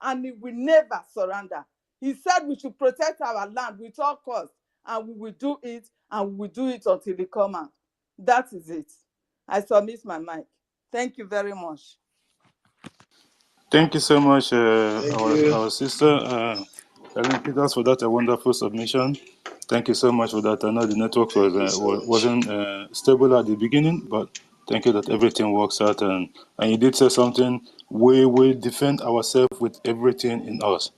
and he will never surrender. He said we should protect our land with all costs, and we will do it, and we will do it until he comes out. That is it. I submit my mic. Thank you very much. Thank you so much, you. our sister, Helen Peters, for that wonderful submission. Thank you so much for that. I know the network wasn't stable at the beginning, but thank you that everything works out. And you did say something, we will defend ourselves with everything in us.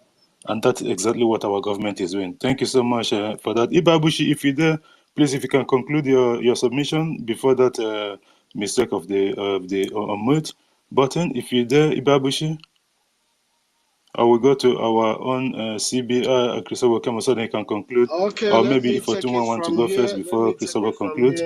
And that's exactly what our government is doing. Thank you so much for that. Ibabushi, if you're there, please, if you can conclude your submission before that mistake of the unmute button. If you're there, Ibabushi, I will go to our own CBI, Christopher Kemo, so they can conclude. Okay, Or let maybe me if take Otuma it want to from go here. first before Christopher concludes,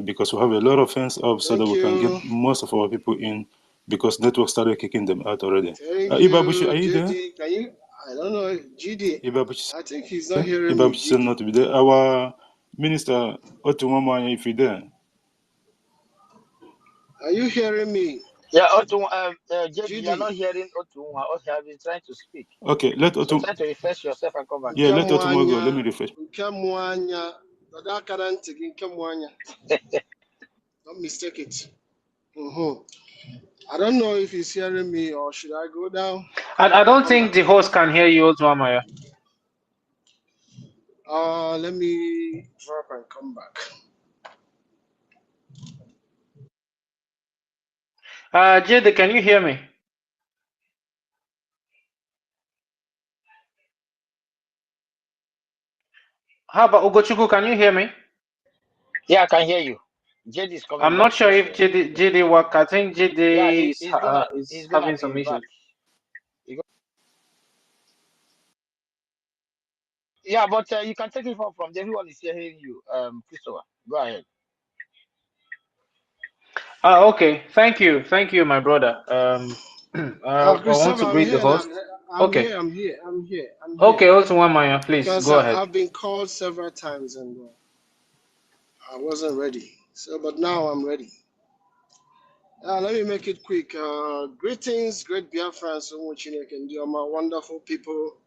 because we have a lot of hands up so that Thank we can you. get most of our people in, because network started kicking them out already. Thank Ibabushi, you, are you there? GD. Can you? I don't know, GD. Ibabushi, I think he's not hearing me, Ibabushi said GD. not to be there. Our minister, Otuma, if you're there. Are you hearing me? Yeah, JD, you are GD. not hearing Otunwa. Okay, I've been trying to speak. Okay, let So Otuma. try to refresh yourself and come back. Yeah, let Otuma go. Let me refresh. Don't mistake it. I don't know if he's hearing me or should I go down? I don't think the host can hear you, Otuamaya. Let me drop and come back. Jade, can you hear me? How about Ugochukwu? Can you hear me? Yeah, I can hear you. JD is coming I'm back. not sure if JD work. I think JD he's gonna is having some be issues. back. Yeah, but you can take it from there. Everyone is hearing you, Christopher. Go ahead. Okay. Thank you, my brother. I want to Christopher, I'm greet the here now. host. Okay. I'm here. Okay, Otuamaya, please Because go ahead. I've been called several times and I wasn't ready. So, but now I'm ready. Let me make it quick. Greetings, great Biafrans, my wonderful people,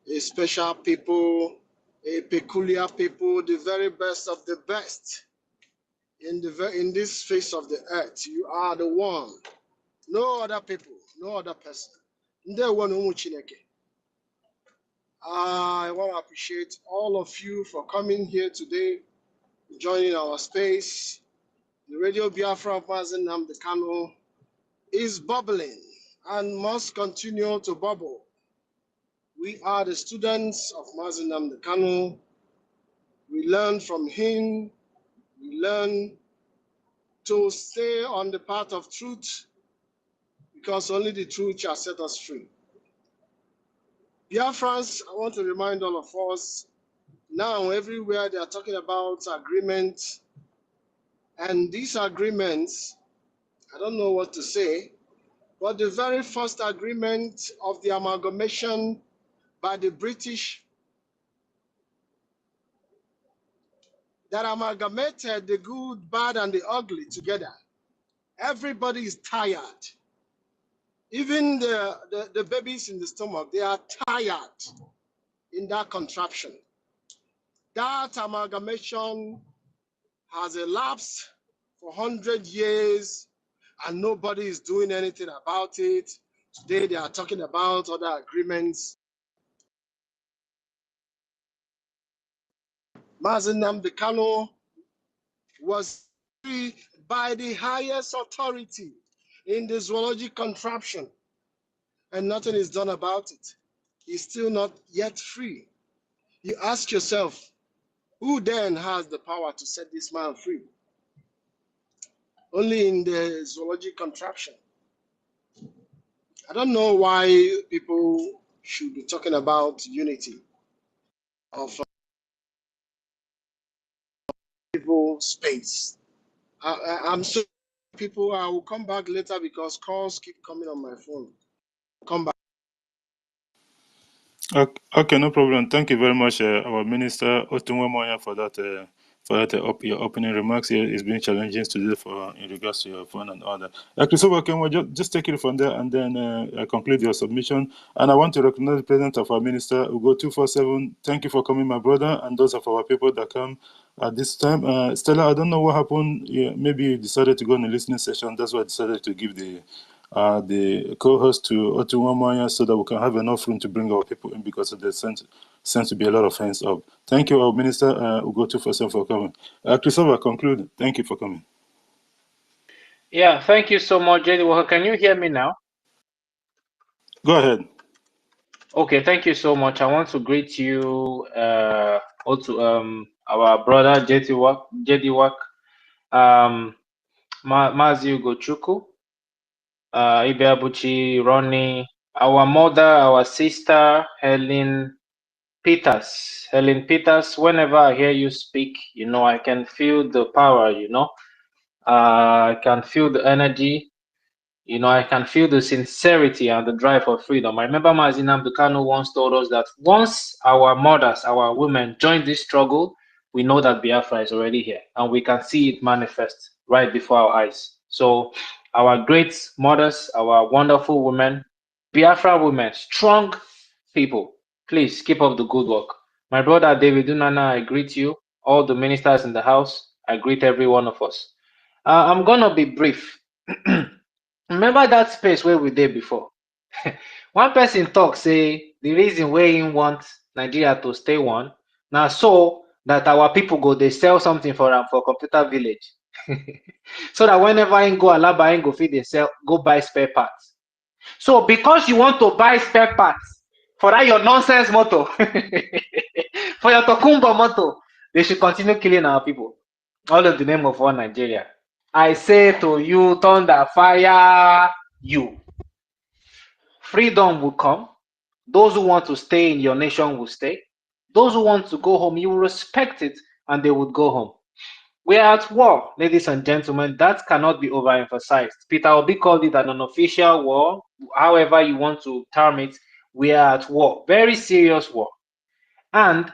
a special people, a peculiar people, the very best of the best in this face of the earth. You are the one. No other people, no other person. I want to appreciate all of you for coming here today, joining our space. The Radio Biafra of Mazen Nnamdi Kanu is bubbling and must continue to bubble. We are the students of Mazen Nnamdi Kanu. We learn from him. We learn to stay on the path of truth because only the truth shall set us free. Biafrans, I want to remind all of us, now everywhere they are talking about agreements, and these agreements, I don't know what to say, but the very first agreement of the amalgamation by the British that amalgamated the good, bad, and the ugly together. Everybody is tired. Even the babies in the stomach, they are tired in that contraption. That amalgamation has elapsed for 100 years and nobody is doing anything about it. Today they are talking about other agreements. Mazen Nnamdi Kanu was free by the highest authority in the zoology contraption, and nothing is done about it. He's still not yet free. You ask yourself, who then has the power to set this man free? Only in the zoology contraption. I don't know why people should be talking about unity of people space. I'm sorry, people. I will come back later because calls keep coming on my phone. Come back. Okay, no problem. Thank you very much, our minister Otunwe Moya, for that for your opening remarks. Here it's been challenging today in regards to your phone and all that. Christopher, can we just take it from there and then conclude your submission? And I want to recognize the presence of our minister, Ugo 247. Thank you for coming, my brother, and those of our people that come at this time. Stella, I don't know what happened. Yeah, maybe you decided to go in a listening session. That's why I decided to give the co-host to Otuwamaya so that we can have enough room to bring our people in because there seems to be a lot of hands up. Thank you, our minister, Ugo 247, for coming. Christopher, conclude. Thank you for coming. Yeah, thank you so much, JD Walker. Can you hear me now? Go ahead. Okay, thank you so much. I want to greet you, also, our brother JD Walk, Mazi Ugochukwu, Ibeabuchi, Ronnie, our mother, our sister, Helen Peters. Helen Peters, whenever I hear you speak, you know, I can feel the power, you know. I can feel the energy. You know, I can feel the sincerity and the drive for freedom. I remember Mazina Bukano once told us that once our mothers, our women join this struggle, we know that Biafra is already here and we can see it manifest right before our eyes. So our great mothers, our wonderful women, Biafra women, strong people, please keep up the good work. My brother David Dunana, I greet you. All the ministers in the house, I greet every one of us. I'm gonna be brief. Remember that space where we did before? One person talk say the reason why he want Nigeria to stay one now so that our people go they sell something for them for computer village. So that whenever I go Alaba, I go feed they sell, go buy spare parts. So because you want to buy spare parts for that your nonsense motto, for your Tokumbo motto, they should continue killing our people. All in the name of one Nigeria. I say to you, thunder, fire you. Freedom will come. Those who want to stay in your nation will stay. Those who want to go home, you will respect it and they would go home. We are at war, ladies and gentlemen. That cannot be overemphasized. Peter Obi called it an unofficial war. However you want to term it, we are at war. Very serious war. And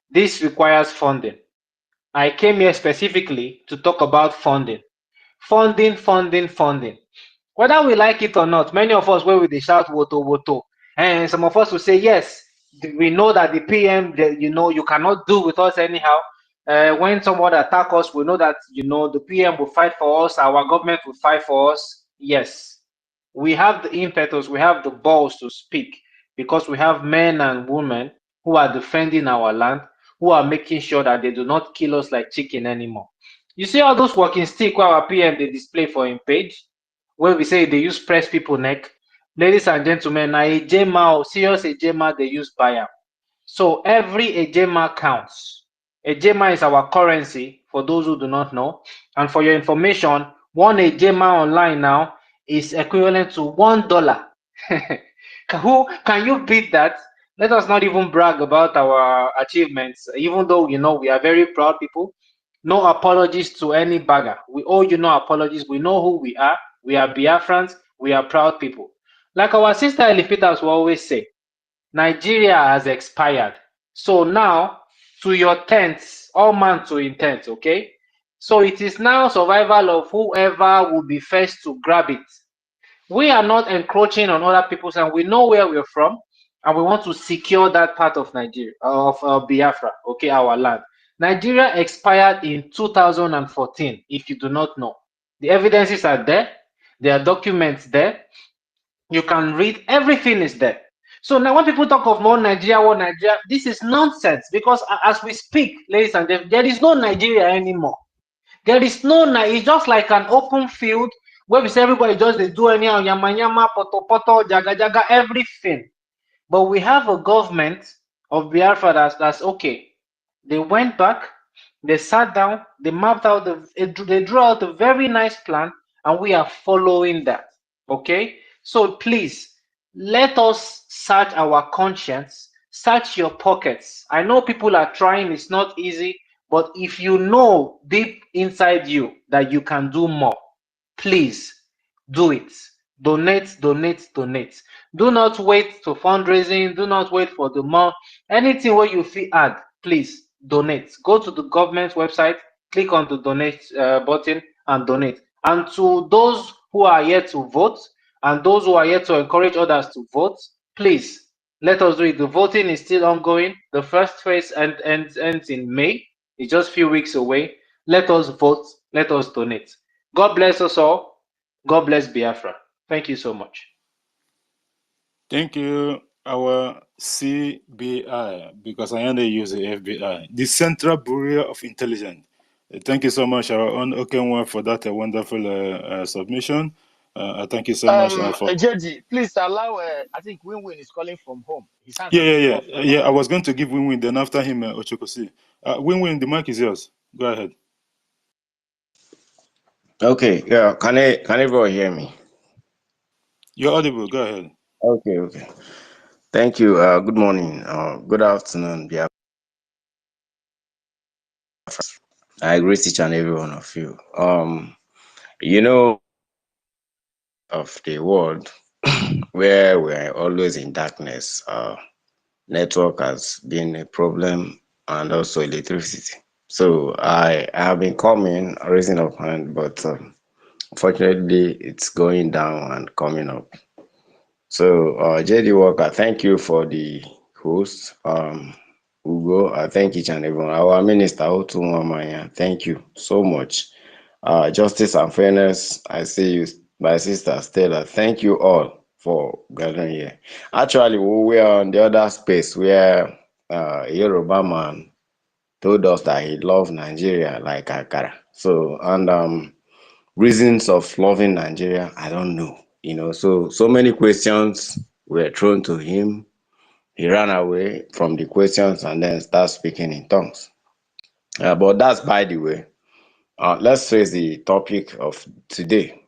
this requires funding. I came here specifically to talk about funding. Funding. Whether we like it or not, many of us, where we shout woto woto, and some of us will say yes, we know that the PM, you know, you cannot do with us anyhow. When someone attack us, we know that, you know, the PM will fight for us, our government will fight for us. Yes, we have the impetus, we have the balls to speak because we have men and women who are defending our land, who are making sure that they do not kill us like chicken anymore. You see all those walking stick where our PM they display for him page, where we say they use press people neck. Ladies and gentlemen, now ejema, serious ejema, they use buy. So every ejema counts. Ejema is our currency for those who do not know. And for your information, one ejema online now is equivalent to $1. Who can you beat that? Let us not even brag about our achievements, even though, you know, we are very proud people. No apologies to any bagger. We owe you no apologies. We know who we are. We are Biafrans. We are proud people. Like our sister Eli Peters will always say, Nigeria has expired. So now, to your tents, all man to intent, okay? So it is now survival of whoever will be first to grab it. We are not encroaching on other people's, and we know where we're from, and we want to secure that part of Nigeria, of Biafra, okay, our land. Nigeria expired in 2014, if you do not know. The evidences are there. There are documents there. You can read, everything is there. So now when people talk of one Nigeria, this is nonsense because as we speak, ladies and gentlemen, there is no Nigeria anymore. There is no, it's just like an open field where we say everybody just they do anyhow, yama yama, poto poto, jaga jaga, everything. But we have a government of Biafra that's okay. They went back, they sat down, they mapped out, they drew out a very nice plan, and we are following that. Okay? So please, let us search our conscience, search your pockets. I know people are trying, it's not easy, but if you know deep inside you that you can do more, please do it. Donate. Do not wait to fundraising. Do not wait for the month. Anything where you feel add, please donate. Go to the government website, click on the donate button and donate. And to those who are yet to vote and those who are yet to encourage others to vote, please let us do it. The voting is still ongoing. The first phase ends in May. It's just a few weeks away. Let us vote. Let us donate. God bless us all. God bless Biafra. Thank you so much. Thank you, our CBI, because I only use the FBI, the Central Bureau of Intelligence. Thank you so much, our own Okenwa, for that wonderful submission. Thank you so much for. JD, please allow. I think Win is calling from home. His hands are still off. Yeah. I was going to give Win, then after him, Ochokosi. Win, the mic is yours. Go ahead. Okay, yeah, can everyone hear me? You're audible. Go ahead. Okay. Thank you. Good morning. Good afternoon, Biafra. I greet each and every one of you. You know, of the world where we're always in darkness, network has been a problem and also electricity. So I have been coming, raising up hand, but unfortunately it's going down and coming up. So, JD Walker, thank you for the host. Ugo, I thank each and everyone. Our minister, Otumwamanya, thank you so much. Justice and fairness, I see you, my sister Stella. Thank you all for gathering here. Actually, we were on the other space where a Yoruba man told us that he loved Nigeria like Akara. So, and reasons of loving Nigeria, I don't know. So many questions were thrown to him. He ran away from the questions and then started speaking in tongues. But that's by the way. Let's face the topic of today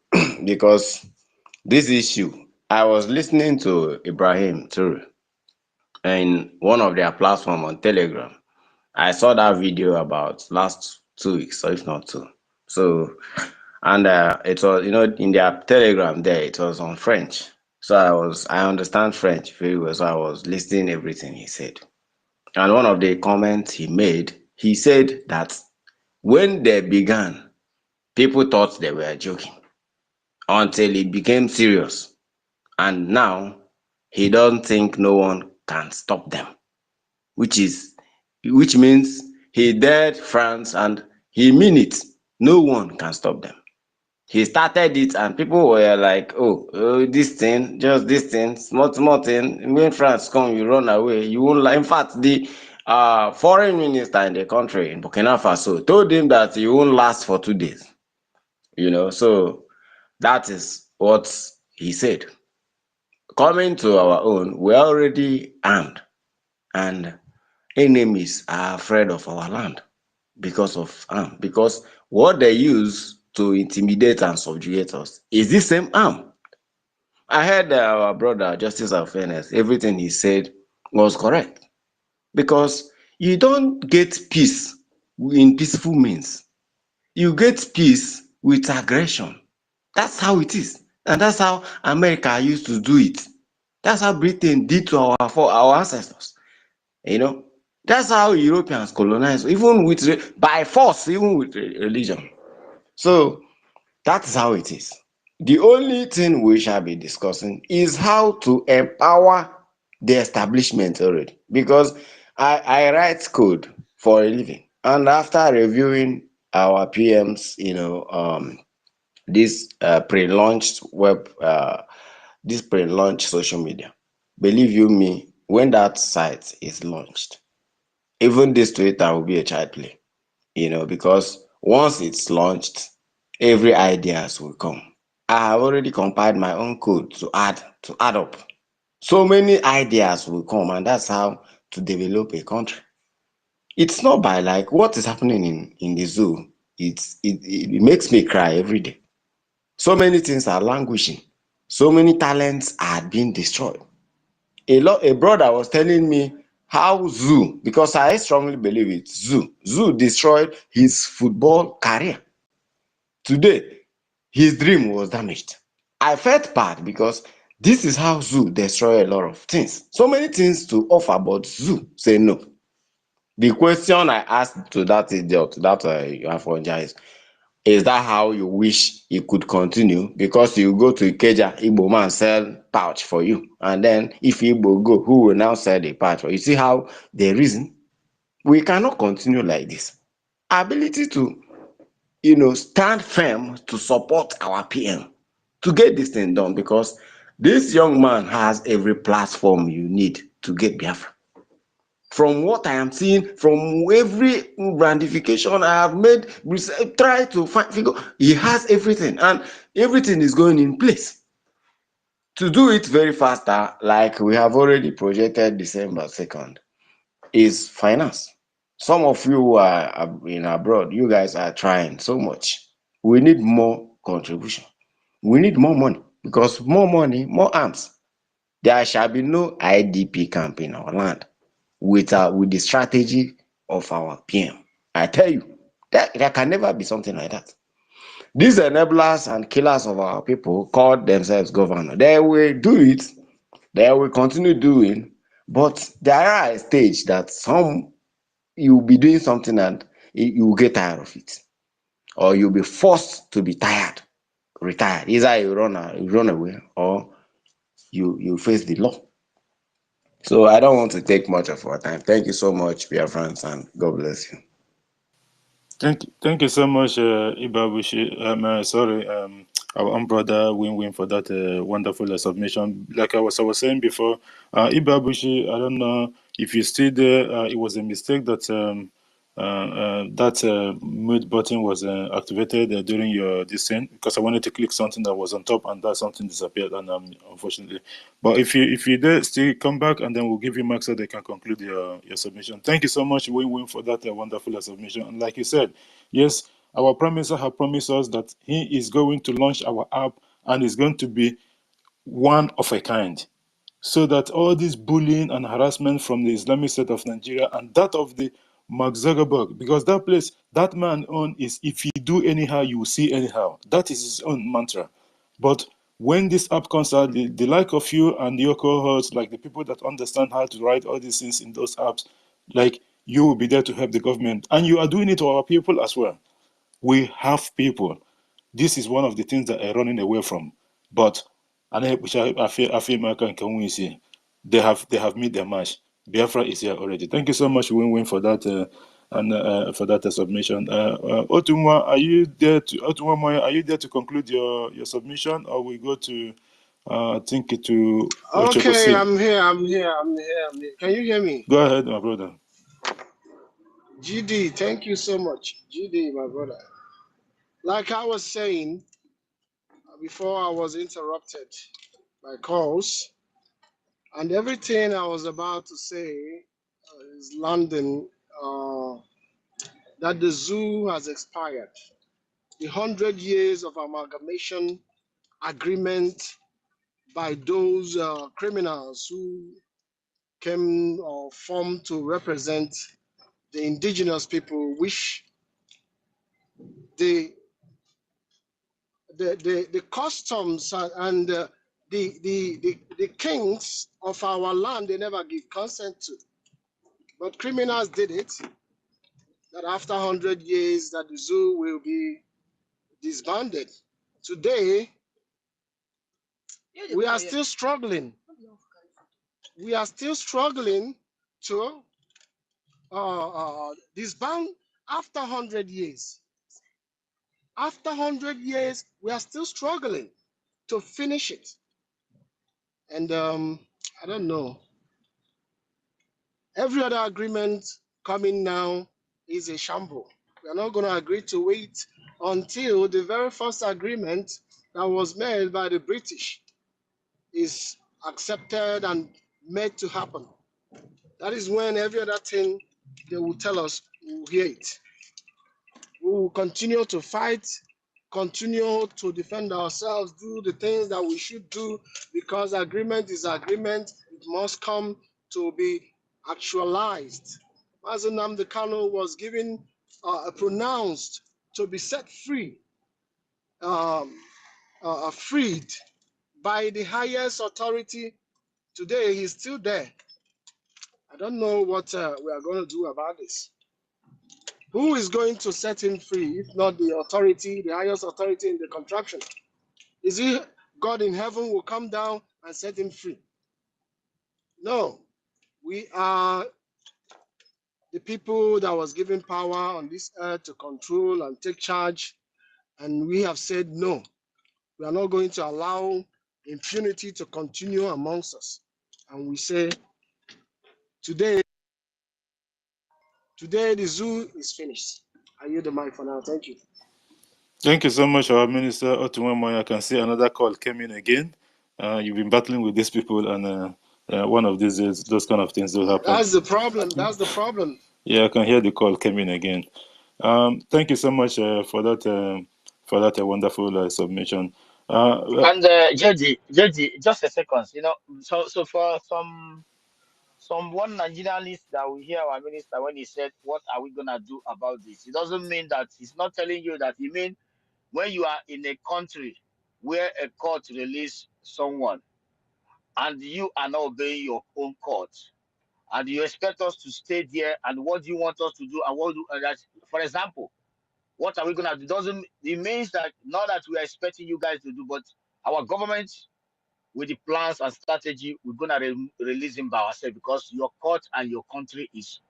because this issue, I was listening to Ibrahim Turu in one of their platform on Telegram. I saw that video about last 2 weeks, or if not two. So, and it was, in their Telegram there, it was on French. So I understand French very well. So I was listening everything he said. And one of the comments he made, he said that when they began, people thought they were joking until it became serious. And now he don't think no one can stop them, which means he dared France and he mean it. No one can stop them. He started it and people were like, this thing, just this thing, small thing. When France come, you run away. You won't like. In fact, the foreign minister in the country, in Burkina Faso, told him that he won't last for 2 days. So that is what he said. Coming to our own, we're already armed and enemies are afraid of our land because of arm. Because what they use to intimidate and subjugate us is the same arm. I heard our brother, Justice and Fairness, everything he said was correct. Because you don't get peace in peaceful means. You get peace with aggression. That's how it is. And that's how America used to do it. That's how Britain did to our ancestors. That's how Europeans colonized, even with by force, even with religion. So that's how it is. The only thing we shall be discussing is how to empower the establishment already. Because I write code for a living. And after reviewing our PM's, this pre-launched this pre-launched social media, believe you me, when that site is launched, even this Twitter will be a child play, because once it's launched, every ideas will come. I have already compiled my own code to add up. So many ideas will come, and that's how to develop a country. It's not by like what is happening in the zoo. It makes me cry every day. So many things are languishing. So many talents are being destroyed. A brother was telling me how zoo, because I strongly believe it, zoo destroyed his football career. Today, his dream was damaged. I felt bad because this is how zoo destroy a lot of things. So many things to offer, but zoo say no. The question I asked to that idiot, that you apologize, is that how you wish it could continue? Because you go to Ikeja, Igbo man sell pouch for you. And then if Igbo go, who will now sell the pouch for you? You see how they reason? We cannot continue like this. Ability to, stand firm to support our PM to get this thing done, because this young man has every platform you need to get Biafra. From what I am seeing, from every brandification I have made, try to figure, he has everything, and everything is going in place. To do it very faster, like we have already projected December 2nd, is finance. Some of you who are in abroad, you guys are trying so much. We need more contribution. We need more money, because more money, more arms. There shall be no IDP camp in our land with the strategy of our PM. I tell you, there can never be something like that. These enablers and killers of our people call themselves governor. They will do it. They will continue doing. But there are a stage that you'll be doing something and you will get tired of it, or you'll be forced to be retired. Either you run away, or you face the law. So I don't want to take much of our time. Thank you so much, Biafrans, and God bless you. Thank you so much, Ibabushi. Sorry, our own brother Win for that wonderful submission. Like I was saying before, Ibabushi, I don't know if you still there. It was a mistake that that mute button was activated during your descent, because I wanted to click something that was on top and that something disappeared, and unfortunately. But if you there, still come back, and then we'll give you marks so they can conclude your submission. Thank you so much, Win for that wonderful submission. And like you said, yes, our prime minister has promised us that he is going to launch our app, and it's going to be one of a kind, so that all this bullying and harassment from the Islamic State of Nigeria and that of the Mark Zuckerberg, because that place, that man on is, if you do anyhow, you will see anyhow. That is his own mantra. But when this app comes out, the like of you and your cohorts, like the people that understand how to write all these things in those apps, like you will be there to help the government. And you are doing it to our people as well. We have people. This is one of the things that are running away from. But I feel American can we see they have made their match. Biafra is here already. Thank you so much, Win for that and for that submission. Otumwa, are you there to Otumwa Moya, are you there to conclude your submission, or we go to think to Okay, Ochokosi? I'm here. Can you hear me? Go ahead, my brother. GD, thank you so much. GD, my brother. Like I was saying before, I was interrupted by calls, and everything I was about to say is landing that the zoo has expired. The 100 years of amalgamation agreement by those criminals who came or formed to represent the indigenous people, which the customs and the kings of our land, they never give consent to. But criminals did it, that after 100 years that the zoo will be disbanded. Today, we are still struggling. We are still struggling to disband after 100 years. After 100 years, we are still struggling to finish it. And I don't know. Every other agreement coming now is a shamble. We are not going to agree to wait until the very first agreement that was made by the British is accepted and made to happen. That is when every other thing they will tell us, we will hear it. We will continue to fight, continue to defend ourselves, do the things that we should do, because agreement is agreement. It must come to be actualized. Mazi Nnamdi Kanu was given pronounced to be set free, freed by the highest authority. Today he's still there. I don't know what we are going to do about this. Who is going to set him free if not the authority, the highest authority in the contraption? Is it God in heaven will come down and set him free? No. We are the people that was given power on this earth to control and take charge, and we have said no. We are not going to allow impunity to continue amongst us. And we say, today the zoo is finished. I yield the mic for now. Thank you. Thank you so much, our Minister Otumwemoye. I can see another call came in again. You've been battling with these people, and one of these days, those kind of things will happen. That's the problem. That's the problem. Yeah, I can hear the call came in again. Thank you so much for that wonderful submission. And JD, just a second. You know, so for some one Nigerianist that we hear our minister when he said, "What are we gonna do about this?" It doesn't mean that he's not telling you that. He mean when you are in a country where a court release someone and you are not obeying your own court, and you expect us to stay there, and what do you want us to do, and what do that? For example, what are we gonna do? Doesn't it means that not that we are expecting you guys to do, but our government with the plans and strategy, we're gonna release him by ourselves because your court and your country is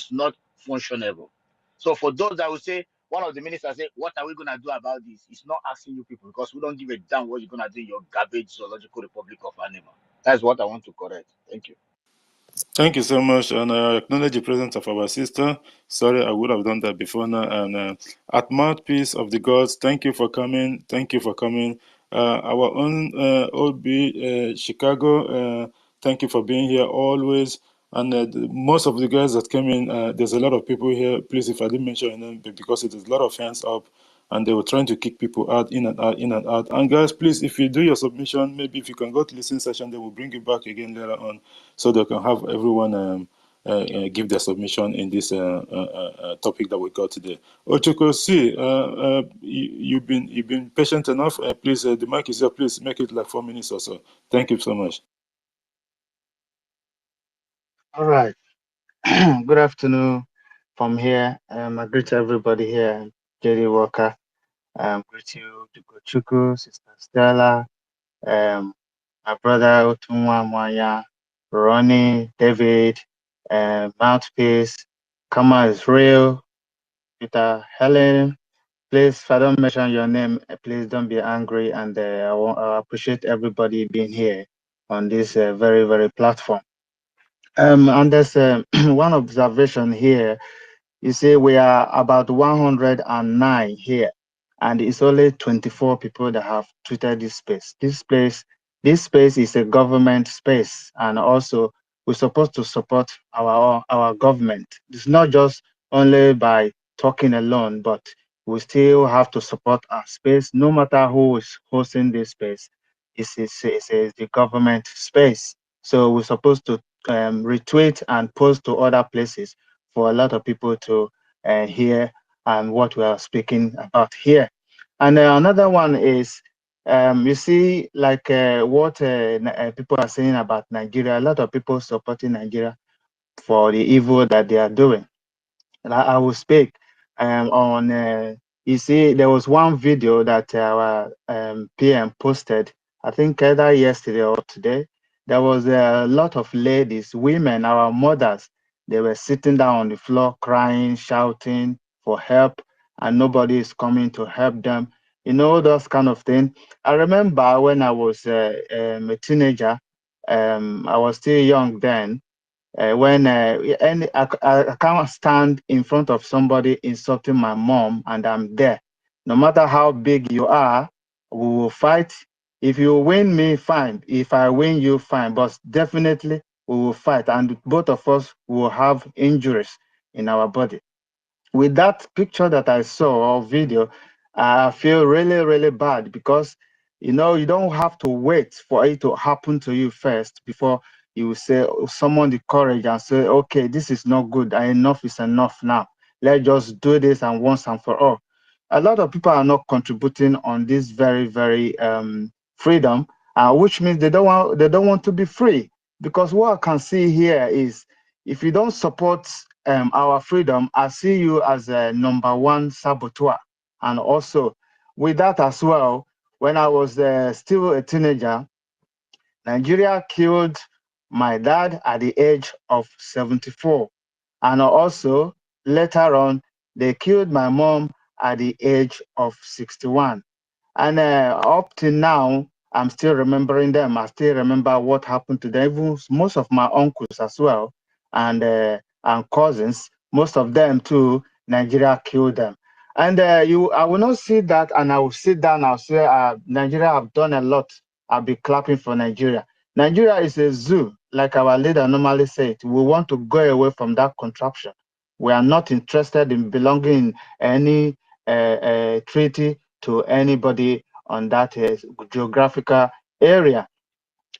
not functionable. So for those that will say, one of the ministers said, "What are we gonna do about this?" It's not asking you people because we don't give a damn what you're gonna do in your garbage zoological republic of animal. That's what I want to correct. Thank you. Thank you so much, and I acknowledge the presence of our sister. Sorry, I would have done that before now. And at mouthpiece of the gods, thank you for coming. Thank you for coming. Our own OB Chicago, thank you for being here always. And most of the guys that came in, there's a lot of people here. Please, if I didn't mention your name, because it is a lot of hands up, and they were trying to kick people out, in and out, in and out. And guys, please, if you do your submission, maybe if you can go to listen session, they will bring you back again later on, so they can have everyone give their submission in this topic that we got today. Ochoko, see, you've been patient enough. Please, the mic is here. Please make it like 4 minutes or so. Thank you so much. All right. Good afternoon from here. I greet everybody here. JD Walker. Greet you, Chuku, Sister Stella, my brother Otunwa Mwanya, Ronnie, David, Mouthpiece, Kama is real, Peter, Helen. Please, if I don't mention your name, please don't be angry. And I appreciate everybody being here on this very, very platform. And there's one observation here. You see, we are about 109 here, and it's only 24 people that have treated this space. This space is a government space, and also we're supposed to support our government. It's not just only by talking alone, but we still have to support our space, no matter who is hosting this space. It's the government space, so we're supposed to retweet and post to other places for a lot of people to hear what we are speaking about here. And another one is, you see, like what people are saying about Nigeria. A lot of people supporting Nigeria for the evil that they are doing. And I will speak on, you see, there was one video that our PM posted, I think either yesterday or today. There was a lot of ladies, women, our mothers. They were sitting down on the floor, crying, shouting for help, and nobody is coming to help them. You know, those kind of thing. I remember when I was a teenager, I was still young then, when I can't stand in front of somebody insulting my mom and I'm there. No matter how big you are, we will fight. If you win me, fine. If I win you, fine. But definitely we will fight, and both of us will have injuries in our body. With that picture that I saw or video, I feel really, really bad because, you know, you don't have to wait for it to happen to you first before you say, summon the courage and say, okay, this is not good. Enough is enough now. Let's just do this and once and for all. A lot of people are not contributing on this very, very freedom, which means they don't want to be free. Because what I can see here is, if you don't support our freedom, I see you as a #1 saboteur. And also with that as well, when I was still a teenager, Nigeria killed my dad at the age of 74. And also later on, they killed my mom at the age of 61. And up to now, I'm still remembering them. I still remember what happened to them. Even most of my uncles as well, and cousins, most of them too, Nigeria killed them. And I will not see that, and I will sit down. I'll say, Nigeria have done a lot. I'll be clapping for Nigeria. Nigeria is a zoo, like our leader normally said. We want to go away from that contraption. We are not interested in belonging in any treaty to anybody on that geographical area.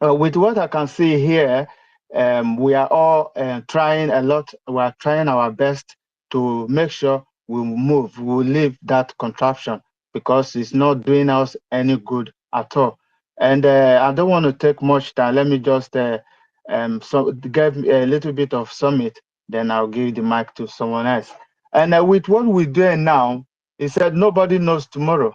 With what I can see here, we are all trying a lot. We are trying our best to make sure we move, we leave that contraption because it's not doing us any good at all. And I don't want to take much time. Let me just give a little bit of summit, then I'll give the mic to someone else. And with what we're doing now, he said nobody knows tomorrow.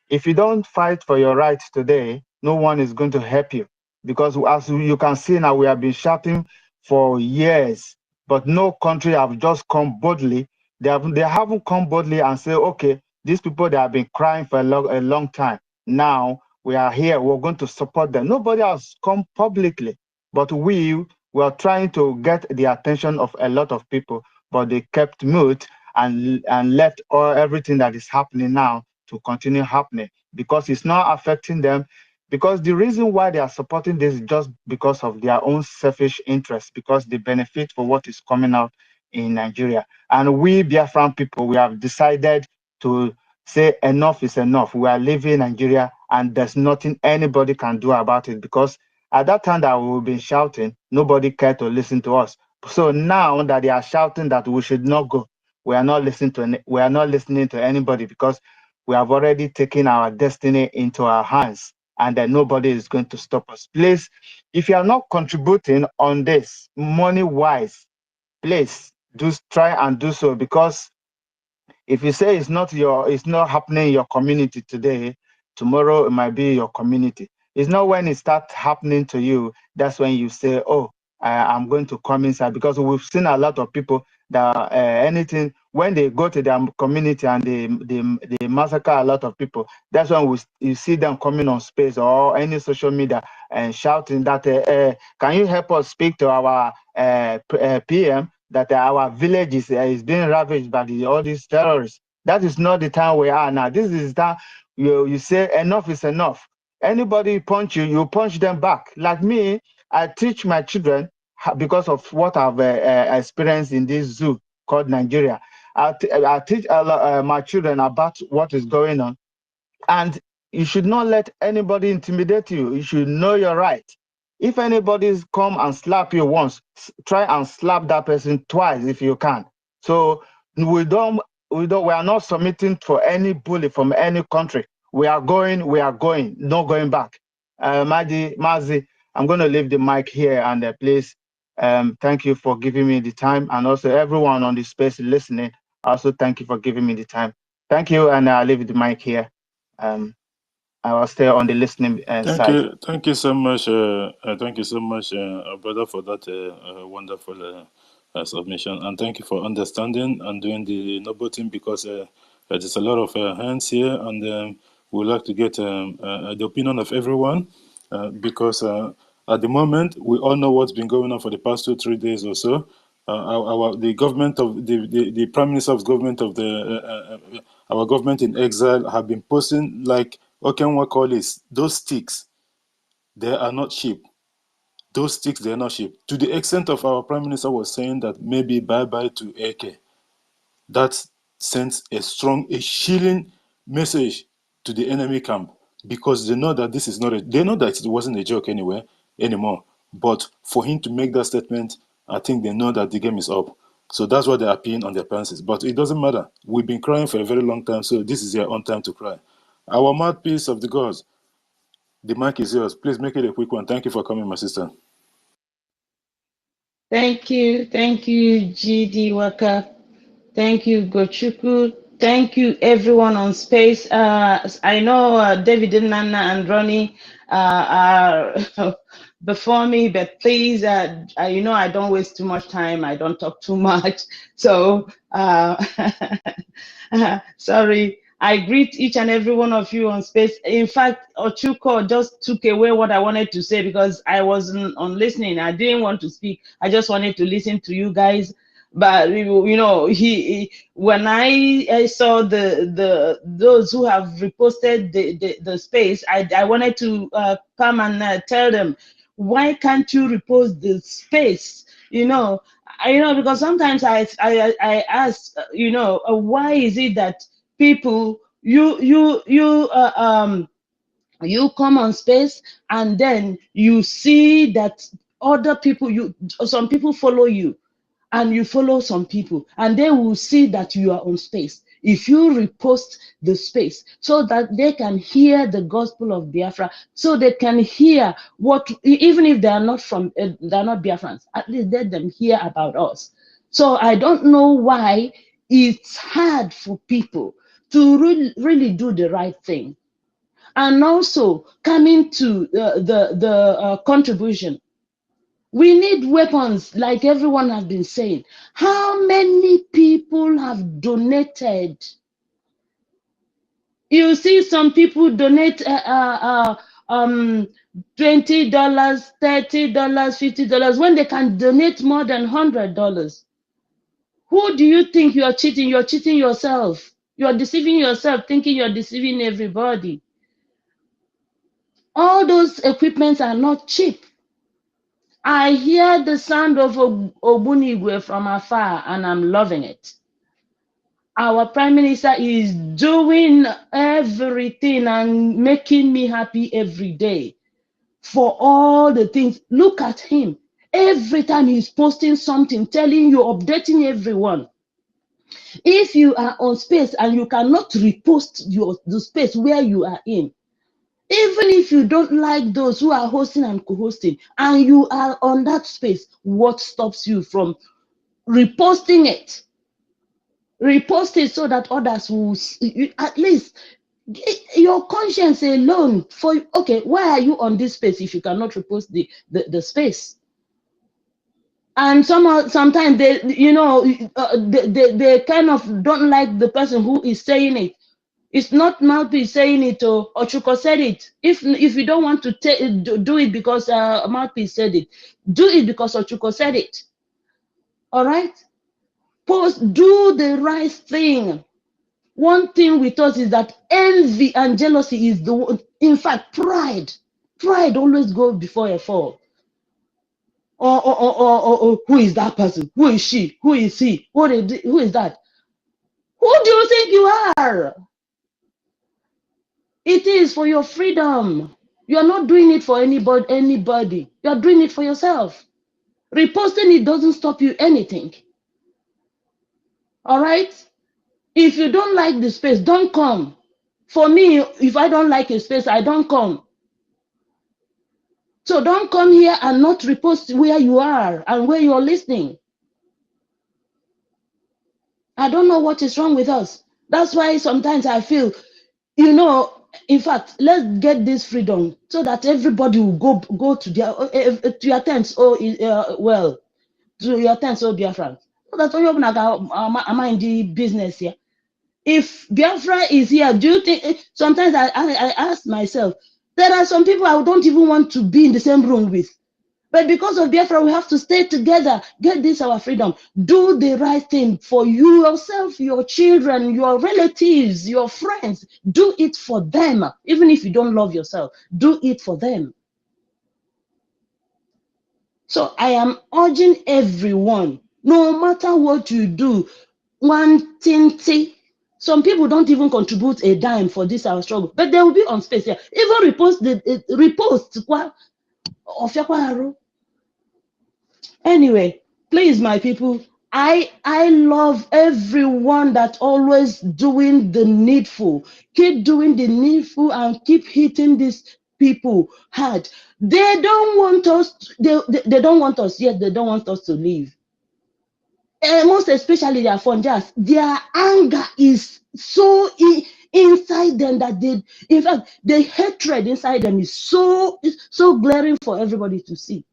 If you don't fight for your rights today, no one is going to help you. Because as you can see now, we have been shouting for years, but no country have just come boldly. They haven't come boldly and say, okay, these people, they have been crying for a long time. Now we are here, we're going to support them. Nobody has come publicly, but we were trying to get the attention of a lot of people, but they kept mute and left everything that is happening now to continue happening because it's not affecting them. Because the reason why they are supporting this is just because of their own selfish interests, because they benefit for what is coming out in Nigeria. And we Biafran people, we have decided to say enough is enough. We are leaving Nigeria and there's nothing anybody can do about it, because at that time that we've been shouting, nobody cared to listen to us. So now that they are shouting that we should not go, we are not listening to anybody, because we have already taken our destiny into our hands, and that nobody is going to stop us. Please, if you are not contributing on this money wise, please do try and do so, because if you say it's not happening in your community today, tomorrow it might be your community. It's not when it starts happening to you, that's when you say, oh, I'm going to come inside. Because we've seen a lot of people that anything, when they go to their community and they massacre a lot of people, that's when you see them coming on space or any social media and shouting that, can you help us speak to our PM that our village is being ravaged by all these terrorists. That is not the time we are now. This is that you say enough is enough. Anybody punch you, you punch them back. Like me, I teach my children because of what I've experienced in this zoo called Nigeria. I teach my children about what is going on. And you should not let anybody intimidate you. You should know your right. If anybody's come and slap you once, try and slap that person twice if you can. So we are not submitting for any bully from any country. We are going, no going back. Mazi, I'm going to leave the mic here, and please, thank you for giving me the time, and also everyone on the space listening. Also, thank you for giving me the time. Thank you, and I'll leave the mic here. I will stay on the listening side. Thank you so much. Thank you so much, brother, for that wonderful submission, and thank you for understanding and doing the noble thing, because there's a lot of hands here, and we'd like to get the opinion of everyone, because at the moment we all know what's been going on for the past 2-3 days or so. The government of the prime minister's government of our government in exile have been posting, like Okenwa call this, those sticks, they are not cheap. Those sticks, they are not cheap. To the extent of our prime minister was saying that maybe bye-bye to AK. That sends a chilling message to the enemy camp, because they know that this is they know that it wasn't a joke anymore. But for him to make that statement, I think they know that the game is up. So that's why they're appealing on their penses. But it doesn't matter. We've been crying for a very long time, so this is their own time to cry. Our mouthpiece of the gods, the mic is yours. Please make it a quick one. Thank you for coming, my sister. Thank you, GD Waka. Thank you, Gochuku. Thank you, everyone on space. I know David, Nana, and Ronnie are before me, but please, you know, I don't waste too much time. I don't talk too much. So, sorry. I greet each and every one of you on space. In fact, Ochuko just took away what I wanted to say because I wasn't on listening. I didn't want to speak. I just wanted to listen to you guys. But you know, when I saw those who have reposted the space, I wanted to come and tell them, why can't you repost the space? You know, because sometimes I ask, why is it that people you come on space and then you see that other people, some people follow you and you follow some people and they will see that you are on space. If you repost the space so that they can hear the gospel of Biafra, so they can hear what, even if they are not they're not Biafrans, at least let them hear about us. So I don't know why it's hard for people to really do the right thing. And also coming to the contribution, we need weapons, like everyone has been saying. How many people have donated? You see some people donate $20, $30, $50 when they can donate more than $100. Who do you think you are cheating? You're cheating yourself. You're deceiving yourself, thinking you're deceiving everybody. All those equipments are not cheap. I hear the sound of Ogbunigwe from afar and I'm loving it. Our Prime Minister is doing everything and making me happy every day for all the things. Look at him. Every time he's posting something, telling you, updating everyone. If you are on space and you cannot repost the space where you are in, even if you don't like those who are hosting and co-hosting, and you are on that space, what stops you from reposting it? Repost it so that others will at least your conscience alone. For okay, why are you on this space if you cannot repost the space? And sometimes they, they kind of don't like the person who is saying it. It's not Mouthpiece saying it, or Chuko said it. If you don't want to do it because Mouthpiece said it, do it because Ochuko said it. All right? Do the right thing. One thing with us is that envy and jealousy is in fact, pride. Pride always goes before a fall. Or who is that person? Who is she? Who is he? Who is that? Who do you think you are? It is for your freedom. You are not doing it for anybody. You are doing it for yourself. Reposting it doesn't stop you anything. All right? If you don't like the space, don't come. For me, if I don't like a space, I don't come. So don't come here and not repost where you are and where you're listening. I don't know what is wrong with us. That's why sometimes I feel, in fact, let's get this freedom so that everybody will go to your tents, to your tents, Biafra. So that's why you're mind the business here. If Biafra is here, do you think, sometimes I ask myself, there are some people I don't even want to be in the same room with. But because of Biafra, we have to stay together, get this our freedom, do the right thing for yourself, your children, your relatives, your friends. Do it for them. Even if you don't love yourself, do it for them. So I am urging everyone, no matter what you do, one thing. Some people don't even contribute a dime for this our struggle, but they will be on space here. Even repost. Anyway, please, my people, I love everyone that always doing the needful. Keep doing the needful and keep hitting this people had. They don't want us. They don't want us yet. They don't want us to leave. And most especially their Fonjas, their anger is so inside them that they, in fact, the hatred inside them is so glaring for everybody to see.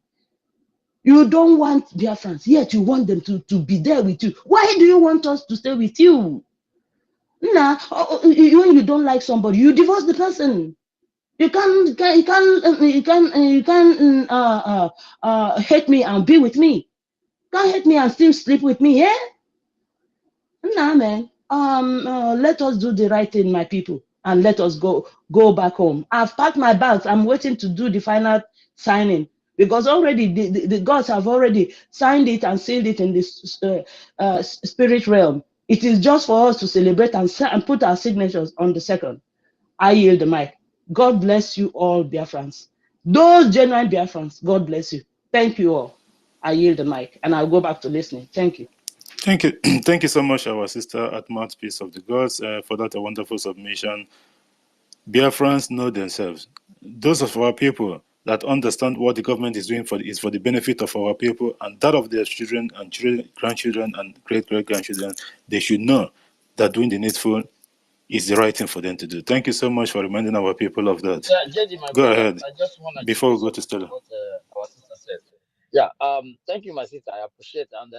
You don't want Biafrans, yet you want them to be there with you. Why do you want us to stay with you? Nah, when you don't like somebody, you divorce the person. You can't hate me and be with me. Can't hate me and still sleep with me, yeah? Nah, man. Let us do the right thing, my people, and let us go back home. I've packed my bags. I'm waiting to do the final signing because already the gods have already signed it and sealed it in this spirit realm. It is just for us to celebrate and put our signatures on the second. I yield the mic. God bless you all, Biafrans. Those genuine Biafrans, God bless you. Thank you all. I yield the mic and I'll go back to listening. Thank you. Thank you. Thank you so much, our sister at Mouthpiece of the Gods, for that wonderful submission. Biafrans know themselves. Those of our people that understand what the government is doing is for the benefit of our people and that of their children and grandchildren and great-great-grandchildren. They should know that doing the needful is the right thing for them to do. Thank you so much for reminding our people of that. Yeah, JD, my Go brother, ahead I just want to chip before in we go to something Stella. to what our sister said. Yeah, thank you, my sister. I appreciate it. And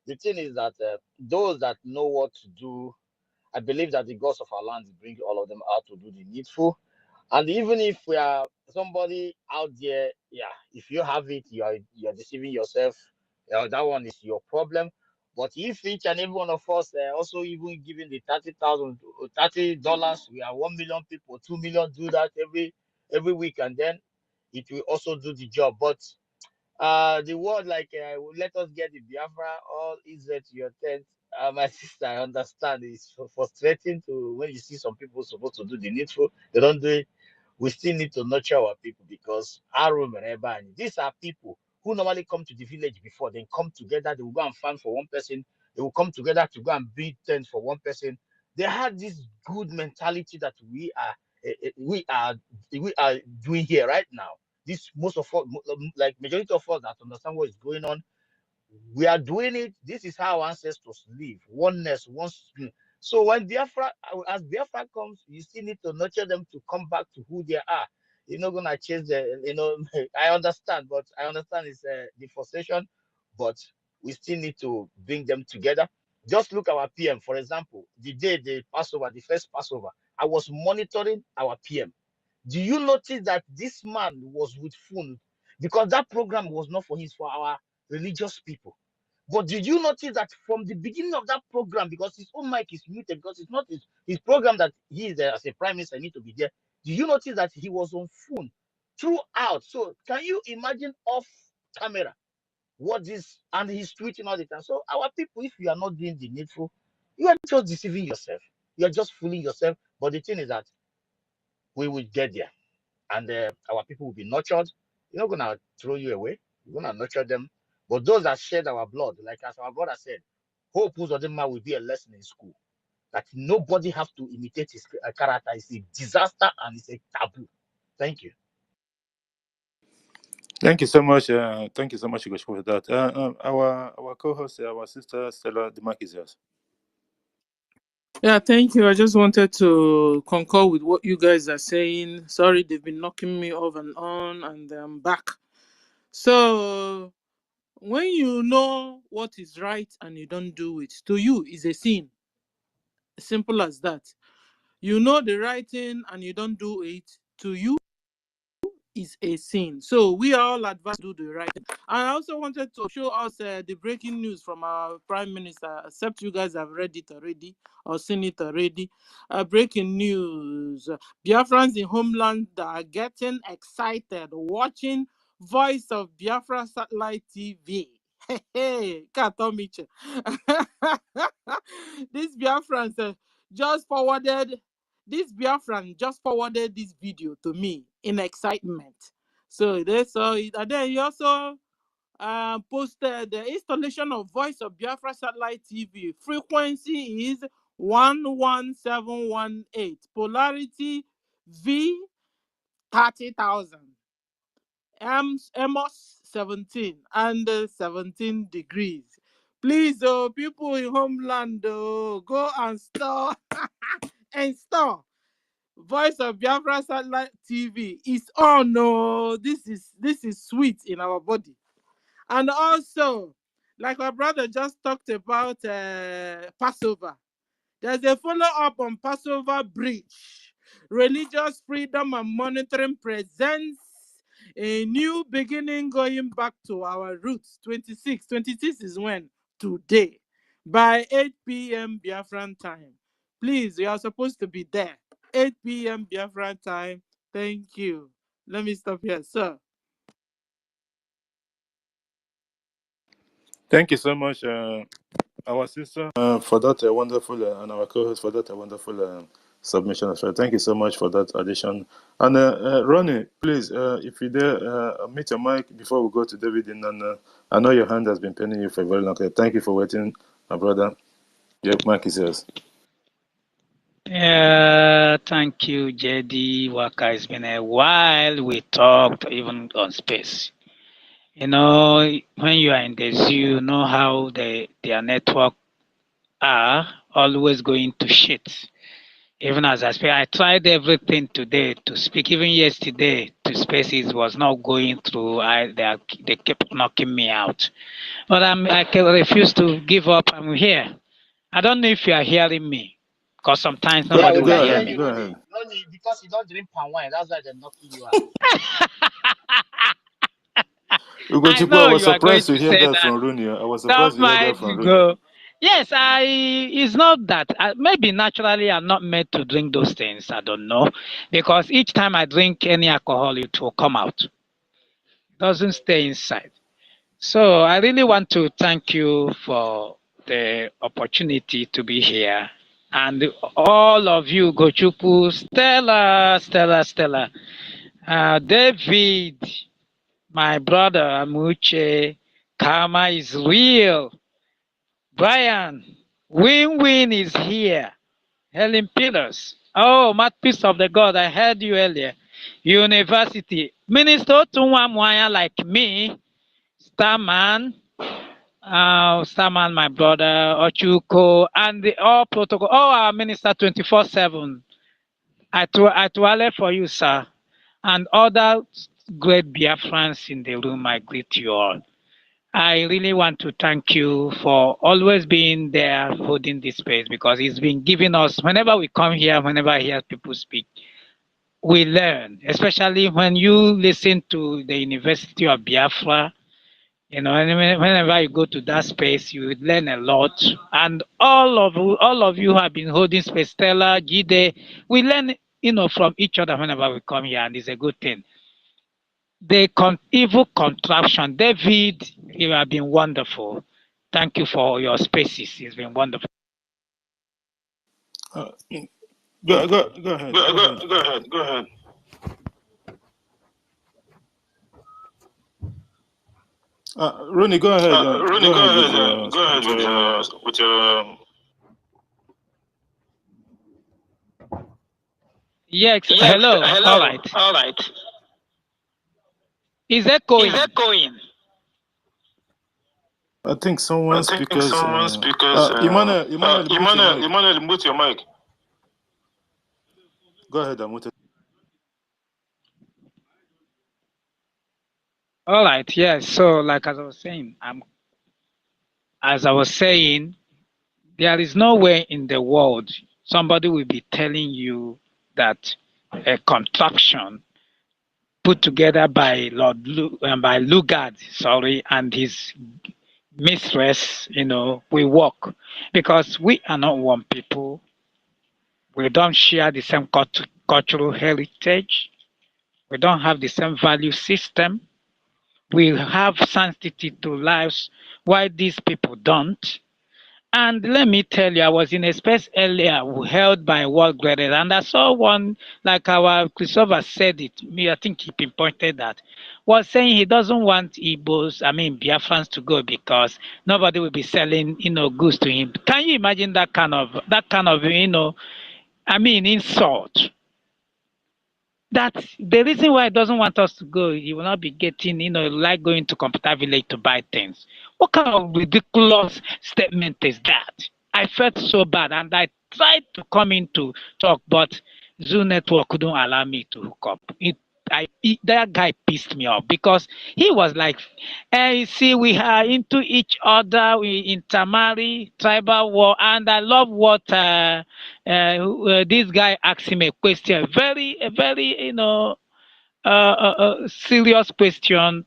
the thing is that those that know what to do, I believe that the gods of our land bring all of them out to do the needful. And even if we are somebody out there, yeah, if you have it, you're deceiving yourself. That one is your problem. But if each and every one of us also even giving the $30,000, we are 1 million people, 2 million do that every week, and then it will also do the job. But the word like let us get the Biafra all is to your tent. My sister, I understand it's frustrating to when you see some people supposed to do the needful, they don't do it. We still need to nurture our people because these are people who normally come to the village before, then come together, they will go and farm for one person, they will come together to go and build tents for one person. They had this good mentality that we are doing here right now. This most of us, like majority of us that understand what is going on, we are doing it. This is how our ancestors live. Oneness, one spirit. So when Biafra, as Biafra comes, you still need to nurture them to come back to who they are. You're not gonna change I understand, but I understand it's the frustration, but we still need to bring them together. Just look at our PM, for example, the day the Passover, the first Passover, I was monitoring our PM. Do you notice that this man was with phone because that program was not for his, for our religious people? But did you notice that from the beginning of that program, because his own mic is muted, because it's not his program that he is there as a prime minister, need to be there. Do you notice that he was on phone throughout? So can you imagine off camera what this, and he's tweeting all the time? So our people, if you are not doing the needful, you are just deceiving yourself. You are just fooling yourself. But the thing is that we will get there, and our people will be nurtured. We're not gonna throw you away. We're gonna nurture them. But those that shed our blood, like as our brother said, Hope Uzodinma will be a lesson in school. That nobody has to imitate his character. It's a disaster and it's a taboo. Thank you. Thank you so much. Thank you so much, Ugochukwu, for that. Our co-host, our sister Stella, the mic is yours. Yeah, thank you. I just wanted to concur with what you guys are saying. Sorry, they've been knocking me off and on, and I'm back. So, when you know what is right and you don't do it, to you is a sin. Simple as that. You know the right thing and you don't do it, to you is a sin. So we are all advised to do the right thing. And I also wanted to show us the breaking news from our Prime Minister, except you guys have read it already or seen it already. Breaking news. Biafrans in homeland that are getting excited watching Voice of Biafra Satellite TV. Hey, Katomiche. These Biafrans just forwarded this Biafran just forwarded this video to me in excitement. So they saw it. And then he also posted the installation of Voice of Biafra Satellite TV. Frequency is 11718. Polarity V 30,000. Amos 17 and 17 degrees. Please, people in homeland, go and store and store. Voice of Biafra satellite TV is on. No, this is sweet in our body. And also, like my brother just talked about Passover. There's a follow-up on Passover Bridge. Religious freedom and monitoring presents a new beginning going back to our roots. 26. 26 is when? Today. By 8 p.m. Biafran time. Please, you are supposed to be there. 8 p.m. Biafran time. Thank you. Let me stop here, sir. Thank you so much, our sister, for that wonderful, and our co-host for that wonderful submission as well. Thank you so much for that addition. And Ronnie, please, if you dare, meet your mic before we go to David. And I know your hand has been paining you for a very long time. Thank you for waiting, my brother. Your mic is yours. Yeah, thank you, JD Waka. It's been a while we talked, even on space. You know, when you are in the zoo, you know how their network are always going to shit. Even as I speak, I tried everything today to speak. Even yesterday, to spaces was not going through. They kept knocking me out. But I refuse to give up. I'm here. I don't know if you are hearing me, because sometimes Go, Yeah, nobody we will go can hear hear ahead. me. you, Go Ronnie. ahead. Ronnie, because you don't drink palm wine, that's why they're knocking you out. I Ugochukwu, I know was you are going surprised to to hear say that that. from Rooney. I was surprised Don't to hear that mind from you Rooney. go. Yes, it's not that. Maybe naturally I'm not meant to drink those things. I don't know. Because each time I drink any alcohol, it will come out. It doesn't stay inside. So I really want to thank you for the opportunity to be here. And all of you, Gochuku, Stella, David, my brother Amuche, Karma is real. Brian, Win is here. Helen Pillars. Oh, mouthpiece of the God, I heard you earlier. University. Minister to one like me, Starman, my brother, Ochuko, and the all protocol, all our minister 24/7. I toilet for you, sir, and other great Biafrans in the room. I greet you all. I really want to thank you for always being there, holding this space, because it's been giving us. Whenever we come here, whenever I hear people speak, we learn. Especially when you listen to the University of Biafra. You know, and whenever you go to that space, you learn a lot. And all of you who have been holding space, Stella, Gide, we learn, from each other whenever we come here, and it's a good thing. The evil contraption, David, you have been wonderful. Thank you for your spaces. It's been wonderful. Uh, go ahead. Go ahead. Go ahead. Rooney, go ahead. Rooney, Go go ahead with ahead. Go ahead with your. Yes. Hello. All right. All right. Is echoing. Is echoing. I think I someone's think speakers. someone speakers. Emmanuel, mute your mic. Mute your mic. Go ahead, Amute. All right. Yes. So, like as I was saying, there is nowhere in the world somebody will be telling you that a contraption put together by by Lugard, and his mistress, we work, because we are not one people. We don't share the same cultural heritage. We don't have the same value system. We have sanctity to lives, while these people don't. And let me tell you, I was in a space earlier held by World Graded, and I saw one, like our Christopher said it, I think he pinpointed that, was saying he doesn't want Biafrans to go because nobody will be selling, goods to him. Can you imagine that kind of insult? That's the reason why he doesn't want us to go. He will not be getting, like going to computer village to buy things. What kind of ridiculous statement is that? I felt so bad and I tried to come in to talk, but Zoo Network couldn't allow me to hook up. That guy pissed me off because he was like, hey, see, we are into each other, we intermarry, tribal war, and I love what this guy asked him a question, a very, serious question.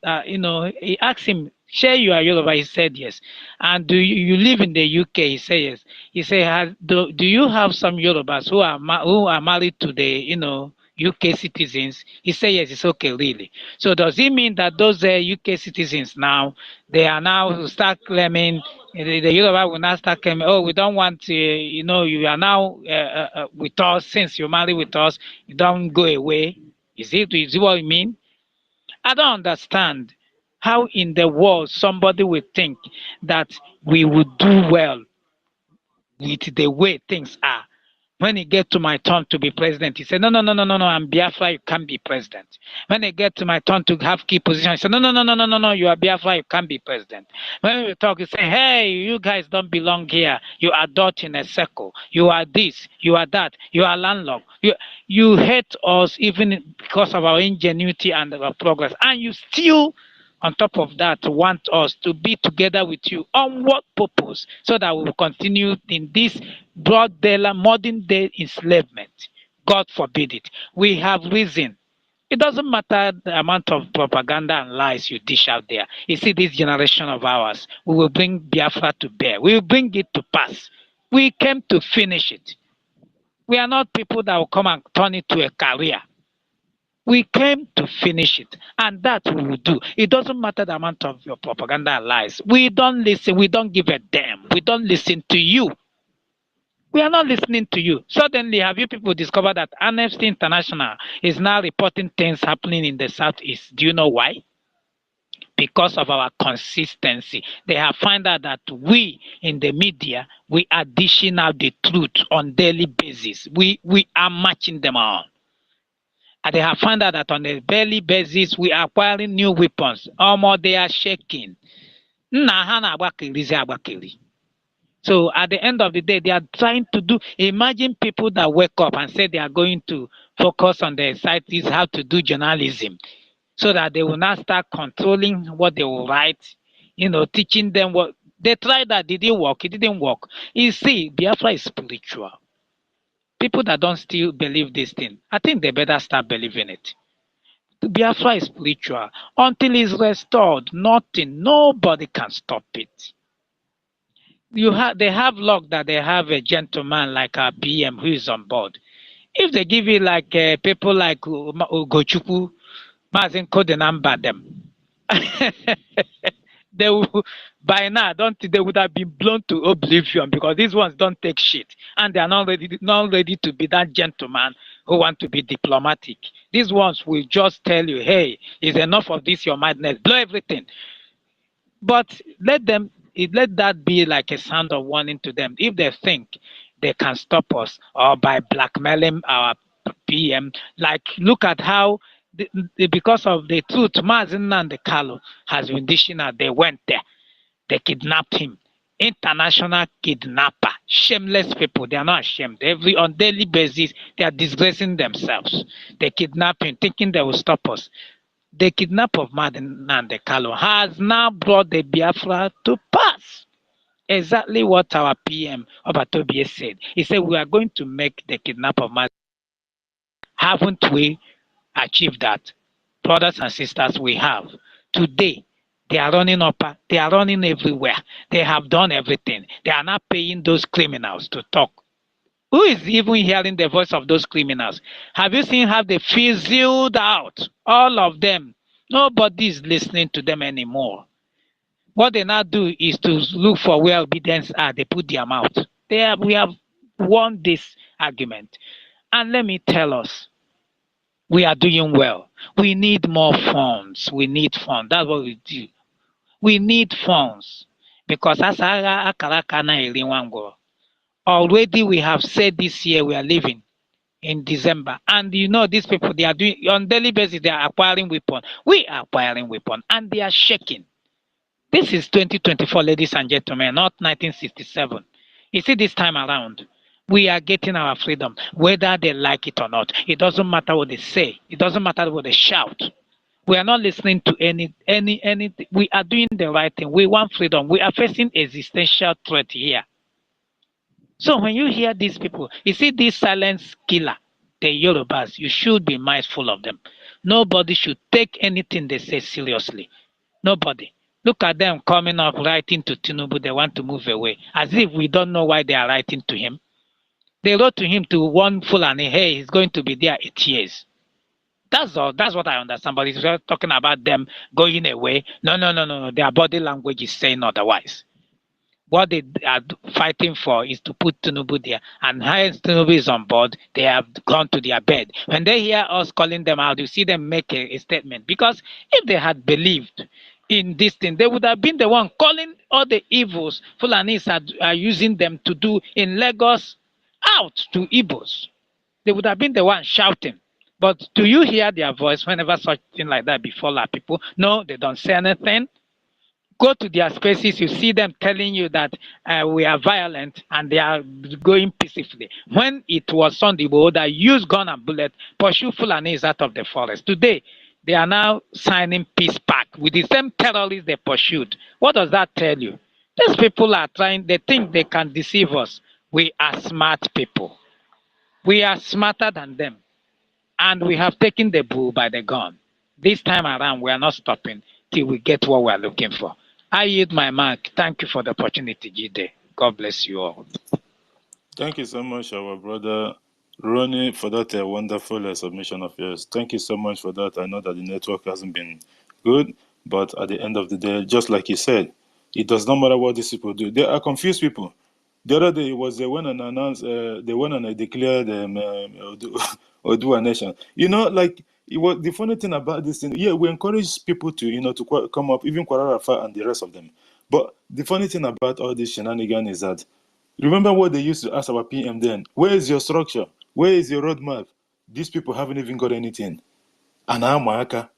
He asked him, "Share you are Yoruba?" He said yes. And do you live in the UK? He said yes. He said, do you have some Yorubas who are married to the UK citizens? He said yes. It's okay, really. So does it mean that those UK citizens now they are now start claiming? The Yoruba will now start claiming, oh, we don't want to, you are now with us since you marry with us, you don't go away. Is it what you mean? I don't understand how in the world somebody would think that we would do well with the way things are. When it get to my turn to be president, he said, no, no, no, no, no, no, I'm Biafra, you can't be president. When it get to my turn to have key position, he said, no, no, no, no, no, no, no, you are Biafra, you can't be president. When we talk, he say, hey, you guys don't belong here. You are dot in a circle. You are this, you are that, you are landlocked. You hate us even because of our ingenuity and our progress. And you still on top of that, want us to be together with you. On what purpose? So that we will continue in this broad daylight, modern day enslavement. God forbid it. We have reason. It doesn't matter the amount of propaganda and lies you dish out there. You see, this generation of ours, we will bring Biafra to bear. We will bring it to pass. We came to finish it. We are not people that will come and turn it to a career. We came to finish it, and that we will do. It doesn't matter the amount of your propaganda and lies. We don't listen. We don't give a damn. We don't listen to you. We are not listening to you. Suddenly, have you people discovered that Amnesty International is now reporting things happening in the Southeast? Do you know why? Because of our consistency. They have found out that we in the media, we are dishing out the truth on daily basis. We are matching them on. And they have found out that on a daily basis, we are acquiring new weapons. Almost they are shaking. So at the end of the day, they are trying to do. Imagine people that wake up and say they are going to focus on their sites, how to do journalism, so that they will not start controlling what they will write, teaching them what they tried that. Did it work? It didn't work. You see, Biafra is spiritual. People that don't still believe this thing, I think they better start believing it. Biafra is spiritual. Until it's restored, nobody can stop it. They have luck that they have a gentleman like our PM who is on board. If they give it like people like Ugochukwu, Mazin Kodenamba them, they will, by now, they would have been blown to oblivion because these ones don't take shit and they are not ready to be that gentleman who want to be diplomatic. These ones will just tell you, hey, it's enough of this, your madness, blow everything. But let that be like a sound of warning to them. If they think they can stop us or by blackmailing our PM, like look at how because of the truth, Mazin and the Kalu has been dishing out. They went there, they kidnapped him. International kidnapper, shameless people. They are not ashamed. On daily basis, they are disgracing themselves. They kidnap him, thinking they will stop us. The kidnap of Madin and the Kalu has now brought the Biafra to pass. Exactly what our PM Obatobie said. He said we are going to make the kidnap of Madin. Haven't we achieved that? Brothers and sisters, we have. Today, they are running up, they are running everywhere. They have done everything. They are not paying those criminals to talk. Who is even hearing the voice of those criminals? Have you seen how they fizzled out? All of them. Nobody is listening to them anymore. What they now do is to look for where obedience are. They put their mouth. We have won this argument. And let me tell us, we are doing well. We need more funds. We need funds. That's what we do. We need funds. Because as already we have said this year we are leaving. in December. And you know, these people, they are doing, on daily basis, they are acquiring weapons. We are acquiring weapons, and they are shaking. This is 2024, ladies and gentlemen, not 1967. You see, this time around, we are getting our freedom, whether they like it or not. It doesn't matter what they say. It doesn't matter what they shout. We are not listening to any. We are doing the right thing. We want freedom. We are facing existential threat here. So when you hear these people, you see this silence killer, the Yorubas, you should be mindful of them. Nobody should take anything they say seriously. Nobody. Look at them coming up writing to Tinubu. They want to move away, as if we don't know why they are writing to him. They wrote to him to warn Fulani, hey, he's going to be there 8 years. That's all. That's what I understand. But he's talking about them going away. No. Their body language is saying otherwise. What they are fighting for is to put Tinubu there. And hence Tinubu is on board, they have gone to their bed. When they hear us calling them out, you see them make a statement. Because if they had believed in this thing, they would have been the one calling all the evils Fulanis are using them to do in Lagos out to Igbos. They would have been the one shouting. But do you hear their voice whenever such thing like that befall our people? No, they don't say anything. Go to their spaces, you see them telling you that we are violent and they are going peacefully. When it was Sunday that used gun and bullet, pursue Fulanis out of the forest. Today, they are now signing peace pact with the same terrorists they pursued. What does that tell you? These people are trying, they think they can deceive us. We are smart people. We are smarter than them. And we have taken the bull by the gun. This time around, we are not stopping till we get what we are looking for. I yield my mark. Thank you for the opportunity, Jide. God bless you all. Thank you so much, our brother Ronnie, for that wonderful submission of yours. Thank you so much for that. I know that the network hasn't been good, but at the end of the day, just like you said, it does not matter what these people do. They are confused people. The other day was when an announced, they went and declared Odua Nation. You know, like it was the funny thing about this thing. Yeah, we encourage people to to come up, even Kwara and the rest of them. But the funny thing about all this shenanigan is that remember what they used to ask our PM then? Where is your structure? Where is your roadmap? These people haven't even got anything. And now, Maaka,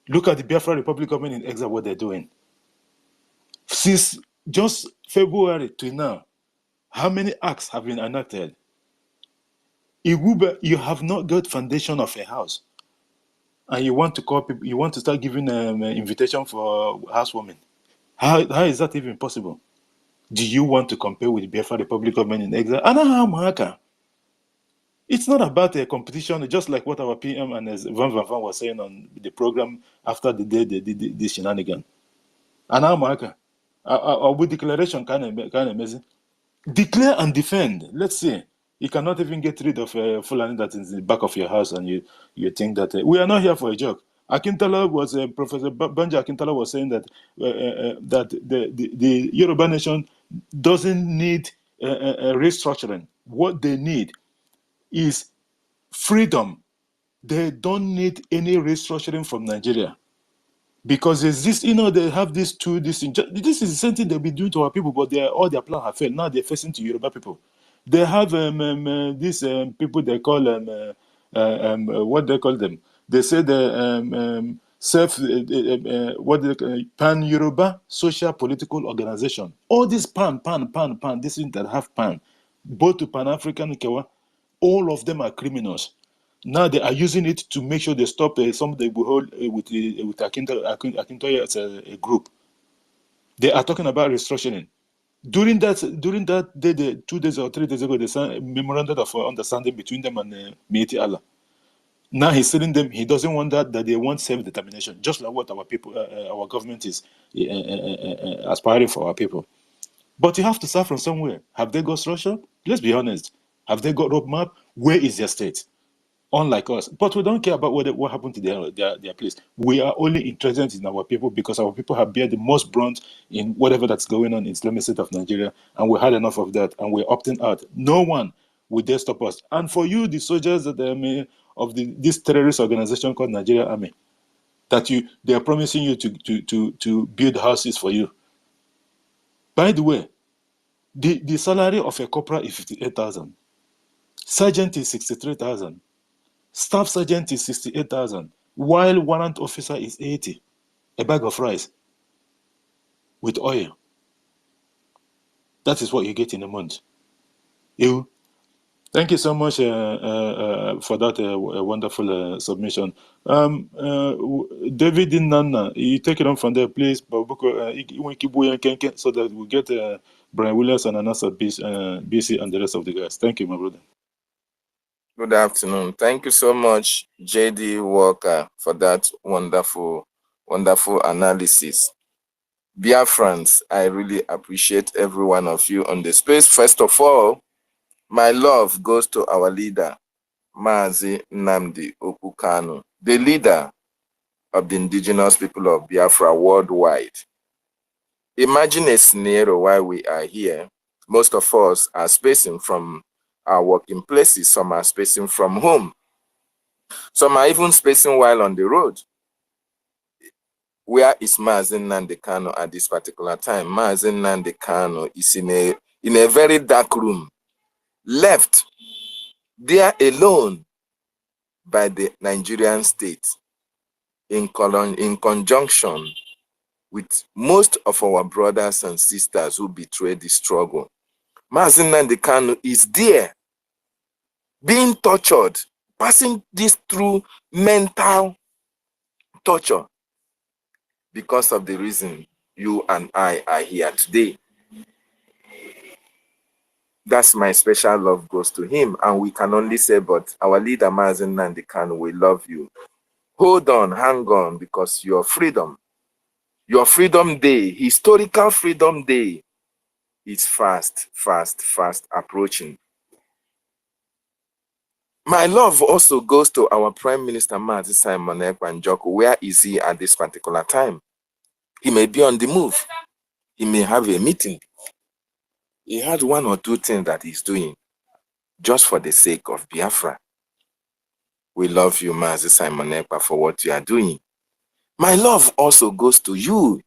look at the Biafra Republic government in exile, what they're doing. Since just February to now, how many acts have been enacted? Igube, you have not got foundation of a house. And you want to call people, you want to start giving an invitation for housewarming. How is that even possible? Do you want to compare with Biafra Republic government in exile? Maaka. It's not about a competition, just like what our PM and Van was saying on the program after the day they did this shenanigan. And now, Marka, our declaration kind of amazing. Declare and defend. Let's see. You cannot even get rid of a Fulani that is in the back of your house, and you think that we are not here for a joke. Akintala was Professor Banja Akintala was saying that that the Yoruba nation doesn't need restructuring. What they need is freedom. They don't need any restructuring from Nigeria. Because there's this, they have this this is the same thing they'll be doing to our people, but all their plans have failed. Now they're facing to Yoruba people. They have these people they call what they call them. They say the Pan Yoruba Social Political Organization. All this pan, this thing that have pan, both to Pan African Kewa, all of them are criminals. Now they are using it to make sure they stop some of the hold with Akintoye as a group. They are talking about restructuring. During that day, 2 days or 3 days ago, they signed a memorandum of understanding between them and Mieti Allah. Now he's telling them he doesn't want that they want self-determination, just like what our people, our government is aspiring for our people. But you have to start from somewhere. Have they got structure? Let's be honest. Have they got roadmap? Where is their state? Unlike us. But we don't care about what happened to their place. We are only interested in our people because our people have bear the most brunt in whatever that's going on in Islamic State of Nigeria, and we had enough of that, and we're opting out. No one will dare stop us. And for you, the soldiers that of this terrorist organization called Nigeria Army, that they are promising you to build houses for you. By the way, the salary of a corporal is 58,000. Sergeant is 63,000. Staff sergeant is 68,000. While warrant officer is 80. A bag of rice with oil. That is what you get in a month. You. Thank you so much for that wonderful submission. David Nana, you take it on from there, please. So that we get Brian Williams and Anasa BC and the rest of the guys. Thank you, my brother. Good afternoon. Thank you so much, JD Walker, for that wonderful analysis. Biafrans, I really appreciate every one of you on the space. First of all, my love goes to our leader, Mazi Nnamdi Okukanu, the leader of the indigenous people of Biafra worldwide. Imagine a scenario while we are here. Most of us are spacing from our working places. Some are spacing from home. Some are even spacing while on the road. Where is Mazi Nnamdi Kanu at this particular time? Mazi Nnamdi Kanu is in a very dark room, left there alone by the Nigerian state in conjunction with most of our brothers and sisters who betrayed the struggle. Mazi Nnamdi Kanu is there, being tortured, passing this through mental torture because of the reason you and I are here today. That's my special love goes to him, and we can only say, but our leader Mazi Nnamdi Kanu, we love you. Hold on, hang on, because your freedom day, historical freedom day, is fast approaching. My love also goes to our Prime Minister Mazi Simon Ekpa Njoku. Where is he at this particular time? He may be on the move. He may have a meeting. He had one or two things that he's doing just for the sake of Biafra. We love you, Mazi Simon Ekpa, for what you are doing. My love also goes to you,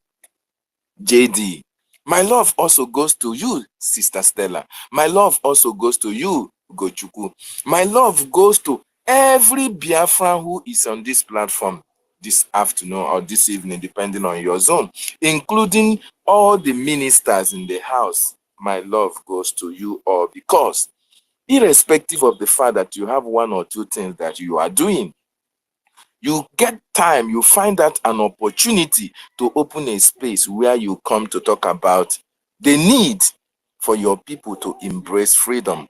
JD. My love also goes to you, Sister Stella. My love also goes to you, Gochuku. My love goes to every Biafran who is on this platform this afternoon or this evening, depending on your zone, including all the ministers in the house. My love goes to you all, because irrespective of the fact that you have one or two things that you are doing, you get time, you find that an opportunity to open a space where you come to talk about the need for your people to embrace freedom.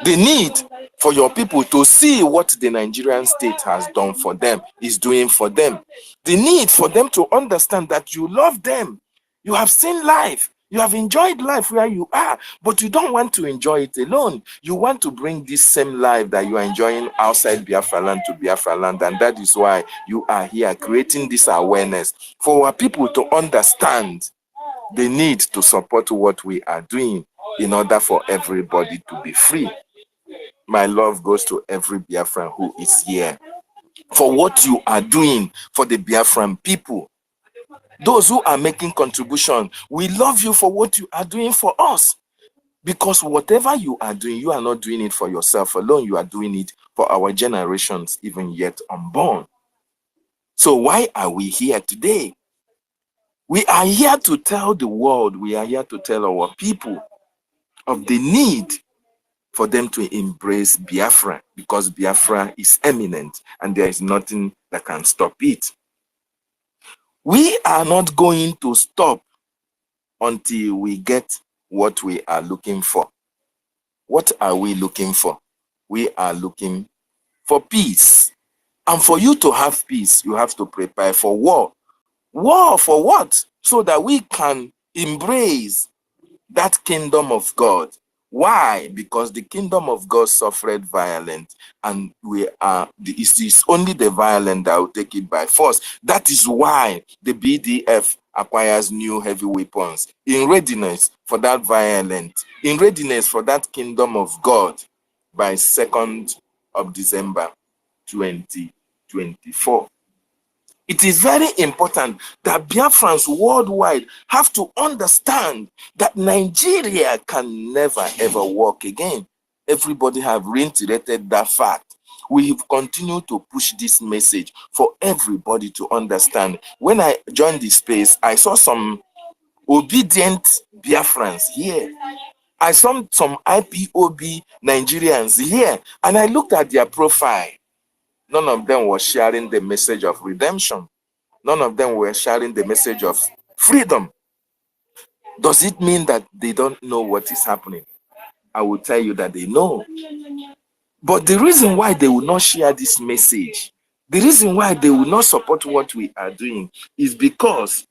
The need for your people to see what the Nigerian state has done for them, is doing for them. The need for them to understand that you love them. You have seen life. You have enjoyed life where you are, but you don't want to enjoy it alone. You want to bring this same life that you are enjoying outside Biafra land to Biafra land, and that is why you are here creating this awareness for our people to understand the need to support what we are doing in order for everybody to be free. My love goes to every Biafran who is here for what you are doing for the Biafran people. Those who are making contribution, we love you for what you are doing for us. Because whatever you are doing, you are not doing it for yourself alone. You are doing it for our generations, even yet unborn. So why are we here today? We are here to tell the world, we are here to tell our people of the need for them to embrace Biafra, because Biafra is eminent and there is nothing that can stop it. We are not going to stop until we get what we are looking for. What are we looking for? We are looking for peace. And for you to have peace, you have to prepare for war. War for what? So that we can embrace that kingdom of God. Why? Because the kingdom of God suffered violence, and it is only the violent that will take it by force. That is why the BDF acquires new heavy weapons in readiness for that violence, in readiness for that kingdom of God by 2nd of December 2024. It is very important that Biafrans worldwide have to understand that Nigeria can never ever walk again. everybody have reiterated that fact. We have continued to push this message for everybody to understand. When I joined the space, I saw some obedient Biafrans here. I saw some IPOB Nigerians here, and I looked at their profile. None of them was sharing the message of redemption. None of them were sharing the message of freedom. Does it mean that they don't know what is happening? I will tell you that they know. But the reason why they will not share this message, the reason why they will not support what we are doing is because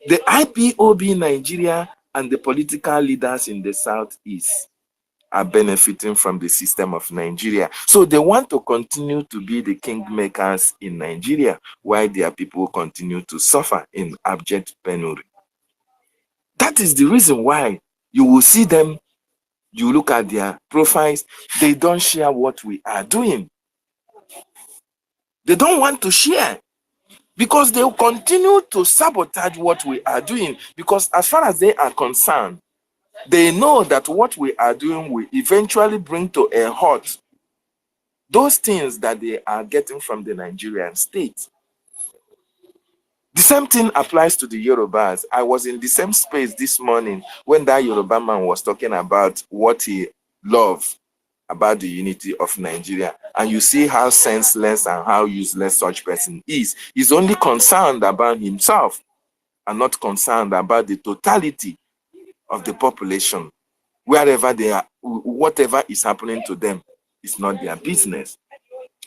the IPOB Nigeria and the political leaders in the Southeast are benefiting from the system of Nigeria. So they want to continue to be the kingmakers in Nigeria while their people continue to suffer in abject penury. That is the reason why you will see them, you look at their profiles, they don't share what we are doing. They don't want to share because they will continue to sabotage what we are doing, because as far as they are concerned, they know that what we are doing will eventually bring to a halt those things that they are getting from the Nigerian state. The same thing applies to the Yorubas. I was in the same space this morning when that Yoruba man was talking about what he loved about the unity of Nigeria. And you see how senseless and how useless such person is. He's only concerned about himself and not concerned about the totality of the population. Wherever they are, whatever is happening to them is not their business.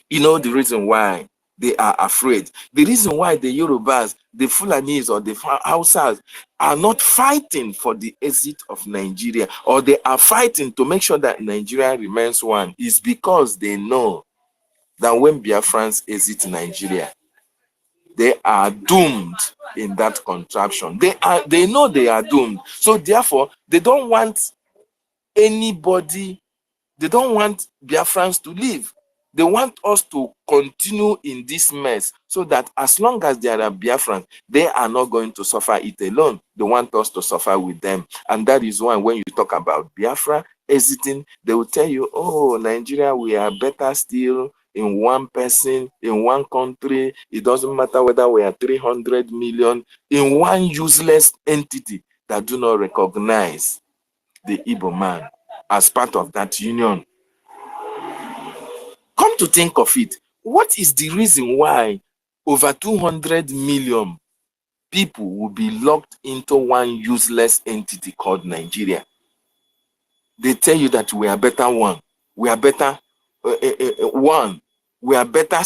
You know the reason why they are afraid. The reason why the Yorubas, the Fulanis, or the Hausas are not fighting for the exit of Nigeria, or they are fighting to make sure that Nigeria remains one, is because they know that when Biafrans exit Nigeria, they are doomed in that contraption. They know they are doomed. So therefore, they don't want anybody, they don't want Biafrans to leave. They want us to continue in this mess so that as long as there are Biafrans, they are not going to suffer it alone. They want us to suffer with them. And that is why when you talk about Biafra exiting, they will tell you, oh, Nigeria, we are better still in one person, in one country. It doesn't matter whether we are 300 million, in one useless entity that do not recognize the Igbo man as part of that union. Come to think of it, what is the reason why over 200 million people will be locked into one useless entity called Nigeria? They tell you that we are better one. We are better one. We are better.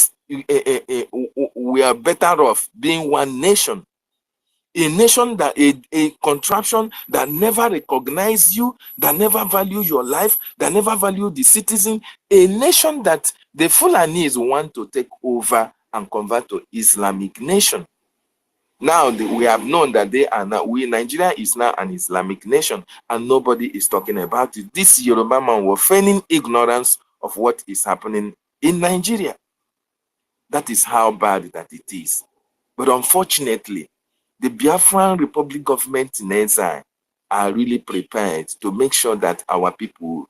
We are better off being one nation. A nation that a contraption that never recognize you, that never value your life, that never value the citizen, a nation that the Fulanis want to take over and convert to Islamic nation. Now we have known that they are now, Nigeria is now an Islamic nation, and nobody is talking about it. This Yoruba man was feigning ignorance of what is happening in Nigeria. That is how bad that it is. But unfortunately, the Biafran Republic government in exile are really prepared to make sure that our people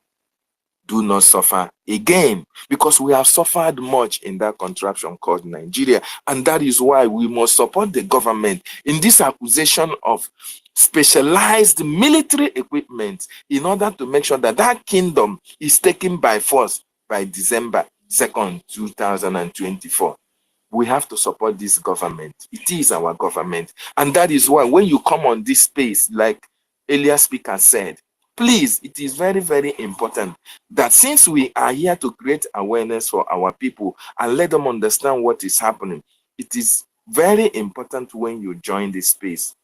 do not suffer again, because we have suffered much in that contraption called Nigeria. And that is why we must support the government in this acquisition of specialized military equipment in order to make sure that that kingdom is taken by force by December 2nd, 2024. We have to support this government. It is our government. And that is why when you come on this space, like earlier speaker said, please, it is very, very important that since we are here to create awareness for our people and let them understand what is happening, it is very important when you join this space,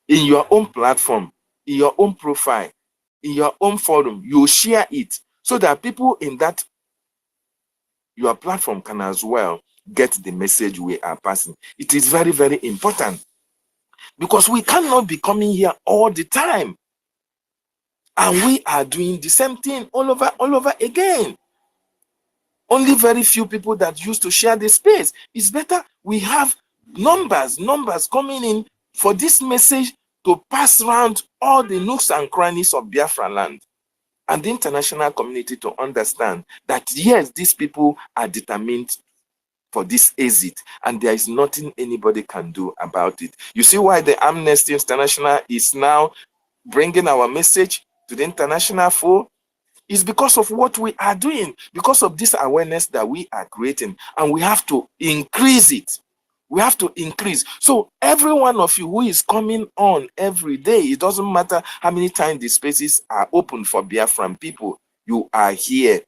in your own platform, in your own profile, in your own forum, you share it so that people in that your platform can as well get the message we are passing. It is very, very important, because we cannot be coming here all the time and we are doing the same thing all over again. Only very few people that used to share the space. It's better we have numbers coming in for this message to pass around all the nooks and crannies of Biafra land. and the international community to understand that, yes, these people are determined for this exit, and there is nothing anybody can do about it. You see why the Amnesty International is now bringing our message to the international forum? Is because of what we are doing, because of this awareness that we are creating, and we have to increase it. We have to increase. So every one of you who is coming on every day, it doesn't matter how many times the spaces are open for Biafran people, you are here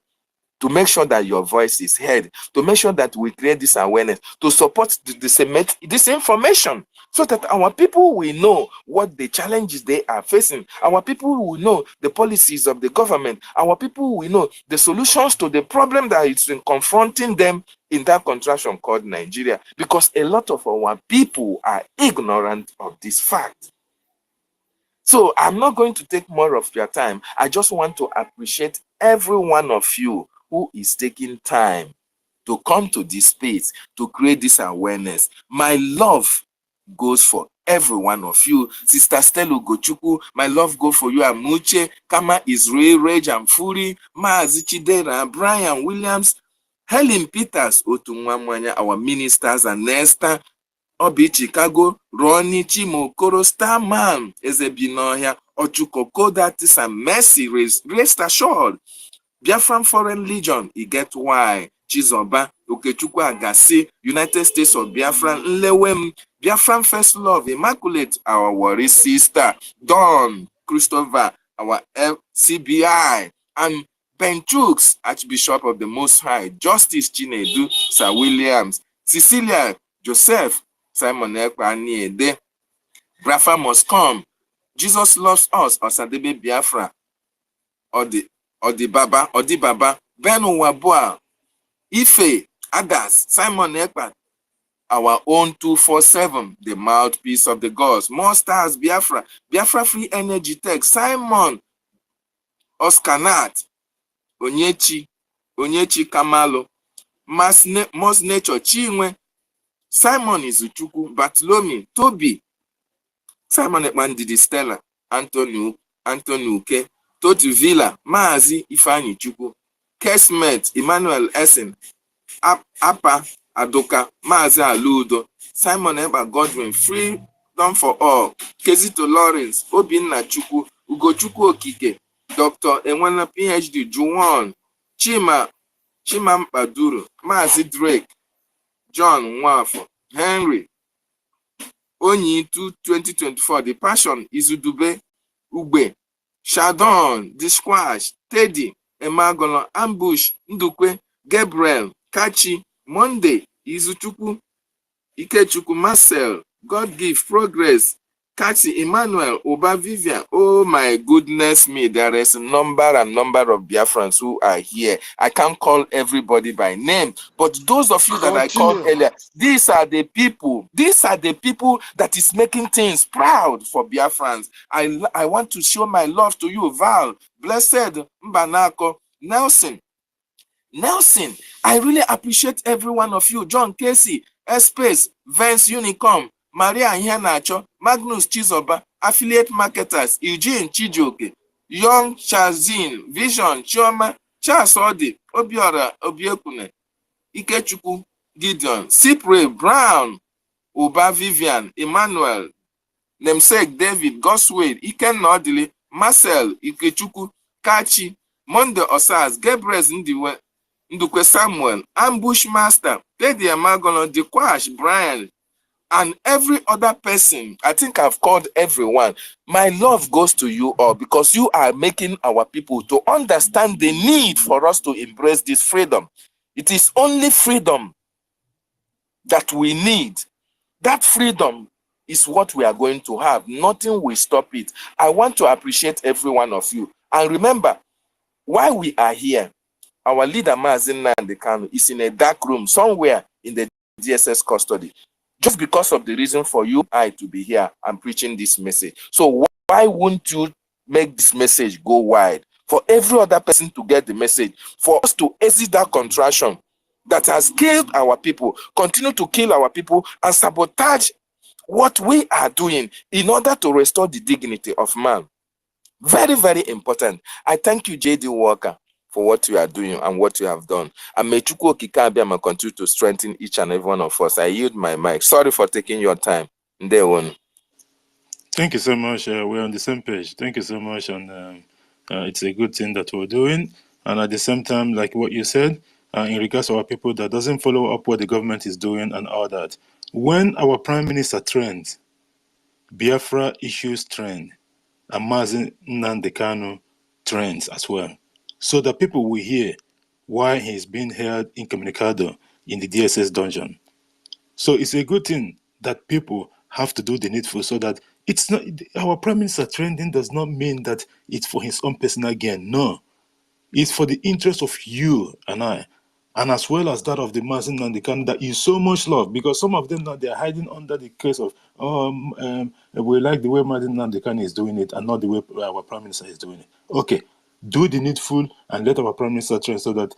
to make sure that your voice is heard, to make sure that we create this awareness, to support this information, so that our people will know what the challenges they are facing. Our people will know the policies of the government. Our people will know the solutions to the problem that is confronting them in that contraction called Nigeria, because a lot of our people are ignorant of this fact. So I'm not going to take more of your time. I just want to appreciate every one of you who is taking time to come to this space to create this awareness. My love goes for every one of you. Sister Stella Gochuku, my love goes for you. Amuche, Kama Israel, Rage and Fury, Maazi Chidera, Brian Williams, Helen Peters, Otunwamwanya, our ministers, and Nesta, Obi Chicago, Ronnie Chimokoro, Starman, Ezebinohia, Ochuko Datis, and Mercy, rest assured. Biafran Foreign Legion, you get why. Chizoba, Okechukwu Agasi, United States of Biafra, Nlewem, Biafran First Love, Immaculate, our worry sister, Dawn, Christopher, our CBI, and Ben Chooks, Archbishop of the Most High, Justice Chinedu, Sir Williams, Cecilia, Joseph, Simon Ekpa, Biafra must come, Jesus loves us, Osadebe Biafra, Odibaba, Ben Wabua, Ife, Adas, Simon Ekpa, our own 247, the mouthpiece of the gods, More Stars, Biafra, Biafra Free Energy Tech, Simon, Oscar Nat, Onyechi Kamalo, Most Nature, Chinwe, Simon Izuchukwu, Bartolome, Toby, Simon Ekman Didi Stella, Anthony Uke, Totu Villa, Maazi Ifeanyi Chukwu, Kesmet, Emmanuel Essen, Apa Adoka, Maazi Aludo, Simon Ekpa Godwin, Freedom for All, Kezito Lawrence, Obinna Chukwu, Ugochukwu Okike, Dr. Enwena PhD, Juwon, Chima Mpaduru, Maazi Drake, John Nwafo, Henry, Onyi 2024, The Passion, Izudube, Ugbe, Shadon, The Squash, Teddy, Emagolo, Ambush, Ndukwe, Gabriel, Kachi, Monday, Izuchukwu, Ikechukwu, Marcel, God Give, Progress, Kachi, Emmanuel, Oba Vivian. Oh my goodness me, there is a number of Biafrans who are here. I can't call everybody by name, but those of you that I called earlier, these are the people that is making things proud for Biafrans. I want to show my love to you, Val, Blessed, Mbanako, Nelson, I really appreciate every one of you. John Casey, Espace, Vance Unicom, Maria Nhanacho, Magnus Chizoba, Affiliate Marketers, Eugene Chijoke, Young Chazin, Vision, Chioma, Charles Odi, Obiora, Obiekune, Ikechukwu, Gideon, Cypre, Brown, Uba Vivian, Emmanuel, Namesake David, Goswade, Iken Nodili, Marcel, Ikechukwu, Kachi, Monde Osas, Gabriel Ndukwe Samuel, Ambush Master, Teddy Amagono, Dekwash, Brian, and every other person. I think I've called everyone. My love goes to you all because you are making our people to understand the need for us to embrace this freedom. It is only freedom that we need. That freedom is what we are going to have. Nothing will stop it. I want to appreciate every one of you. And remember, why we are here, our leader, Maazin Nnamdi Kanu, is in a dark room somewhere in the DSS custody. Just because of the reason for you and I to be here and preaching this message. So why wouldn't you make this message go wide? For every other person to get the message. For us to exit that contraction that has killed our people, continue to kill our people, and sabotage what we are doing in order to restore the dignity of man. Very, very important. I thank you, J.D. Walker, for what you are doing and what you have done. And may Chukwu Okike Abiama continue to strengthen each and every one of us. I yield my mic. Sorry for taking your time. Ndewonu. Thank you so much. We're on the same page. Thank you so much. And it's a good thing that we're doing. And at the same time, like what you said, in regards to our people that doesn't follow up what the government is doing and all that. When our Prime Minister trends, Biafra issues trend, and Mazi Nnamdi Kanu trends as well. So that people will hear why he's being held incommunicado in the DSS dungeon. So it's a good thing that people have to do the needful so that it's not our prime minister trending does not mean that it's for his own personal gain. No, it's for the interest of you and I, and as well as that of the Mazin and the Khan that you so much love, because some of them now they're hiding under the case of we like the way Mazin and the Khan is doing it and not the way our prime minister is doing it. Okay, do the needful and let our prime minister trend so that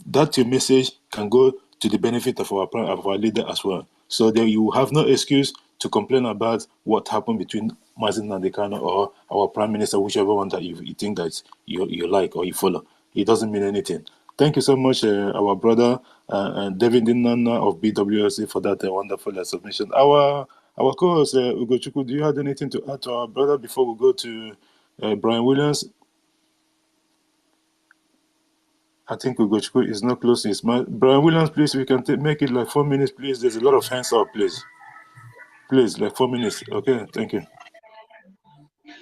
that your message can go to the benefit of our leader as well. So that you have no excuse to complain about what happened between Mazin Nandekano or our prime minister, whichever one that you think that you like or you follow. It doesn't mean anything. Thank you so much, our brother David Nana of BWSC for that wonderful submission. Our co-host Ugochukwu, do you have anything to add to our brother before we go to Brian Williams? I think Ugochukwu is not close to his mind. Brian Williams, please, we can make it like 4 minutes, please. There's a lot of hands up, please. Please, like 4 minutes. Okay, thank you.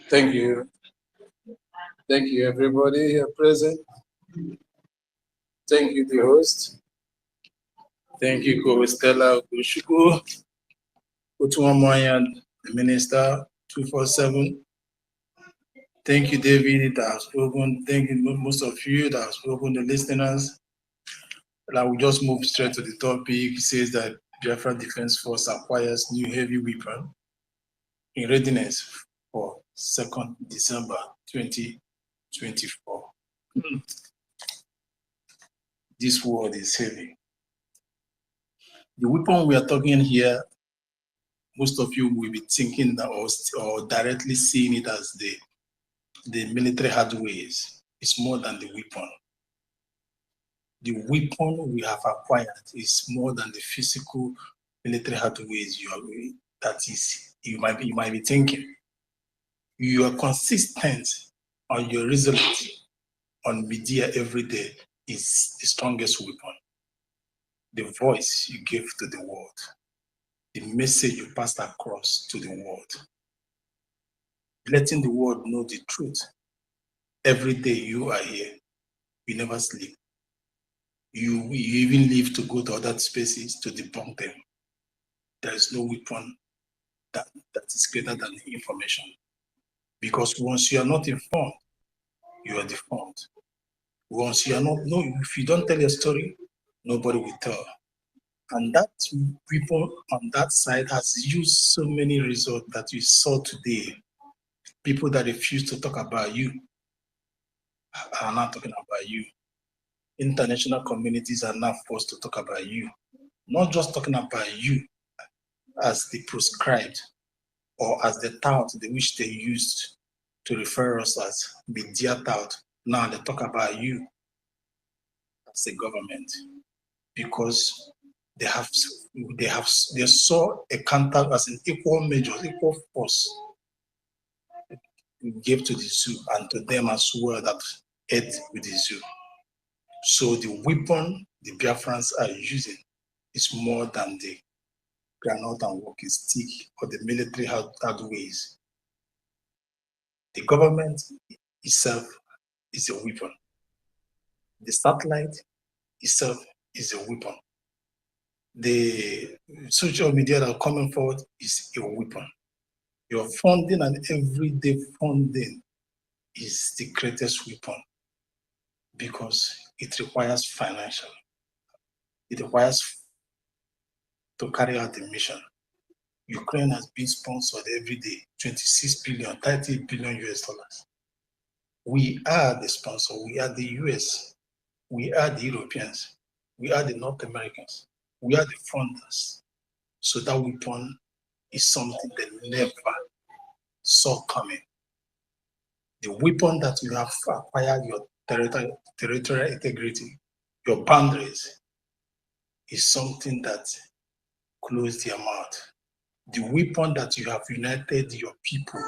Thank you. Thank you, everybody here present. Thank you, the host. Thank you, Stella Ugochukwu, Otuamoyan, the minister, 247. Thank you, David, that has spoken. Thank you, most of you that have spoken, the listeners. And I will just move straight to the topic. It says that Biafra Defense Force acquires new heavy weapon in readiness for 2nd December 2024. This word is heavy. The weapon we are talking here, most of you will be thinking that or directly seeing it as the military hardwares. It's more than the weapon. The weapon we have acquired is more than the physical military hardwares you might be thinking. You are consistent on your result on media every day is the strongest weapon. The voice you give to the world, the message you pass across to the world, letting the world know the truth. Every day you are here, you never sleep. You even leave to go to other spaces to debunk them. There is no weapon that is greater than the information. Because once you are not informed, you are deformed. Once you are not, no, if you don't tell your story, nobody will tell. And that people on that side has used so many results that you saw today. People that refuse to talk about you are not talking about you. International communities are now forced to talk about you. Not just talking about you as the prescribed or as the tout which they used to refer us as media tout. Now they talk about you as the government because they saw a counter as an equal measure, equal force we gave to the zoo and to them as well that ate with the zoo. So the weapon the Biafrans are using is more than the granite and walking stick or the military hardwares. The government itself is a weapon. The satellite itself is a weapon. The social media that are coming forward is a weapon. Your funding and everyday funding is the greatest weapon because it requires financial. It requires to carry out the mission. Ukraine has been sponsored every day, 26 billion, 30 billion US dollars. We are the sponsor, we are the US, we are the Europeans, we are the North Americans, we are the funders. So that weapon is something they never saw coming. The weapon that you have acquired, your territorial integrity, your boundaries, is something that closed their mouth. The weapon that you have united your people,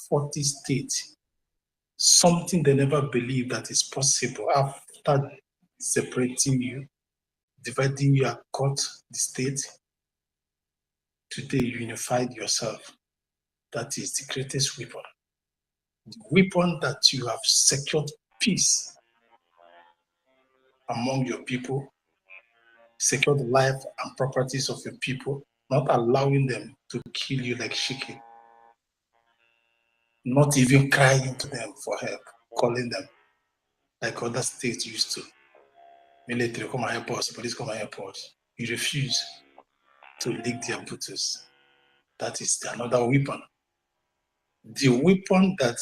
40 states, something they never believed that is possible after separating you, dividing you across the state. Today you unified yourself. That is the greatest weapon. The weapon that you have secured peace among your people, secured the life and properties of your people, not allowing them to kill you like chicken, not even crying to them for help, calling them like other states used to. Military, come and help us, police, come and help us. You refuse to lick their boots. That is another weapon. The weapon that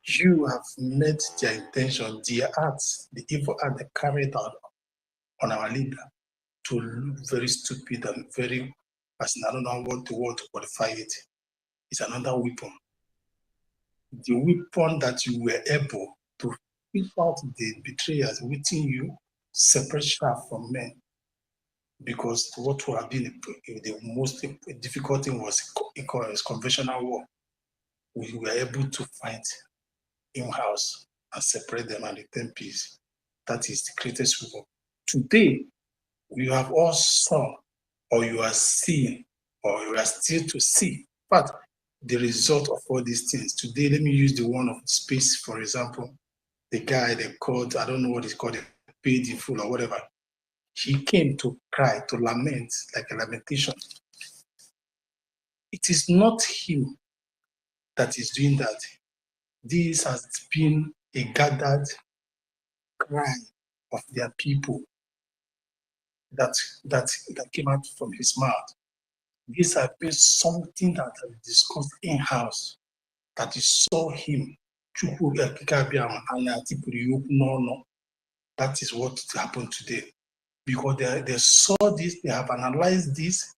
you have made their intention, their acts, the evil act they carried out on our leader to look very stupid and very, as I don't know what the word to qualify it, is another weapon. The weapon that you were able to fish out the betrayers within you, separate chaff from men. Because what would have been the most difficult thing was conventional war. We were able to fight in-house and separate them and return peace. That is the greatest weapon. Today, you have all saw, or you are seeing, or you are still to see, but the result of all these things. Today, let me use the one of space, for example. The guy they called, I don't know what it's called, paid in full or whatever. He came to cry, to lament, like a lamentation. It is not him that is doing that. This has been a gathered cry of their people that came out from his mouth. This has been something that has discussed in-house, that is saw him. That is what happened today. Because they saw this, they have analyzed this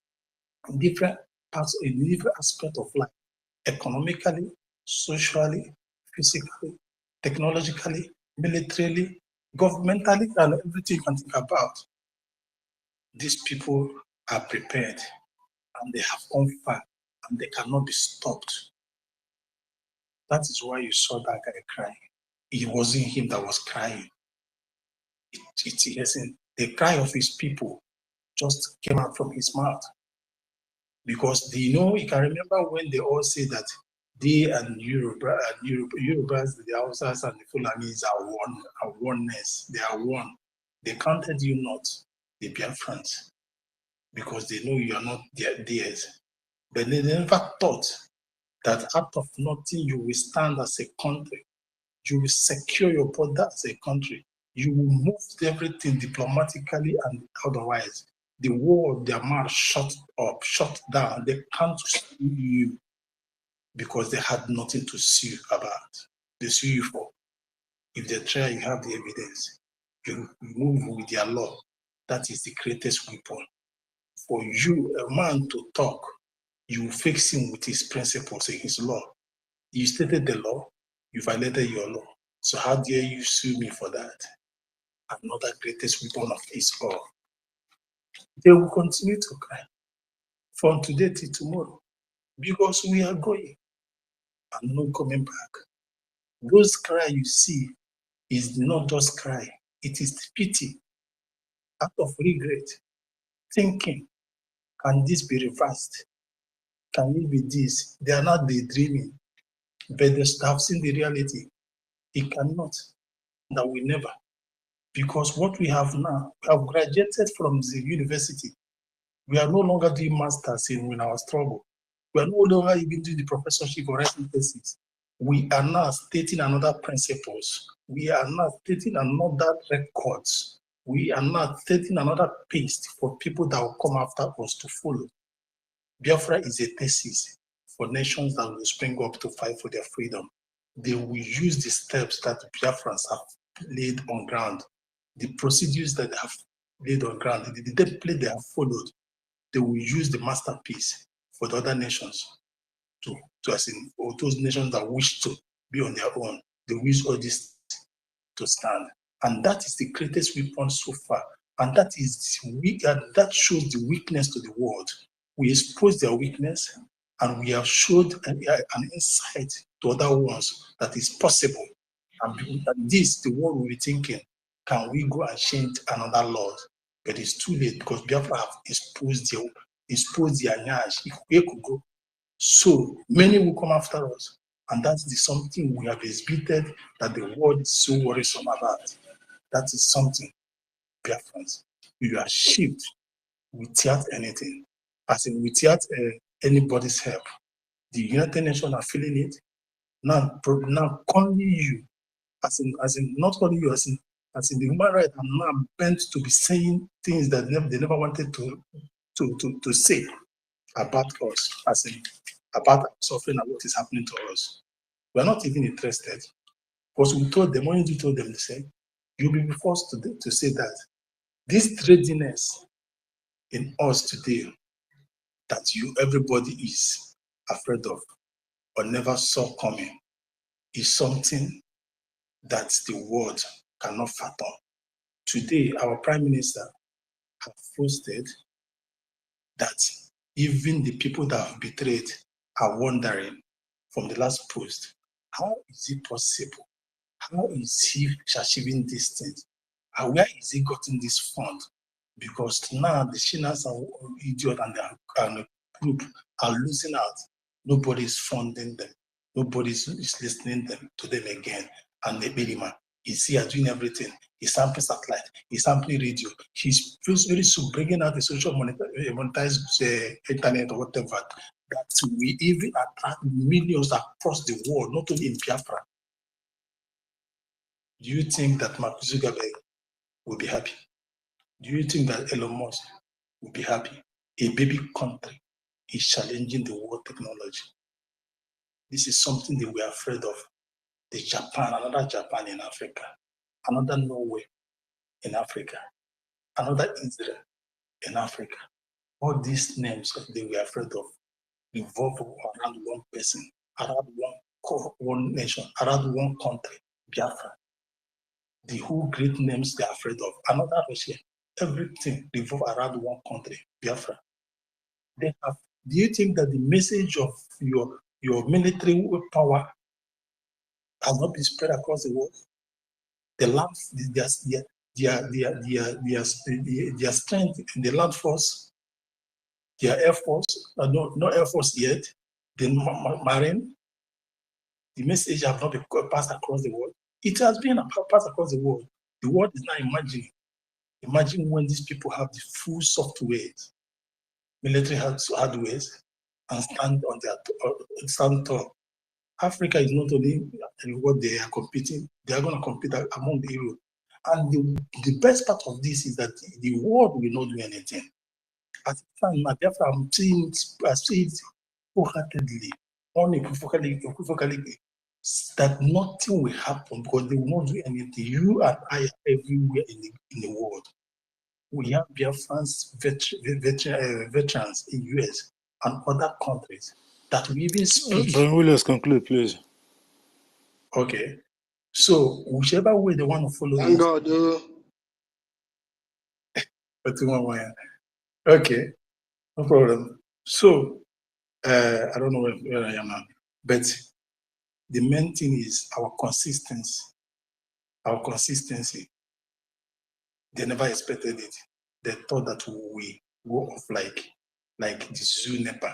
in different parts, in different aspects of life, economically, socially, physically, technologically, militarily, governmentally, and everything you can think about. These people are prepared and they have gone far and they cannot be stopped. That is why you saw that guy crying. It wasn't him that was crying. The cry of his people just came out from his mouth. Because you can remember when they all say that they and Yorubas, the Hausas and the Fulanis are oneness. They are one. They counted you not, the Biafrans, because they know you are not theirs. But they never thought that out of nothing you will stand as a country. You will secure your border as a country. You will move everything diplomatically and otherwise. The war of their mouth shut down. They can't sue you because they had nothing to sue about. They sue you for. If they try, you have the evidence. You move with their law. That is the greatest weapon. For you, a man to talk, you fix him with his principles and his law. You stated the law, you violated your law. So how dare you sue me for that? Another greatest weapon of his law. They will continue to cry from today till tomorrow because we are going and no coming back. Those cry you see is not just cry, it is pity, out of regret, thinking, can this be reversed? Can it be this? They are not daydreaming, but they have seen the reality. It cannot, that we never. Because what we have now, we have graduated from the university. We are no longer doing masters in our struggle. We are no longer even doing the professorship or writing thesis. We are now stating another principles. We are now stating another records. We are now stating another pace for people that will come after us to follow. Biafra is a thesis for nations that will spring up to fight for their freedom. They will use the steps that Biafrans have laid on ground, the procedures that they have laid on ground, the template they have followed. They will use the masterpiece for the other nations or those nations that wish to be on their own. They will use all this to stand. And that is the greatest weapon so far. And that is that shows the weakness to the world. We expose their weakness, and we have showed an insight to other ones that is possible. And this, the world will be thinking, can we go and change another law? But it's too late because Biafra have exposed their nyash. If we could go, so many will come after us. And that's something we have exhibited that the world is so worrisome about. That is something, Biafrans. You are shipped without anything, as in without anybody's help. The United Nations are feeling it. Now calling you, as in not calling you, as in the human rights are now bent to be saying things that they never wanted to say about us, as in about suffering and what is happening to us. We're not even interested. Because we told them, when you told them, they said, you'll be forced to say that this readiness in us today that everybody is afraid of or never saw coming is something that the world cannot fathom. Today, our Prime Minister has posted that even the people that have betrayed are wondering from the last post, how is it possible? How is he achieving these things? And where is he getting this fund? Because now the Chinas and idiot and the group are losing out. Nobody is funding them. Nobody is listening to them again. And the Bedima is here doing everything. He's sampling satellite. He's sampling radio. He's very soon bringing out the social monetized internet or whatever. That we even attract millions across the world, not only in Biafra. Do you think that Mark Zuckerberg will be happy? Do you think that Elon Musk will be happy? A baby country is challenging the world technology. This is something that we are afraid of. The Japan, another Japan in Africa, another Norway in Africa, another Israel in Africa. All these names that we are afraid of revolve around one person, around one nation, around one country, Biafra. The whole great names they are afraid of. Another Russia, everything revolve around one country, Biafra. Do you think that the message of your military power has not been spread across the world? The land, their strength in the land force, their air force, no air force yet, the marine, the message has not been passed across the world. It has been passed across the world. The world is now imagining. Imagine when these people have the full software, military hardware, and stand on their stand tall. Africa is not only what they are competing, they are going to compete among the Europe. And the best part of this is that the world will not do anything. At the time, I'm saying it wholeheartedly, unequivocally, that nothing will happen because they will not do anything. You and I are everywhere in the world. We have Biafrans veterans in US and other countries that we even speak. Brian Williams, conclude, please. Okay. So whichever way they want to follow Thank it. God. Okay, no problem. So I don't know where I am now, but the main thing is our consistency. Our consistency. They never expected it. They thought that we go off like the zoo NEPA,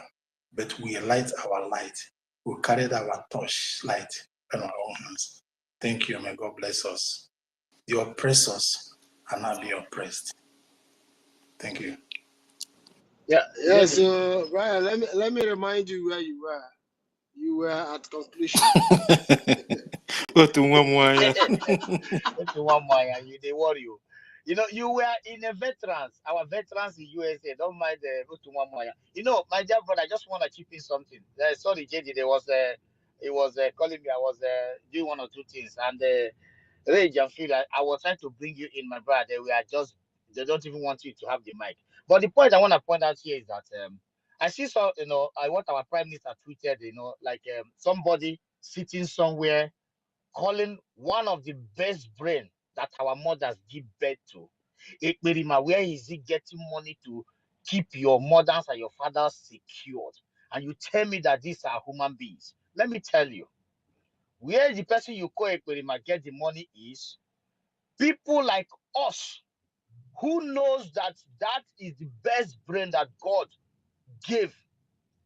but we light our light. We carried our torch light in our own hands. Thank you, may God bless us. The oppressors are not be oppressed. Thank you. Yeah. Yes, Brian, let me remind you where you were. You were at conclusion. What to one more? They worry you. You know, you were in a veterans, our veterans in USA. Don't mind the You know, my dear brother, I just want to chip in something. Sorry, JD, he was calling me. I was doing one or two things, and Rage and feel like I was trying to bring you in, my brother. They don't even want you to have the mic. But the point I want to point out here is that I see, so I what our prime minister tweeted, like somebody sitting somewhere calling one of the best brain that our mothers give birth to. Ekperima, where is he getting money to keep your mothers and your fathers secured? And you tell me that these are human beings. Let me tell you, where the person you call Ekperima get the money is people like us who knows that that is the best brain that God gave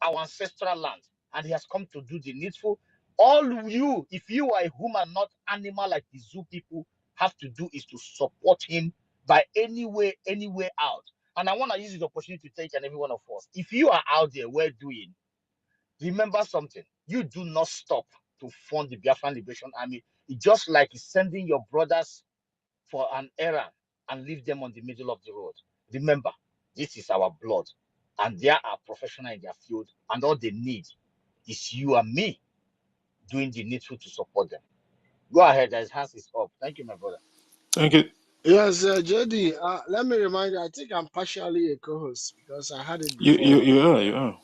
our ancestral land, and he has come to do the needful. All you, if you are a human, not animal like the zoo people, have to do is to support him by any way out. And I want to use this opportunity to tell each and every one of us, if you are out there, we're doing, remember something, you do not stop to fund the Biafran Liberation Army. It's just like sending your brothers for an errand and leave them on the middle of the road. Remember, this is our blood, and they are professional in their field, and all they need is you and me doing the needful to support them. Go ahead, his hands is up. Thank you, my brother. Thank you. Yes, JD, let me remind you, I think I'm partially a co-host because I had it before. You are.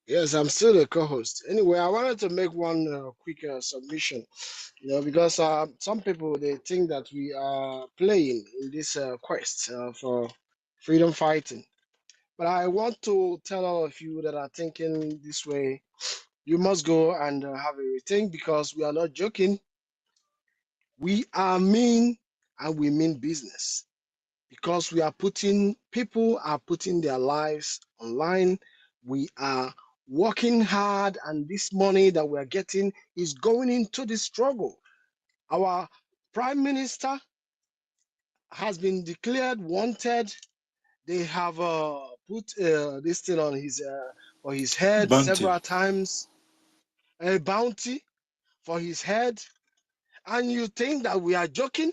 Yes, I'm still a co-host. Anyway, I wanted to make one quick submission, because some people, they think that we are playing in this quest for freedom fighting. But I want to tell all of you that are thinking this way, you must go and have a rethink, because we are not joking. We are mean, and we mean business, because people are putting their lives online. We are working hard, and this money that we are getting is going into the struggle. Our prime minister has been declared wanted. They have put this thing on his head Bounty. several times, a bounty for his head. And you think that we are joking?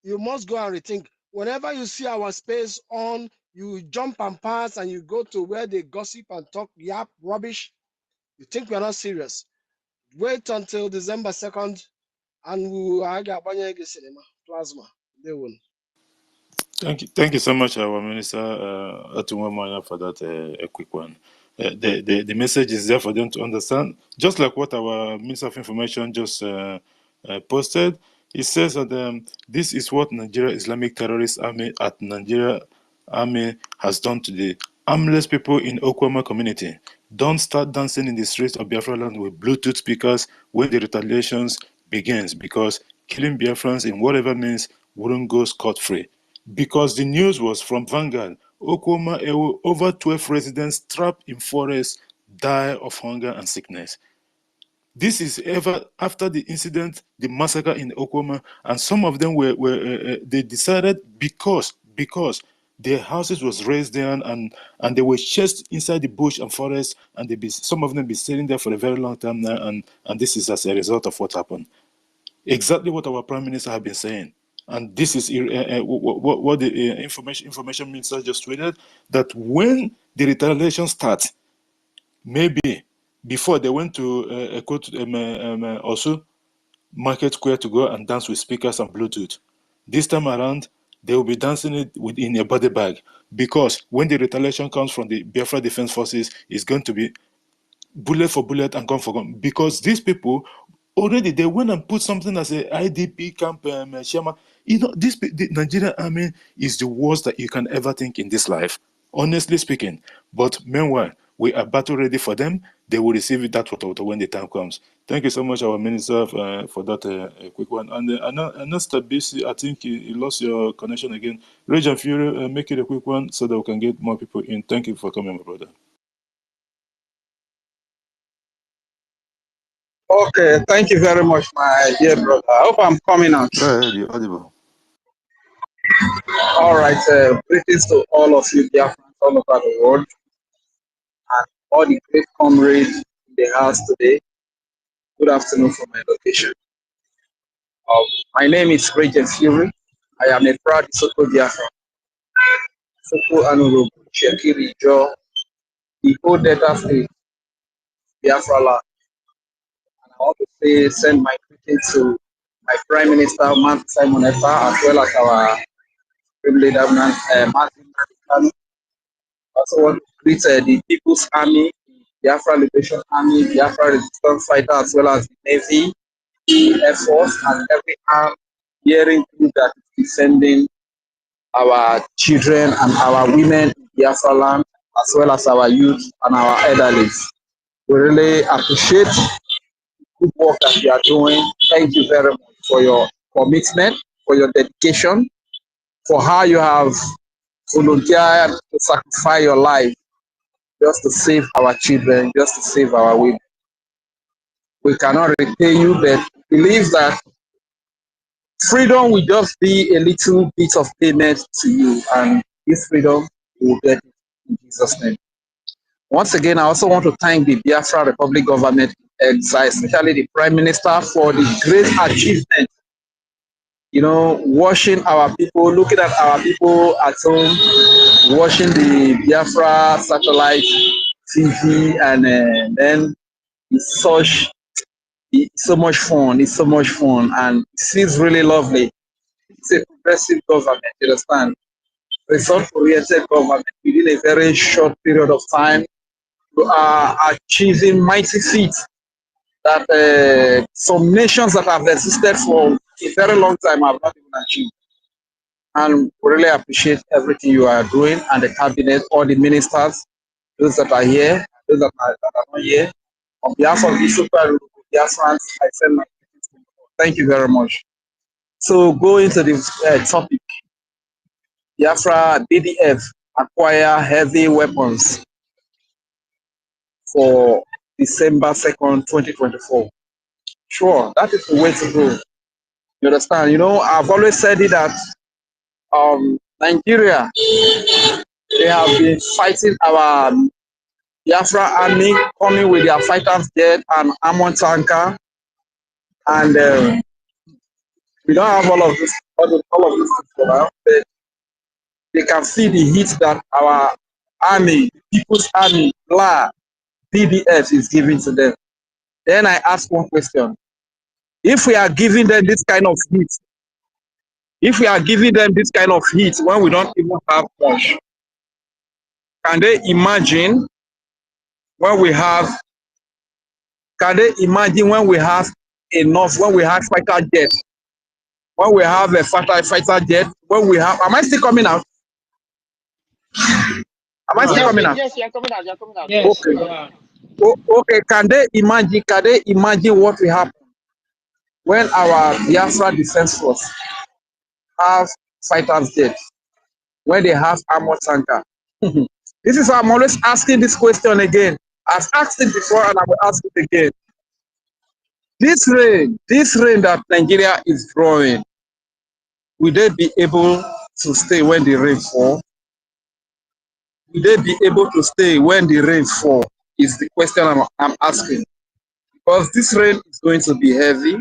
You must go and rethink. Whenever you see our space on, you jump and pass and you go to where they gossip and talk yap rubbish. You think we are not serious. Wait until December 2nd and we will have cinema plasma. They will. Thank you so much, our Minister Atumwa, for that a quick one. The message is there for them to understand, just like what our Minister of Information just posted. He says that this is what Nigeria Islamic Terrorist Army at Nigeria Army has done to the armless people in Okwama community. Don't start dancing in the streets of Biafra land with Bluetooth speakers when the retaliations begins, because killing Biafrans in whatever means wouldn't go scot-free. Because the news was from Vanguard, Okwama, over 12 residents trapped in forest die of hunger and sickness. This is ever after the incident, the massacre in Okwama, and some of them they decided because their houses was raised there and they were chased inside the bush and forest, and some of them be staying there for a very long time now, and this is as a result of what happened. Exactly what our Prime Minister have been saying. And this is what the information minister just tweeted, that when the retaliation starts, maybe before they went to also Market Square to go and dance with speakers and Bluetooth. This time around, they will be dancing it in a body bag, because when the retaliation comes from the Biafra Defense Forces, it's going to be bullet for bullet and gun for gun, because these people already they went and put something as a IDP camp chairman. The Nigerian army is the worst that you can ever think in this life, honestly speaking. But meanwhile, we are battle ready for them. They will receive that when the time comes. Thank you so much, our minister, for that quick one. And Anasta BC, I think you lost your connection again. Regent Fury, make it a quick one so that we can get more people in. Thank you for coming, my brother. Okay, thank you very much, my dear brother. I hope I'm coming out. Go ahead, you're audible. All right, greetings to all of you, dear friends all over the world, and all the great comrades in the house today. Good afternoon from my location. My name is Regent Fury. I am a proud Soko Biafra. Soko Anurobu, Shekiri Jo, the old Delta State, Biafra land. And I want to say, send my greetings to my Prime Minister, Mark Simon Efa, as well as our leader, Martin. Also want to greet the People's Army Biafra Liberation Army, Biafra Resistance Fighter, as well as the Navy, the Air Force, and every arm hearing through that is defending our children and our women in Biafra land, as well as our youth and our elderly. We really appreciate the good work that you are doing. Thank you very much for your commitment, for your dedication, for how you have volunteered to sacrifice your life just to save our children, just to save our women. We cannot repay you, but believe that freedom will just be a little bit of payment to you, and this freedom will get it in Jesus' name. Once again, I also want to thank the Biafra Republic government in exile, especially the Prime Minister, for the great achievement. You know, watching our people, looking at our people at home, watching the Biafra satellite TV, and then it's so much fun. It's so much fun, and it feels really lovely. It's a progressive government, you understand? Result-oriented government within a very short period of time. You are achieving mighty feats that some nations that have existed for a very long time have not even achieved. And we really appreciate everything you are doing, and the cabinet, all the ministers, those that are here, those that are not here. On behalf of the Super Biafrans, I send my greetings to you. Thank you very much. So go into the topic. Biafra BDF acquire heavy weapons for December 2nd, 2024. Sure, that is the way to go. You understand? You know, I've always said it that Nigeria, they have been fighting our Biafra army, coming with their fighters jet and armored tanker, and we don't have all of this for now, but they can see the heat that our army, People's Army, BDF is giving to them. Then I ask one question. If we are giving them this kind of heat, when we don't even have much, can they imagine when we have enough, when we have fighter jets, when we have a fighter jet, when we have, am I still coming out? Am I still coming out? Yes, you're coming out. You're coming out. Yes. Okay. Can they imagine what will happen when our Biafra Defense Force have fighter jets, when they have armored tanker? This is why I'm always asking this question again. I've asked it before and I will ask it again. This rain that Nigeria is drawing, will they be able to stay when the rain fall? Will they be able to stay when the rain fall? Is the question I'm asking. Because this rain is going to be heavy.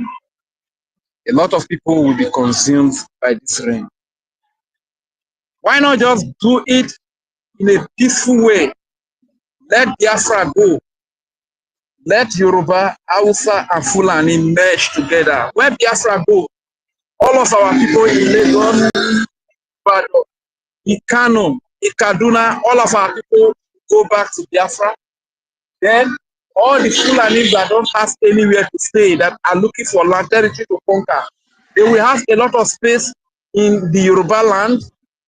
A lot of people will be consumed by this rain. Why not just do it in a peaceful way? Let Biafra go. Let Yoruba, Hausa, and Fulani merge together. Where Biafra go, all of our people in Lagos, Ikano, Kaduna, all of our people go back to Biafra. Then all the Fulani that don't have anywhere to stay, that are looking for land territory to conquer, they will have a lot of space in the Yoruba land,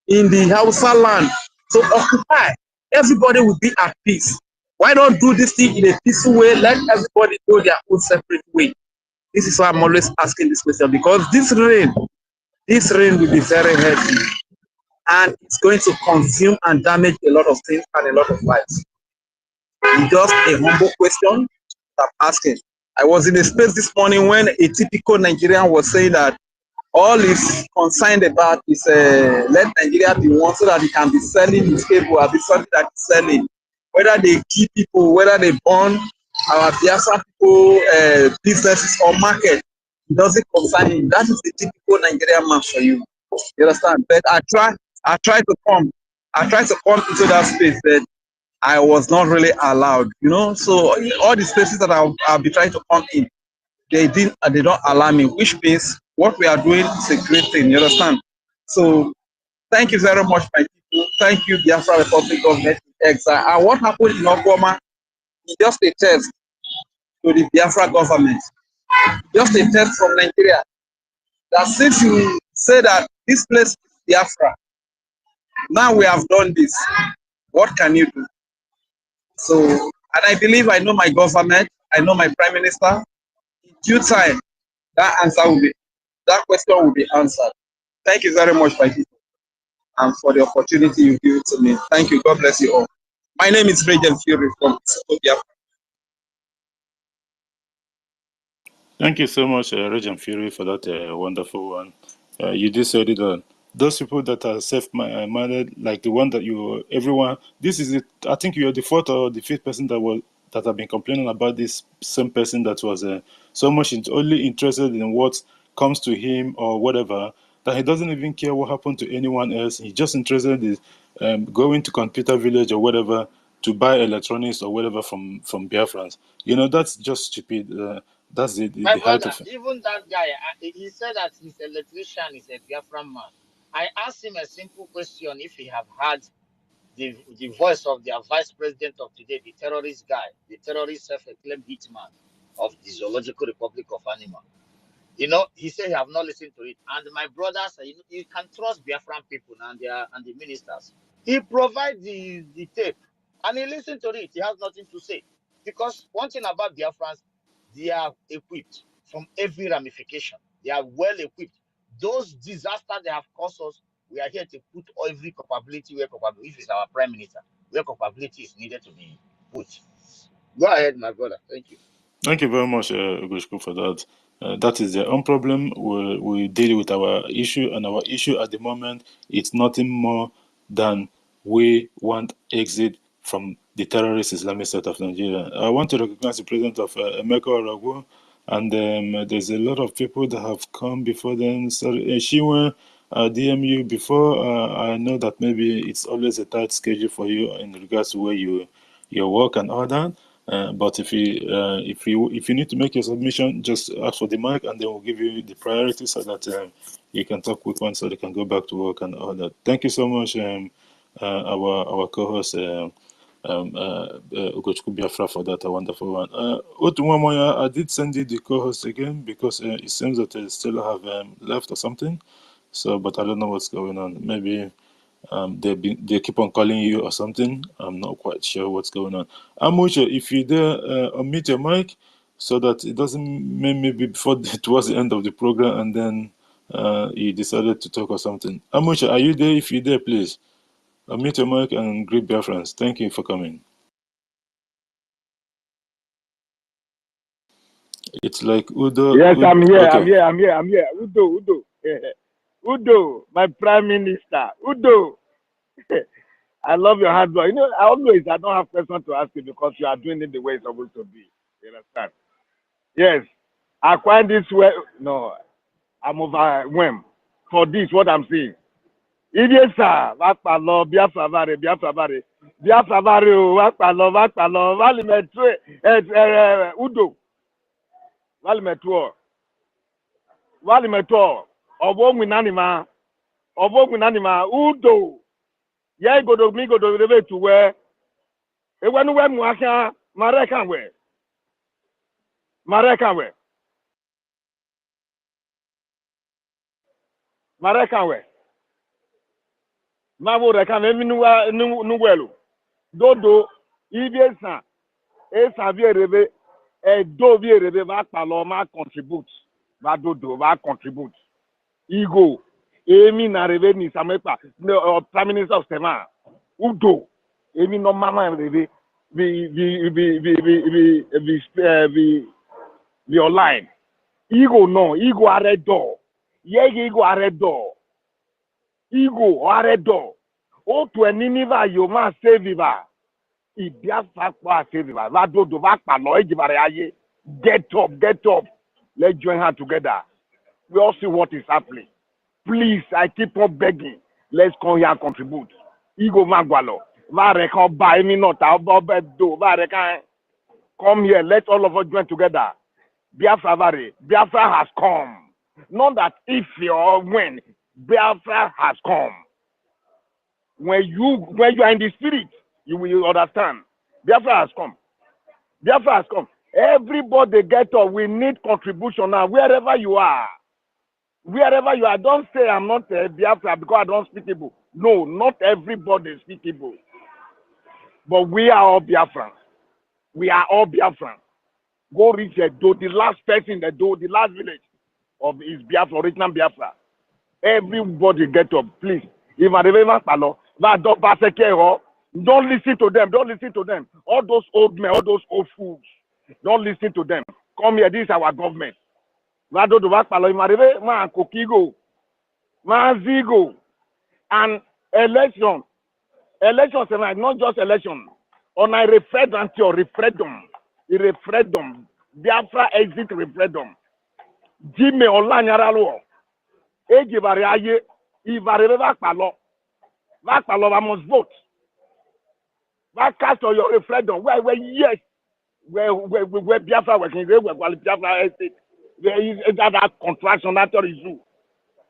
in the Hausa land to occupy. Everybody will be at peace. Why not do this thing in a peaceful way? Let everybody go their own separate way. This is why I'm always asking this question, because this rain will be very heavy, and it's going to consume and damage a lot of things and a lot of lives. It's just a humble question I'm asking. I was in a space this morning when a typical Nigerian was saying that all he's concerned about is let Nigeria be one so that he can be selling his cable or be something that he's selling. Whether they keep people, whether they burn our Biafra people businesses or market, it doesn't concern him. That is the typical Nigerian man for you. You understand? But I try to come into that space, but I was not really allowed, you know. So all the spaces that I'll be trying to come in, they don't allow me, which means what we are doing is a great thing, you understand? So thank you very much, my people. Thank you, Biafra Republic Government in exile. And what happened in Oklahoma It's just a test to the Biafra government, just a test from Nigeria. That since you say that this place is Biafra, now we have done this, what can you do? So, and I believe I know my government, I know my prime minister. In due time, that question will be answered. Thank you very much, my people, and for the opportunity you give to me. Thank you. God bless you all. My name is Regent Fury from Biafra. Thank you so much, Regent Fury, for that wonderful one. You did say it all. Those people that are self-minded, like the one that everyone. This is it. I think you're the fourth or the fifth person that have been complaining about this same person that was so much only interested in what comes to him or whatever, that he doesn't even care what happened to anyone else. He's just interested in going to computer village or whatever to buy electronics or whatever from Biafrans. That's just stupid. That's My the height brother, of it. even that guy, he said that his electrician is a Biafran man. I asked him a simple question if he have heard the voice of their vice president of today, the terrorist guy, the terrorist self-acclaimed hitman of the Zoological Republic of Animal. He said he have not listened to it. And my brother said, you can trust Biafran people and the ministers. He provide the tape and he listened to it. He has nothing to say. Because one thing about Biafrans, they are equipped from every ramification. They are well equipped. Those disasters they have caused us, we are here to put every capability where capability, if it's our prime minister, where capability is needed to be put. Go ahead, my brother. Thank you. Thank you very much, Ugochukwu, for that. That is their own problem. We deal with our issue, and our issue at the moment is nothing more than we want exit from the terrorist Islamic State of Nigeria. I want to recognize the president of Emeka Oragwo, and there's a lot of people that have come before them. Sorry, Shiwa, DMU, before I know that maybe it's always a tight schedule for you in regards to where your work and all that. But if you need to make your submission, just ask for the mic, and then we'll give you the priority so that you can talk with one, so they can go back to work and all that. Thank you so much, our co-host Ugochukwu Biafra, for that wonderful one. Otunwamoya, I did send you the co-host again because it seems that they still have left or something. So, but I don't know what's going on. Maybe they keep on calling you or something. I'm not quite sure what's going on. Amuche, if you're there, unmute your mic so that it doesn't maybe before towards the end of the program and then you decided to talk or something. Amuche, are you there? If you're there, please unmute your mic and greet Biafrans. Thank you for coming. It's like Udo. Yes, I'm here. Okay. I'm here. Udo. Udo, my prime minister. Udo. I love your hard work. I don't have questions to ask you because you are doing it the way it's supposed to be. You understand? Yes. I find this way. No, I'm overwhelmed for this, what I'm seeing. Idiot, sir. Wakpalo, Biafra vare. Biafra vare, Wakpalo. Udo. Walimetuo. Obonwinanima. Udo. Yeah, go rebe to where. Ewenu we muaka. Mareka we. Mabu reka emi nuwelu. Dodo. Idiot, esa vie rebe. Do vie rebe. Wakpalo ma contribute. Dodo va contribute. Ego. Emi na rebe ni samepa. Prime Minister of Sema. Udo. Emi no mama rebe. Be online. Ego no. Ego aredo. Ego aredo. Ego aredo. O to eniniva yo ma save ba. Ibiafra kwa save ba. Va dodo va palo ejibare aye. Get up. Let's join hands together. We all see what is happening. Please, I keep on begging. Let's come here and contribute. Ego Magwalo. Vareka buy me not. Do. Vareka. Come here. Let all of us join together. Biafra Vare. Biafra has come. Not that if or when. Biafra has come. When you are in the spirit, you will understand. Biafra has come. Biafra has come. Everybody get up. We need contribution now. Wherever you are, don't say I'm not Biafra because I don't speak Igbo. No, not everybody speak Igbo. But we are all Biafrans. We are all Biafrans. Go reach the last person, the last village of is Biafra, original Biafra. Everybody get up, please. If I remember, don't listen to them. Don't listen to them. All those old men, all those old fools. Don't listen to them. Come here. This is our government. And election. Elections are not just election. On a referendum, referendum. Biafra exit referendum. Jimmy Olanyaralo. Ejibari aye. Ibarebe bakpalo. Bakpalo must vote. Back cast on your referendum. Where yes. Where Biafra working. Where Biafra estate. There is that contraction that is true.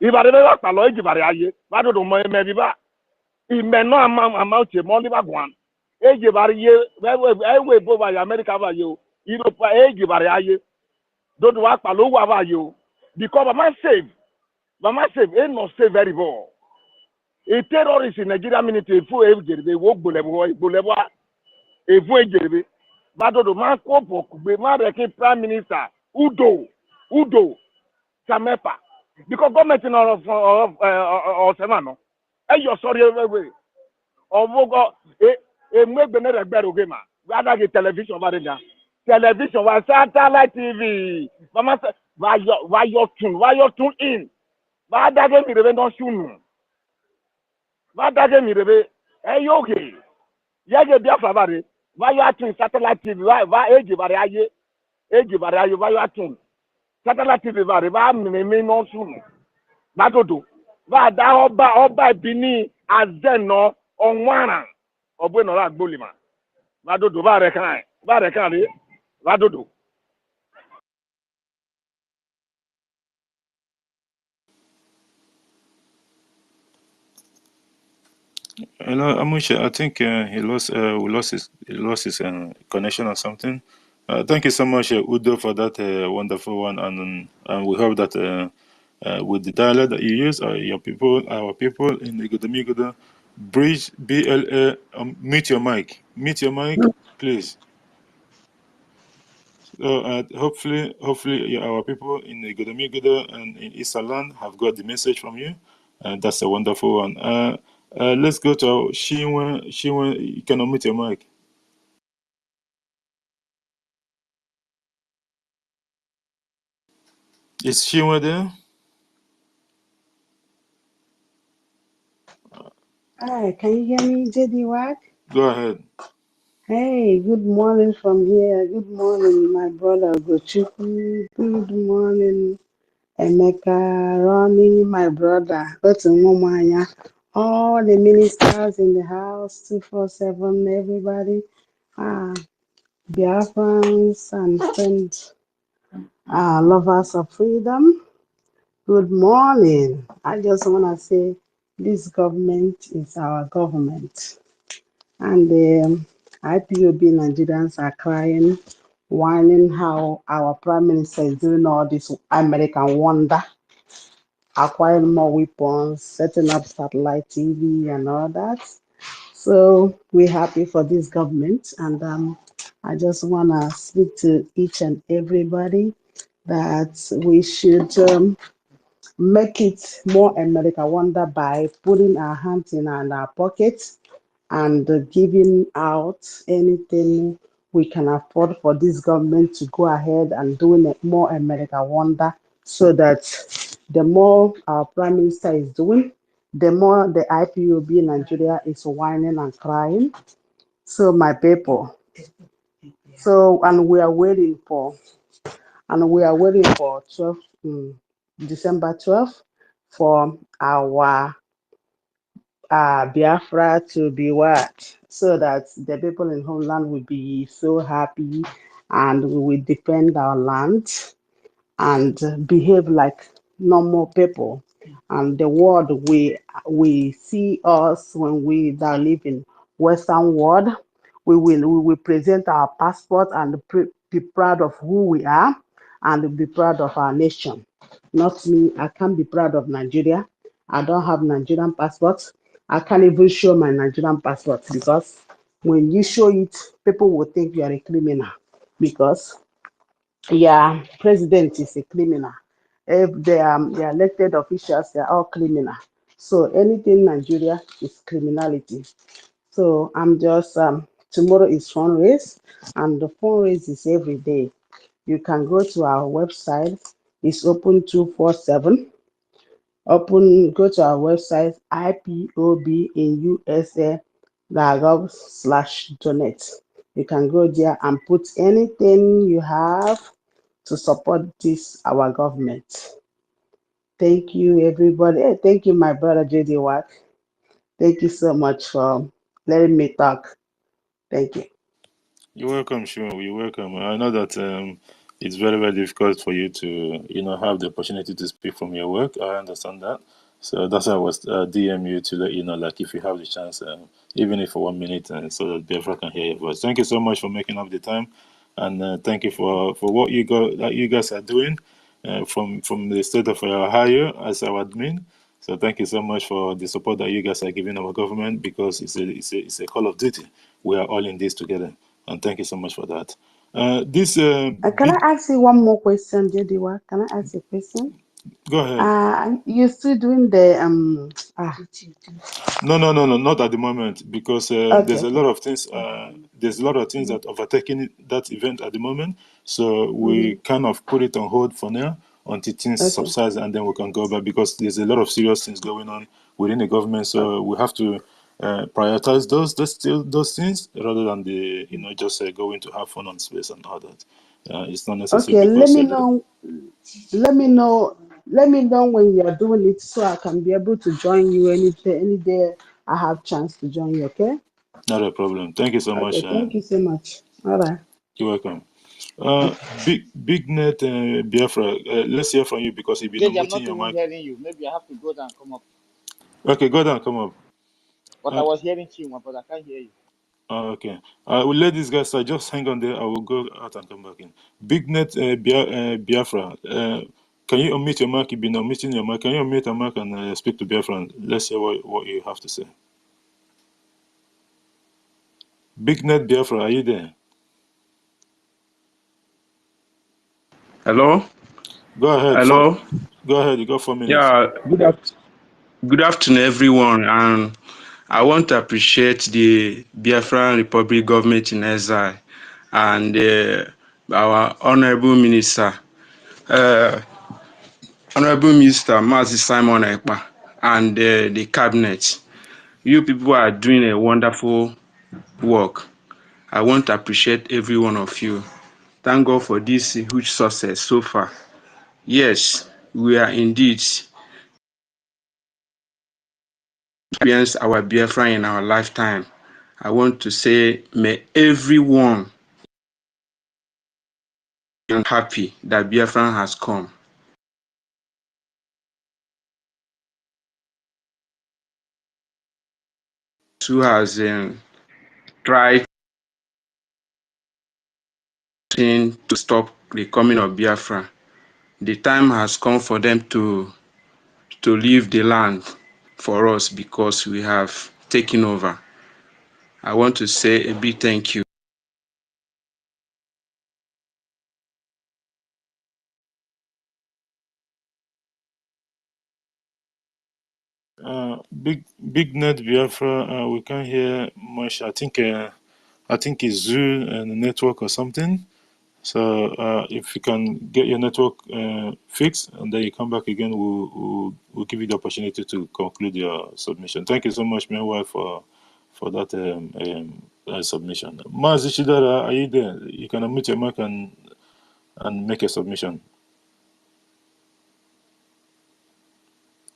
Ibarebe bakpalo ejibari aye. Bado do mo emebiba. Imeno amount money bagwan. Ejibari ye. Ewe bo ba America ba yo. Europe ejibari aye. Don't work palo wa ba yo. Because Mama save. Mama save ain't not save very well. A terrorist in Nigeria military for every work bulebo a voyage. Bado do man kopo be man prime minister Udo Samepa. Because government in of Semano. Hey, you're sorry away. Or go a make better better game. Rather get television over there. Television was satellite TV. Mama say why you tune in? Why that game you don't shoot? Why that game you hey okay? Yeah, Biafra bari. Why you tune satellite TV? Why age bari aye? Why you tune satellite TV bari? Why me no shoot? Badodo. Why that oba bini azeno onwana obwe no la gbolima. Badodo ba rekan Badodo. Hello, Amusha. I think he lost his connection or something. Thank you so much, Udo, for that wonderful one, and we hope that with the dialect that you use, our people in Igodomigodo, bridge BLA, mute your mic, please. So hopefully, our people in Igodomigodo and in Isaland have got the message from you. That's a wonderful one. Let's go to Shinwe. Shinwe, you can unmute your mic. Is Shinwe there? Hi, can you hear me, JD Wack? Go ahead. Hey, good morning from here. Good morning, my brother Gochukwu. Good morning, Emeka, Ronnie, my brother. Otunwumanya. All the ministers in the house, 247, everybody. Biafrans and friends, lovers of freedom. Good morning. I just want to say this government is our government. And the IPOB Nigerians are crying, whining how our prime minister is doing all this American wonder, acquiring more weapons, setting up satellite TV and all that. So we're happy for this government. And I just want to speak to each and everybody that we should make it more America wonder by putting our hands in our pockets and giving out anything we can afford for this government to go ahead and doing it more America wonder, so that the more our prime minister is doing, the more the IPOB Nigeria is whining and crying. So my people, and we are waiting for 12, December 12th for our Biafra to be what? So that the people in homeland will be so happy and we will defend our land and behave like normal people. And the world we see us when we that live in Western world, we will present our passport and be proud of who we are and be proud of our nation. Not me, I can't be proud of Nigeria. I don't have Nigerian passport. I can't even show my Nigerian passport because when you show it, people will think you are a criminal because yeah, president is a criminal. If the elected officials, they are all criminal. So anything Nigeria is criminality. So I'm just tomorrow is fundraise, and the fundraise is every day. You can go to our website. It's open 247. Go to our website ipobinUSA.gov/donate. You can go there and put anything you have to support this our government. Thank you, everybody. Hey, thank you, my brother JD Watt. Thank you so much for letting me talk. Thank you. You're welcome, sure. You're welcome. I know that it's very, very difficult for you to, have the opportunity to speak from your work. I understand that. So that's why I was DM you to let you know, like, if you have the chance, even if for 1 minute, so that Biafra can hear your voice. Thank you so much for making up the time, and thank you for what you guys are doing from the state of Ohio as our admin. So thank you so much for the support that you guys are giving our government, because it's a call of duty. We are all in this together. And thank you so much for that. This Can I ask you one more question, JD? Can I ask you a question? Go ahead. You still doing the No, not at the moment, because there's a lot of things. There's a lot of things that overtaking that event at the moment. So we kind of put it on hold for now until things subside, and then we can go back, because there's a lot of serious things going on within the government. So we have to prioritize those things rather than the just going to have fun on space and all that. It's not necessary okay. because Let me know. Let me know when you are doing it so I can be able to join you any day I have chance to join you. Okay. not a problem. Thank you so Okay. much. Thank you so much. All right. You're welcome. Big net Biafra. Let's hear from you, because you've been JJ, I'm unmuting not your even mic. hearing you. Maybe I have to go down and come up. Okay, go down, come up. But I was hearing Chinwa, but I can't hear you. Okay. We'll let these guys start. Just hang on there. I will go out and come back in. Big net Biafra. Can you unmute your mic? You've been unmuting your mic. Can you unmute your mic and speak to Biafra? Let's hear what you have to say. Big net Biafra, are you there? Hello? Go ahead. Hello? Go ahead. You got 4 minutes. Yeah, good afternoon, everyone. And I want to appreciate the Biafran Republic government in exile and our Honorable Minister, uh, Honorable Minister Mazi Simon Ekpa, and the cabinet. You people are doing a wonderful work. I want to appreciate every one of you. Thank God for this huge success so far. Yes, we are indeed experience our Biafra in our lifetime. I want to say, may everyone be happy that Biafra has come. Who has tried to stop the coming of Biafra. The time has come for them to leave the land for us, because we have taken over. I want to say a big thank you. Big net Biafra. We can't hear much. I think it's Zoo and the network or something. So if you can get your network fixed and then you come back again, we'll give you the opportunity to conclude your submission. Thank you so much, meanwhile, for that submission. Mazi Shidara, are you there? You can unmute your mic and make a submission.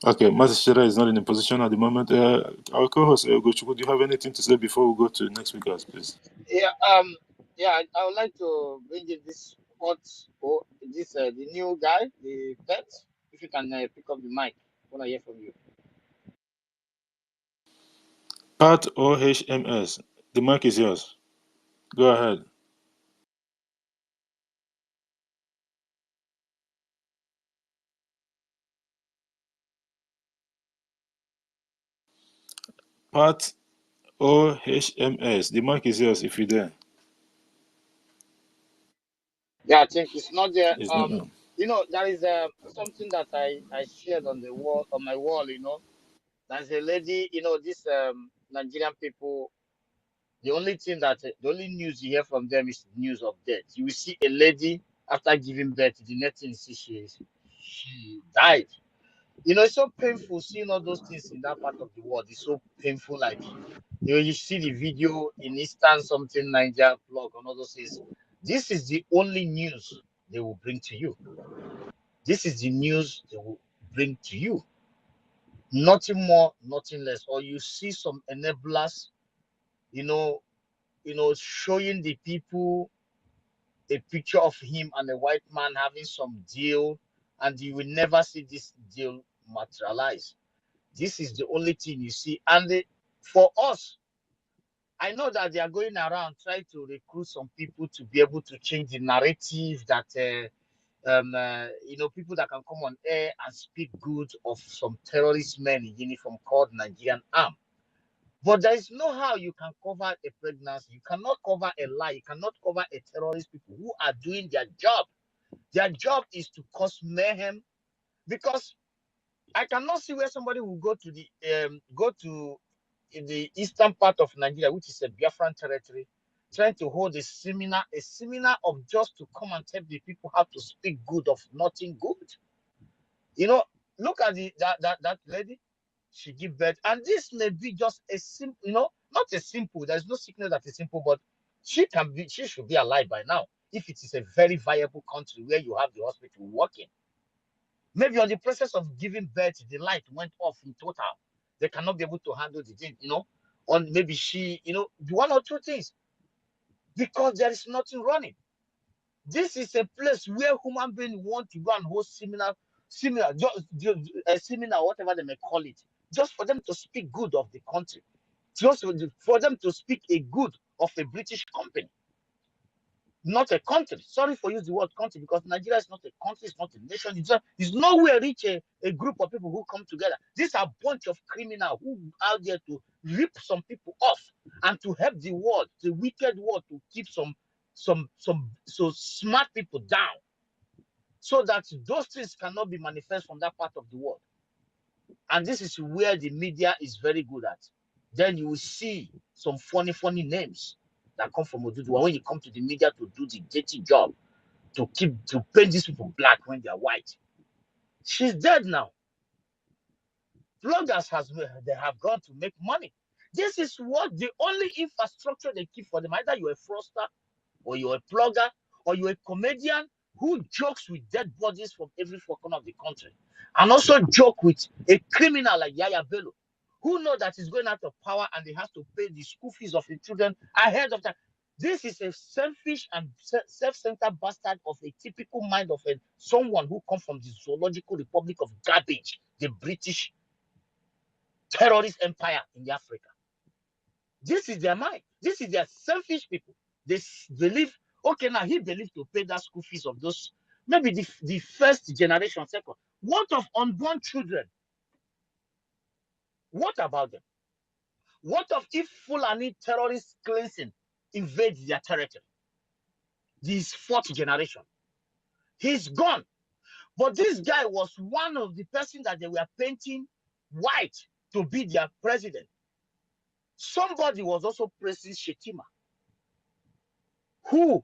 Okay, Mazi Shidara is not in a position at the moment. Our co-host, Gochuku, do you have anything to say before we go to next speakers, please? Yeah, I would like to bring in this the new guy, the pet. If you can pick up the mic, I want to hear from you. Pat OHMS, the mic is yours. Go ahead. Pat OHMS. The mic is yours if you're there. Yeah, I think it's not there. It's not on. There is something that I shared on the wall on my wall. There's a lady. This Nigerian people. The only thing the only news you hear from them is news of death. You will see a lady after giving birth. The next thing you see she died. It's so painful seeing all those things in that part of the world. It's so painful. Like you see the video in Eastern something Niger blog and all those things. This is the only news they will bring to you. This is the news they will bring to you. Nothing more, nothing less. Or you see some enablers, you know, showing the people a picture of him and a white man having some deal, and you will never see this deal materialize. This is the only thing you see. And for us, I know that they are going around trying to recruit some people to be able to change the narrative that people that can come on air and speak good of some terrorist men in uniform called Nigerian arm. But there is no how you can cover a pregnancy. You cannot cover a lie. You cannot cover a terrorist people who are doing their job. Their job is to cause mayhem, because I cannot see where somebody will go to the eastern part of Nigeria, which is a Biafran territory, trying to hold a seminar of just to come and tell the people how to speak good of nothing good. Look at that lady. She give birth, and this may be just a simple, not a simple. There's no sickness that is simple, but she should be alive by now if it is a very viable country where you have the hospital working. Maybe on the process of giving birth, the light went off in total. They cannot be able to handle the thing, or maybe she, one or two things, because there is nothing running. This is a place where human beings want to go and host a seminar, whatever they may call it, just for them to speak good of the country, just for them to speak a good of a British company, not a country. Sorry for using the word country, because Nigeria is not a country, it's not a nation. It's nowhere reach a group of people who come together. These are a bunch of criminals who are out there to rip some people off and to help the world, the wicked world, to keep some so smart people down, so that those things cannot be manifest from that part of the world. And this is where the media is very good at. Then you will see some funny names that come from Oduduwa when you come to the media to do the dirty job, to paint these people black when they are white. She's dead now. Bloggers they have gone to make money. This is what the only infrastructure they keep for them. Either you're a fraudster, or you're a blogger, or you're a comedian who jokes with dead bodies from every corner of the country, and also joke with a criminal like Yaya Bello, who know that he's going out of power and he has to pay the school fees of his children ahead of time. This is a selfish and self-centered bastard of a typical mind of someone who comes from the zoological republic of garbage, the British terrorist empire in Africa. This is their mind. This is their selfish people. They believe, okay, now he believes to pay that school fees of those, maybe the first generation, second. What of unborn children? What about them? What of if Fulani terrorist cleansing invades their territory? This fourth generation. He's gone. But this guy was one of the person that they were painting white to be their president. Somebody was also praising Shetima, whose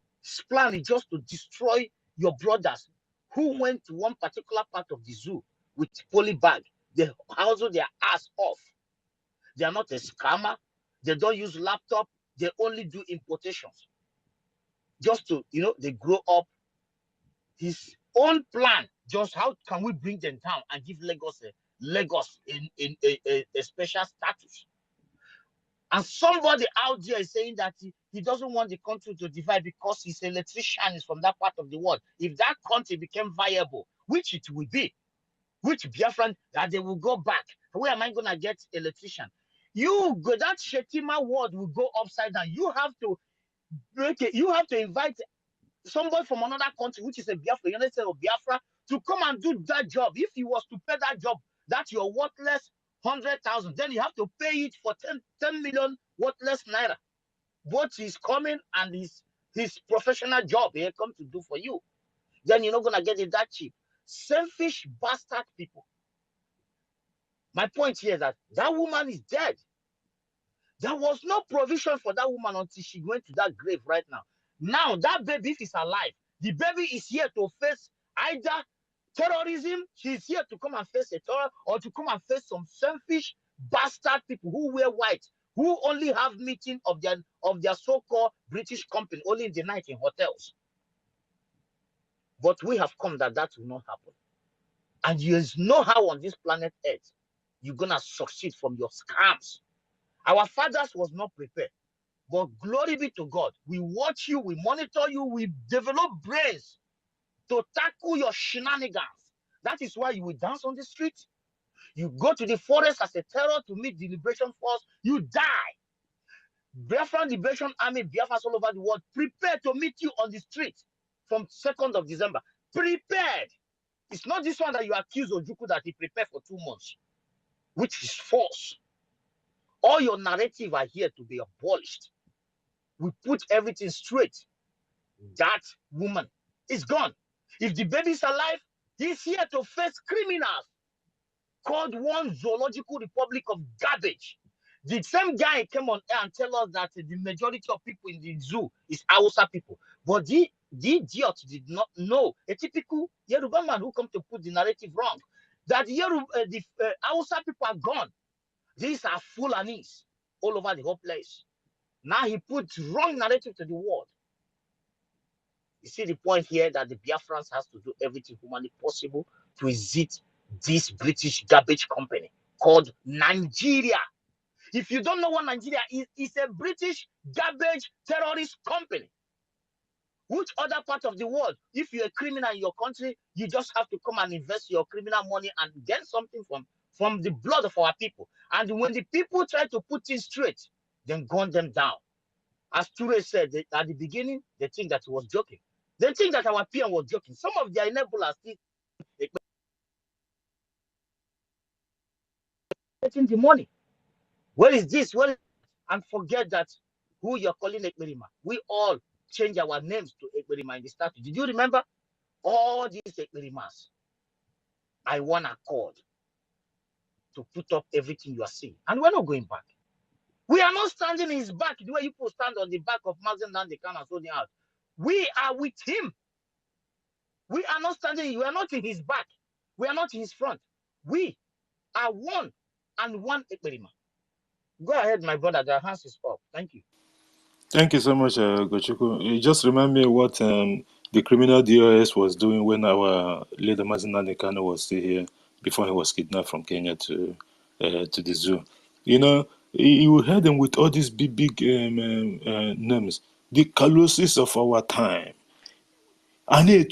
plan is just to destroy your brothers who went to one particular part of the zoo with poly bag. They hustle their ass off. They are not a scammer. They don't use laptop. They only do importations. Just to, they grow up. His own plan, just how can we bring them down and give Lagos in a special status? And somebody out there is saying that he doesn't want the country to divide because his electrician is from that part of the world. If that country became viable, which it will be, which Biafran, that they will go back, where am I going to get electrician? That Shetima word will go upside down. You have to, Okay, you have to invite somebody from another country, which is a Biafra, United States of Biafra, to come and do that job. If he was to pay that job, that you're worthless 100,000, then you have to pay it for 10 million worthless naira. Both his coming and his professional job he come to do for you. Then you're not gonna get it that cheap. Selfish bastard people. My point here is that that woman is dead. There was no provision for that woman until she went to that grave right now. Now that baby, if he's alive, the baby is here to face either terrorism, she's here to come and face a terror, or to come and face some selfish bastard people who wear white, who only have meeting of their so-called British company only in the night in hotels. But we have come that will not happen. And there's no how on this planet Earth you're gonna succeed from your scams. Our fathers was not prepared. But glory be to God. We watch you, we monitor you, we develop brains to tackle your shenanigans. That is why you will dance on the street. You go to the forest as a terror to meet the liberation force, you die. Biafran Liberation Army, Biafras all over the world, prepare to meet you on the street from 2nd of December. Prepared. It's not this one that you accuse Ojukwu that he prepared for 2 months, which is false. All your narrative are here to be abolished. We put everything straight. That woman is gone. If the baby's alive, he's here to face criminals called one zoological republic of garbage. The same guy came on air and tell us that the majority of people in the zoo is Hausa people. But the idiot did not know, a typical Yoruba man who come to put the narrative wrong, that the Hausa people are gone. These are Fulanis all over the whole place. Now he puts wrong narrative to the world. You see the point here that the Biafrans has to do everything humanly possible to visit this British garbage company called Nigeria. If you don't know what Nigeria is, it's a British garbage terrorist company. Which other part of the world, if you're a criminal in your country, you just have to come and invest your criminal money and get something from the blood of our people. And when the people try to put things straight, then gun them down. As Ture said at the beginning, they think that he was joking. They think that our PM was joking. Some of their enablers still getting the money. Where is this? Where? And forget that who you're calling Ekperima. We all change our names to Ekperima in the statute. Did you remember? All these Ekperimas, I want a accord to put up everything you are seeing. And we're not going back. We are not standing in his back the way you people stand on the back of Mazen Nandekan and holding out. We are with him. We are not standing, we are not in his back. We are not in his front. We are one and one Ekperima. Go ahead, my brother. The hands is up. Thank you. Thank you so much, Gochuku. You just remind me what the criminal DOS was doing when our leader Mazinani Kano was still here before he was kidnapped from Kenya to the zoo. You know, you heard them with all these big names. The colossus of our time. You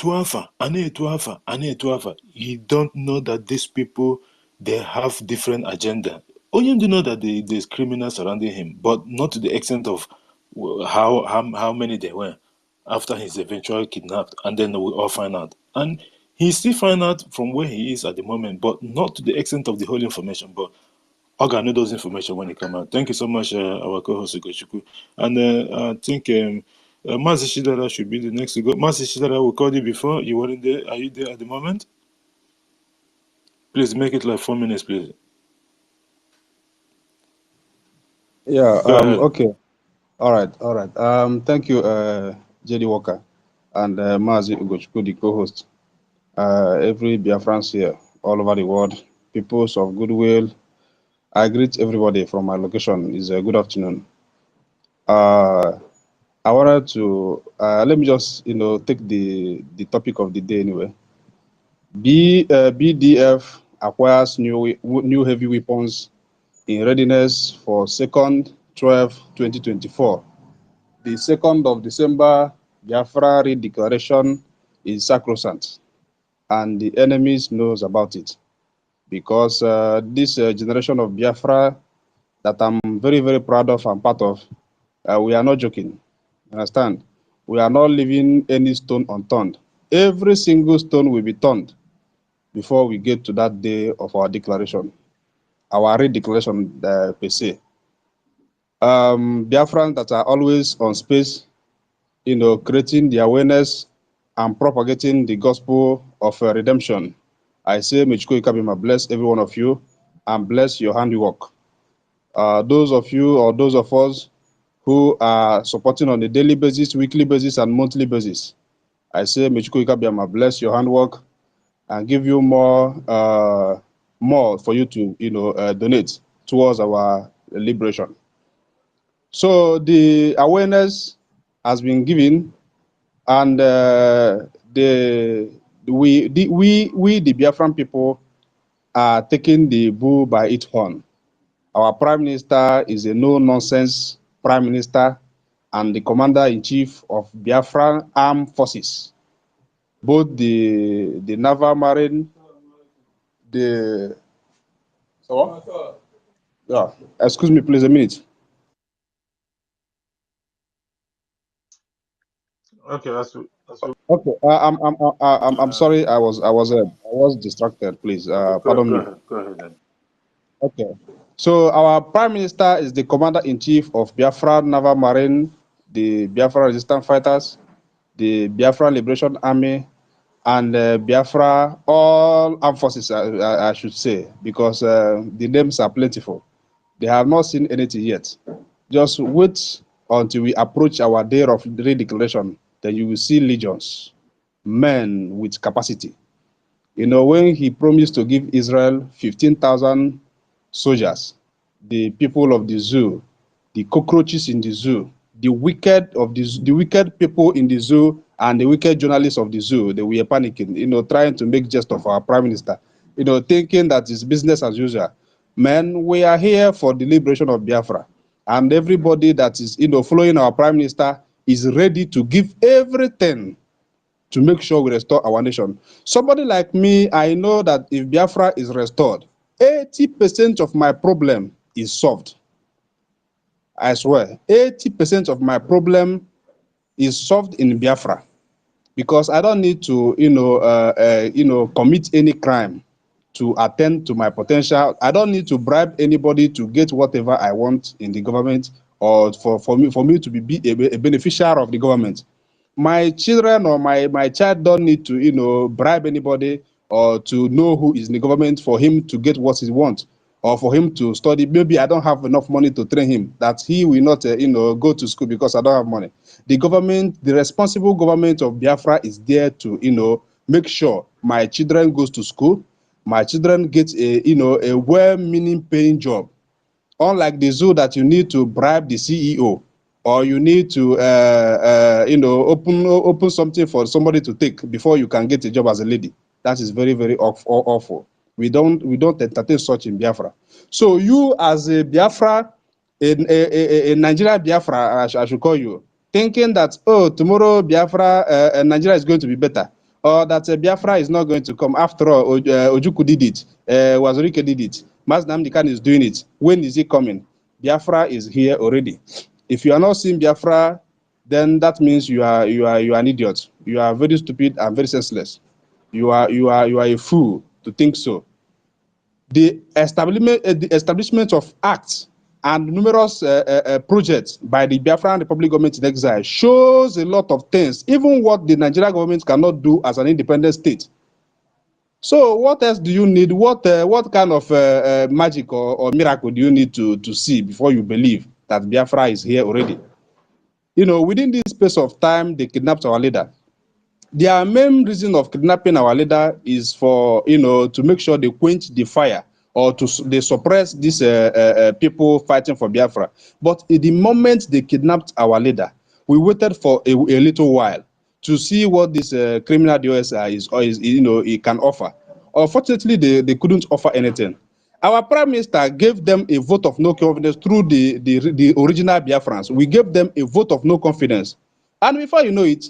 don't know that these people, they have different agenda. Only do know that there's criminals surrounding him, but not to the extent of how many there were after his eventual kidnapped, and then we all find out. And he still find out from where he is at the moment, but not to the extent of the whole information. But I got know those information when it come out. Thank you so much, our co-host Ugochukwu. And I think Mazi Shidara should be the next to go. Mazi Shidara, we called you before. You weren't there. Are you there at the moment? Please make it like 4 minutes, please. Yeah, Go ahead. okay. All right. Thank you, JD Walker and Mazi Ugochukwu, the co-host. Every Biafrans here, all over the world, peoples of goodwill. I greet everybody from my location. It's a good afternoon. I wanted to, let me just, take the topic of the day anyway. BDF acquires new heavy weapons in readiness for 2nd 12/2024. The 2nd of December, Biafra Declaration is sacrosanct, and the enemies knows about it, because this generation of Biafra that I'm very, very proud of and part of, we are not joking. Understand? We are not leaving any stone unturned. Every single stone will be turned before we get to that day of our declaration, our redeclaration per se. Biafrans that are always on space, creating the awareness and propagating the gospel of redemption. I say, may Chukwu Ikabima bless every one of you and bless your handiwork. Those of you or those of us who are supporting on a daily basis, weekly basis, and monthly basis, I say, may Chukwu Ikabima bless your handwork and give you more for you to donate towards our liberation. So the awareness has been given, and we the Biafran people are taking the bull by its horn. Our Prime Minister is a no-nonsense Prime Minister and the Commander-in-Chief of Biafran Armed Forces, both the Naval Marine, the yeah. Excuse me, please, a minute. Okay, Okay, I'm sorry. I was distracted. Please, pardon me. Go ahead then. Okay, so our Prime Minister is the Commander-in-Chief of Biafra Naval Marine, the Biafra Resistance Fighters, the Biafra Liberation Army, and Biafra all armed forces. I should say, because the names are plentiful. They have not seen anything yet. Just wait until we approach our day of redeclaration. Then you will see legions, men with capacity. When he promised to give Israel 15,000 soldiers, the people of the zoo, the cockroaches in the zoo, the wicked people in the zoo, and the wicked journalists of the zoo, they were panicking, trying to make jest of our prime minister, thinking that it's business as usual. Man, we are here for the liberation of Biafra, and everybody that is, following our prime minister is ready to give everything to make sure we restore our nation. Somebody like me, I know that if Biafra is restored, 80% of my problem is solved. I swear, 80% of my problem is solved in Biafra, because I don't need to, commit any crime to attend to my potential. I don't need to bribe anybody to get whatever I want in the government, or for me to be a beneficiary of the government. My children or my child don't need to bribe anybody or to know who is in the government for him to get what he wants, or for him to study. Maybe I don't have enough money to train him, that he will not go to school because I don't have money. The government, the responsible government of Biafra, is there to make sure my children goes to school, my children get a well-meaning paying job. Unlike the zoo that you need to bribe the CEO, or you need to open something for somebody to take before you can get a job as a lady. That is very, very awful. We don't entertain such in Biafra. So you, as a Biafra, a Nigeria Biafra, I should call you, thinking that, oh, tomorrow Biafra, Nigeria is going to be better, or that Biafra is not going to come. After all, Ojukwu did it, Wazirike did it, Mazdam Khan is doing it. When is it coming? Biafra is here already. If you are not seeing Biafra, then that means you are an idiot. You are very stupid and very senseless. You are a fool to think so. The establishment of acts and numerous projects by the Biafran Republic government in exile shows a lot of things, even what the Nigerian government cannot do as an independent state. So what else do you need? What kind of magic or miracle do you need to see before you believe that Biafra is here already? Within this space of time, they kidnapped our leader. Their main reason of kidnapping our leader is for, to make sure they quench the fire, or they suppress these people fighting for Biafra. But in the moment they kidnapped our leader, we waited for a little while to see what this criminal DOS is, it can offer. Unfortunately, they couldn't offer anything. Our Prime Minister gave them a vote of no confidence through the original Biafrans. We gave them a vote of no confidence. And before you know it,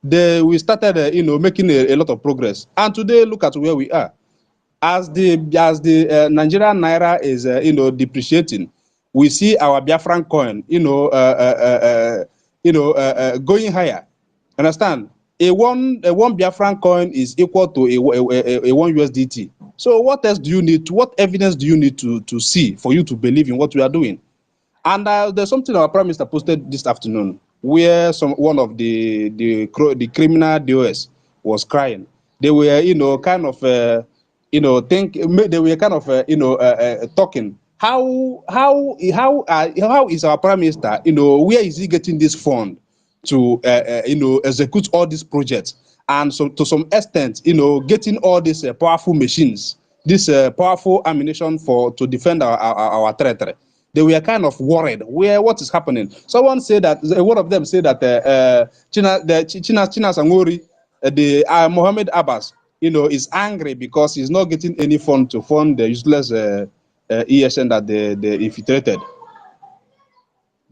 we started, making a lot of progress. And today, look at where we are. As the Nigerian naira is, depreciating, we see our Biafran coin, going higher. Understand? A one Biafran coin is equal to a 1 USDT. So what else do you need? What evidence do you need to see for you to believe in what we are doing? And there's something our Prime Minister posted this afternoon, where one of the criminal DOS was crying. They were, kind of, they were kind of, talking. How is our Prime Minister, where is he getting this fund to, execute all these projects? And so, to some extent, getting all these powerful machines, this powerful ammunition to defend our territory. They were kind of worried what is happening. Someone said that, one of them said that China Sangori, the Mohammed Abbas, is angry because he's not getting any fund to fund the useless ESN that they infiltrated.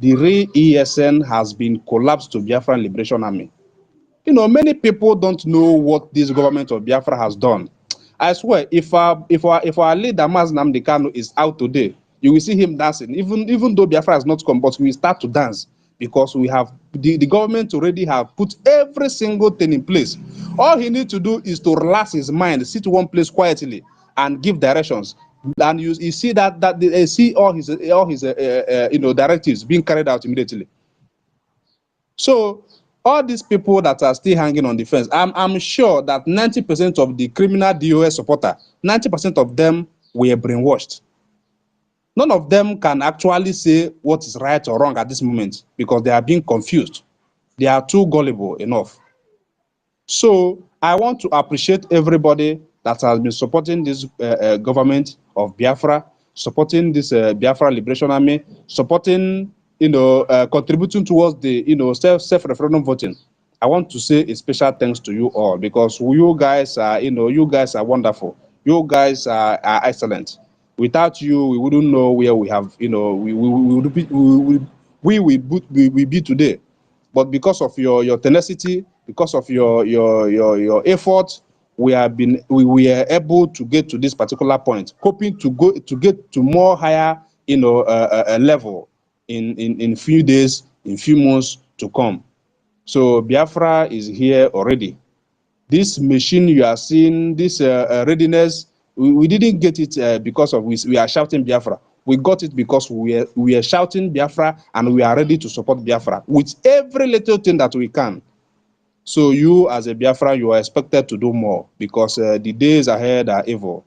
The real ESN has been collapsed to Biafran Liberation Army. Many people don't know what this government of Biafra has done. I swear, if our leader Mazi Nnamdi Kanu is out today, you will see him dancing. Even though Biafra has not come, but we will start to dance because we have the government already have put every single thing in place. All he needs to do is to relax his mind, sit one place quietly, and give directions. And you see that they see all his directives being carried out immediately. So all these people that are still hanging on the fence, I'm sure that 90% of the criminal DOS supporter, 90% of them were brainwashed. None of them can actually say what is right or wrong at this moment because they are being confused. They are too gullible enough. So I want to appreciate everybody that has been supporting this government of Biafra, supporting this Biafra Liberation Army, supporting, contributing towards the, self-referendum voting. I want to say a special thanks to you all because you guys are, you guys are wonderful. You guys are excellent. Without you, we wouldn't know where we have, we will be today. But because of your tenacity, because of your effort, we are able to get to this particular point, hoping to get to more higher, level in few days, in few months to come. So Biafra is here already. This machine you are seeing, this readiness, we didn't get it because of we are shouting Biafra. We got it because we are shouting Biafra and we are ready to support Biafra with every little thing that we can. So you as a Biafra, you are expected to do more because the days ahead are evil.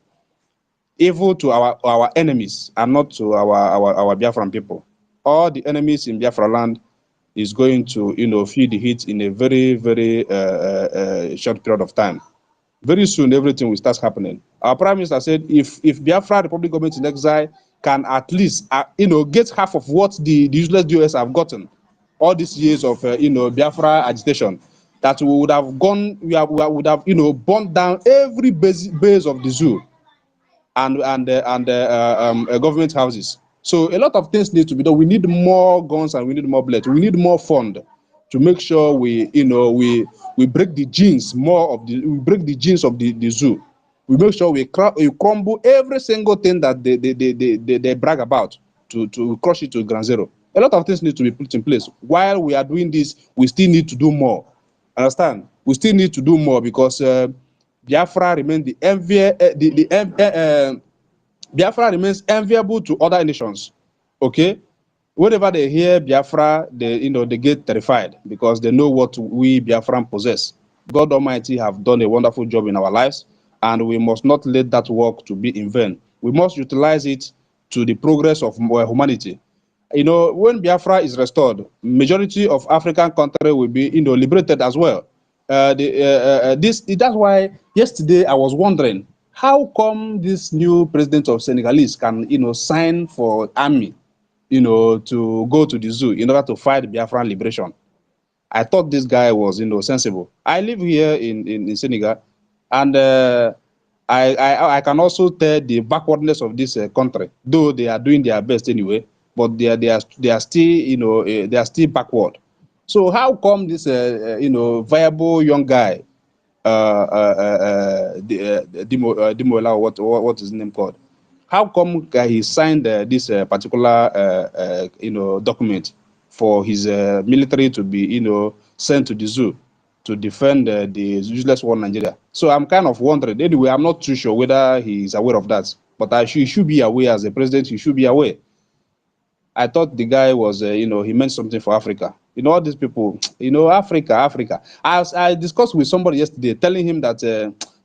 Evil to our enemies and not to our Biafran people. All the enemies in Biafra land is going to, feel the heat in a very, very short period of time. Very soon, everything will start happening. Our Prime Minister said, if Biafra Republic government in exile can at least, get half of what the useless DOS have gotten, all these years of, Biafra agitation, that we would have gone, we would have, burnt down every base of the zoo and government houses. So a lot of things need to be done. We need more guns and we need more bullets. We need more fund to make sure we break the genes we break the genes of the zoo. We make sure we crumble every single thing that they brag about to crush it to ground zero. A lot of things need to be put in place. While we are doing this, we still need to do more. Understand? We still need to do more because Biafra remains Biafra remains enviable to other nations. Okay, whenever they hear Biafra, they get terrified because they know what we Biafran possess. God Almighty have done a wonderful job in our lives, and we must not let that work to be in vain. We must utilize it to the progress of humanity. When Biafra is restored, majority of African countries will be liberated as well. That's why yesterday I was wondering how come this new president of Senegalese can sign for army to go to the zoo in order to fight Biafran liberation. I thought this guy was sensible. I live here in Senegal, and I can also tell the backwardness of this country, though they are doing their best anyway, but they are still they are still backward. So how come this viable young guy, Dimola, what is his name called? How come he signed this particular document for his military to be, sent to the zoo to defend the useless war in Nigeria. So I'm kind of wondering. Anyway, I'm not too sure whether he is aware of that, but he should be aware as a president. He should be aware. I thought the guy was, he meant something for Africa. All these people, Africa. I discussed with somebody yesterday, telling him that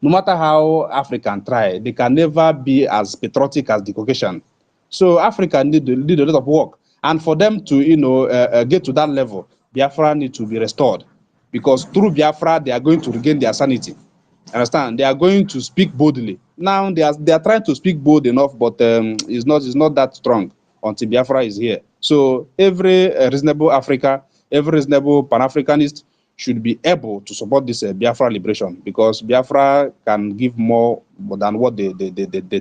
no matter how African try, they can never be as patriotic as the Caucasian. So Africa need a lot of work, and for them to, get to that level, Biafra need to be restored, because through Biafra they are going to regain their sanity. Understand? They are going to speak boldly. Now they are trying to speak bold enough, but it's not that strong until Biafra is here. So every reasonable Africa, every reasonable Pan-Africanist should be able to support this Biafra liberation, because Biafra can give more than what they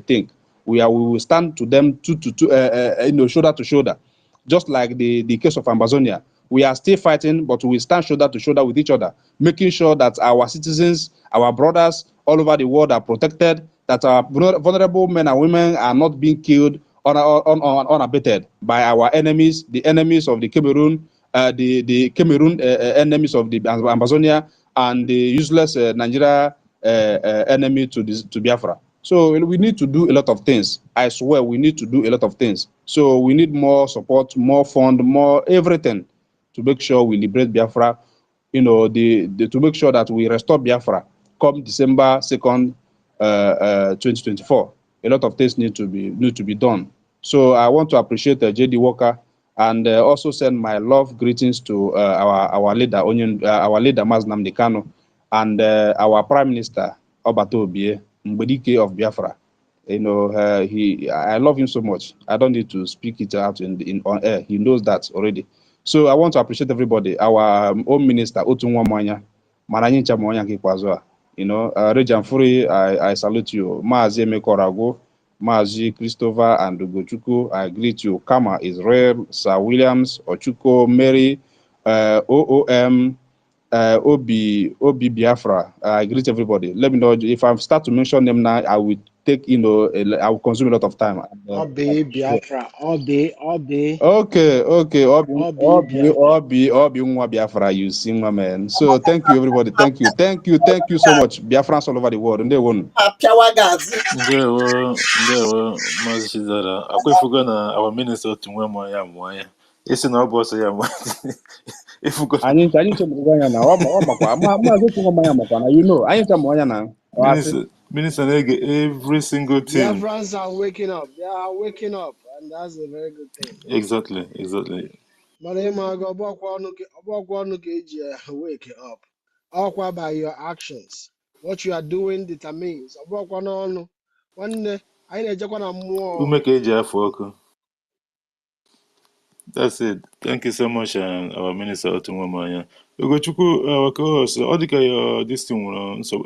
think. We will stand to them shoulder to shoulder, just like the case of Amazonia. We are still fighting, but we stand shoulder to shoulder with each other, making sure that our citizens, our brothers all over the world are protected, that our vulnerable men and women are not being killed unabated by our enemies, the enemies of the Cameroon, the Cameroon enemies of the Amazonia, and the useless Nigeria enemy to Biafra. So we need to do a lot of things. I swear we need to do a lot of things. So we need more support, more fund, more everything to make sure we liberate Biafra, to make sure that we restore Biafra come December 2nd, 2024. A lot of things need to be done. So I want to appreciate JD Walker, and also send my love greetings to our leader, our leader Mazi Nnamdi Kanu, and our Prime Minister Obato Obie, Mbedike of Biafra. I love him so much. I don't need to speak it out on air. He knows that already. So I want to appreciate everybody. Our Home Minister Otunwa Mwanya, Mananyincha Mwanya Kikwazwa. Rejan Furi, I salute you. Maazi Emekorago, Maazi Christopher and Ugochukwu, I greet you. Kama Israel, Sir Williams, Ochuko, Mary, OOM, Obi Biafra. I greet everybody. Let me know if I start to mention them now. I will take, I will consume a lot of time. Obi Biafra, Obi. Okay. Obi Biafra. Obi Nwa Biafra, you sing, my man. So thank you, everybody. Thank you so much. Biafrans all over the world. And they won. Ndewo Maazị Chizara, akwefugo na our minister otu nwe mmụọ ya mụọ ya isi na ọ bụ ọsọ ya mụọ ifugo Anyị nche mụrụ anya na ọ makwa maazị otu nwa mmanya makwa na anyị nche mụrụ anya na minister na-ege every single thing. Biafrans are waking up. They are waking up, and that's a very good thing. Exactly. But wake up. Okwa by your actions. What you are doing determines. Ume ka eji afọ ọkụ. That's it. Thank you so much, our minister Otunwemanya. Ugochukwu, our co-host, all the this thing, so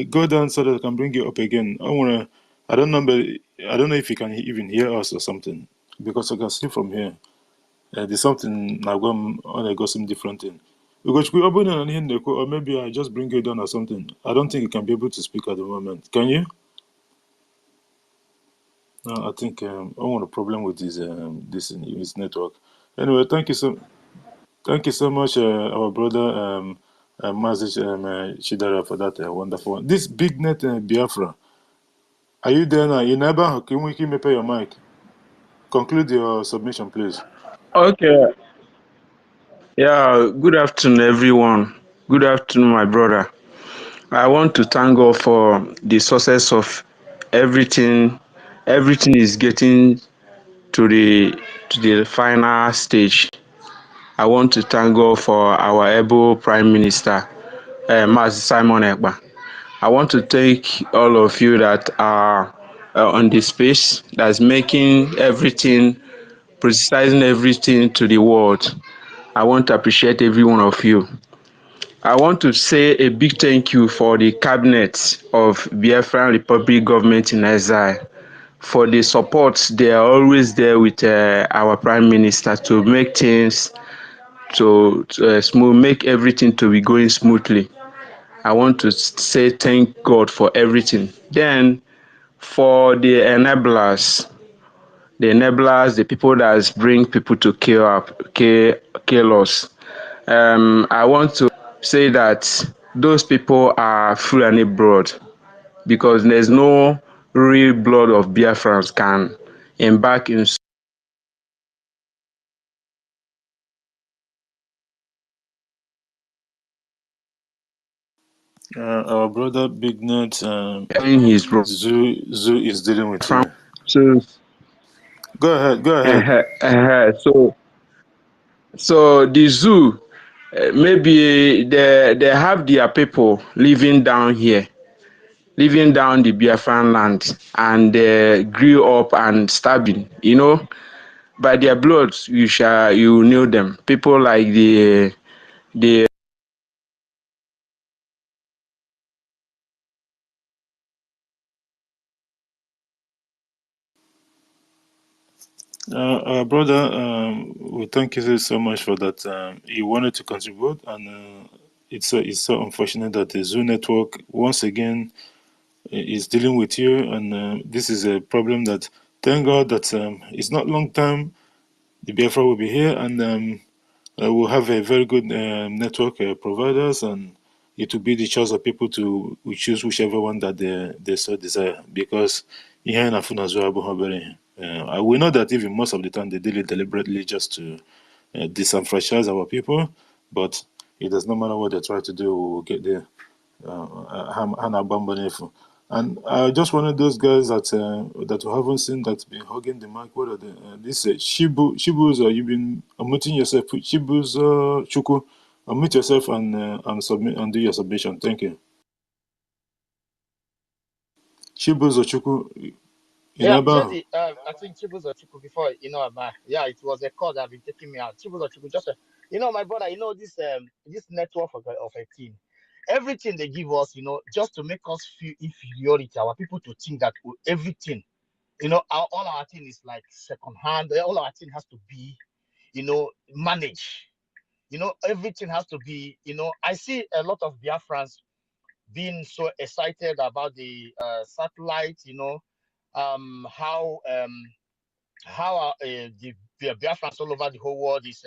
go down so that I can bring you up again. I don't know, but I don't know if you can even hear us or something, because I can see from here. There's something now going on. I got some different thing. Ugochukwu, open on here, or maybe I just bring you down or something. I don't think you can be able to speak at the moment. Can you? No, I think I want a problem with his network. Anyway, thank you so much, our brother Mazic Shidara, for that wonderful one. This big net Biafra. Are you there now? You never can we pay your mic? Conclude your submission, please. Okay. Yeah, good afternoon, everyone. Good afternoon, my brother. I want to thank God for the success of everything. Everything is getting to the final stage. I want to thank God for our able Prime Minister, Mazi Simon Ekpa. I want to thank all of you that are on the space that's making everything, precising everything to the world. I want to appreciate every one of you. I want to say a big thank you for the cabinet of Biafran Republic government in exile for the support. They are always there with our Prime Minister to make things smooth, make everything to be going smoothly. I want to say thank God for everything. Then for the enablers, the enablers, the people that bring people to kill us. I want to say that those people are Fulani blood, because there's no real blood of Biafrans can embark in Our brother Big Nut, his role. Zoo is dealing with you. So, Go ahead, go ahead. so the zoo, maybe they have their people living down here, living down the Biafran land, and they grew up and stabbing, by their blood you know them. People like the Brother, we thank you so much for that. You wanted to contribute, and it's so unfortunate that the Zoo network once again is dealing with you, and this is a problem that, thank God that it's not long time the Biafra will be here, and we'll have a very good network providers, and it will be the choice of people to choose whichever one that they so desire, because here in Afuna we know that even most of the time they did it deliberately just to disenfranchise our people, but it does not matter what they try to do, we will get there. Hannah Bambanefu. And I just wanted those guys that we haven't seen that's been hugging the mic. What are they? This Shibu's. You've been unmuting yourself. Shibu's Chuku. Unmute yourself and submit and do your submission. Thank you. Shibu's Chuku. Yeah, Inaba. Jody, I think Chibuzo Chuku before, yeah, it was a call that have been taking me out. Chibuzo Chuku, my brother, this network of a team, everything they give us, just to make us feel inferiority, our people to think that everything, all our thing is like second hand, all our thing has to be, managed, everything has to be, I see a lot of Biafrans being so excited about the satellite, how the Biafrans all over the whole world is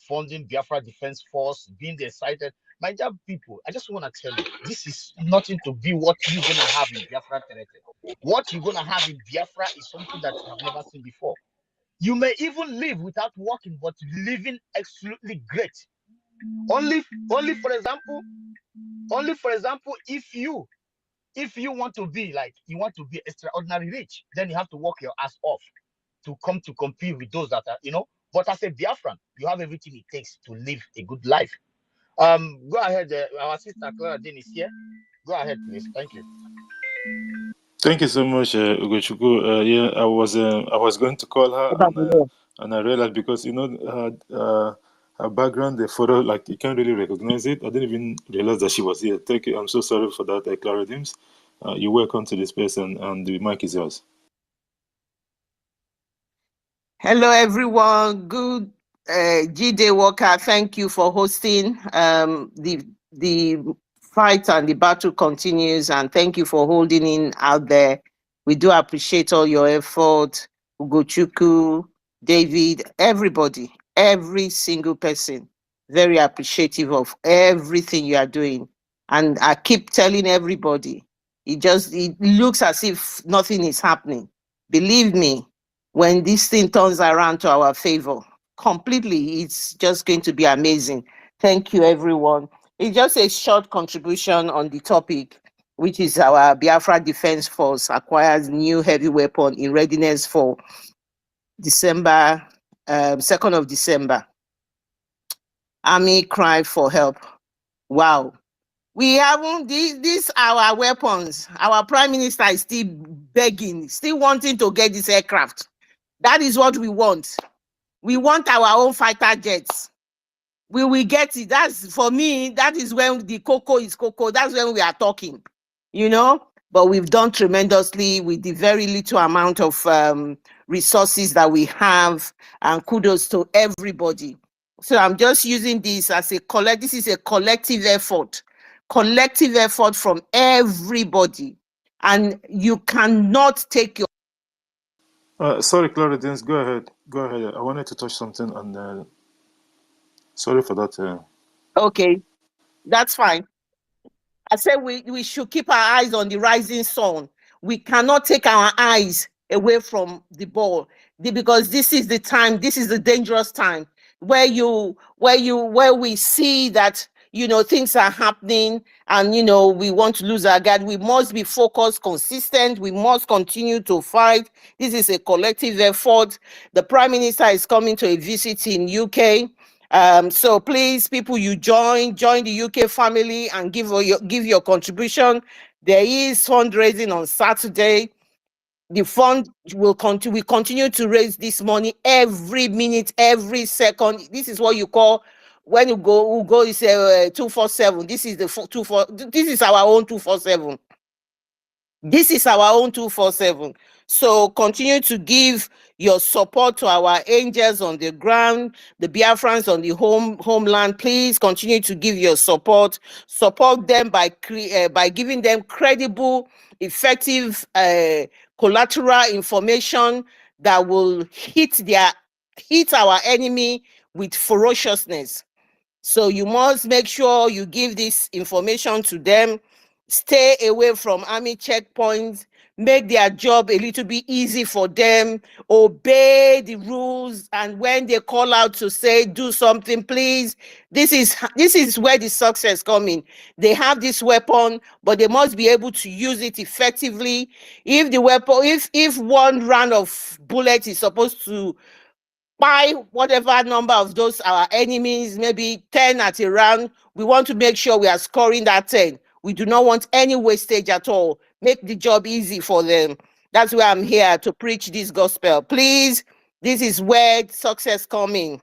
funding Biafra Defense Force, being excited. My dear people, I just want to tell you, this is nothing to be what you're going to have in Biafra territory. What you're going to have in Biafra is something that you have never seen before. You may even live without working, but living absolutely great. Only for example, if you want to be extraordinary rich, then you have to work your ass off to come to compete with those that are. But as a Biafran, you have everything it takes to live a good life. Go ahead. Our sister Clara Dean is here. Go ahead, please. Thank you. Thank you so much, Ugochukwu. Yeah, I was going to call her, and I realized, because her background, the photo, like, you can't really recognize it. I didn't even realize that she was here. Thank you. I'm so sorry for that, Clara Dims. You're welcome to this space, and the mic is yours. Hello, everyone. Good G-Day Walker. Thank you for hosting. The fight and the battle continues, and thank you for holding in out there. We do appreciate all your effort. Ugochukwu, David, everybody, every single person. Very appreciative of everything you are doing. And I keep telling everybody, it looks as if nothing is happening. Believe me, when this thing turns around to our favor completely, it's just going to be amazing. Thank you, everyone. It's just a short contribution on the topic, which is our Biafra Defense Force acquires new heavy weapon in readiness for December, 2nd of December. Army cry for help. Wow. We haven't, these our weapons. Our Prime Minister is still begging, still wanting to get this aircraft. That is what we want. We want our own fighter jets. We will get it. That's, for me, that is when the cocoa is cocoa. That's when we are talking, But we've done tremendously with the very little amount of resources that we have, and kudos to everybody. So I'm just using this as this is a collective effort from everybody. And you cannot take your Sorry, Claudine, go ahead. Go ahead. I wanted to touch something on. Sorry for that. Okay, that's fine. I said we should keep our eyes on the rising sun. We cannot take our eyes away from the ball because this is the time, this is the dangerous time where we see that things are happening and we want to lose our guard. We must be focused, consistent. We must continue to fight. This is a collective effort. The Prime Minister is coming to a visit in UK. So please, people, you join the UK family and give your contribution. There is fundraising on Saturday. The fund will continue to raise this money every minute, every second. This is what you call when you go is 247. This is the 24. This is our own 247. This is our own 247. So continue to give your support to our angels on the ground, the Biafrans on the homeland. Please continue to give your support. Support them by giving them credible, effective collateral information that will hit our enemy with ferociousness. So you must make sure you give this information to them. Stay away from army checkpoints. Make their job a little bit easy for them. Obey the rules. And when they call out to say, do something, please. This is where the success comes in. They have this weapon, but they must be able to use it effectively. If the weapon, if one round of bullet is supposed to buy whatever number of those our enemies, maybe 10 at a round, we want to make sure we are scoring that 10. We do not want any wastage at all. Make the job easy for them. That's why I'm here to preach this gospel. Please, this is where success comes in.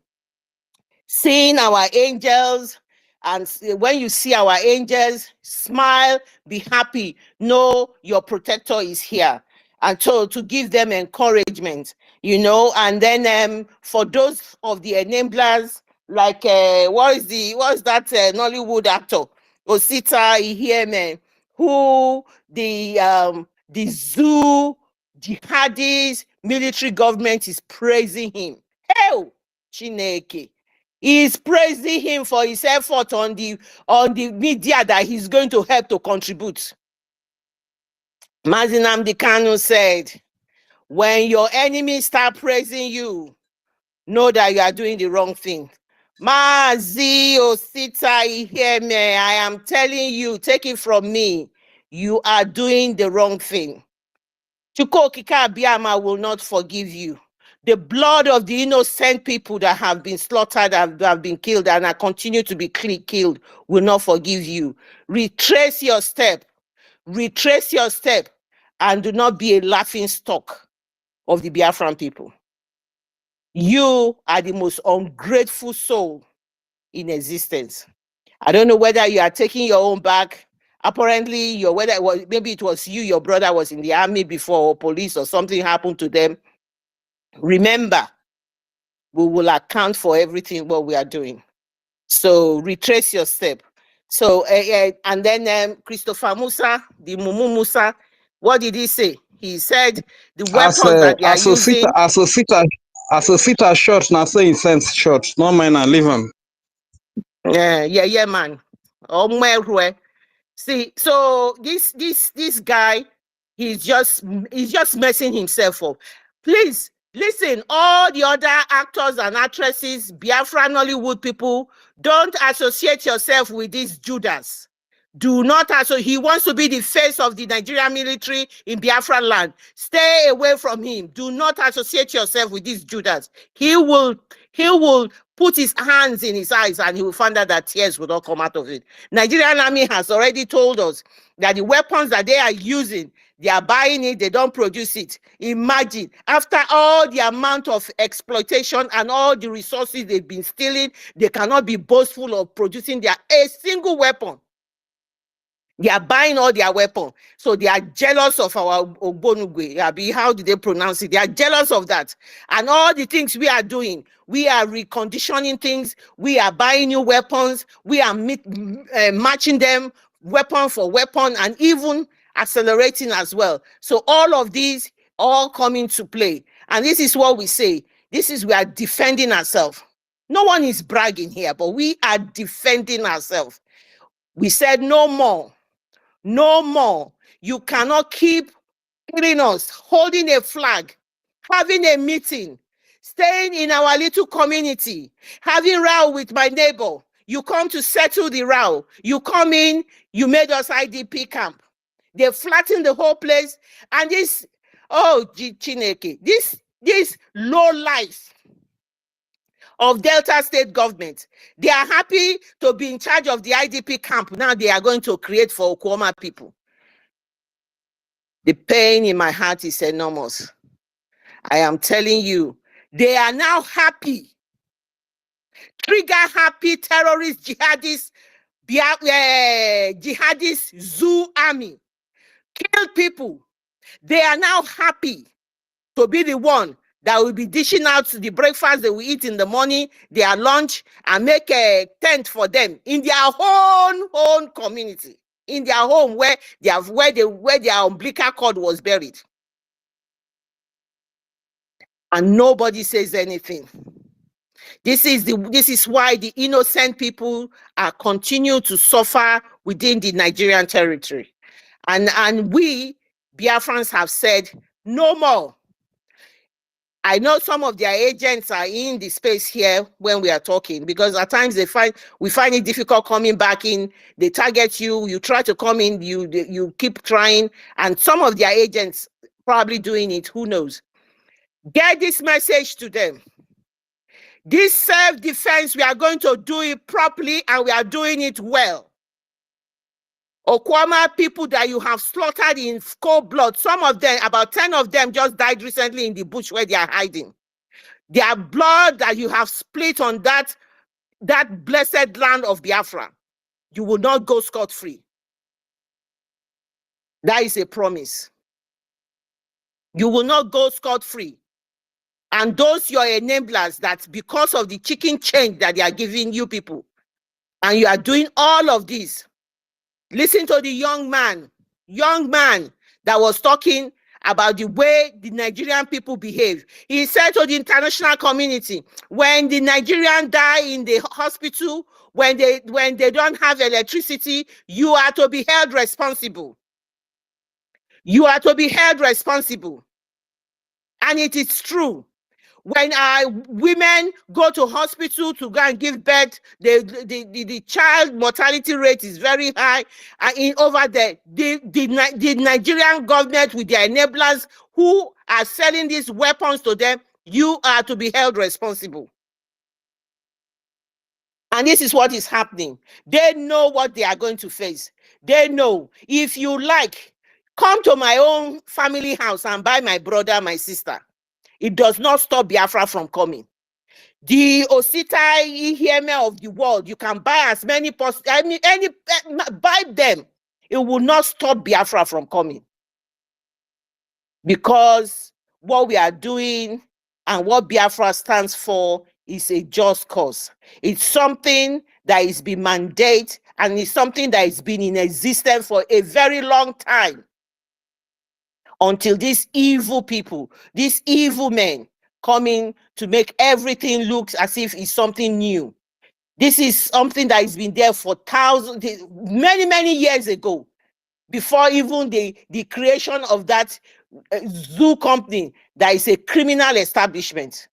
Seeing our angels, and when you see our angels, smile, be happy, know your protector is here. And so to give them encouragement, and then for those of the enablers, like what's that Nollywood actor, Osita Ihieme, who the zoo jihadist military government is praising him. Hell, Chineke. He is praising him for his effort on the media that he's going to help to contribute. Mazi Nnamdi Kanu said, when your enemies start praising you, know that you are doing the wrong thing. Mazi Osita Ihieme, I am telling you, take it from me, you are doing the wrong thing. Chuko Okike Abiyama will not forgive you. The blood of the innocent people that have been slaughtered, have been killed, and are continue to be killed will not forgive you. Retrace your step, and do not be a laughing stock of the Biafran people. You are the most ungrateful soul in existence. I don't know whether you are taking your own back. Apparently, maybe it was your brother was in the army before, or police, or something happened to them. Remember, we will account for everything what we are doing. So retrace your step. So and then Christopher Musa, the Mumu Musa, what did he say? He said the weapons that they are using. Associate short now saying sense short. No man, I leave him. Yeah, man. See, so this guy, he's just messing himself up. Please listen, all the other actors and actresses, Biafra Nollywood people, don't associate yourself with this Judas. Do not associate. He wants to be the face of the Nigerian military in Biafra land. Stay away from him. Do not associate yourself with this Judas. He will put his hands in his eyes and he will find out that tears will not come out of it. Nigerian army has already told us that the weapons that they are using, they are buying it, they don't produce it. Imagine, after all the amount of exploitation and all the resources they've been stealing, they cannot be boastful of producing a single weapon. They are buying all their weapons. So they are jealous of our Ogbonugwe. How do they pronounce it? They are jealous of that. And all the things we are doing, we are reconditioning things. We are buying new weapons. We are matching them weapon for weapon and even accelerating as well. So all of these all come into play. And this is what we say. We are defending ourselves. No one is bragging here, but we are defending ourselves. We said no more. No more. You cannot keep killing us, holding a flag, having a meeting, staying in our little community, having row with my neighbor. You come to settle the row. You come in, you made us IDP camp. They flattened the whole place. And this, Chineke, this low life of Delta State government, they are happy to be in charge of the IDP camp. Now they are going to create for Okwama people. The pain in my heart is enormous. I am telling you, they are now happy. Trigger happy terrorist jihadists, jihadist zoo army, kill people. They are now happy to be the one that will be dishing out the breakfast they will eat in the morning, their lunch, and make a tent for them in their own community, in their home where their umbilical cord was buried. And nobody says anything. This is why the innocent people are continue to suffer within the Nigerian territory. And we, Biafrans, have said no more. I know some of their agents are in the space here when we are talking, because at times we find it difficult coming back in. They target you, you try to come in, you keep trying, and some of their agents probably doing it, who knows. Get this message to them. This self-defense, we are going to do it properly, and we are doing it well. Okwama people that you have slaughtered in cold blood, some of them, about 10 of them just died recently in the bush where they are hiding. Their blood that you have split on that blessed land of Biafra, you will not go scot-free. That is a promise. You will not go scot-free. And those your enablers, that because of the chicken change that they are giving you people, and you are doing all of this. Listen to the young man that was talking about the way the Nigerian people behave. He said to the international community, when the Nigerians die in the hospital, when they don't have electricity, you are to be held responsible. You are to be held responsible. And it is true. When women go to hospital to go and give birth, the child mortality rate is very high. Over there, the Nigerian government with their enablers who are selling these weapons to them, you are to be held responsible. And this is what is happening. They know what they are going to face. They know. If you like, come to my own family house and buy my brother, my sister. It does not stop Biafra from coming. The Osita Iheme of the world, you can buy as many buy them. It will not stop Biafra from coming. Because what we are doing and what Biafra stands for is a just cause. It's something that is being mandated, and it's something that has been in existence for a very long time. Until these evil people, these evil men coming to make everything look as if it's something new. This is something that has been there for many years ago, before even the creation of that zoo company that is a criminal establishment.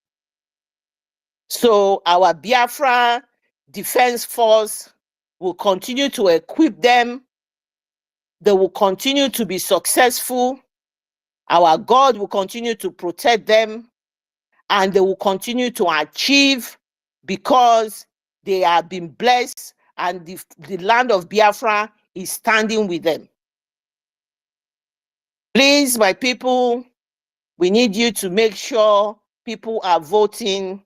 So our Biafra Defense Force will continue to equip them. They will continue to be successful. Our God will continue to protect them, and they will continue to achieve, because they have been blessed, and the land of Biafra is standing with them. Please, my people, we need you to make sure people are voting.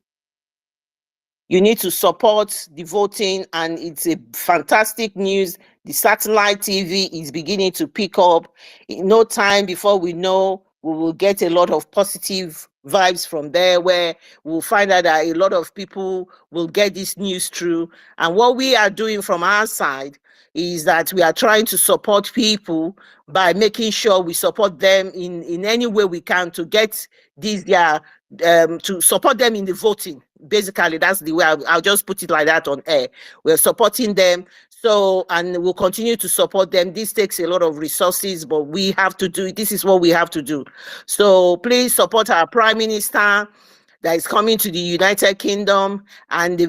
You need to support the voting, and it's a fantastic news. The satellite TV is beginning to pick up. In no time, before we know, we will get a lot of positive vibes from there, where we'll find out that a lot of people will get this news through. And what we are doing from our side is that we are trying to support people by making sure we support them in any way we can to get these to support them in the voting. Basically, that's the way I'll just put it like that on air. We're supporting them. So, and we'll continue to support them. This takes a lot of resources, but we have to do it. This is what we have to do. So please support our Prime Minister that is coming to the United Kingdom, and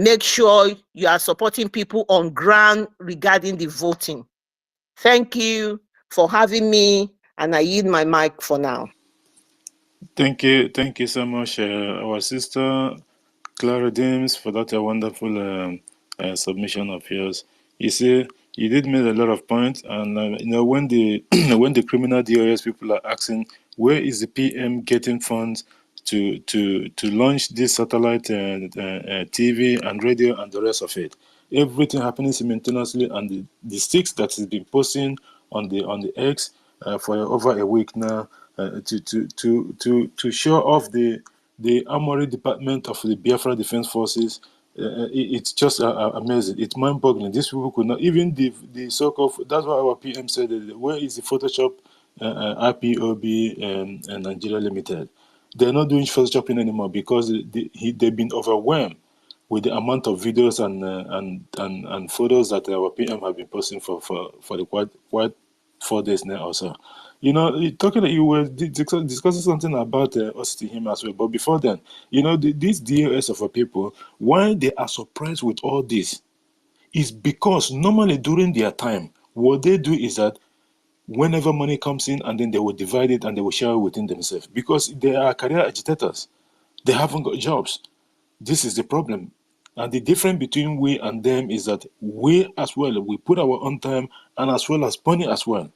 make sure you are supporting people on ground regarding the voting. Thank you for having me, and I yield my mic for now. Thank you so much, our sister Clara James, for that wonderful submission of yours. You see, you did make a lot of points, and when the when the criminal DOS people are asking where is the PM getting funds to launch this satellite TV and radio and the rest of it, everything happening simultaneously, and the sticks that has been posting on the X for over a week now to show off the armory department of the Biafra Defense Forces. It's just amazing. It's mind-boggling. These people could not even the so-called. That's why our PM said, "Where is the Photoshop IPOB and Nigeria Limited?" They're not doing Photoshopping anymore because they've been overwhelmed with the amount of videos and photos that our PM have been posting for the quite 4 days now also. You were discussing something about him as well. But before then, these DOS of our people, why they are surprised with all this is because normally during their time, what they do is that whenever money comes in, and then they will divide it and they will share it within themselves because they are career agitators. They haven't got jobs. This is the problem. And the difference between we and them is that we as well, we put our own time and as well as money as well.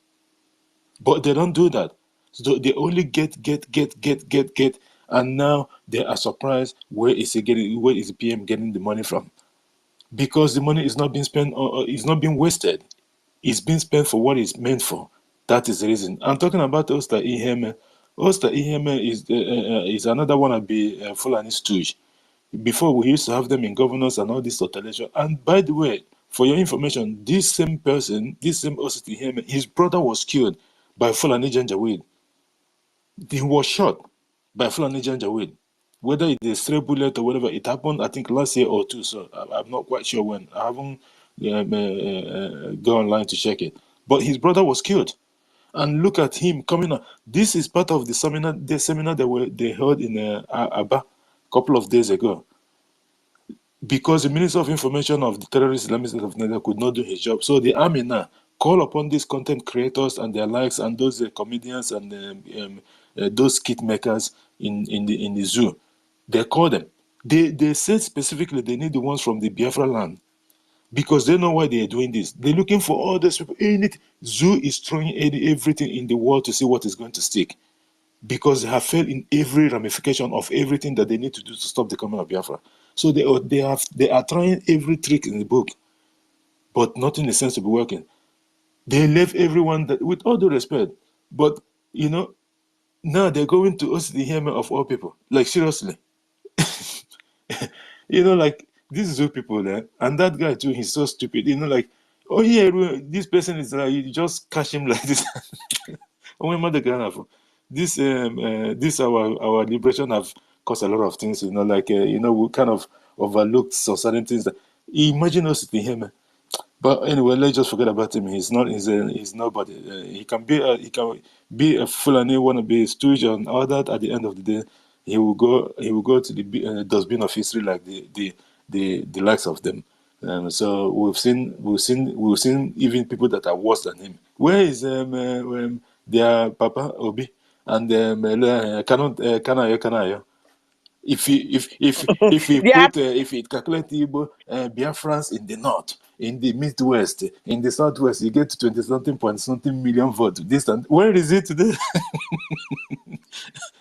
But they don't do that. So they only get, and now they are surprised where is the PM getting the money from? Because the money is not being spent or is not being wasted. It's being spent for what it's meant for. That is the reason. I'm talking about Oster Iheme. Oster Iheme is another one of the Fulani stooge. Before we used to have them in governors and all this totalization. And by the way, for your information, this same person, this same Oster Iheme, his brother was killed by Fulani Janjaweed. He was shot by Fulani Janjaweed. Whether it's a stray bullet or whatever, it happened, I think, last year or two. So I'm not quite sure when. I haven't gone online to check it. But his brother was killed. And look at him coming out. This is part of the seminar that they held in Aba a couple of days ago. Because the Minister of Information of the terrorist Islamic State of Nigeria could not do his job. So the army now call upon these content creators and their likes and those comedians and those kit makers in the zoo. They call them. They said specifically they need the ones from the Biafra land because they know why they are doing this. They're looking for all those people. Zoo is throwing everything in the world to see what is going to stick because they have failed in every ramification of everything that they need to do to stop the coming of Biafra. So they are trying every trick in the book, but nothing seems to be working. They left everyone that, with all due respect, but now they're going to us the Yemen of all people. Like seriously, like these zoo people there, and that guy too. He's so stupid. Oh yeah, this person is like you just catch him like this. Oh my mother, this our liberation have caused a lot of things. We kind of overlooked some certain things. Imagine us in Yemen. But anyway, let's just forget about him. He's not. He's nobody. He can be a Fulani, wanna be a stooge and all that. At the end of the day, he will go to the dustbin of history like the likes of them. So we've seen even people that are worse than him. Where is their Papa Obi and Kanayo? If he calculate Igbo Biafrans in the north, in the midwest, in the southwest, you get to 20-something point something million votes. Where is it today?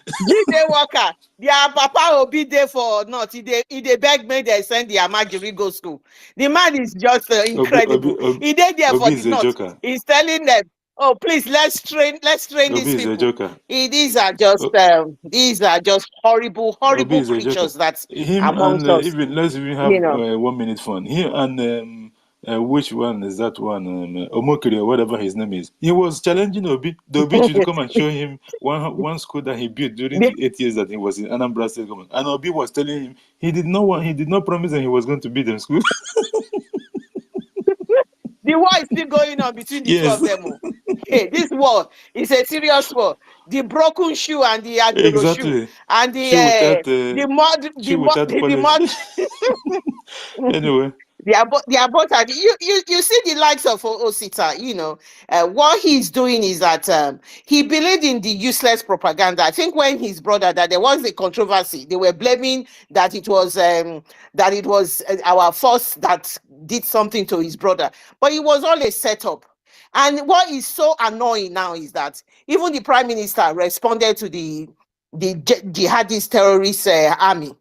JJ Walker, their papa will be there for not. He they beg me they send the Amajiri go school. The man is just incredible. He did there for the north. Joker. He's telling them, "Oh, please let's train these people." These are just horrible Obi creatures. That's him amongst and us. let's even have 1 minute fun. Him and which one is that one? Omokiri or whatever his name is. He was challenging Obi. The Obi should come and show him one school that he built during the 8 years that he was in Anambra State government. And Obi was telling him he did not promise that he was going to build them school. The war is still going on between the two Yes. of them. Oh. Hey, this war is a serious war. The broken shoe and the Agbero shoe Exactly. and the mud. Anyway. They are both. You see the likes of Osita. You know what he's doing is that he believed in the useless propaganda. I think when his brother that there was a controversy, they were blaming that it was our force that did something to his brother, but it was all a setup. And what is so annoying now is that even the prime minister responded to the jihadist terrorist army.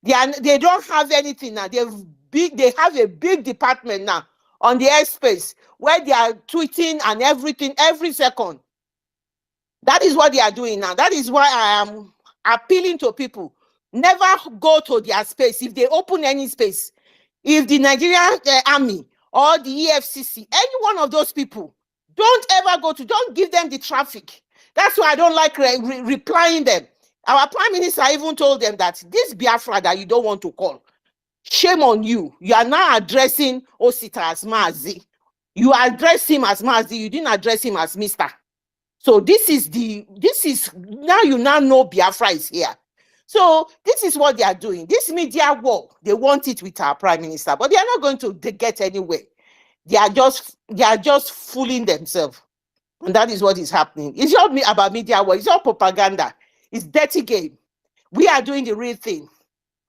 They don't have anything now. They have a big department now on the airspace where they are tweeting and everything every second. That is what they are doing now. That is why I am appealing to people. Never go to their space. If they open any space, if the Nigerian army or the EFCC, any one of those people, don't ever don't give them the traffic. That's why I don't like replying them. Our prime minister even told them that this Biafra that you don't want to call, shame on you. You are now addressing Osita as Mazi. You address him as Mazi. You didn't address him as Mr. So this is now you now know Biafra is here. So this is what they are doing. This media war, they want it with our prime minister, but they are not going to get anywhere. They are just fooling themselves. And that is what is happening. It's not about media war. It's all propaganda. It's dirty game. We are doing the real thing.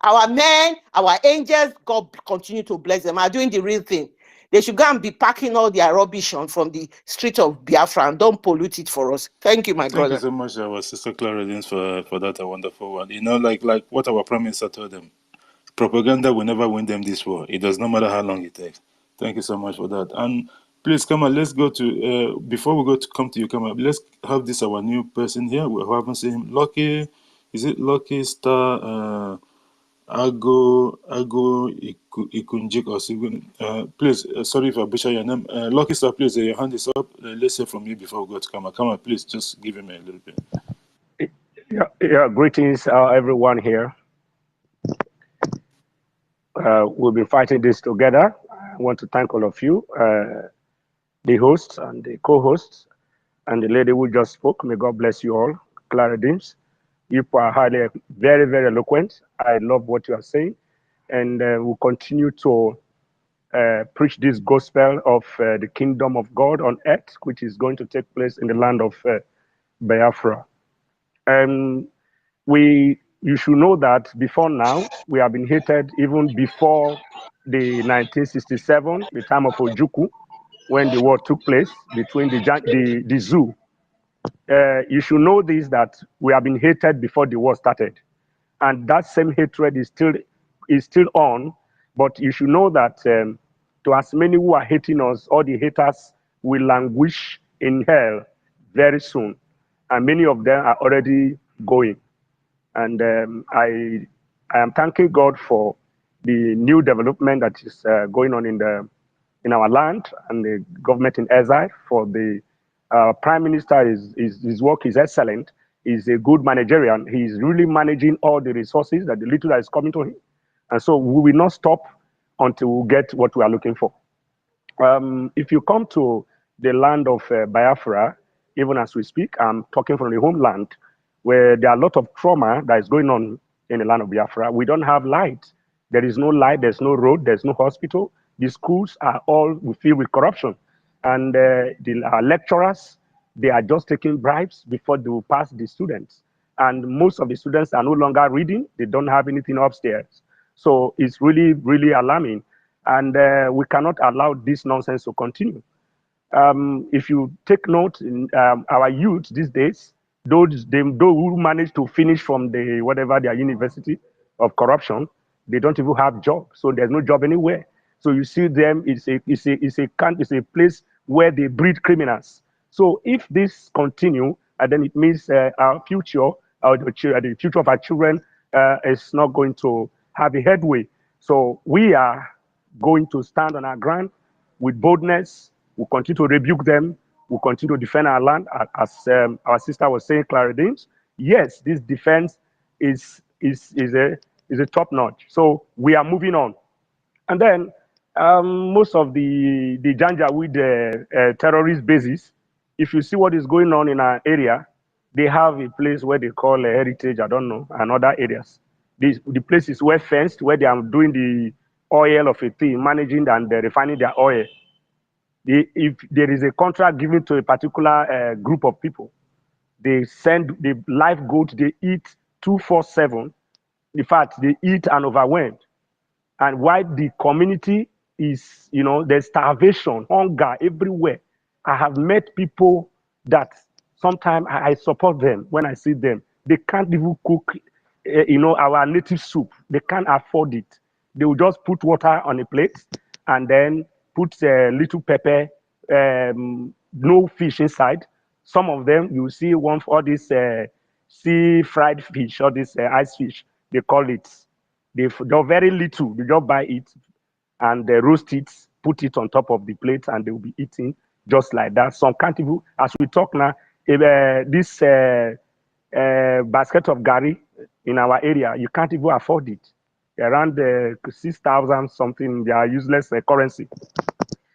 Our men, our angels, God continue to bless them, are doing the real thing. They should go and be packing all their rubbish on from the street of Biafra and don't pollute it for us. Thank you, my brother. Thank you so much, our sister Clara Dins, for that wonderful one. You know, like what our prime minister told them, propaganda will never win them this war. It does not matter how long it takes. Thank you so much for that. And please, come on, let's go to, before we come to you, come on, let's have this, our new person here. We haven't seen him. Lucky, is it Lucky Star Ago Ikunjik or Sigun? Please, sorry if I butcher your name. Lucky Star, please, your hand is up. Let's hear from you before we go to Kama. Come on, please, just give him a little bit. Yeah, greetings, everyone here. We've been fighting this together. I want to thank all of you, the hosts and the co-hosts, and the lady who just spoke. May God bless you all. Clara Dims, you are highly, very, very eloquent. I love what you are saying, and we'll continue to preach this gospel of the kingdom of God on earth, which is going to take place in the land of Biafra. You should know that before now, we have been hated even before the 1967, the time of Ojukwu, when the war took place between the zoo. You should know this, that we have been hated before the war started. And that same hatred is still on, but you should know that to as many who are hating us, all the haters will languish in hell very soon. And many of them are already going. And I am thanking God for the new development that is going on in our land and the government in exile. For the prime minister, his work is excellent. He's a good managerian. He's really managing all the resources, that the little that is coming to him. And so we will not stop until we get what we are looking for. If you come to the land of Biafra, even as we speak, I'm talking from the homeland, where there are a lot of trauma that is going on in the land of Biafra. We don't have light. There is no light, there's no road, there's no hospital. The schools are all filled with corruption. And our lecturers, they are just taking bribes before they will pass the students. And most of the students are no longer reading. They don't have anything upstairs. So it's really, really alarming. And we cannot allow this nonsense to continue. If you take note, in our youth these days, those who manage to finish from their university of corruption, they don't even have jobs. So there's no job anywhere. So you see them, it's a place where they breed criminals. So if this continue, then it means our future, the future of our children is not going to have a headway. So we are going to stand on our ground with boldness. We'll continue to rebuke them. We'll continue to defend our land, as our sister was saying, Claridines. Yes, this defense is a top notch. So we are moving on. And then most of the Janjaweed terrorist bases, if you see what is going on in our area, they have a place where they call a heritage, I don't know, and other areas. The place is well fenced, where they are doing the oil of a thing, managing and refining their oil. If there is a contract given to a particular group of people, they send the live goat, they eat 247. In fact, they eat and overwhelmed. And while the community is, there's starvation, hunger everywhere. I have met people that sometimes I support them when I see them. They can't even cook, our native soup. They can't afford it. They will just put water on a plate and then put a little pepper, no fish inside. Some of them, you see one for this sea fried fish or this ice fish, they call it. They're very little. They just buy it and they roast it, put it on top of the plate, and they will be eating just like that. Some can't even, as we talk now, this basket of gari in our area, you can't even afford it. Around 6,000 something, they are useless currency.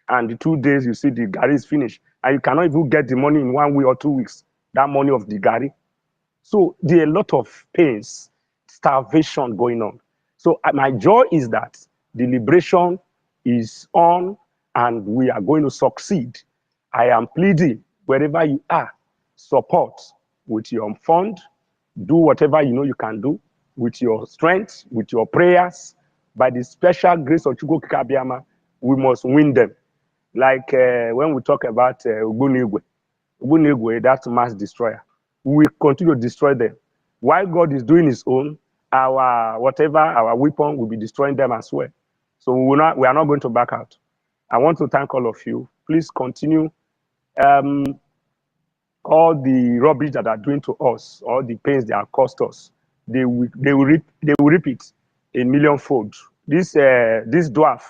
And the 2 days you see the gari is finished, and you cannot even get the money in 1 week or 2 weeks, that money of the gari. So there are a lot of pains, starvation going on. So my joy is that the liberation is on and we are going to succeed. I am pleading, wherever you are, support with your fund, do whatever you know you can do, with your strength, with your prayers. By the special grace of Chukwu Kikabiama, we must win them. Like when we talk about Ubunigwe, that mass destroyer, we will continue to destroy them. While God is doing his own, our weapon will be destroying them as well. So we are not going to back out. I want to thank all of you. Please continue. All the rubbish that are doing to us, all the pains they have caused us, they will reap it a millionfold. This dwarf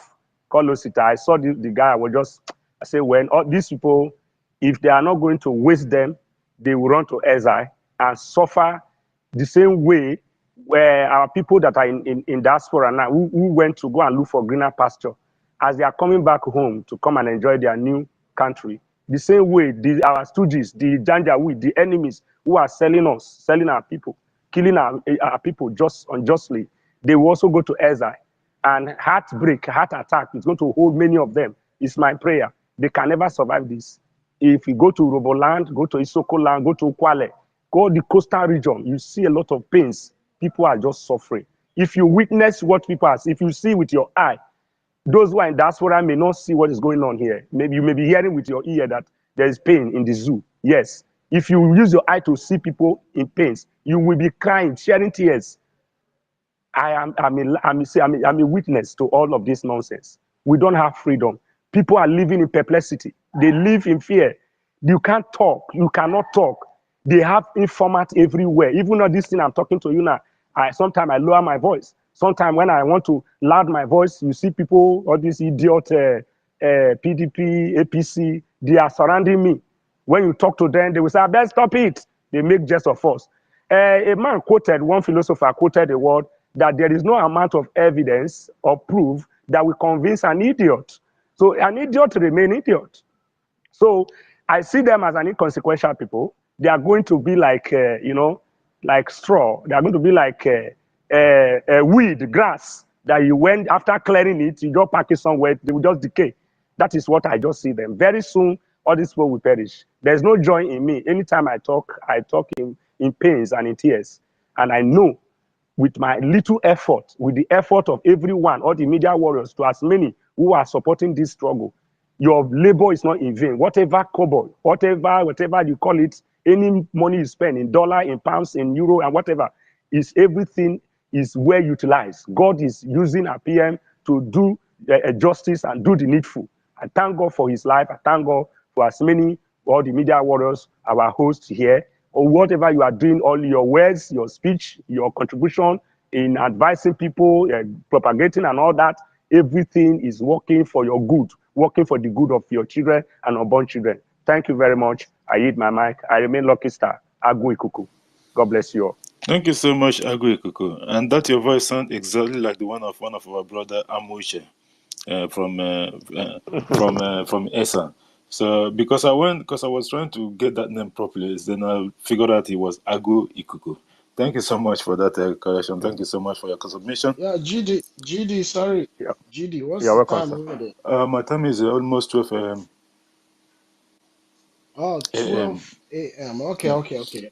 called Osita, I saw the guy. I say, when all these people, if they are not going to waste them, they will run to exile and suffer the same way where our people that are in diaspora now, who went to go and look for greener pasture, as they are coming back home to come and enjoy their new country, the same way our stooges, the Janjaweed, the enemies who are selling our people, killing our people just unjustly, they will also go to exile. And heart attack is going to hold many of them. It's my prayer. They can never survive this. If you go to Roboland, go to Isoko land, go to Kwale, go the coastal region, you see a lot of pains. People are just suffering. If you witness what people are, if you see with your eye, those who are in diaspora may not see what is going on here. Maybe you may be hearing with your ear that there is pain in the zoo. Yes. If you use your eye to see people in pains, you will be crying, shedding tears. I'm a witness to all of this nonsense. We don't have freedom. People are living in perplexity. They live in fear. You can't talk. You cannot talk. They have informants everywhere. Even on this thing I'm talking to you now, sometimes I lower my voice. Sometimes when I want to loud my voice, you see people, all these idiot PDP, APC, they are surrounding me. When you talk to them, they will say, I better stop it. They make jest of us. One philosopher quoted a word that there is no amount of evidence or proof that will convince an idiot. So an idiot remain idiot. So I see them as an inconsequential people. They are going to be like, like straw. They are going to be like weed, grass, that you went after clearing it, you just pack it somewhere, they will just decay. That is what I just see them. Very soon, all these people will perish. There's no joy in me. Anytime I talk in pains and in tears. And I know with my little effort, with the effort of everyone, all the media warriors, to as many who are supporting this struggle, your labor is not in vain. Whatever kobo, whatever you call it, any money you spend in dollar, in pounds, in euro, and whatever, everything is well utilized. God is using our PM to do justice and do the needful. I thank God for his life. I thank God for as many, all the media warriors, our hosts here, or whatever you are doing, all your words, your speech, your contribution in advising people, propagating and all that, everything is working for your good. working for the good of your children and unborn children. Thank you very much. I yield my mic. I remain Lucky Star, Agu Ikuku. God bless you all. Thank you so much, Agu Ikuku. And that your voice sounds exactly like the one of our brother Amuche from ESA. So because I was trying to get that name properly, then I figured out he was Agu Ikuku. Thank you so much for that correction. Thank you so much for your submission. Yeah, GD, sorry. Yeah. GD, what's You're the welcome, time sir. over there? My time is almost 12 a.m. Oh, 12 a.m. Okay, Yeah. okay.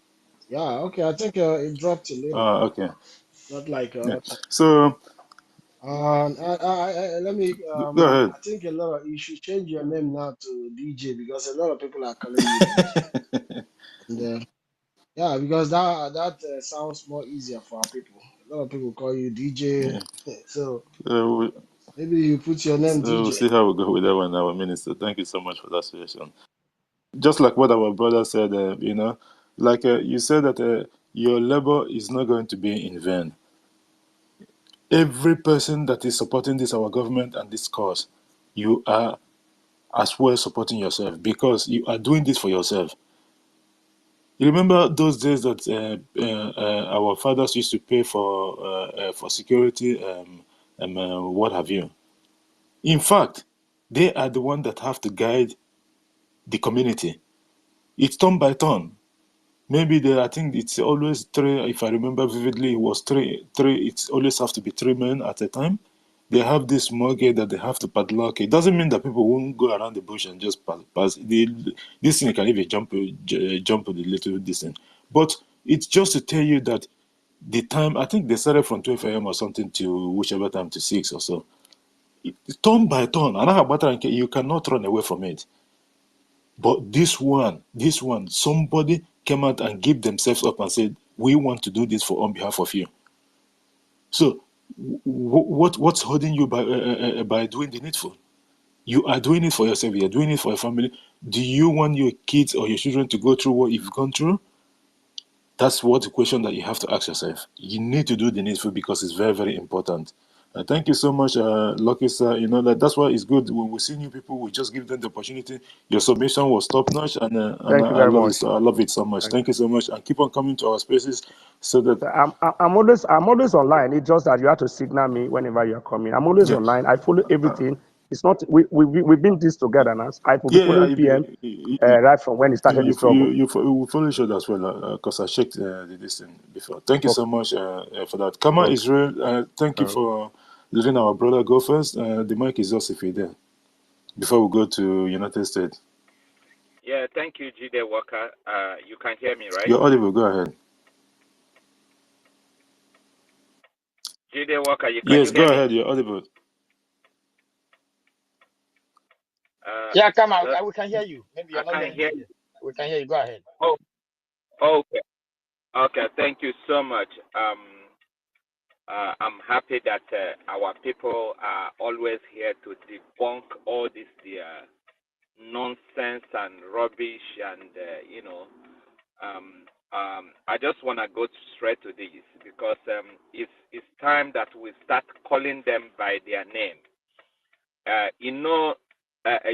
Yeah, okay. I think it dropped a little. Okay. Not like Yeah. other time. So Let me, go ahead. I think you should change your name now to DJ because a lot of people are calling you DJ. And yeah, because that sounds more easier for our people. A lot of people call you DJ. Yeah. So So maybe you put your name we'll DJ. see how we go with that one, our minister. Thank you so much for that suggestion. Just like what our brother said, like you said that your labor is not going to be in vain. Every person that is supporting this, our government and this cause, you are as well supporting yourself because you are doing this for yourself. You remember those days that our fathers used to pay for security, what have you. In fact, they are the one that have to guide the community. It's turn by turn. Maybe I think it's always three. If I remember vividly, it was three. It always have to be 3 men at a time. They have this small gate that they have to padlock. It doesn't mean that people won't go around the bush and just pass. This thing can even jump the little distance. But it's just to tell you that the time, I think they started from 12 a.m. or something to whichever time to 6 or so. Turn by turn. And you cannot run away from it. But this one, somebody came out and gave themselves up and said, we want to do this on behalf of you. So what's holding you by doing the needful? You are doing it for yourself. You are doing it for your family. Do you want your kids or your children to go through what you've gone through? That's what the question that you have to ask yourself. You need to do the needful because it's very, very important. Thank you so much, Lucky Sir. That's why it's good when we see new people. We just give them the opportunity. Your submission was top notch, and Thank you I very love much. it. I love it so much. Thank you so much, and keep on coming to our spaces so that I'm always online. It's just that you have to signal me whenever you are coming. I'm always yeah, online. I follow everything. It's not we've been this together now. I will be yeah, following PM right from when he started the struggle. you follow each other as well because I checked this thing before. Thank you so much for that. Kama Okay. Israel, thank you for letting our brother go first. The mic is yours if you're there. Before we go to United States. Yeah, thank you, Jide Walker. You can hear me, right? You're audible. Go ahead. Jide Walker, can Yes, you hear go me? ahead. You're audible. Yeah, come on. We can hear you. Maybe you're I not can hearing hear me. you. We can hear you. Go ahead. Oh, okay. Okay, thank you so much. I'm happy that our people are always here to debunk all this nonsense and rubbish, and I just want to go straight to this because it's time that we start calling them by their name.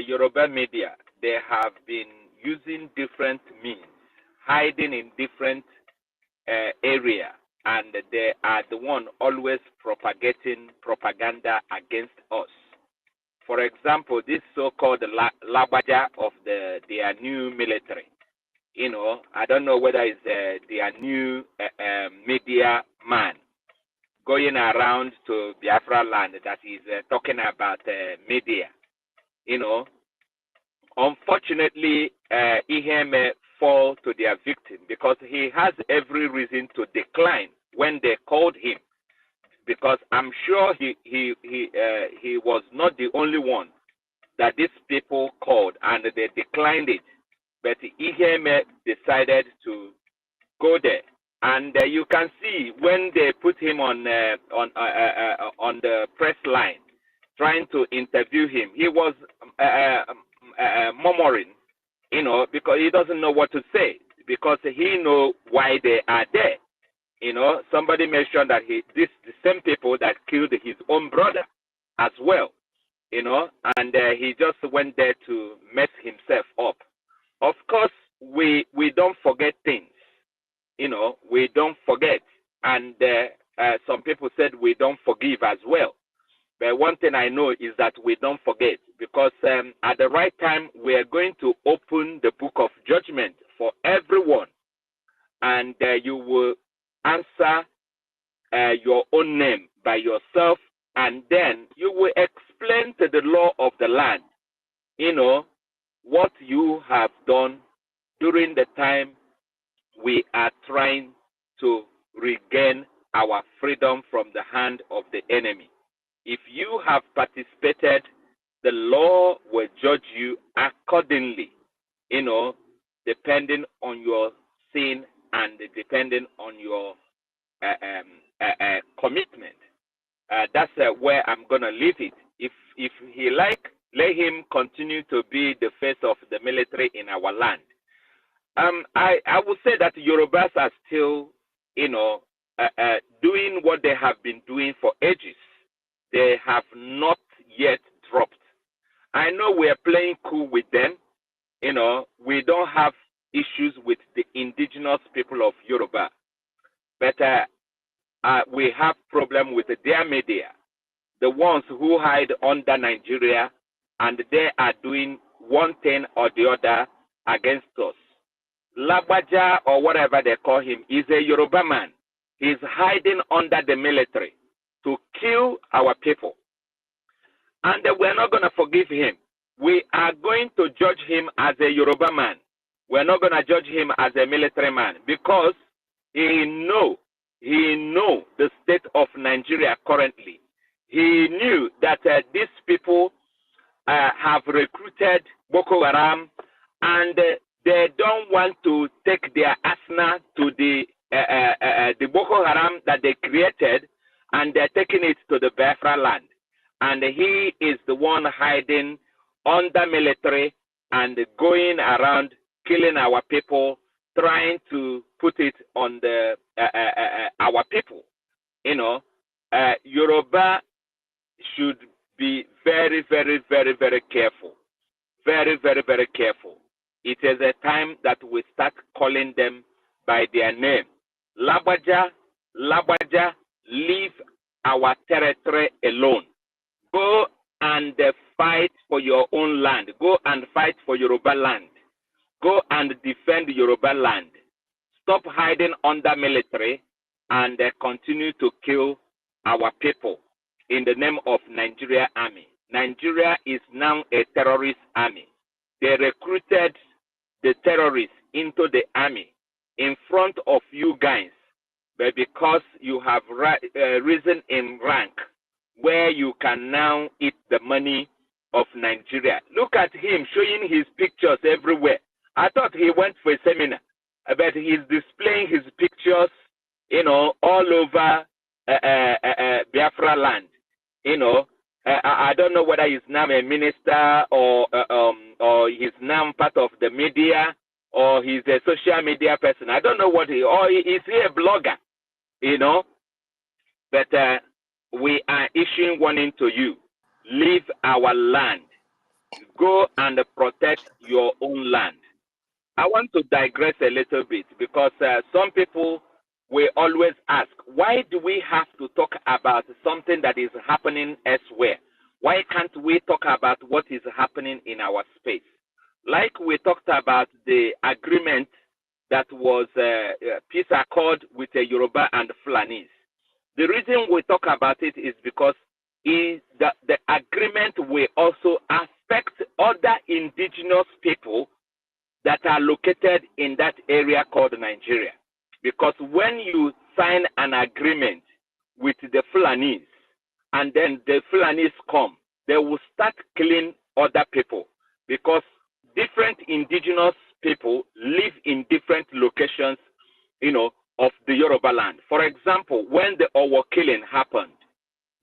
Yoruba media, they have been using different means, hiding in different area, and they are the one always propagating propaganda against us. For example, this so-called Labaja of their new military. I don't know whether it's their new media man going around to Biafra land that is talking about media. Unfortunately, he may fall to their victim because he has every reason to decline when they called him. Because I'm sure he was not the only one that these people called and they declined it. But Iheme decided to go there, and you can see when they put him on the press line, trying to interview him, he was murmuring, because he doesn't know what to say, because he knows why they are there. Somebody mentioned that the same people that killed his own brother as well. you know, and he just went there to mess himself up. Of course, we don't forget things, you know, we don't forget, and some people said we don't forgive as well. But one thing I know is that we don't forget, because at the right time we are going to open the book of judgment for everyone, and you will answer your own name by yourself, and then you will explain to the law of the land, you know, what you have done during the time we are trying to regain our freedom from the hand of the enemy. If you have participated, the law will judge you accordingly, you know, depending on your sin and depending on your commitment. That's where I'm going to leave it. If he like, let him continue to be the face of the military in our land. I would say that Yorubas are still, you know, doing what they have been doing for ages. They have not yet dropped. I know we are playing cool with them. You know, we don't have issues with the indigenous people of Yoruba, but we have problem with their media, the ones who hide under Nigeria, and they are doing one thing or the other against us. Labaja, or whatever they call him, is a Yoruba man. He's hiding under the military to kill our people. And we're not going to forgive him. We are going to judge him as a Yoruba man. We're not going to judge him as a military man, because he know the state of Nigeria currently. He knew that these people have recruited Boko Haram, and they don't want to take their arsenal to the Boko Haram that they created, and they're taking it to the Biafra land. And he is the one hiding under military and going around killing our people, trying to put it on the our people. You know, Yoruba should be very, very, very, very careful. Very, very, very careful. It is a time that we start calling them by their name. Labaja, Labaja, leave our territory alone. Go and fight for your own land. Go and fight for Yoruba land. Go and defend Yoruba land. Stop hiding under military and continue to kill our people in the name of Nigeria Army. Nigeria is now a terrorist army. They recruited the terrorists into the army in front of you guys, but because you have risen in rank, where you can now eat the money of Nigeria. Look at him showing his pictures everywhere. I thought he went for a seminar, but he's displaying his pictures, you know, all over Biafra land. You know, I don't know whether he's now a minister or he's now part of the media or he's a social media person. I don't know what or is he a blogger, you know? But we are issuing warning to you. Leave our land. Go and protect your own land. I want to digress a little bit because some people will always ask, why do we have to talk about something that is happening elsewhere? Why can't we talk about what is happening in our space? Like we talked about the agreement that was peace accord with Yoruba and Fulanis. The reason we talk about it is because the agreement will also affect other indigenous people that are located in that area called Nigeria. Because when you sign an agreement with the Fulanis, and then the Fulanis come, they will start killing other people because different indigenous people live in different locations, you know, of the Yoruba land. For example, when the Owo killing happened,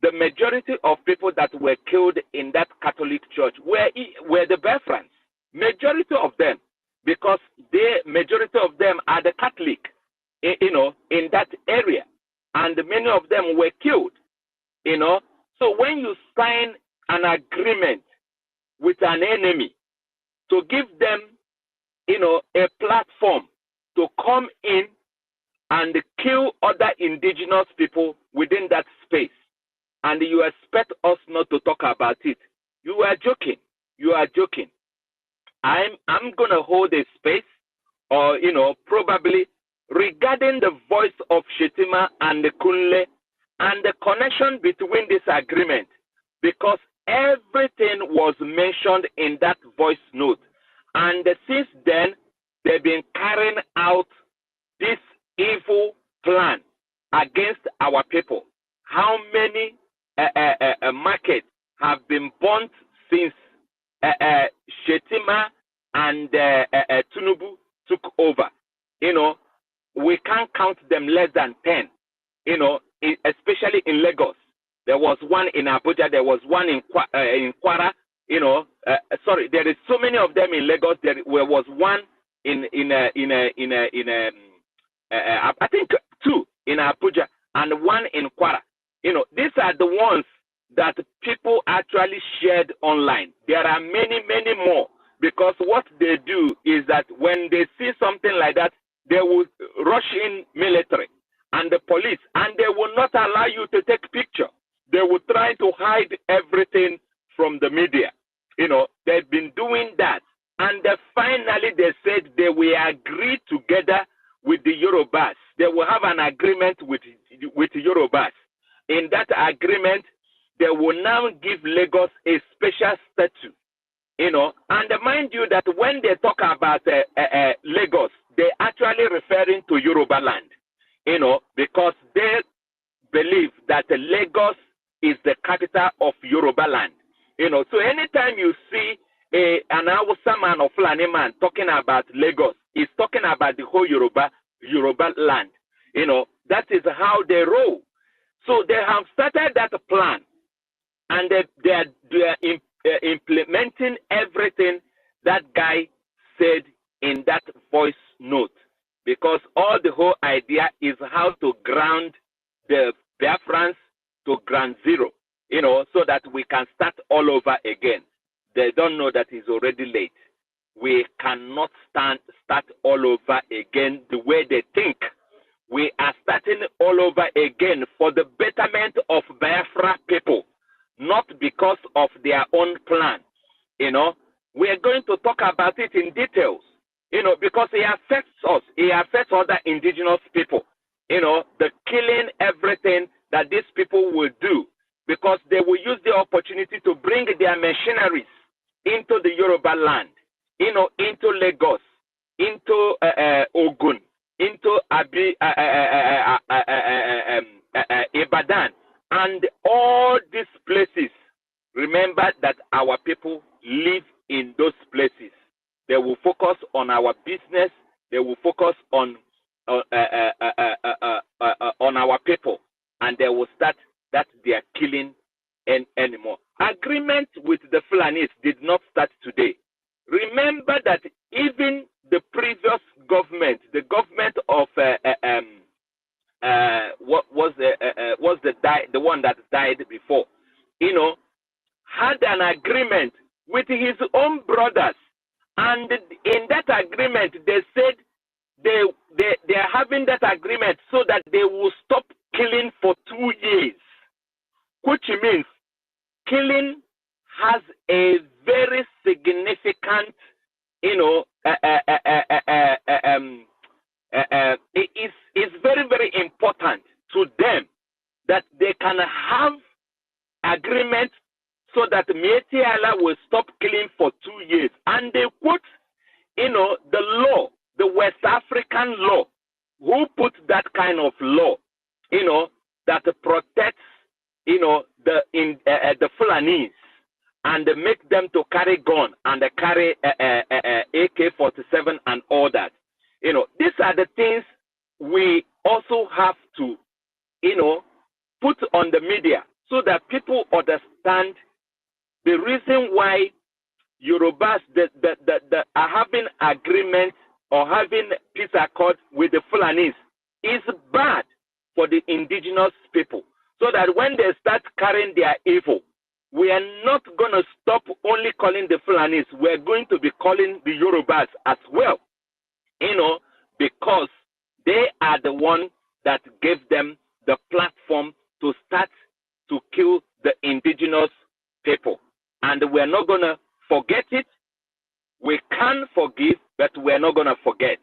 the majority of people that were killed in that Catholic church were the Biafrans. Majority of them, because the majority of them are the Catholic, you know, in that area, and many of them were killed, you know. So when you sign an agreement with an enemy to give them, a platform to come in and kill other indigenous people within that space. And you expect us not to talk about it. You are joking. You are joking. I'm going to hold a space, or, probably regarding the voice of Shetima and the Kunle and the connection between this agreement, because everything was mentioned in that voice note. And since then, they've been carrying out this evil plan against our people. How many markets have been burnt since Shetima and Tinubu took over? We can't count them less than 10, especially in Lagos. There was one in Abuja, there was one in Kwara, sorry, there is so many of them in Lagos. There was one I think 2 in Abuja and 1 in Kwara. These are the ones that people actually shared online. There are many, many more, because what they do is that when they see something like that, they will rush in military and the police, and they will not allow you to take picture. They will try to hide everything from the media. They've been doing that. And finally they said they will agree together with the Yorubas. They will have an agreement with Yorubas. In that agreement, they will now give Lagos a special statue. And mind you that when they talk about Lagos, they're actually referring to Yoruba land, because they believe that Lagos is the capital of Yoruba land. So anytime you see an Hausa man or Fulani man talking about Lagos, he's talking about the whole Yoruba land. That is how they roll. So they have started that plan, and they are implementing everything that guy said in that voice note, because all the whole idea is how to ground the Biafrans to ground zero, so that we can start all over again. They don't know that it's already late. We cannot start all over again the way they think. We are starting all over again for the betterment of Biafra people, not because of their own plan. We are going to talk about it in details, because it affects us. It affects other indigenous people. The killing, everything that these people will do, because they will use the opportunity to bring their machineries into the Yoruba land, into Lagos, into Ogun, into Ibadan, and all these places. Remember that our people live in those places. They will focus on our business. They will focus on our people, and they will start that they are killing anymore. Agreement with the Fulanis did not start today. Remember that even the previous government, the government of the one that died before, had an agreement with his own brothers, and in that agreement they said they are having that agreement so that they will stop killing for 2 years, which means killing has a very significant, it's very, very important to them that they can have agreement so that Mieti Allah will stop killing for 2 years. And they put, the law, the West African law, who put that kind of law, that protects, the Fulanis, and make them to carry gun and carry AK-47 and all that. These are the things we also have to, put on the media so that people understand the reason why Yorubas are having agreement or having peace accord with the Fulanis is bad for the indigenous people. So that when they start carrying their evil, we are not going to stop only calling the Fulanis. We're going to be calling the Yorubas as well, because they are the one that gave them the platform to start to kill the indigenous people. And we're not going to forget it. We can forgive, but we're not going to forget,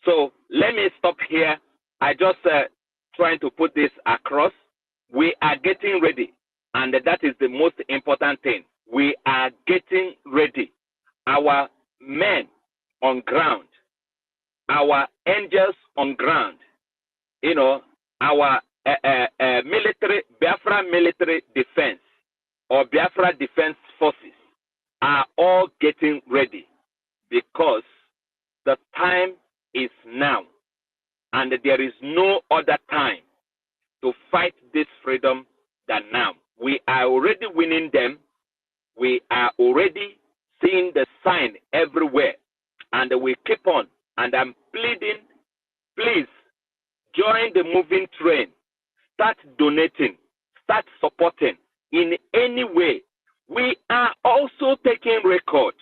So let me stop here. I just trying to put this across. We are getting ready, and that is the most important thing. We are getting ready. Our men on ground, our angels on ground, our military, Biafra military defense or Biafra defense forces are all getting ready, because the time is now, and there is no other time to fight this freedom than now. We are already winning them. We are already seeing the sign everywhere, and we keep on. And I'm pleading, please join the moving train. Start donating. Start supporting in any way. We are also taking record.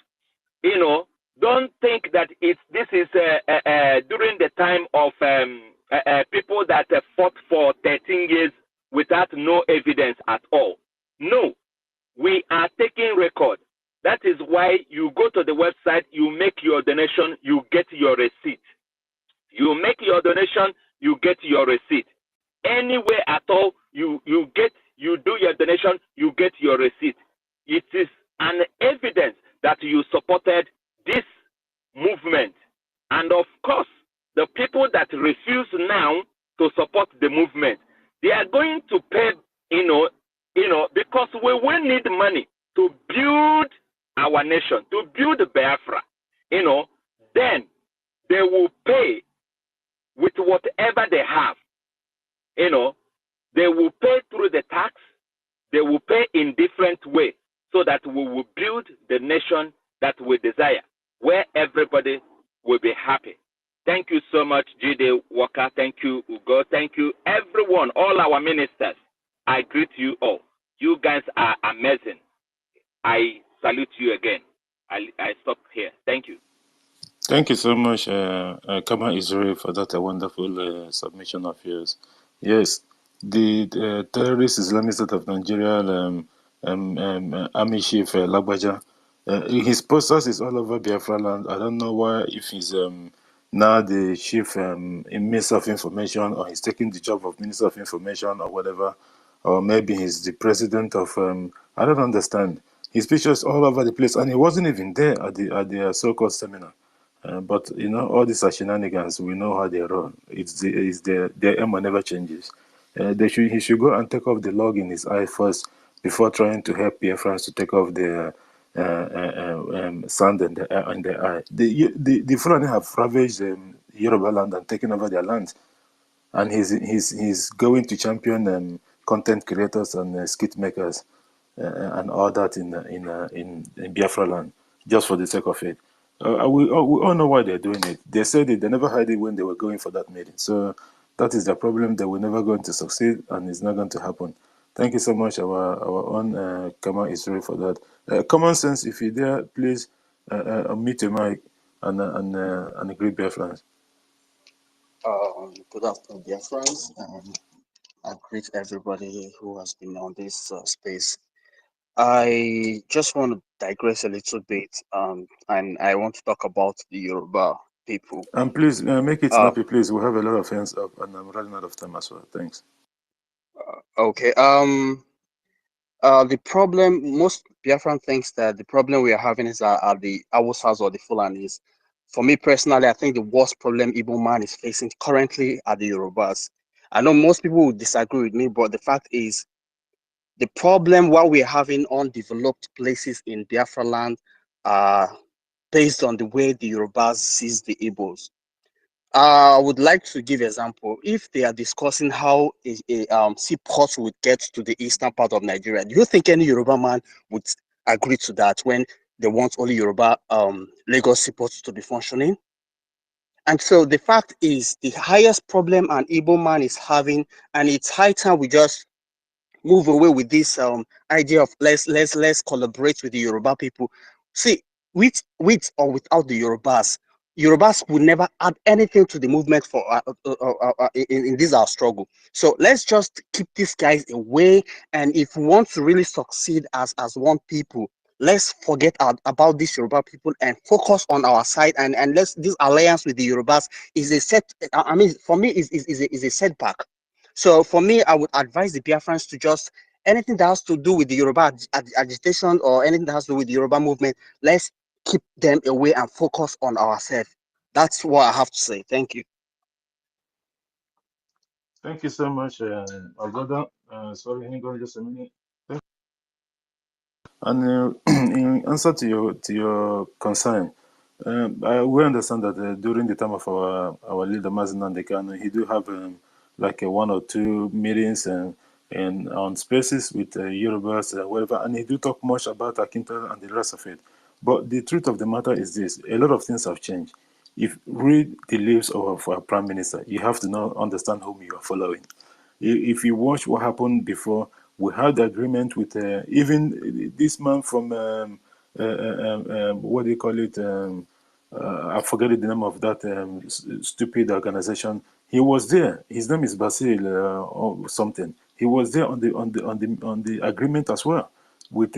Don't think that this is during the time of people that fought for 13 years without no evidence at all. No, we are taking record. That is why you go to the website, you make your donation, you get your receipt. You make your donation, you get your receipt. Anywhere at all, you do your donation, you get your receipt. It is an evidence that you supported this movement. And of course, the people that refuse now to support the movement, they are going to pay, because we will need money to build our nation, to build Biafra. Then they will pay with whatever they have. They will pay through the tax, they will pay in different ways, so that we will build the nation that we desire, where everybody will be happy. Thank you so much, J.D. Walker. Thank you, Ugo. Thank you, everyone, all our ministers. I greet you all. You guys are amazing. I salute you again. I stop here. Thank you. Thank you so much, Kama Israel, for that wonderful submission of yours. Yes, the terrorist Islamic State of Nigeria Army Chief Lagbaja, his posters is all over Biafra land. I don't know why, if he's now the chief Minister of Information, or he's taking the job of Minister of Information or whatever, or maybe he's the president of, I don't understand. His pictures all over the place, and he wasn't even there at the so-called seminar. But all these are shenanigans. We know how they run. Their aim never changes. He should go and take off the log in his eye first before trying to help Biafrans to take off the sand in their eye. The Fulani have ravaged Yoruba land and taken over their land, and he's going to champion content creators and skit makers and all that in Biafra land just for the sake of it. We all know why they're doing it. They said it. They never had it when they were going for that meeting. So that is the problem. They were never going to succeed, and it's not going to happen. Thank you so much, our own Kama Israel, for that. Common sense, if you're there, please unmute your mic and greet Biafrans. Good afternoon, dear friends. I greet everybody who has been on this space. I just want to digress a little bit, and I want to talk about the Yoruba people. And please make it snappy, please. We have a lot of hands up, and I'm running out of time as well. Thanks. Okay. The problem, most Biafran thinks that the problem we are having is are the Awusas or the Fulanis. For me personally, I think the worst problem Igbo man is facing currently are the Yorubas. I know most people will disagree with me, but the fact is, the problem what we're having undeveloped places in Biafra land are based on the way the Yorubas sees the Igbos. I would like to give an example. If they are discussing how a seaport would get to the eastern part of Nigeria, do you think any Yoruba man would agree to that when they want only Yoruba Lagos seaports to be functioning? And so the fact is, the highest problem an Igbo man is having, and it's high time we just, move away with this idea of let's collaborate with the Yoruba people. See, with or without the Yorubas will never add anything to the movement for in this our struggle. So let's just keep these guys away. And if we want to really succeed as one people, let's forget about these Yoruba people and focus on our side. And let's this alliance with the Yorubas is a set. I mean, for me, is a setback. So for me, I would advise the Biafrans to just anything that has to do with the Yoruba agitation or anything that has to do with the Yoruba movement, let's keep them away and focus on ourselves. That's what I have to say. Thank you. Thank you so much, our brother. Sorry, hang on just a minute. And in answer to your concern, we understand that during the time of our leader Mazen Nandekano, he do have like 1 or 2 meetings and on spaces with Yorubas, whatever, and he do talk much about Akinta and the rest of it. But the truth of the matter is this: a lot of things have changed. If read the lips of our prime minister, you have to now understand whom you are following. If you watch what happened before, we had the agreement with even this man from what do you call it? I forget the name of that stupid organization. He was there. His name is Basil or something. He was there on the agreement as well with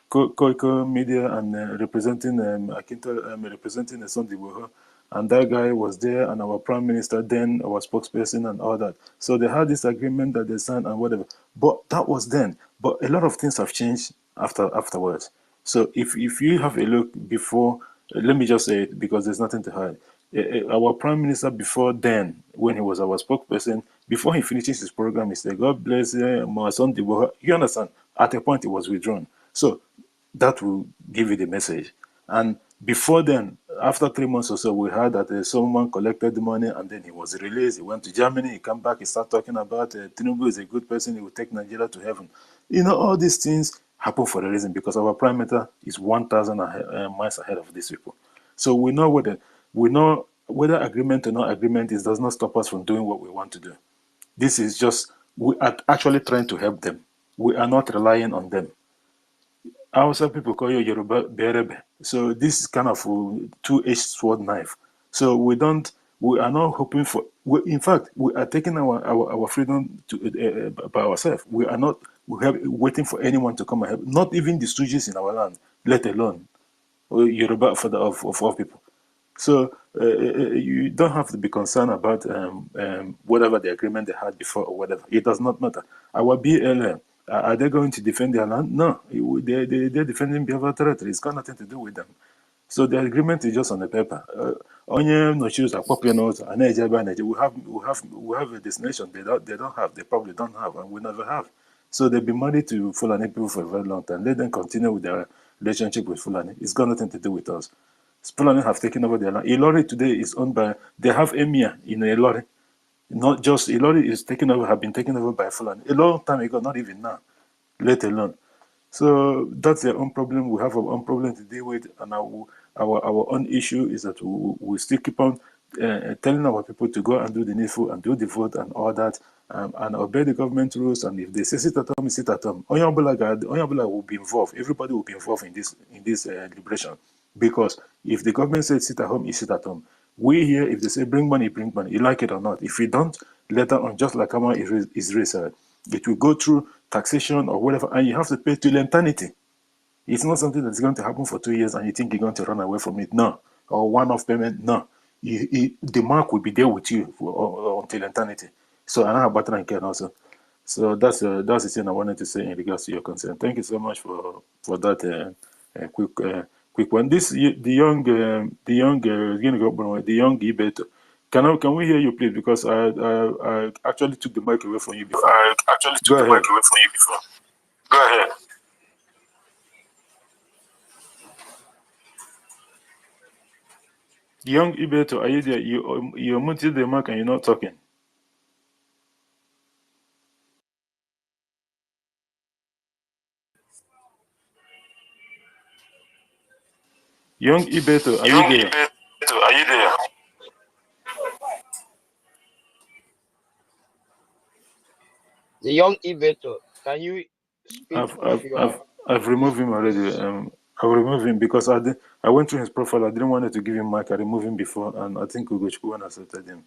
Koiko Media and representing Akinto, representing Sunday Woho. And that guy was there, and our prime minister then, our spokesperson, and all that. So they had this agreement that they signed and whatever. But that was then. But a lot of things have changed afterwards. So if you have a look before, let me just say it because there's nothing to hide. Our prime minister before then, when he was our spokesperson, before he finishes his program, he said, "God bless my son." You understand? At a point, he was withdrawn. So that will give you the message. And before then, after 3 months or so, we heard that someone collected the money and then he was released. He went to Germany, he came back, he started talking about Tinubu is a good person, he will take Nigeria to heaven. You know, all these things happen for a reason because our prime minister is 1,000 miles ahead of these people. So we know whether agreement or not agreement is does not stop us from doing what we want to do. This is just, we are actually trying to help them. We are not relying on them. Hausa people call you Yoruba Berebe. So this is kind of a two-edged sword knife. So we are not hoping for, in fact, we are taking our freedom by ourselves. We are not waiting for anyone to come and help, not even the stooges in our land, let alone Yoruba for of all people. So you don't have to be concerned about whatever the agreement they had before or whatever. It does not matter. Our BLM, are they going to defend their land? No, they're defending Biafra territory. It's got nothing to do with them. So the agreement is just on the paper. Onye no choose a copy notes and we have a destination they don't have, they probably don't have, and we never have. So they've been married to Fulani people for a very long time. Let them continue with their relationship with Fulani. It's got nothing to do with us. Fulani have taken over their land. Ilori today is owned by, they have emir in Ilori. Not just, Ilori is taken over, have been taken over by Fulani a long time ago, not even now, let alone. So that's their own problem. We have our own problem to deal with, and our own issue is that we still keep on telling our people to go and do the needful and do the vote and all that, and obey the government rules. And if they say sit at home, sit at home. Oyabula will be involved. Everybody will be involved in this liberation, because if the government says sit at home, you sit at home. We here, if they say bring money, bring money. You like it or not. If you don't, later on, just like Kama is said, it will go through taxation or whatever, and you have to pay till eternity. It's not something that's going to happen for 2 years and you think you're going to run away from it. No. Or one-off payment. No. The mark will be there with you until eternity. So I know about that can also. So that's the thing I wanted to say in regards to your concern. Thank you so much for that quick one. This the young Ibeto. Can we hear you, please? Because I actually took the mic away from you before. Go ahead. Go ahead. Young Ibeto, are you there? You're muted the mic and you're not talking. Young Ibeto, are you there? Are you there? The young Ibeto. Can you speak if you are? I've removed him already. I removed him because I went through his profile. I didn't want to give him mic. I removed him before, and I think Ugochukwu accepted him.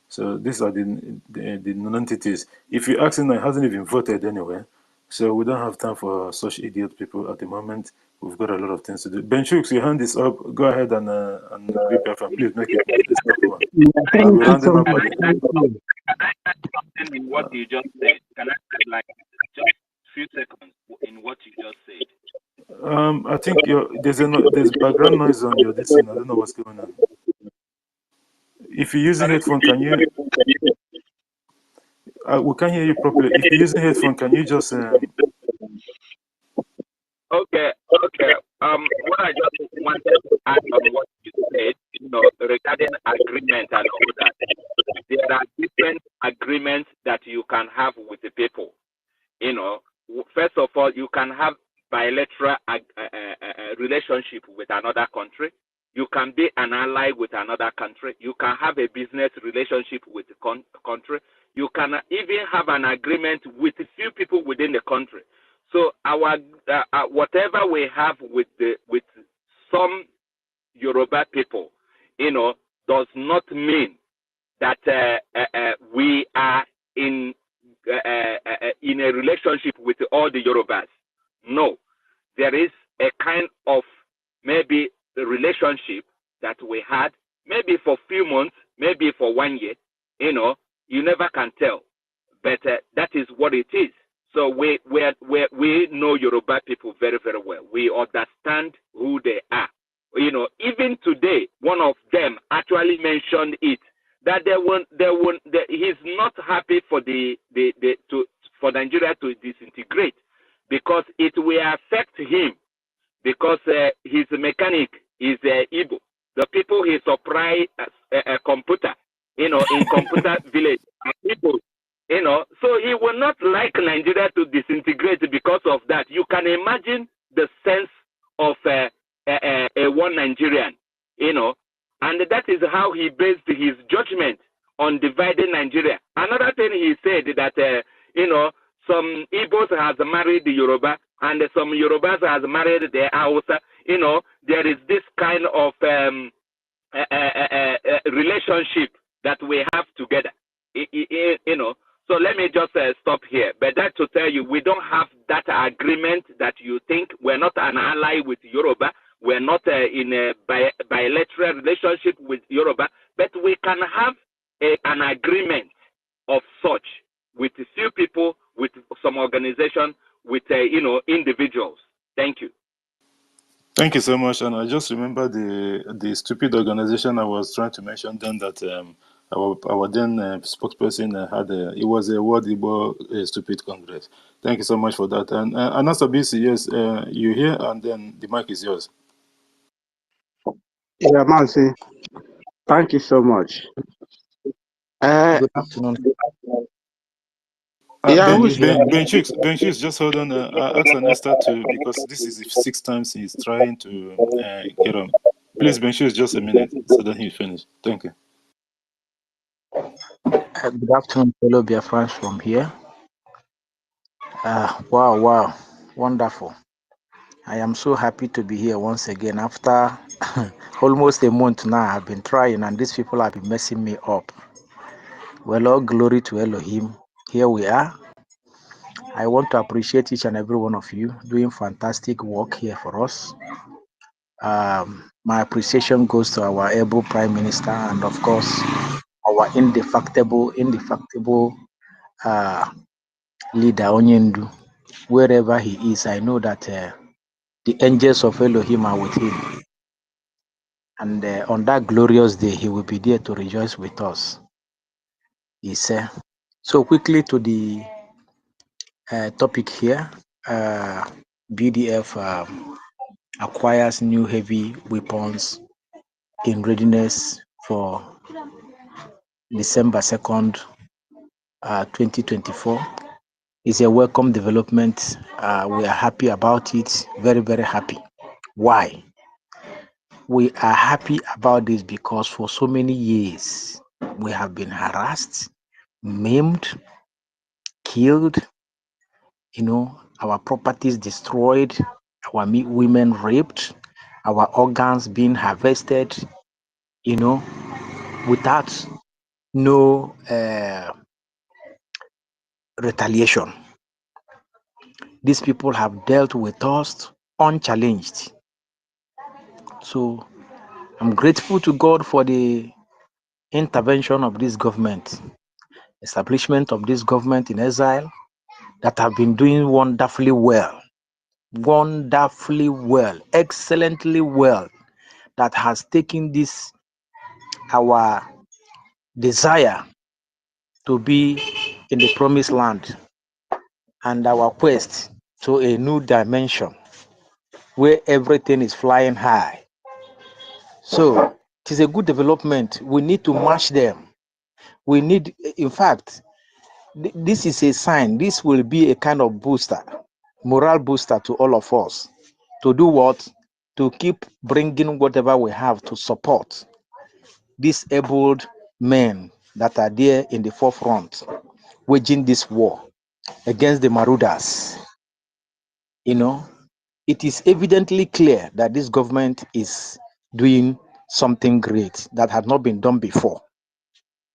So these are the non-entities. If you ask him, he hasn't even voted anyway. So we don't have time for such idiot people at the moment. We've got a lot of things to do. Ben Shooks, your hand is up. Go ahead and greet Biafra. Please make it a stoppy one. And Thank we're you so rounding up much. at the Thank you. Can I add something in what you just said? Can I add like just few seconds in what you just said? I think there's background noise on your this thing. I don't know what's going on. If you're using Sorry? headphone, can you? We can't hear you properly. If you're using headphone, can you just? Okay. What I just wanted to add on what you said, regarding agreement and all that. There are different agreements that you can have with the people. First of all, you can have bilateral relationship with another country. You can be an ally with another country. You can have a business relationship with the country. You can even have an agreement with a few people within the country. So our whatever we have with some Yoruba people, does not mean that we are in a relationship with all the Yorubas. No, there is a kind of maybe the relationship that we had, maybe for a few months, maybe for 1 year. You never can tell, but that is what it is. So we know Yoruba people very, very well. We understand who they are. Even today, one of them actually mentioned it, that he's not happy for for Nigeria to disintegrate, because it will affect him, because his mechanic is Igbo. The people he supply a computer, in computer village are Igbo. So he will not like Nigeria to disintegrate because of that. You can imagine the sense of a one Nigerian, and that is how he based his judgment on dividing Nigeria. Another thing he said that, some Igbos has married the Yoruba and some Yorubas has married the Hausa. There is this kind of relationship that we have together, So let me just stop here. But that to tell you, we don't have that agreement that you think. We're not an ally with Yoruba. We're not in a bilateral relationship with Yoruba. But we can have an agreement of such with a few people, with some organization, with individuals. Thank you. Thank you so much. And I just remember the stupid organization I was trying to mention then, that our then spokesperson had it was a World Igbo Stupid Congress. Thank you so much for that. And Anasa BC, yes, you're here, and then the mic is yours. Yeah, Mansi, thank you so much. Good afternoon. Yeah, Can you who's hear me? Ben Chicks, just hold on. I asked Anesta to, because this is the 6th time he's trying to get on. Please, Ben Chicks, just a minute, so then he'll finish. Thank you. Good afternoon, fellow Biafrans from here. Wow, wonderful. I am so happy to be here once again after almost a month now. I've been trying, and these people have been messing me up. Well, all glory to Elohim. Here we are. I want to appreciate each and every one of you doing fantastic work here for us. My appreciation goes to our able Prime Minister and, of course, our indefatigable leader, Onyendu. Wherever he is, I know that the angels of Elohim are with him. And on that glorious day, he will be there to rejoice with us. He said. So quickly to the topic here. BDF acquires new heavy weapons in readiness for December 2nd, 2024. It's a welcome development. We are happy about it. Very, very happy. Why? We are happy about this because for so many years we have been harassed, maimed, killed, our properties destroyed, our women raped, our organs being harvested, without no retaliation. These people have dealt with us unchallenged. So I'm grateful to God for the intervention of this government, establishment of this government in exile that have been doing wonderfully well, excellently well, that has taken this, our desire to be in the promised land and our quest to a new dimension where everything is flying high. So it is a good development. We need to match them. We need, in fact, this is a sign. This will be a kind of booster, morale booster to all of us. To do what? To keep bringing whatever we have to support disabled men that are there in the forefront, waging this war against the marauders. It is evidently clear that this government is doing something great that has not been done before.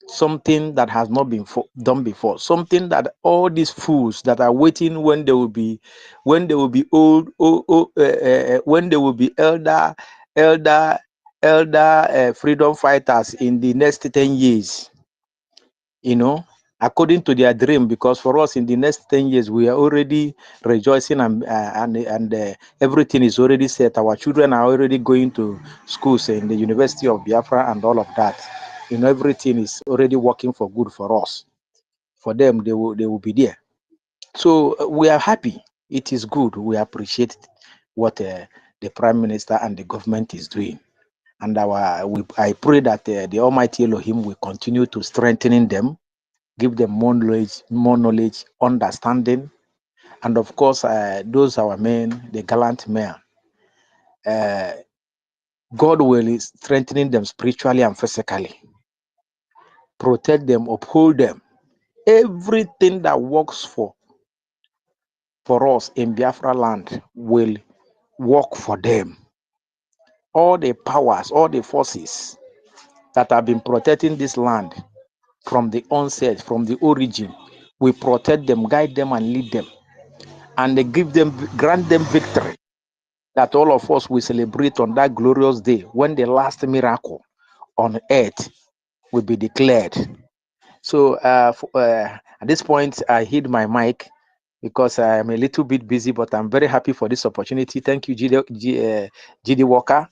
Something that has not been done before. Something that all these fools that are waiting when they will be old, when they will be elder freedom fighters in the next 10 years. According to their dream, because for us in the next 10 years we are already rejoicing and everything is already set. Our children are already going to schools in the University of Biafra and all of that. Everything is already working for good for us. For them, they will be there. So we are happy. It is good. We appreciate what the Prime Minister and the government is doing. And I pray that the Almighty Elohim will continue to strengthening them, give them more knowledge, understanding, and of course, those our men, the gallant men. God will strengthening them spiritually and physically, protect them, uphold them. Everything that works for us in Biafra land will work for them. All the powers, all the forces that have been protecting this land from the onset, from the origin, we protect them, guide them, and lead them, and they grant them victory, that all of us will celebrate on that glorious day when the last miracle on earth will be declared. So at this point, I hid my mic because I'm a little bit busy, but I'm very happy for this opportunity. Thank you, GD Walker.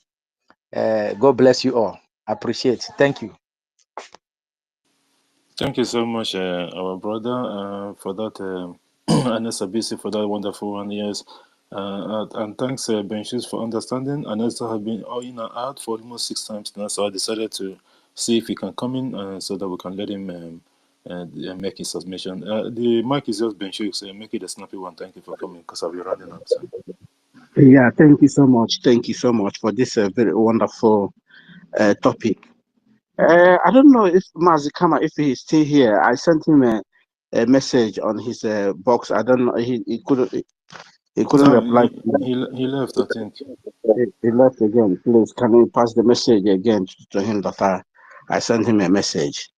God bless you all. Appreciate it. Thank you. Thank you so much, our brother, for that, Ernest Abisi, for that wonderful one. Yes. And thanks, Benchis, for understanding. Ernest have been in and out for almost 6 times now, so I decided to see if he can come in so that we can let him make his submission. The mic is just Benchis, so make it a snappy one. Thank you for coming, because I'll be running up. So. Yeah, thank you so much. Thank you so much for this very wonderful topic. I don't know if Mazikama, if he's still here. I sent him a message on his box. I don't know. He couldn't No, reply. he left, I think. He left again. Please, can you pass the message again to him that I sent him a message?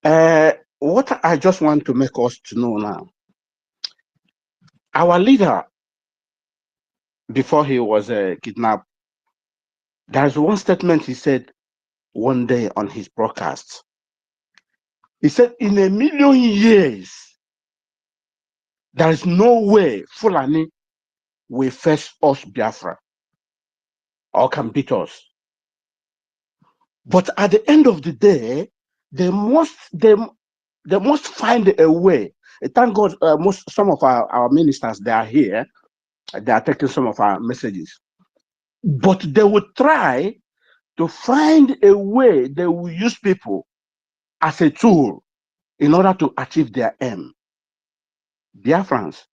What I just want to make us to know now, our leader, before he was kidnapped, there's one statement he said one day on his broadcast. He said, in a million years, there is no way Fulani will face us Biafra or can beat us. But at the end of the day, they must find a way. Thank God, some of our ministers, they are here. They are taking some of our messages. But they will try to find a way. They will use people as a tool in order to achieve their aim. Biafrans,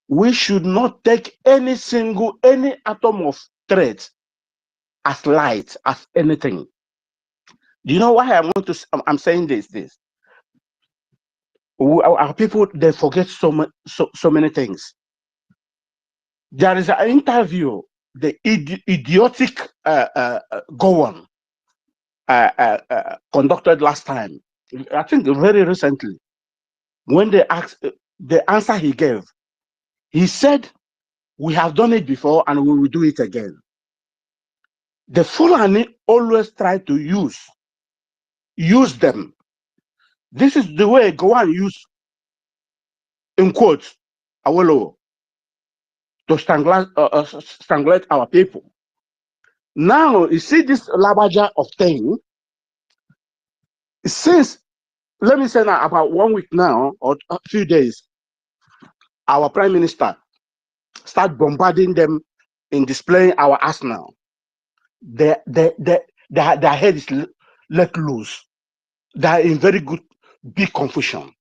we should not take any atom of threat as light, as anything. Do you know why I'm saying this? Our people, they forget so many things. There is an interview, the idiotic Gowan conducted last time, I think very recently, when they asked the answer he gave, he said, "We have done it before and we will do it again." The Fulani always try to use them. This is the way Gowan used, in quotes, Awolowo to strangulate our people. Now, you see this labaja of thing, since, let me say now, about 1 week now, or a few days, our prime minister start bombarding them in displaying our arsenal. Their head is let loose. They are in very big confusion.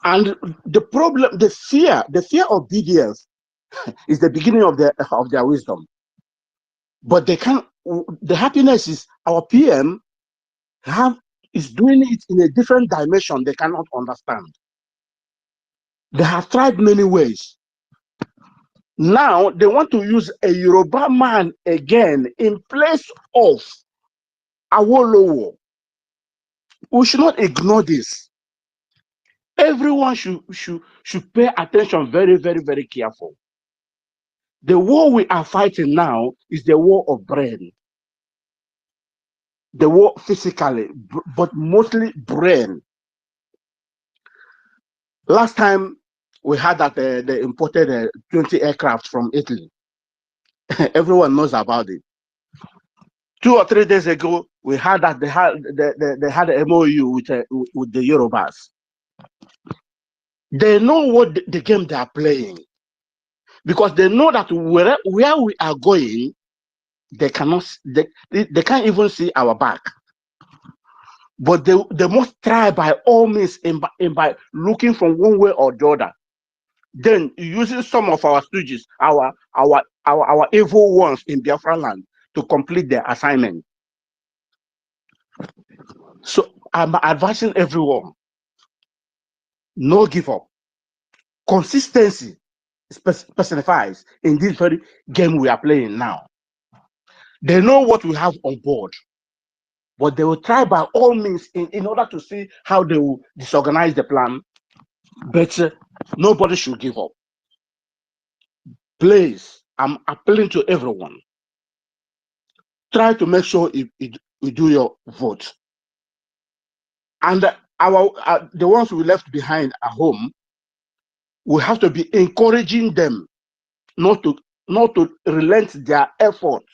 And the problem, the fear of BDF is the beginning of their wisdom. But they can't. The happiness is our PM is doing it in a different dimension they cannot understand. They have tried many ways. Now they want to use a Yoruba man again in place of Awolowo. We should not ignore this. Everyone should pay attention, very, very, very careful. The war we are fighting now is the war of brain. The war physically, but mostly brain. Last time we had that they imported 20 aircraft from Italy. Everyone knows about it. 2 or 3 days ago, we had that they had an MOU with the Yorubas. They know what the game they are playing, because they know that where we are going, they cannot, they can't even see our back. But they must try by all means by looking from one way or the other. Then using some of our stooges, our evil ones in Biafra land to complete their assignment. So I'm advising everyone, no give up. Consistency personifies in this very game we are playing now. They know what we have on board, but they will try by all means in order to see how they will disorganize the plan. But nobody should give up. Please, I'm appealing to everyone. Try to make sure you do your vote. And the ones we left behind at home, we have to be encouraging them not to relent their effort.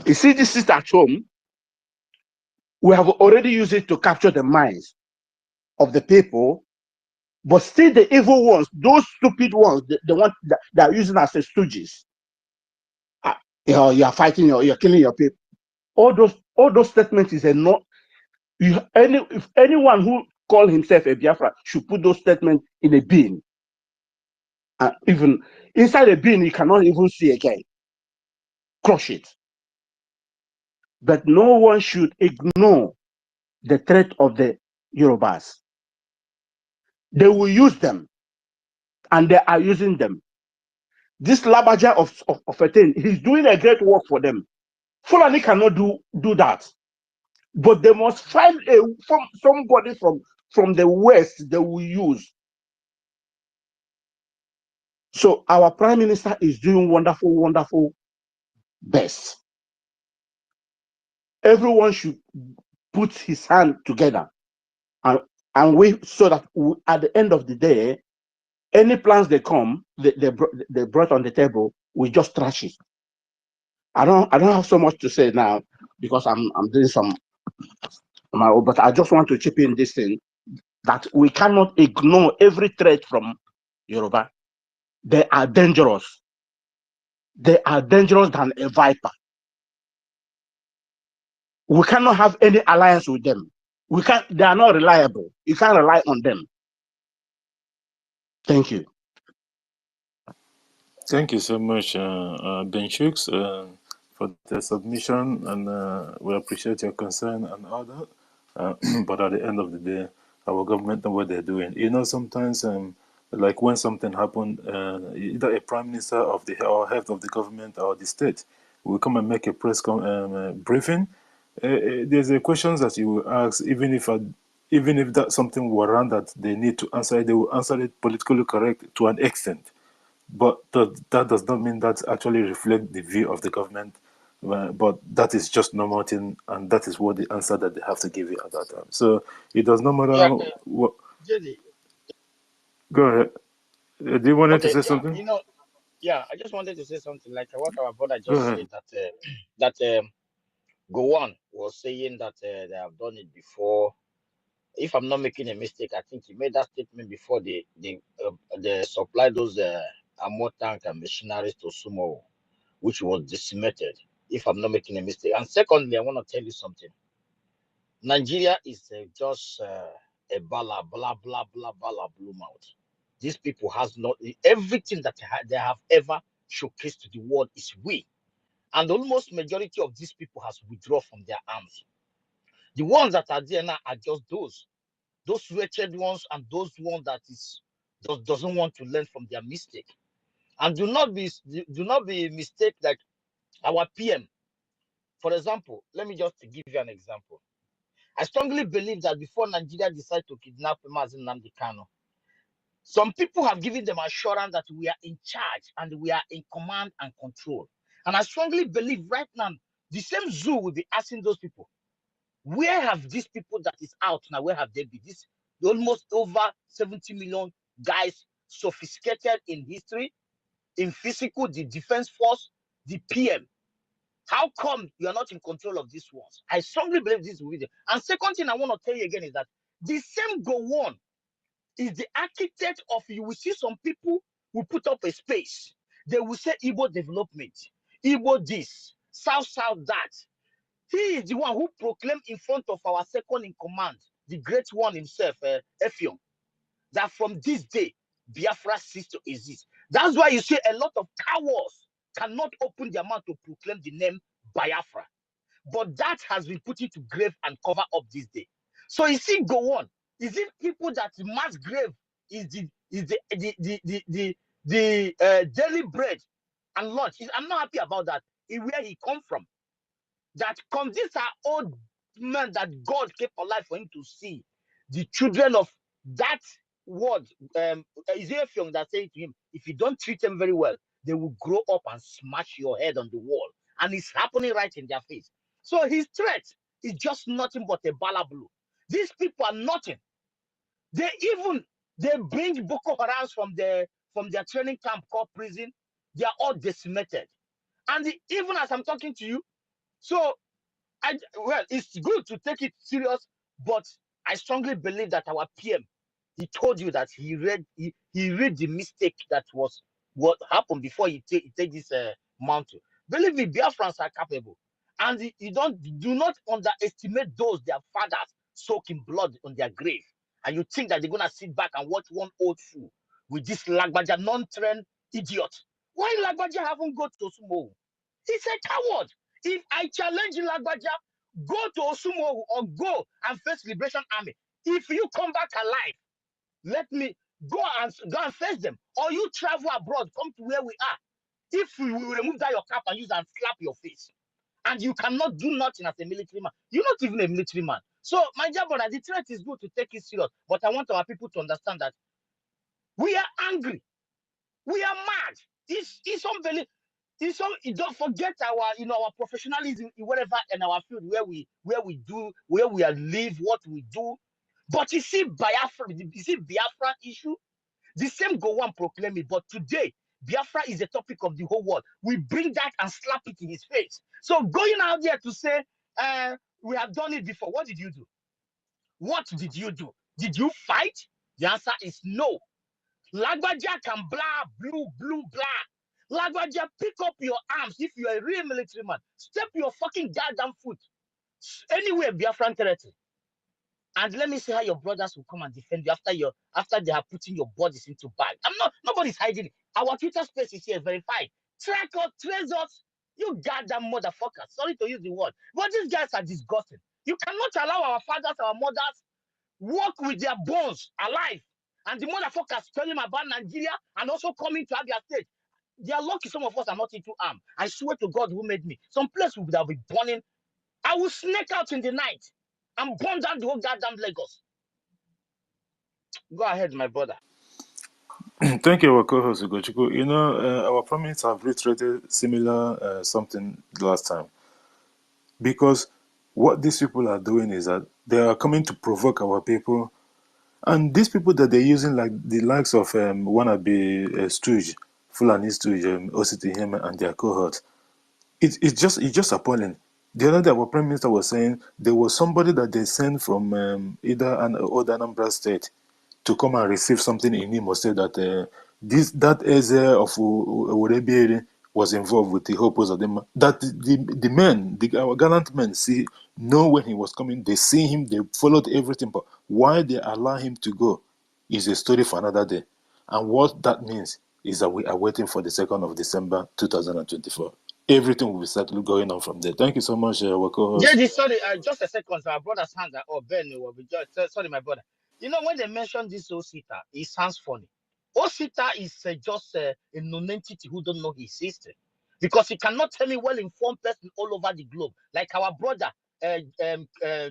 You see, this is at home. We have already used it to capture the minds of the people, but still the evil ones, those stupid ones, the ones that are using as stooges. You are fighting, you're killing your people. All those statements is a not. If anyone who call himself a Biafra should put those statements in a bin. Even inside a bin, you cannot even see again. Crush it. But no one should ignore the threat of the Yorubas. They will use them, and they are using them. This Labaja of a thing, he's doing a great work for them. Fulani cannot do that. But they must find somebody from the West they will use. So our Prime Minister is doing wonderful, wonderful best. Everyone should put his hand together and wait, so that at the end of the day, any plans they brought on the table, we just trash it. I don't have so much to say now because I'm doing some, but I just want to chip in this thing that we cannot ignore every threat from Yoruba. They are dangerous. They are dangerous than a viper. We cannot have any alliance with them. They are not reliable. You can't rely on them. Thank you. Thank you so much, Ben Shooks, for the submission, and we appreciate your concern and all that. But at the end of the day, our government know what they're doing. You know, sometimes like when something happened, either a prime minister of the or head of the government or the state will come and make a press briefing. There's a questions that you will ask, even if that's something warrant that they need to answer, they will answer it politically correct to an extent. But that does not mean that actually reflect the view of the government. But that is just normal thing, and that is what the answer that they have to give you at that time. So it does not matter Yeah, what. JD. Go ahead. Do you want to Okay, say yeah, something? yeah, I just wanted to say something like what our brother Go just ahead. said that Gowon was saying that they have done it before. If I'm not making a mistake, I think he made that statement before they supplied those ammo tank and machineries to Sumo, which was decimated. If I'm not making a mistake. And secondly, I want to tell you something. Nigeria is just a blah blah blah blah blah blue mouth. These people has not everything that they have ever showcased to the world is we, and almost majority of these people has withdrawn from their arms. The ones that are there now are just those wretched ones and those ones that doesn't want to learn from their mistake. And do not be mistake like our PM. For example, let me just give you an example. I strongly believe that before Nigeria decide to kidnap Mazen Nnamdi Kanu, some people have given them assurance that we are in charge and we are in command and control. And I strongly believe right now, the same zoo will be asking those people, where have these people that is out now, where have they been? This almost over 70 million guys, sophisticated in history, in physical, the defense force, the PM. How come you are not in control of these ones? I strongly believe this will be there. And second thing I want to tell you again is that the same Gowon is the architect of, you will see some people will put up a space. They will say Igbo development, Igbo this, South that. He is the one who proclaimed in front of our second in command, the great one himself, Effiong, that from this day, Biafra ceased to exist. That's why you see a lot of cowards cannot open their mouth to proclaim the name Biafra. But that has been put into grave and cover up this day. So you see, go on. Is it people that mass grave is the daily bread and lunch? I'm not happy about that. Where he come from? That comes. These are old men that God kept alive for him to see the children of that word. Ezekiel that said to him, if you don't treat them very well, they will grow up and smash your head on the wall. And it's happening right in their face. So his threat is just nothing but a balablu. These people are nothing. They bring Boko Haram from their training camp called prison. They are all decimated. And even as I'm talking to you, so well, it's good to take it serious, but I strongly believe that our PM, he told you that he read the mistake that was what happened before he take this mountain. Believe me, Biafrans are capable, and you do not underestimate those their fathers soaking blood on their grave, and you think that they're gonna sit back and watch one old fool with this Lagbaja non-trained idiot. Why Lagbaja haven't got to Sumo? He's a coward. If I challenge Lagbaja, go to Osumo or go and face Liberation Army. If you come back alive, let me go and face them. Or you travel abroad, come to where we are. If we will remove that your cap and use and slap your face, and you cannot do nothing as a military man, you're not even a military man. So, my dear brother, the threat is good to take it serious, but I want our people to understand that we are angry, we are mad. It's unbelievable. So don't forget our professionalism in whatever in our field where we are live what we do. But you see Biafra issue, the same go on proclaim it. But today Biafra is the topic of the whole world. We bring that and slap it in his face. So going out there to say we have done it before, what did you do? What did you do? Did you fight? The answer is no. Lagbaja can blah, blue, blah. Lagbaja, pick up your arms if you are a real military man. Step your fucking goddamn foot anywhere, Biafran territory. And let me see how your brothers will come and defend you after they have putting your bodies into bag. Nobody's hiding it. Our Twitter space is here verified. Track us, trace us, you goddamn motherfuckers. Sorry to use the word. But these guys are disgusting. You cannot allow our fathers, our mothers work with their bones alive. And the motherfuckers telling about Nigeria and also coming to Abia State. They are lucky some of us are not into arm. I swear to God who made me. Some place would have been burning. I will snake out in the night and burn down the whole goddamn Lagos. Go ahead, my brother. Thank you, our co-host Ugochukwu. You know, our promise have reiterated similar something last time, because what these people are doing is that they are coming to provoke our people, and these people that they're using, like the likes of wannabe Stooge, Fulani Stooge, Ositi Hema, and their cohort. It's just appalling. The other day, our prime minister was saying there was somebody that they sent from either an old Anambra state to come and receive something in Imo State, that that Eze of Urebieri was involved with the whole pose of them. That the men, our gallant men, know when he was coming. They see him. They followed everything. But why they allow him to go is a story for another day. And what that means is that we are waiting for the 2nd of December 2024. Everything will be settled going on from there. Thank you so much, our co-host. JD, sorry, just a second. So our brother's hands are up. Ben will be just sorry, my brother. You know, when they mention this Osita, it sounds funny. Osita is just a non-entity who don't know his history, because he cannot tell me well-informed person all over the globe, like our brother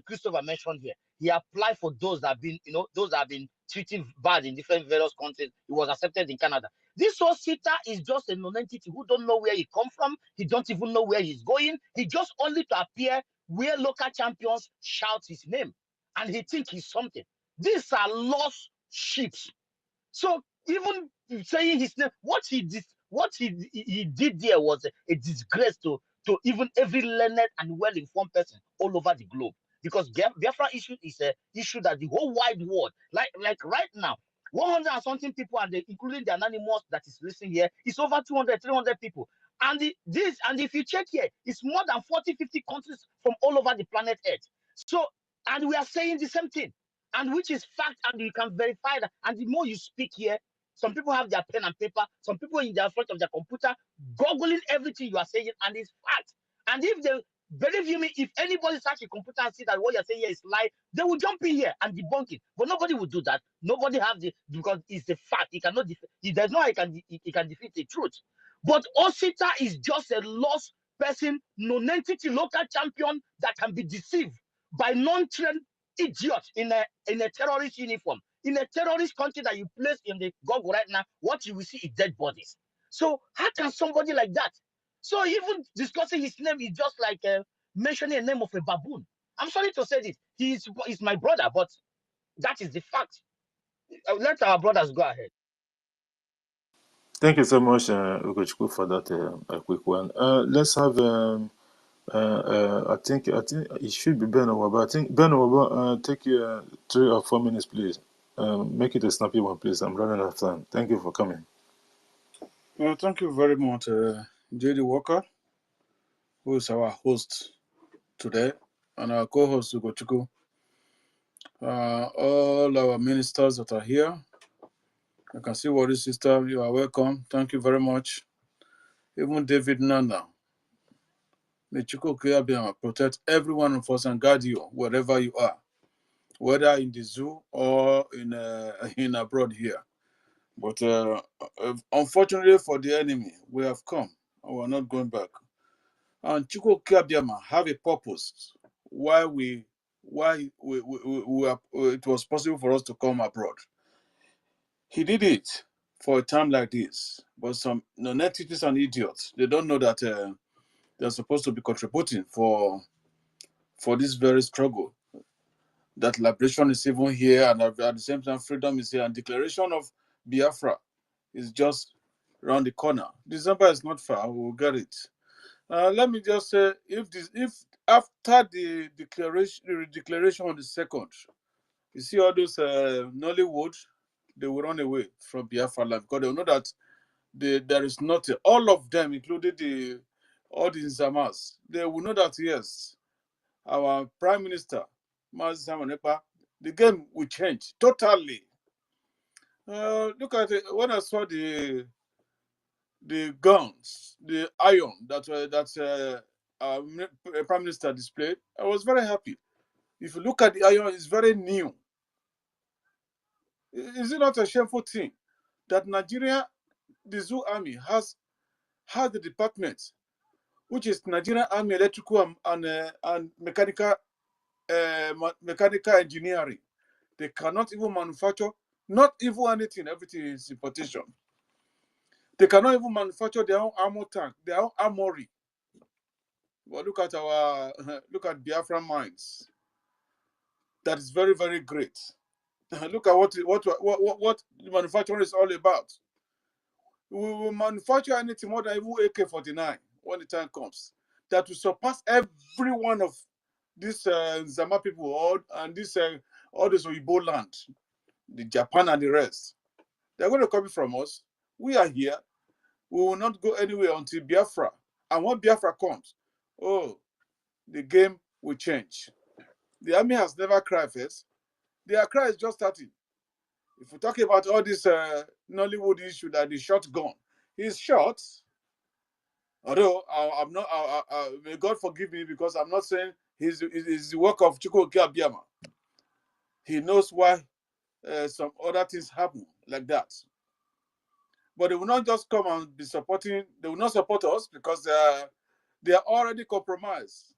Christopher mentioned here. He applied for those that have been, those that have been treated bad in different various countries. He was accepted in Canada. This Osita is just a non-entity who don't know where he come from. He don't even know where he's going. He just only to appear where local champions shout his name, and he think he's something. These are lost sheep. So even saying his name, what he did there was a disgrace to even every learned and well-informed person all over the globe. Because Biafra issue is a issue that the whole wide world, like right now, 100 and something people, and including the anonymous that is listening here, it's over 200, 300 people. And if you check here, it's more than 40, 50 countries from all over the planet Earth. So, and we are saying the same thing, and which is fact, and you can verify that. And the more you speak here, some people have their pen and paper, some people in the front of their computer, googling everything you are saying, and it's fact. And if they believe you me, if anybody search a computer and see that what you're saying here is lie, they will jump in here and debunk it. But nobody will do that. Nobody have because it's the fact. He cannot there's no how he can defeat the truth. But Osita is just a lost person, non-entity local champion that can be deceived by non-trained idiot in a terrorist uniform. In a terrorist country that you place in the Google right now, what you will see is dead bodies. So how can somebody like that? So even discussing his name is just like mentioning the name of a baboon. I'm sorry to say this. He's my brother, but that is the fact. Let our brothers go ahead. Thank you so much, Ugochukwu, for that a quick one. Let's have. I think it should be Ben Owaba. I think Ben Owaba, take 3 or 4 minutes, please. Make it a snappy one, please. I'm running out of time. Thank you for coming. Well, thank you very much, JD Walker, who is our host today, and our co-host Ugochukwu. All our ministers that are here. I can see Wari sister, you are welcome. Thank you very much. Even David Nana. May Chukwu protect every one of us and guide you wherever you are, whether in the zoo or in abroad here. But unfortunately for the enemy, we have come and we're not going back. And Chukwu have a purpose why it was possible for us to come abroad. He did it for a time like this, but some non-entities and idiots, they don't know that they're supposed to be contributing for this very struggle. That liberation is even here, and at the same time, freedom is here, and declaration of Biafra is just around the corner. December is not far; we'll get it. Let me just say, if after the declaration on the 2nd, you see all those Nollywood, they will run away from Biafra land because they will know that there is nothing. All of them, including all the Nzamas, they will know that yes, our Prime Minister, Mazi Simon Ekpa, the game will change totally. Look at it. When I saw the guns, the iron that our Prime Minister displayed, I was very happy. If you look at the iron, it's very new. Is it not a shameful thing that Nigeria, the Zoo Army, has the department, which is Nigerian Army Electrical and Mechanical Engineering? They cannot even manufacture, not even anything. Everything is importation. They cannot even manufacture their own armor tank, their own armory. But look at Biafra mines. That is very, very great. Look at what the manufacturing is all about. We will manufacture anything more than even AK-49 when the time comes. That will surpass every one of these Zama people and this all this Oyibo land, the Japan and the rest. They're going to copy from us. We are here. We will not go anywhere until Biafra. And when Biafra comes, oh, the game will change. The army has never cried first. Their cry is just starting. If we talk about all this Nollywood issue that the shot gun, he's shot. Although I'm not, may God forgive me because I'm not saying he's the work of Chukwuka Abiyama. He knows why some other things happen like that. But they will not just come and be supporting. They will not support us because they are already compromised.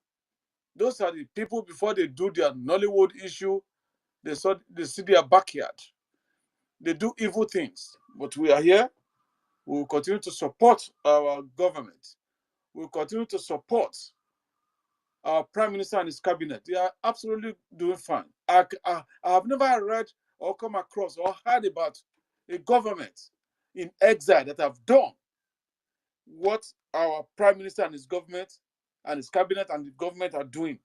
Those are the people before they do their Nollywood issue. They see their backyard. They do evil things. But we are here. We will continue to support our government. We will continue to support our Prime Minister and his cabinet. They are absolutely doing fine. I have never read or come across or heard about a government in exile that have done what our Prime Minister and his government and his cabinet and the government are doing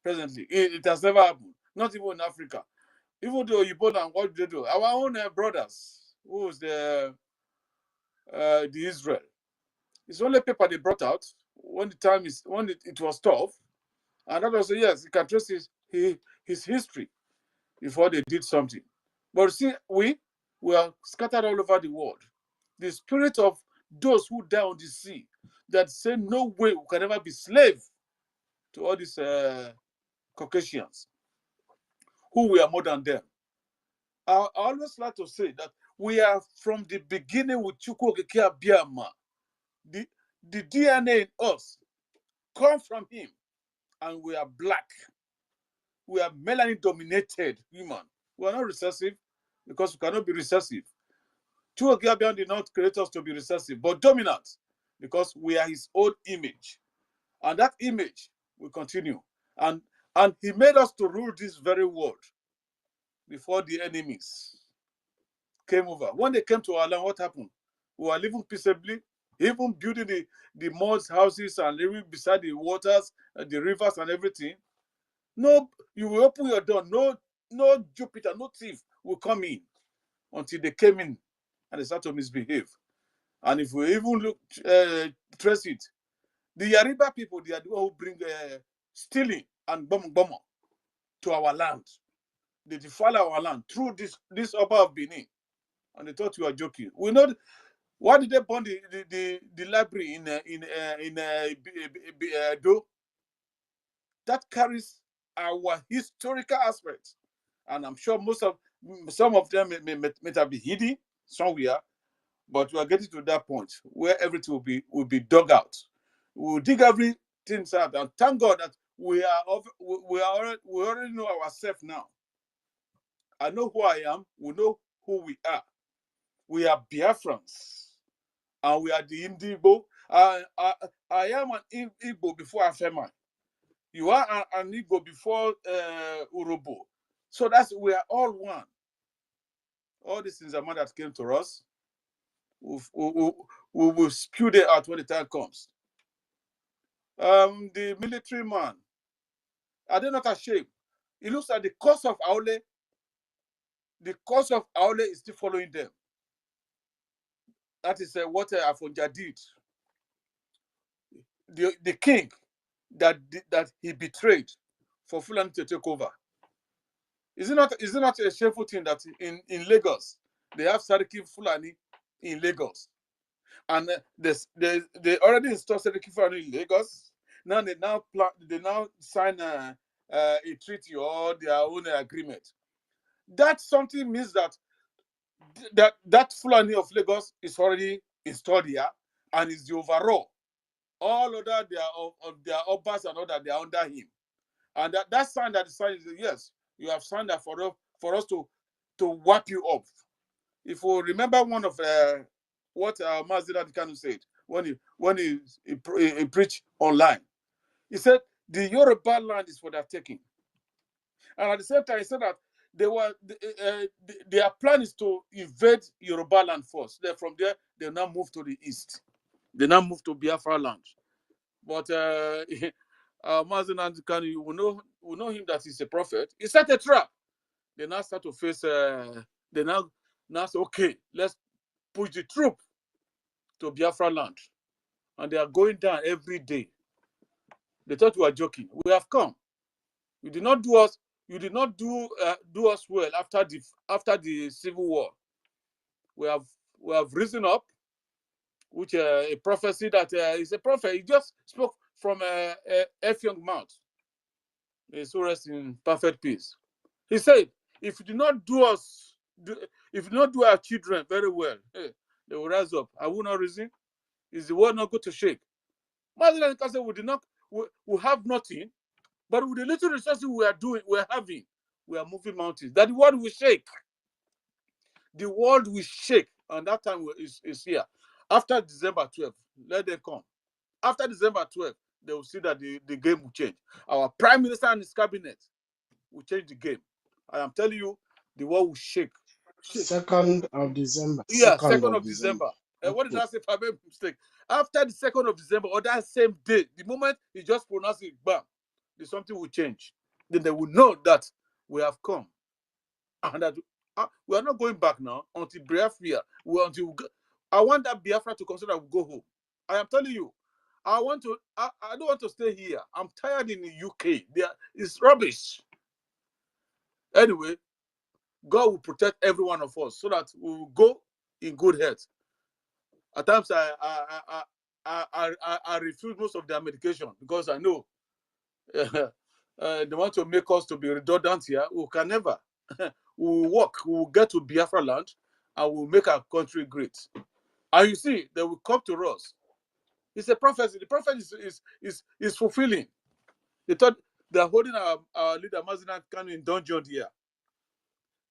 presently. It has never happened. Not even in Africa. Even though you put on what they do, our own brothers, who is the Israel, it's only paper they brought out when it was tough, and that was yes, you can trace his history before they did something. But see, we are scattered all over the world. The spirit of those who die on the sea that say no way we can ever be slave to all these Caucasians who we are more than them. I always like to say that we are from the beginning with Chukwuka Abiyama. The DNA in us come from him, and we are black. We are melanin dominated human. We are not recessive because we cannot be recessive. Chukwuka Abiyama did not create us to be recessive, but dominant because we are his own image, and that image will continue. And he made us to rule this very world before the enemies came over. When they came to our land, what happened? We were living peaceably, even building the mud houses and living beside the waters, the rivers and everything. No, you will open your door. No Jupiter, no thief will come in until they came in and they start to misbehave. And if we even look, trace it, the Yariba people, they are the one who bring stealing and bomb to our land. They defile our land through this upper of Benin. And they thought we were joking. We know why did they burn the library in Do? That carries our historical aspect, and I'm sure some of them may have been hidden somewhere, but we are getting to that point where everything will be dug out. We'll dig everything out, and thank God that we already know ourselves now. I know who I am. We know who we are. We are Biafrans, and we are the Indigo. I am an Igbo before Afema. You are an Igbo before Urobo. So we are all one. All these things are that came to us. We will spew them out when the time comes. The military man, are they not ashamed? It looks like the cost of Aule is still following them. That is what Afonja did. The king that he betrayed for Fulani to take over. Is it not a shameful thing that in Lagos they have Sariki Fulani in Lagos, and they already installed Sariki Fulani in Lagos. Now they now sign a treaty or their own agreement that something means that that Fulani of Lagos is already installed here and is the overall. All other their uppers and all that, they are under him. And that sign that the sign is, yes, you have signed that for us to wipe you up. If you remember one of what Mazida Kanu said when he preached online, he said the Yoruba land is for their taking, and at the same time he said that their plan is to invade Yoruba land first. Then from there they now move to the east. They now move to Biafra land. But Mazida Kanu, we know him that he's a prophet. He set a trap. They now start to face. They now say, okay, let's push the troop to Biafra land, and they are going down every day. They thought we were joking. We have come. You did not do us. You did not do us well after the civil war. We have risen up, which a prophecy that is a prophet. He just spoke from F. Young mouth. May so rest in perfect peace. He said, if you do not do our children very well, hey, they will rise up. I will not reason. Is the world not going to shake? Madeline can say we have nothing, but with the little resources we're having, we are moving mountains. That the world will shake. The world will shake, and that time is here. After December 12th, let them come. After December 12th, they will see that the game will change. Our prime minister and his cabinet will change the game. I am telling you, the world will shake. 2nd of December. Yeah, 2nd of December. What did I say if I made a mistake? After the 2nd of December, or that same day, the moment he just pronounced it, bam, something will change. Then they will know that we have come. And that we are not going back now until Biafra. I want that Biafra to consider we go home. I am telling you, I don't want to stay here. I'm tired in the UK. It's rubbish. Anyway, God will protect every one of us so that we will go in good health. At times, I refuse most of their medication because I know they want to make us to be redundant here. We can never. We will work. We will get to Biafra land, and we will make our country great. And you see, they will come to us. It's a prophecy. The prophet is fulfilling. They thought they are holding our leader Mazina Kanu in dungeon here.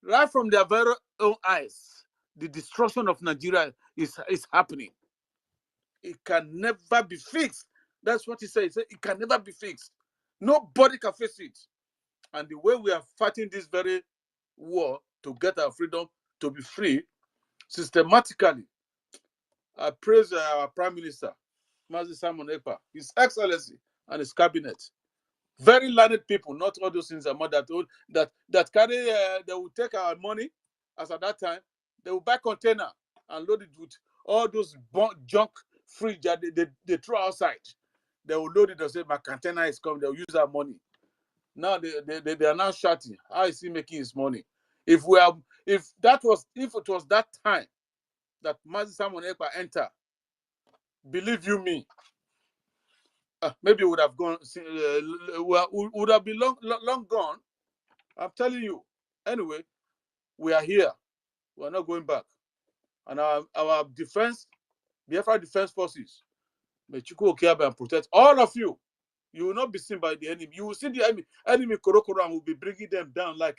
Right from their very own eyes, the destruction of Nigeria is happening. It can never be fixed. That's what he said. He said it can never be fixed. Nobody can fix it. And the way we are fighting this very war to get our freedom, to be free, systematically, I praise our Prime Minister, Mazi Simon Ekpa, His Excellency, and his cabinet. Very learned people, not all those things that carry, they will take our money, as at that time, they will buy container and load it with all those junk fridge that they throw outside. They will load it and say, my container is coming, they will use our money. Now they are now shouting, how is he making his money? If it was that time that Mazi Simon Ekpa entered, believe you me, maybe would have gone, would have been long gone. I'm telling you. Anyway, we are here. We are not going back. And our defense, Biafra Defense Forces, may Chukwu Okiabe and protect all of you. You will not be seen by the enemy. You will see the enemy Korokoro and will be bringing them down like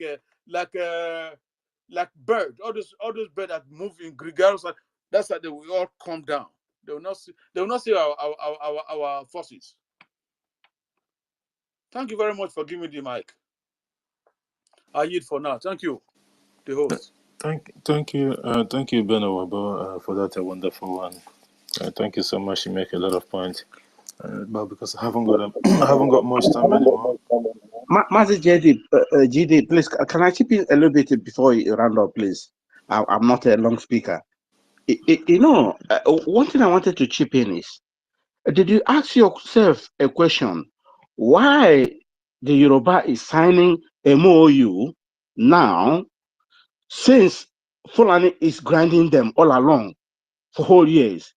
bird. All those birds that move in gregarious. That's how they will all come down. They will not see our forces. Thank you very much for giving me the mic. I yield for now. Thank you, the host. Thank you, Beno Wabo, for that wonderful one. Thank you so much. You make a lot of points, but because I haven't got much time anymore. Master GD, please, can I chip in a little bit before you round up, please? I'm not a long speaker. One thing I wanted to chip in is, did you ask yourself a question? Why the Yoruba is signing MOU now, since Fulani is grinding them all along for whole years?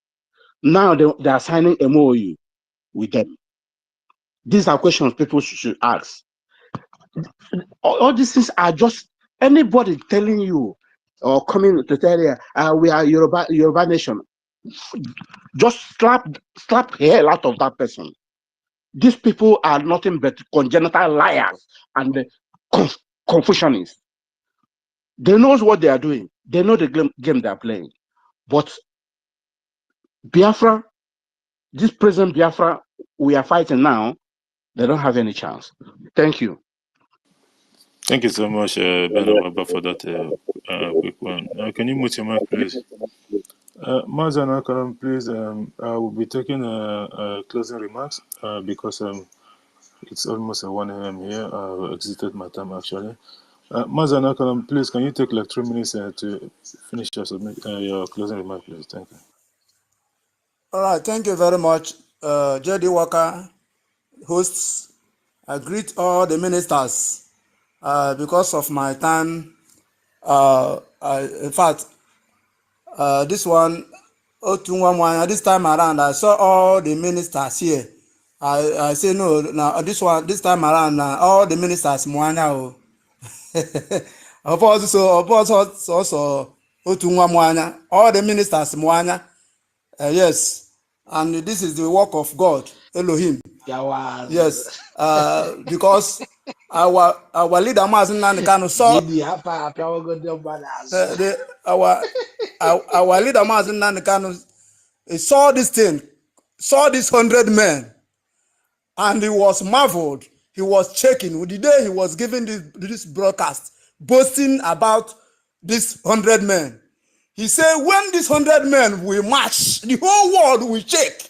Now they are signing MOU with them. These are questions people should ask. All these things are just Anybody telling you or coming to tell you we are Yoruba nation, just slap hell out of that person. These people are nothing but congenital liars and Confucianists. They know what they are doing. They know the game they are playing. But Biafra, this present Biafra we are fighting now, they don't have any chance. Thank you. Thank you so much, Ben Amaba, for that quick one. Can you mute your mic, please? Mazan Akaram, please. I will be taking closing remarks because it's almost 1 a.m. here. I exited my time actually. Mazan Akaram, please, can you take like 3 minutes to finish your closing remark, please? Thank you. All right, thank you very much, JD Walker, hosts. I greet all the ministers because of my time. In fact, this one, this time around, I saw all the ministers here. I say no, now this time around, all the ministers, Mwanya. Also, all the ministers, Mwanya. Yes, and this is the work of God, Elohim. Yes, because our leader Mazen Nankano saw our leader Mazen Nankano saw this thing, saw this 100 men, and he was marveled. He was checking the day he was giving this broadcast, boasting about this 100 men. He said, when this 100 men will march, the whole world will shake.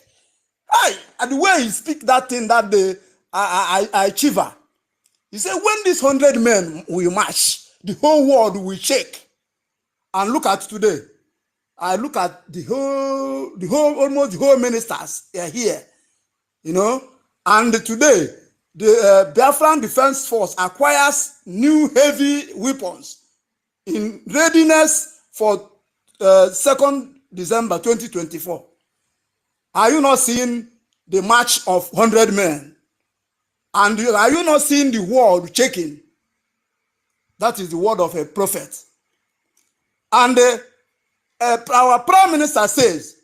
Hey, and the way he speak that thing that day, I chiver. He said, when these 100 men will march, the whole world will shake. And look at today. I look at almost the whole ministers are here, you know. And today, the Biafran Defense Force acquires new heavy weapons in readiness for 2nd December 2024. Are you not seeing the march of 100 men? And are you not seeing the world shaking? That is the word of a prophet. And our prime minister says,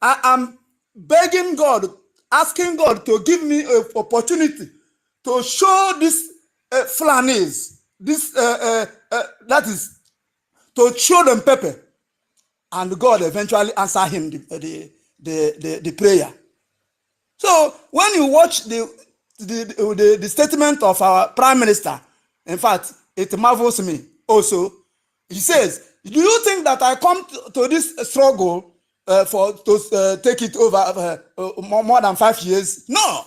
I am begging God, asking God to give me an opportunity to show this Fulanis, that is, to show them pepper. And God eventually answered him the prayer. So when you watch the statement of our prime minister, in fact, it marvels me also. He says, do you think that I come to this struggle to take it over more than 5 years? No.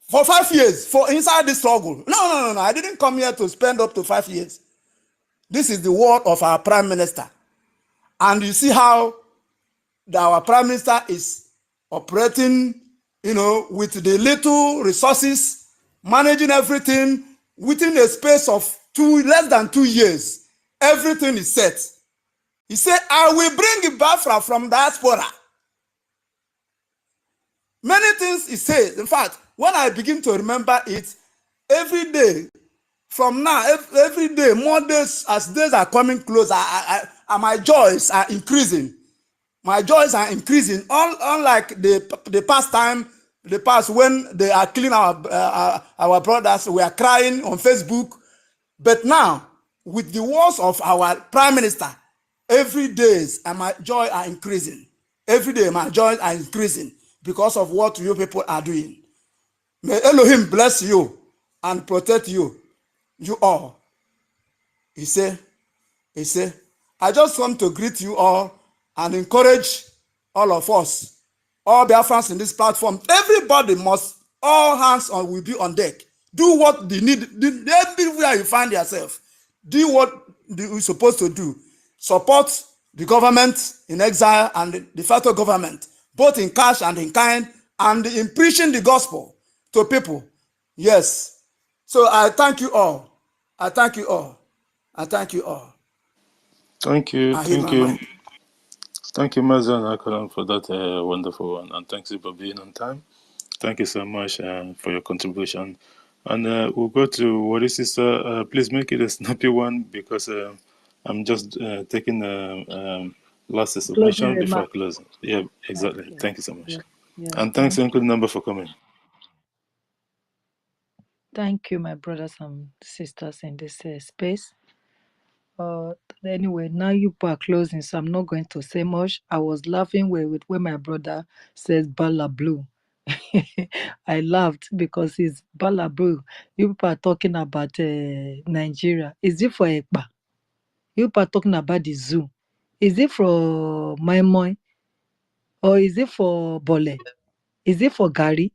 For 5 years, for inside this struggle. No. I didn't come here to spend up to 5 years. This is the word of our prime minister. And you see how our prime minister is operating, you know, with the little resources, managing everything within a space of less than 2 years. Everything is set. He said, I will bring Biafra from diaspora. Many things he says. In fact, when I begin to remember it, every day, from now, every day, more days, as days are coming closer, my joys are increasing. My joys are increasing. Unlike the past time, the past when they are killing our brothers, we are crying on Facebook. But now, with the words of our prime minister, every day my joy are increasing. Every day my joys are increasing because of what you people are doing. May Elohim bless you and protect you all. He said, I just want to greet you all and encourage all of us, all Biafrans in this platform. Everybody must, all hands will be on deck. Do what they need, everywhere you find yourself. Do what you're supposed to do. Support the government in exile and the federal government, both in cash and in kind, and in preaching the gospel to people. Yes. So I thank you all. I thank you all. I thank you all. Thank you. I hit my mind. Thank you, Mazan Akaram, for that wonderful one. And thanks you for being on time. Thank you so much for your contribution. And we'll go to what is sister. Please make it a snappy one because I'm just taking last Closing submission before I remark. close. Yeah, exactly. Okay. Thank you so much. Yeah. Yeah. And thanks, Thank Uncle you. Number, for coming. Thank you, my brothers and sisters in this space. Anyway, now you are closing, so I'm not going to say much. I was laughing when my brother says Bala Blue. I laughed because it's Bala Blue. You people are talking about Nigeria. Is it for Ekpa? You people are talking about the zoo. Is it for Maimoy? Or is it for Bole? Is it for Gary?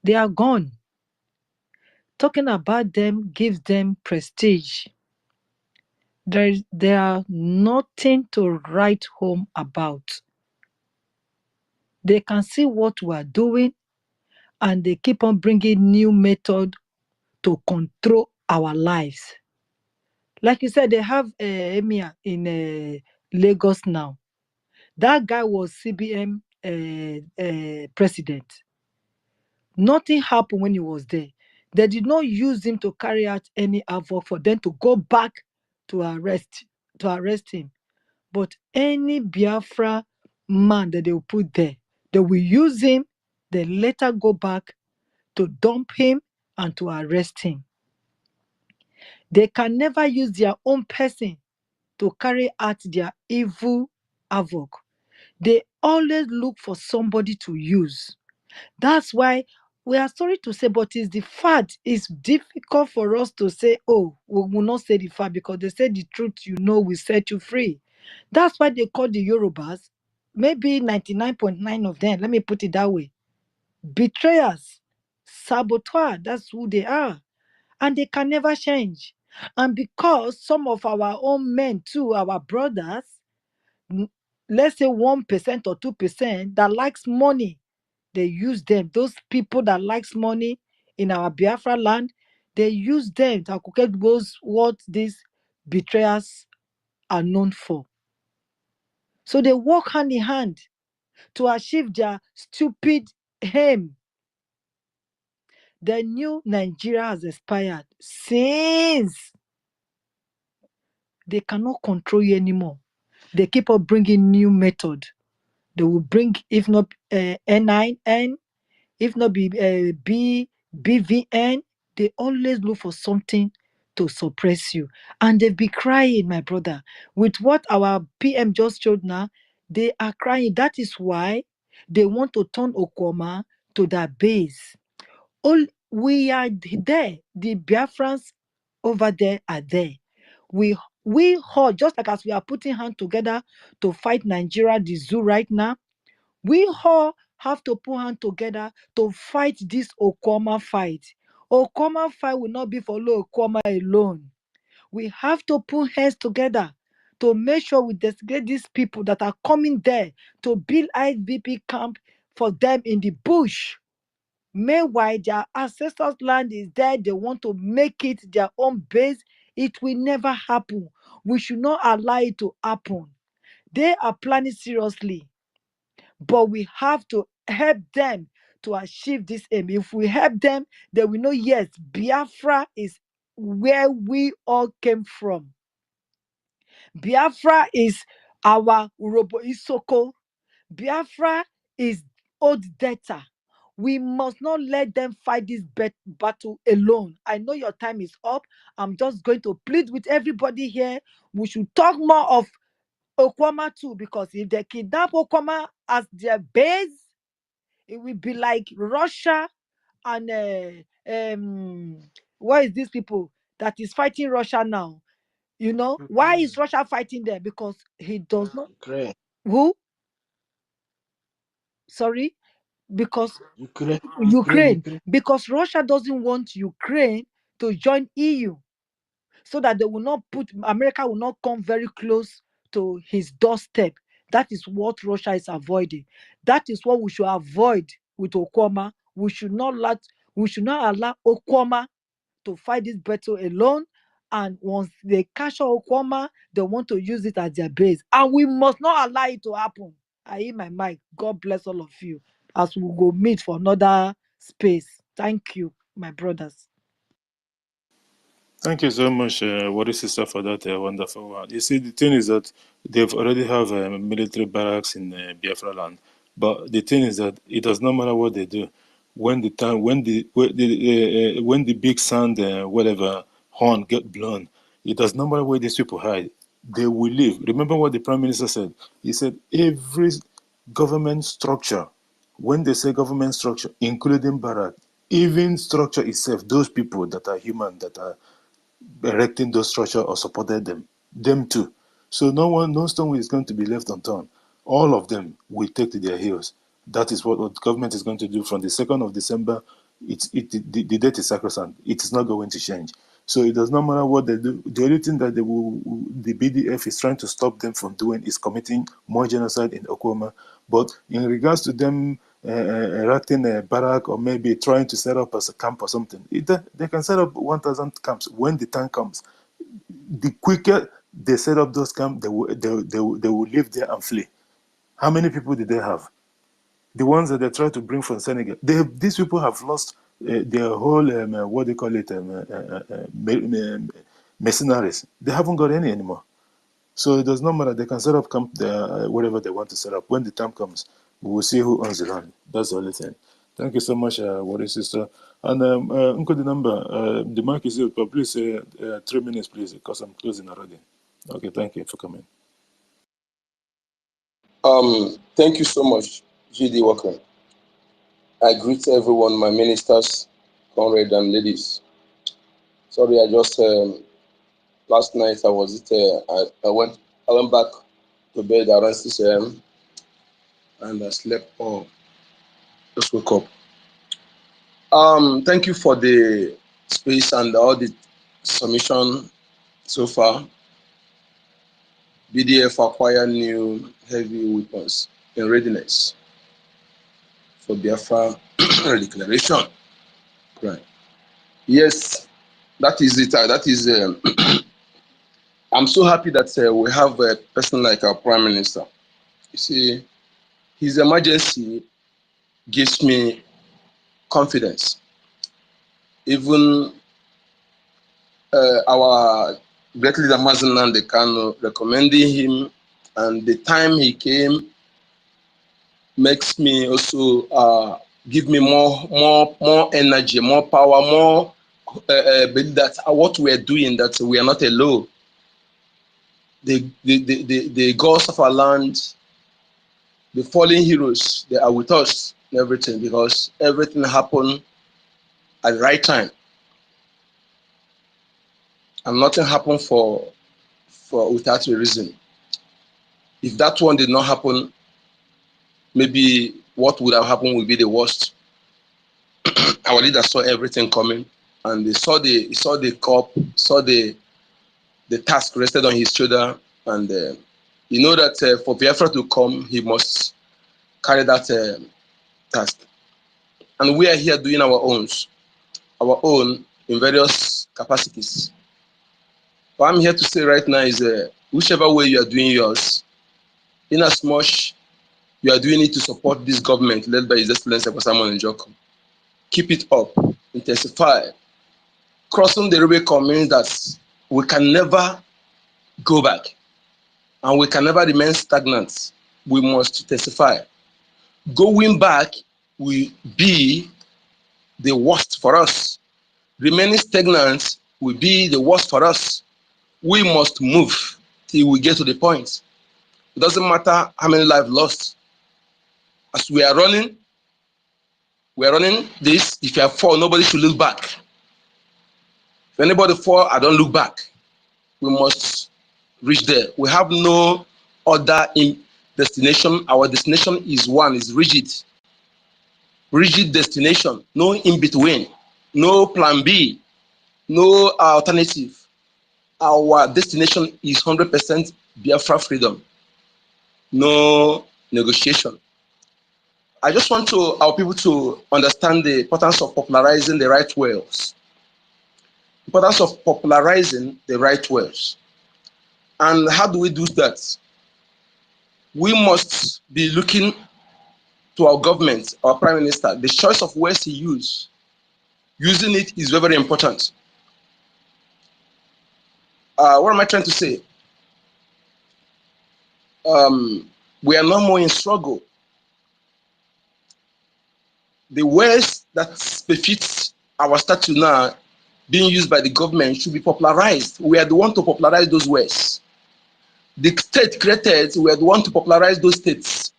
They are gone. Talking about them gives them prestige. There are nothing to write home about. They can see what we are doing and they keep on bringing new method to control our lives. Like you said, they have Emir in Lagos now. That guy was CBM president. Nothing happened when he was there. They did not use him to carry out any havoc for them to go back to arrest him. But any Biafra man that they will put there, they will use him, they later go back to dump him and to arrest him. They can never use their own person to carry out their evil havoc. They always look for somebody to use. That's why we are sorry to say, but it's the fact. It's difficult for us to say, oh, we will not say the fact because they say the truth, will set you free. That's why they call the Yorubas, maybe 99.9 of them, let me put it that way, betrayers, saboteurs. That's who they are. And they can never change. And because some of our own men too, our brothers, let's say 1% or 2% that likes money, they use them. Those people that likes money in our Biafra land, they use them to calculate what these betrayers are known for. So they work hand in hand to achieve their stupid aim. The new Nigeria has expired since. They cannot control you anymore. They keep on bringing new method. They will bring, if not N9N, if not BVN, they always look for something to suppress you. And they've been crying, my brother. With what our PM just showed now, they are crying. That is why they want to turn Okoma to their base. We are there. The Biafrans over there are there. We all, just like as we are putting hands together to fight Nigeria, the zoo right now, we all have to put hands together to fight this Okoma fight. Okoma fight will not be for Okoma alone. We have to put hands together to make sure we desecrate these people that are coming there to build IVP camp for them in the bush. Meanwhile, their ancestors' land is there. They want to make it their own base. It will never happen. We should not allow it to happen. They are planning seriously, but we have to help them to achieve this aim. If we help them, then we know, yes, Biafra is where we all came from. Biafra is our Urobo Isoko. Biafra is old data. We must not let them fight this battle alone. I know your time is up. I'm just going to plead with everybody here. We should talk more of Okwama too, because if they kidnap Okwama as their base, it will be like Russia and what is these people that is fighting Russia now? Why is Russia fighting them? Because he does not. Ukraine. Who? Sorry? Because Ukraine. Ukraine. Because Russia doesn't want Ukraine to join EU, so that they will not America will not come very close to his doorstep. That is what Russia is avoiding. That is what we should avoid with Okwama. We should not allow Okwama to fight this battle alone. And once they capture Okwama, they want to use it as their base. And we must not allow it to happen. I hear my mic. God bless all of you as we go meet for another space. Thank you. my brothers. Thank you so much, Wari sister, for that wonderful one. You see, the thing is that they've already have military barracks in Biafra land, but the thing is that it does not matter what they do. When the time, when the big sound, whatever horn get blown, it does not matter where these people hide. They will leave. Remember what the Prime Minister said? He said every government structure, when they say government structure, including barrack, even structure itself, those people that are human, that are erecting those structures or supported them too. So no stone is going to be left unturned. All of them will take to their heels. That is what the government is going to do from the 2nd of December. The date is sacrosanct. It is not going to change. So it does not matter what they do. The only thing that the BDF is trying to stop them from doing is committing more genocide in Oklahoma. But in regards to them erecting a barrack or maybe trying to set up as a camp or something, they can set up 1,000 camps when the time comes. The quicker they set up those camps, they will live there and flee. How many people did they have? The ones that they try to bring from Senegal, these people have lost their whole, what they call it, mercenaries. They haven't got any anymore. So it does not matter. They can set up camp there, wherever they want to set up. When the time comes, we will see who owns the land. That's the only thing. Thank you so much, Wari sister. And Uncle, the number, the mic is yours, but please 3 minutes, please, because I'm closing already. Okay, thank you for coming. Thank you so much, GD Walker. I greet everyone, my ministers, comrades and ladies. Sorry, I just last night I went back to bed around 6 a.m. and I slept all. Just woke up. Thank you for the space and all the submission so far. BDF acquire new heavy weapons in readiness for Biafra declaration. Right. Yes, that is it. That is. I'm so happy that we have a person like our Prime Minister. You see, his emergency gives me confidence. Even our great leader Mazen Kano recommending him, and the time he came makes me also give me more energy, more power, more believe that what we are doing, that we are not alone. The gods of our land, the fallen heroes, they are with us and everything, because everything happened at the right time. And nothing happened for without a reason. If that one did not happen, maybe what would have happened would be the worst. Our leader saw everything coming, and he saw the cup, saw the task rested on his shoulder, and you know that for Biafra to come, he must carry that task. And we are here doing our own in various capacities. What I'm here to say right now is whichever way you are doing yours, in as much you are doing it to support this government led by His Excellency Simon Njoko, keep it up, intensify. Crossing the Rubicon means that we can never go back and we can never remain stagnant. We must intensify. Going back will be the worst for us. Remaining stagnant will be the worst for us. We must move till we get to the point. It doesn't matter how many lives lost. As we are running this. If you fall, nobody should look back. If anybody fall, I don't look back. We must reach there. We have no other destination. Our destination is one, is rigid. Rigid destination, no in between, no plan B, no alternative. Our destination is 100% Biafra freedom. No negotiation. I just want our people to understand the importance of popularizing the right words. Importance of popularizing the right words. And how do we do that? We must be looking to our government, our Prime Minister, the choice of words he uses using it is very, very important. What am I trying to say? We are no more in struggle. The ways that befits our statute now being used by the government should be popularized. We are the one to popularize those ways. The state created, we are the one to popularize those states.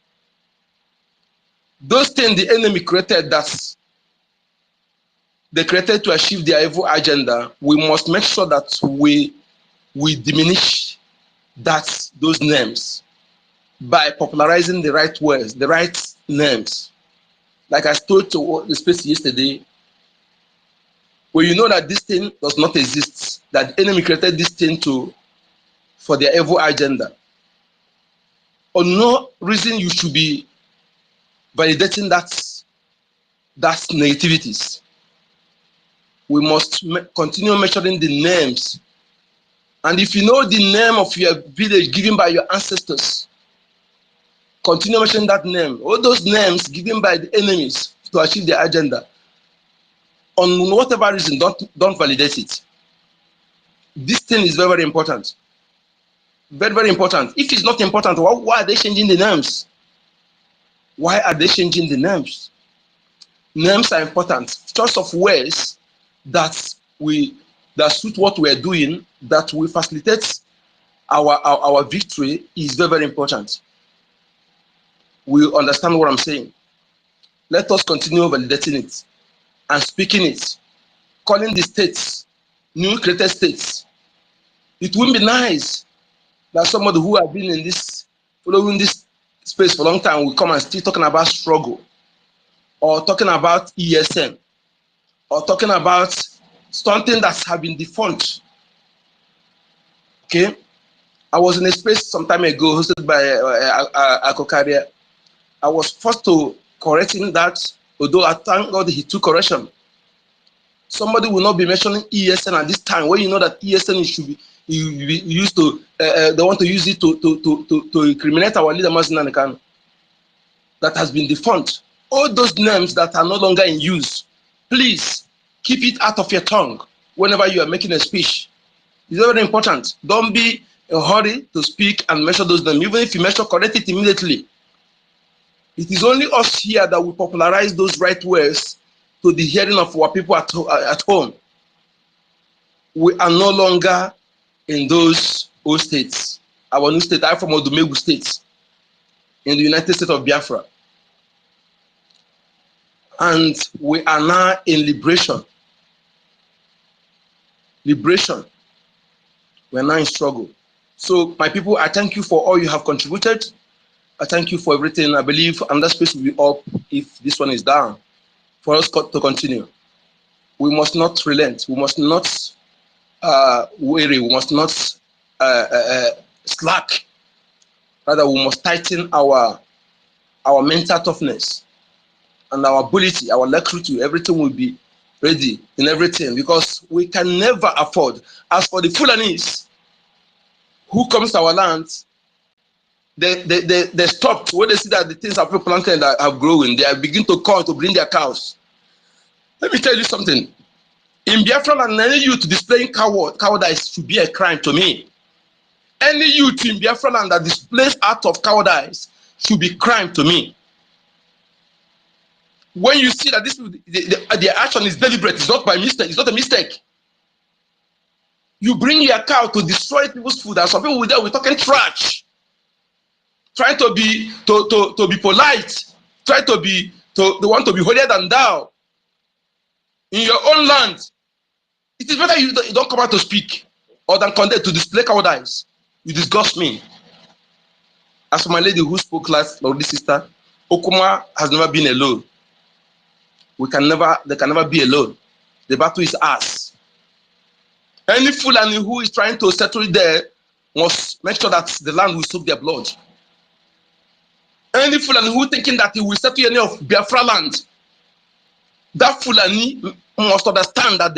Those things the enemy created, that they created to achieve their evil agenda, we must make sure that we diminish those names by popularizing the right words, the right names. Like I told to the space yesterday, when you know that this thing does not exist, that the enemy created this thing for their evil agenda, or no reason you should be validating that's negativities. We must continue measuring the names. And if you know the name of your village given by your ancestors, continue mentioning that name. All those names given by the enemies to achieve their agenda, on whatever reason, don't validate it. This thing is very, very important. Very, very important. If it's not important, why are they changing the names? Why are they changing the names? Names are important. Choice of ways that suit what we are doing, that will facilitate our victory is very, very important. We understand what I'm saying. Let us continue validating it and speaking it, calling the states, new created states. It wouldn't be nice that somebody who has been in this, following this space for a long time will come and still talking about struggle, or talking about ESN, or talking about something that has been defunct. Okay? I was in a space some time ago hosted by Akokaria. I was forced to correcting that, although I thank God he took correction. Somebody will not be mentioning ESN at this time, when you know that ESN should be used to, they want to use it to incriminate our leader, Mazin Khan, that has been defunct. All those names that are no longer in use, please keep it out of your tongue whenever you are making a speech. It's very important. Don't be in a hurry to speak and mention those names. Even if you mention, correct it immediately. It is only us here that will popularize those right words to the hearing of our people at home. We are no longer in those old states. Our new state, I'm from Odumegu State, in the United States of Biafra. And we are now in liberation. Liberation. We are now in struggle. So, my people, I thank you for all you have contributed. I thank you for everything. I believe another space will be up if this one is down, for us to continue. We must not relent. We must not weary. We must not slack. Rather, we must tighten our mental toughness and our ability, our recruit. Everything will be ready in everything, because we can never afford. As for the Fulanis who comes to our land, they stopped when they see that the things are planted that are growing. They are beginning to come to bring their cows. Let me tell you something. In Biafra land, any youth displaying cowardice should be a crime to me. Any youth in Biafra land that displays act of cowardice should be crime to me. When you see that the action is deliberate, it's not by mistake, it's not a mistake. You bring your cow to destroy people's food, and some people with that we're talking trash, trying to be polite, trying to be they want to be holier than thou in your own land. It is better you don't come out to speak or than condemn to display cowardice. You disgust me. As for my lady who spoke last, lovely sister, Okuma has never been alone. They can never be alone. The battle is ours. Any Fulani who is trying to settle there must make sure that the land will soak their blood. Any Fulani who thinking that he will settle any of Biafra land, that Fulani must understand that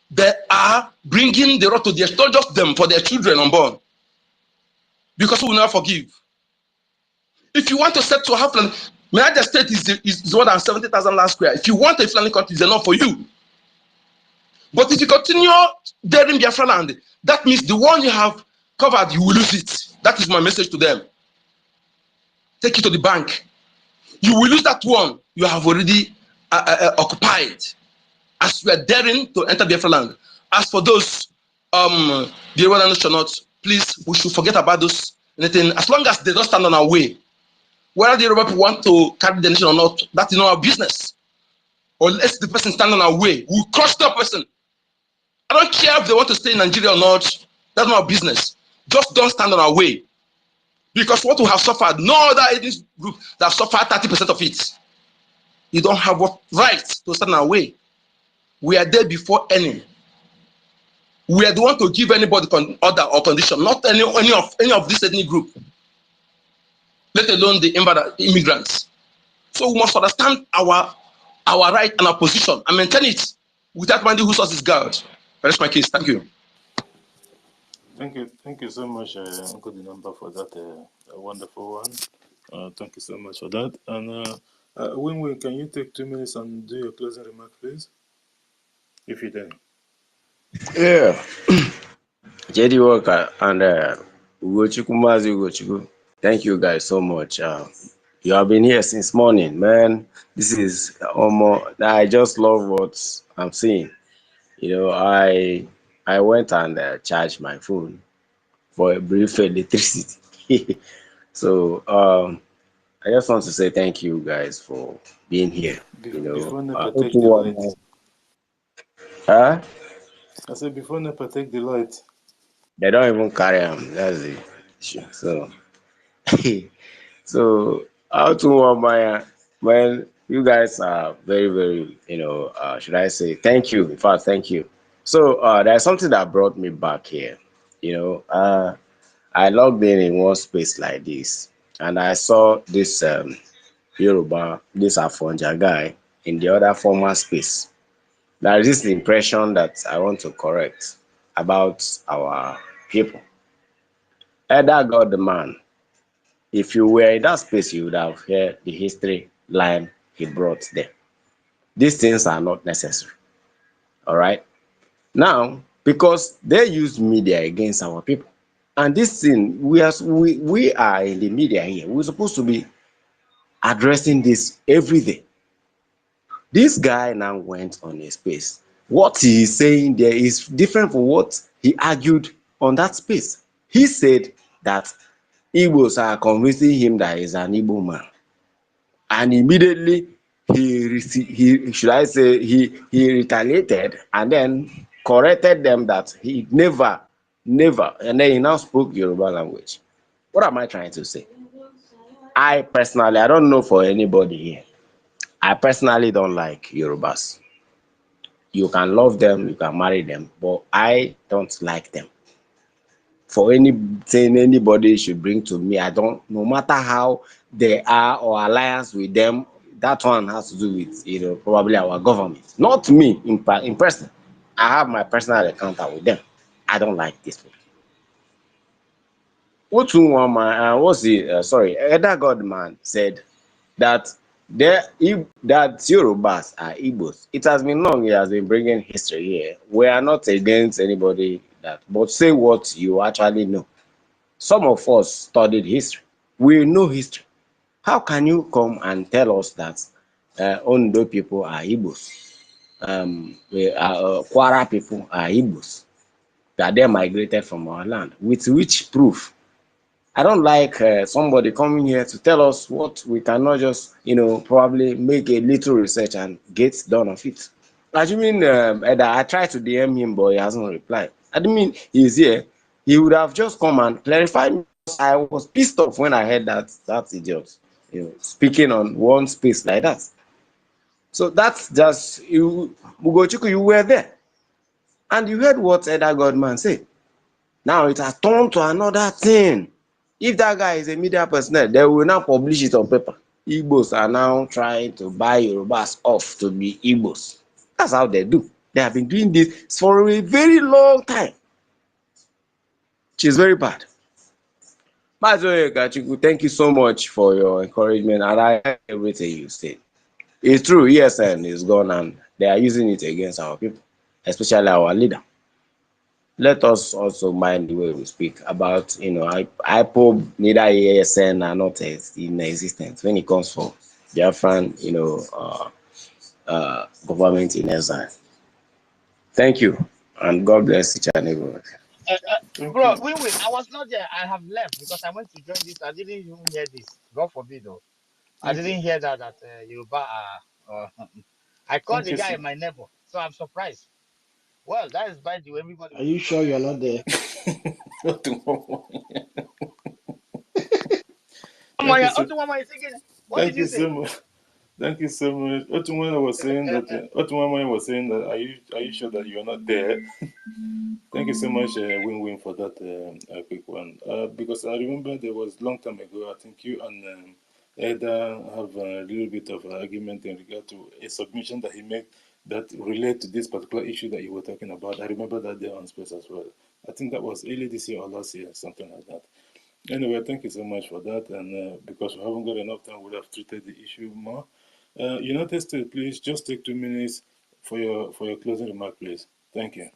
they are bringing the rot to their, not just them, for their children unborn. Because we will never forgive. If you want to settle Fulani, United States is more than 70,000 land square. If you want a Fulani country, it's enough for you. But if you continue daring Biafra land, that means the one you have covered, you will lose it. That is my message to them. Take it to the bank. You will lose that one you have already occupied. As we are daring to enter Biafra land. As for those, the Rwanda nation not, please, we should forget about those. Anything. As long as they don't stand on our way, whether the Yoruba people want to carry the nation or not, that's not our business. Or let the person stand on our way. We'll crush that person. I don't care if they want to stay in Nigeria or not. That's not our business. Just don't stand on our way. Because what we have suffered, no other ethnic group that have suffered 30% of it. You don't have what right to stand on our way. We are there before any. We are the one to give anybody order or condition, not any of this ethnic group, let alone the immigrants. So we must understand our right and our position and maintain it without minding whose source is God. That's my case. Thank you. Thank you so much, Uncle Dinamba, for that wonderful one. Thank you so much for that. And Win, can you take 2 minutes and do your closing remark, please, if you can? Yeah, JD Walker and Ugochukwu, thank you guys so much. You have been here since morning, man. This is almost. I just love what I'm seeing. You know, I went and charged my phone for a brief electricity. So I just want to say thank you guys for being here. You know, Before NEPA take the light. Huh? I said before NEPA take the light. They don't even carry them. That's the issue. So, so how to Maya? Well, you guys are very, very, should I say thank you? In fact, thank you. So there's something that brought me back here. You know, I logged in one space like this, and I saw this Yoruba, this Afonja guy in the other former space. There is this impression that I want to correct about our people. Elder God the man, if you were in that space, you would have heard the history line he brought there. These things are not necessary. All right. Now, because they use media against our people. And this thing, we are in the media here. We're supposed to be addressing this every day. This guy now went on a space. What he is saying there is different from what he argued on that space. He said that Igbos are convincing him that he's an Igbo man. And immediately he retaliated and then corrected them that he never, and then he now spoke Yoruba language. What am I trying to say? I personally, I don't know for anybody here, I personally don't like Yorubas. You can love them, you can marry them, but I don't like them. For anything anybody should bring to me, I don't, no matter how they are or alliance with them, that one has to do with, probably our government. Not me in person. I have my personal encounter with them. I don't like this people. Elder Godman said that that Yorubas are Igbos. It has been long, he has been bringing history here. We are not against anybody but say what you actually know. Some of us studied history. We know history. How can you come and tell us that Ondo people are Igbos? Kwara people are Igbos, that they migrated from our land. With which proof? I don't like somebody coming here to tell us what we cannot just, probably make a little research and get done of it. Assuming I tried to DM him, but he hasn't replied. I didn't mean he's here. He would have just come and clarified me. I was pissed off when I heard that idiot, speaking on one space like that. So that's just you, Ugochukwu, you were there. And you heard what Elder Godman said. Now it has turned to another thing. If that guy is a media personnel, they will now publish it on paper. Igbos are now trying to buy Yorubas off to be Igbos. That's how they do. They have been doing this for a very long time. Which is very bad. Thank you so much for your encouragement, and I heard everything you said. It's true, ESN is gone and they are using it against our people. especially our leader. Let us also mind the way we speak about, IPOB, neither ASN are not in existence when it comes for Biafran, government in exile. Thank you, and God bless each and every one. Thank Bro, you. win. I was not there. I have left because I went to join this. I didn't even hear this. God forbid, though. I Thank you. didn't hear that Yoruba I called Thank the you, guy sir. my neighbor, so I'm surprised. Well, that is by the way everybody Are will you speak sure on you're not there? Thank you, sir. Otumama is again. What did Thank you you so say? much. Thank you so much. Otumwana was saying that. Otumwana was saying that. Are you sure that you're not there? Thank you so much, Win-Win, for that quick one. Because I remember there was long time ago. I think you and Eda have a little bit of argument in regard to a submission that he made that relate to this particular issue that you were talking about. I remember that day on space as well. I think that was early this year or last year, something like that. Anyway, thank you so much for that. And because we haven't got enough time, we would have treated the issue more. United States, please just take 2 minutes for your closing remark, please. Thank you.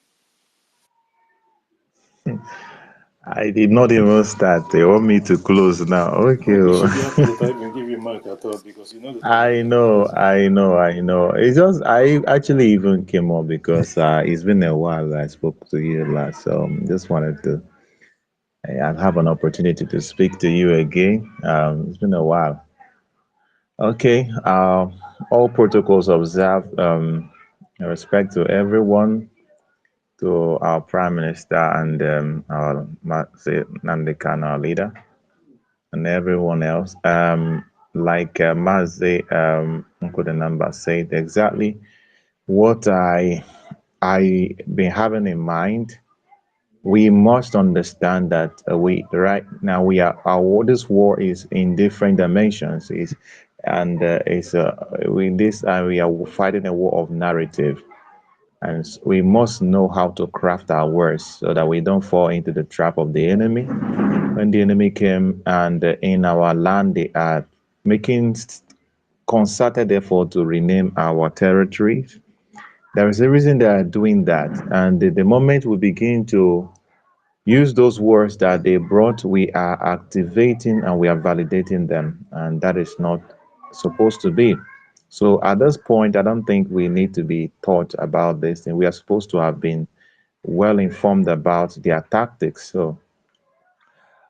I did not even start. They want me to close now. Okay. You should be happy that I even give you mic at all because you know the time that I you have to know, close. I know, I know. It's just I actually even came up because it's been a while I spoke to you last. So just wanted to have an opportunity to speak to you again. It's been a while. Okay. All protocols observed. Respect to everyone, to our Prime Minister and our Nandekana, our leader, and everyone else. Like Mazi Nkodenamba said, exactly what I been having in mind. We must understand that we right now we are our this war is in different dimensions. Is and it's in this we are fighting a war of narrative, and we must know how to craft our words so that we don't fall into the trap of the enemy. When the enemy came and in our land, they are making concerted effort to rename our territories. There is a reason they are doing that. And the moment we begin to use those words that they brought, we are activating and we are validating them. And that is not supposed to be. So at this point, I don't think we need to be taught about this. And we are supposed to have been well informed about their tactics. So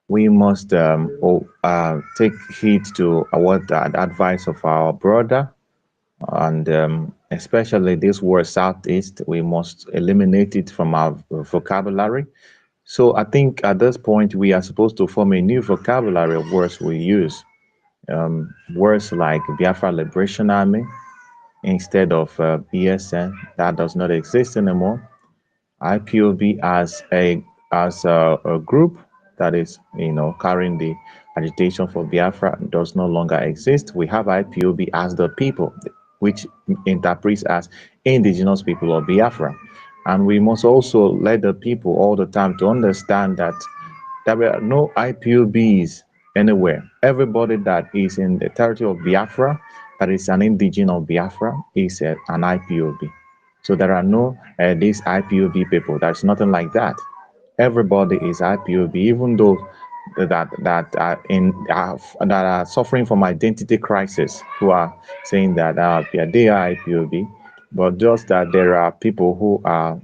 we must take heed to what the advice of our brother, and especially this word Southeast, we must eliminate it from our vocabulary. So I think at this point we are supposed to form a new vocabulary of words we use. Words like Biafra Liberation Army instead of BSN, that does not exist anymore. IPOB as a group that is carrying the agitation for Biafra does no longer exist. We have IPOB as the people, which interprets as indigenous people of Biafra. And we must also let the people all the time to understand that there were no IPOBs anywhere. Everybody that is in the territory of Biafra, that is an indigenous of Biafra, is an IPOB. So there are no these IPOB people. There's nothing like that. Everybody is IPOB, even those that that are suffering from identity crisis, who are saying that yeah, they are IPOB, but just that there are people who are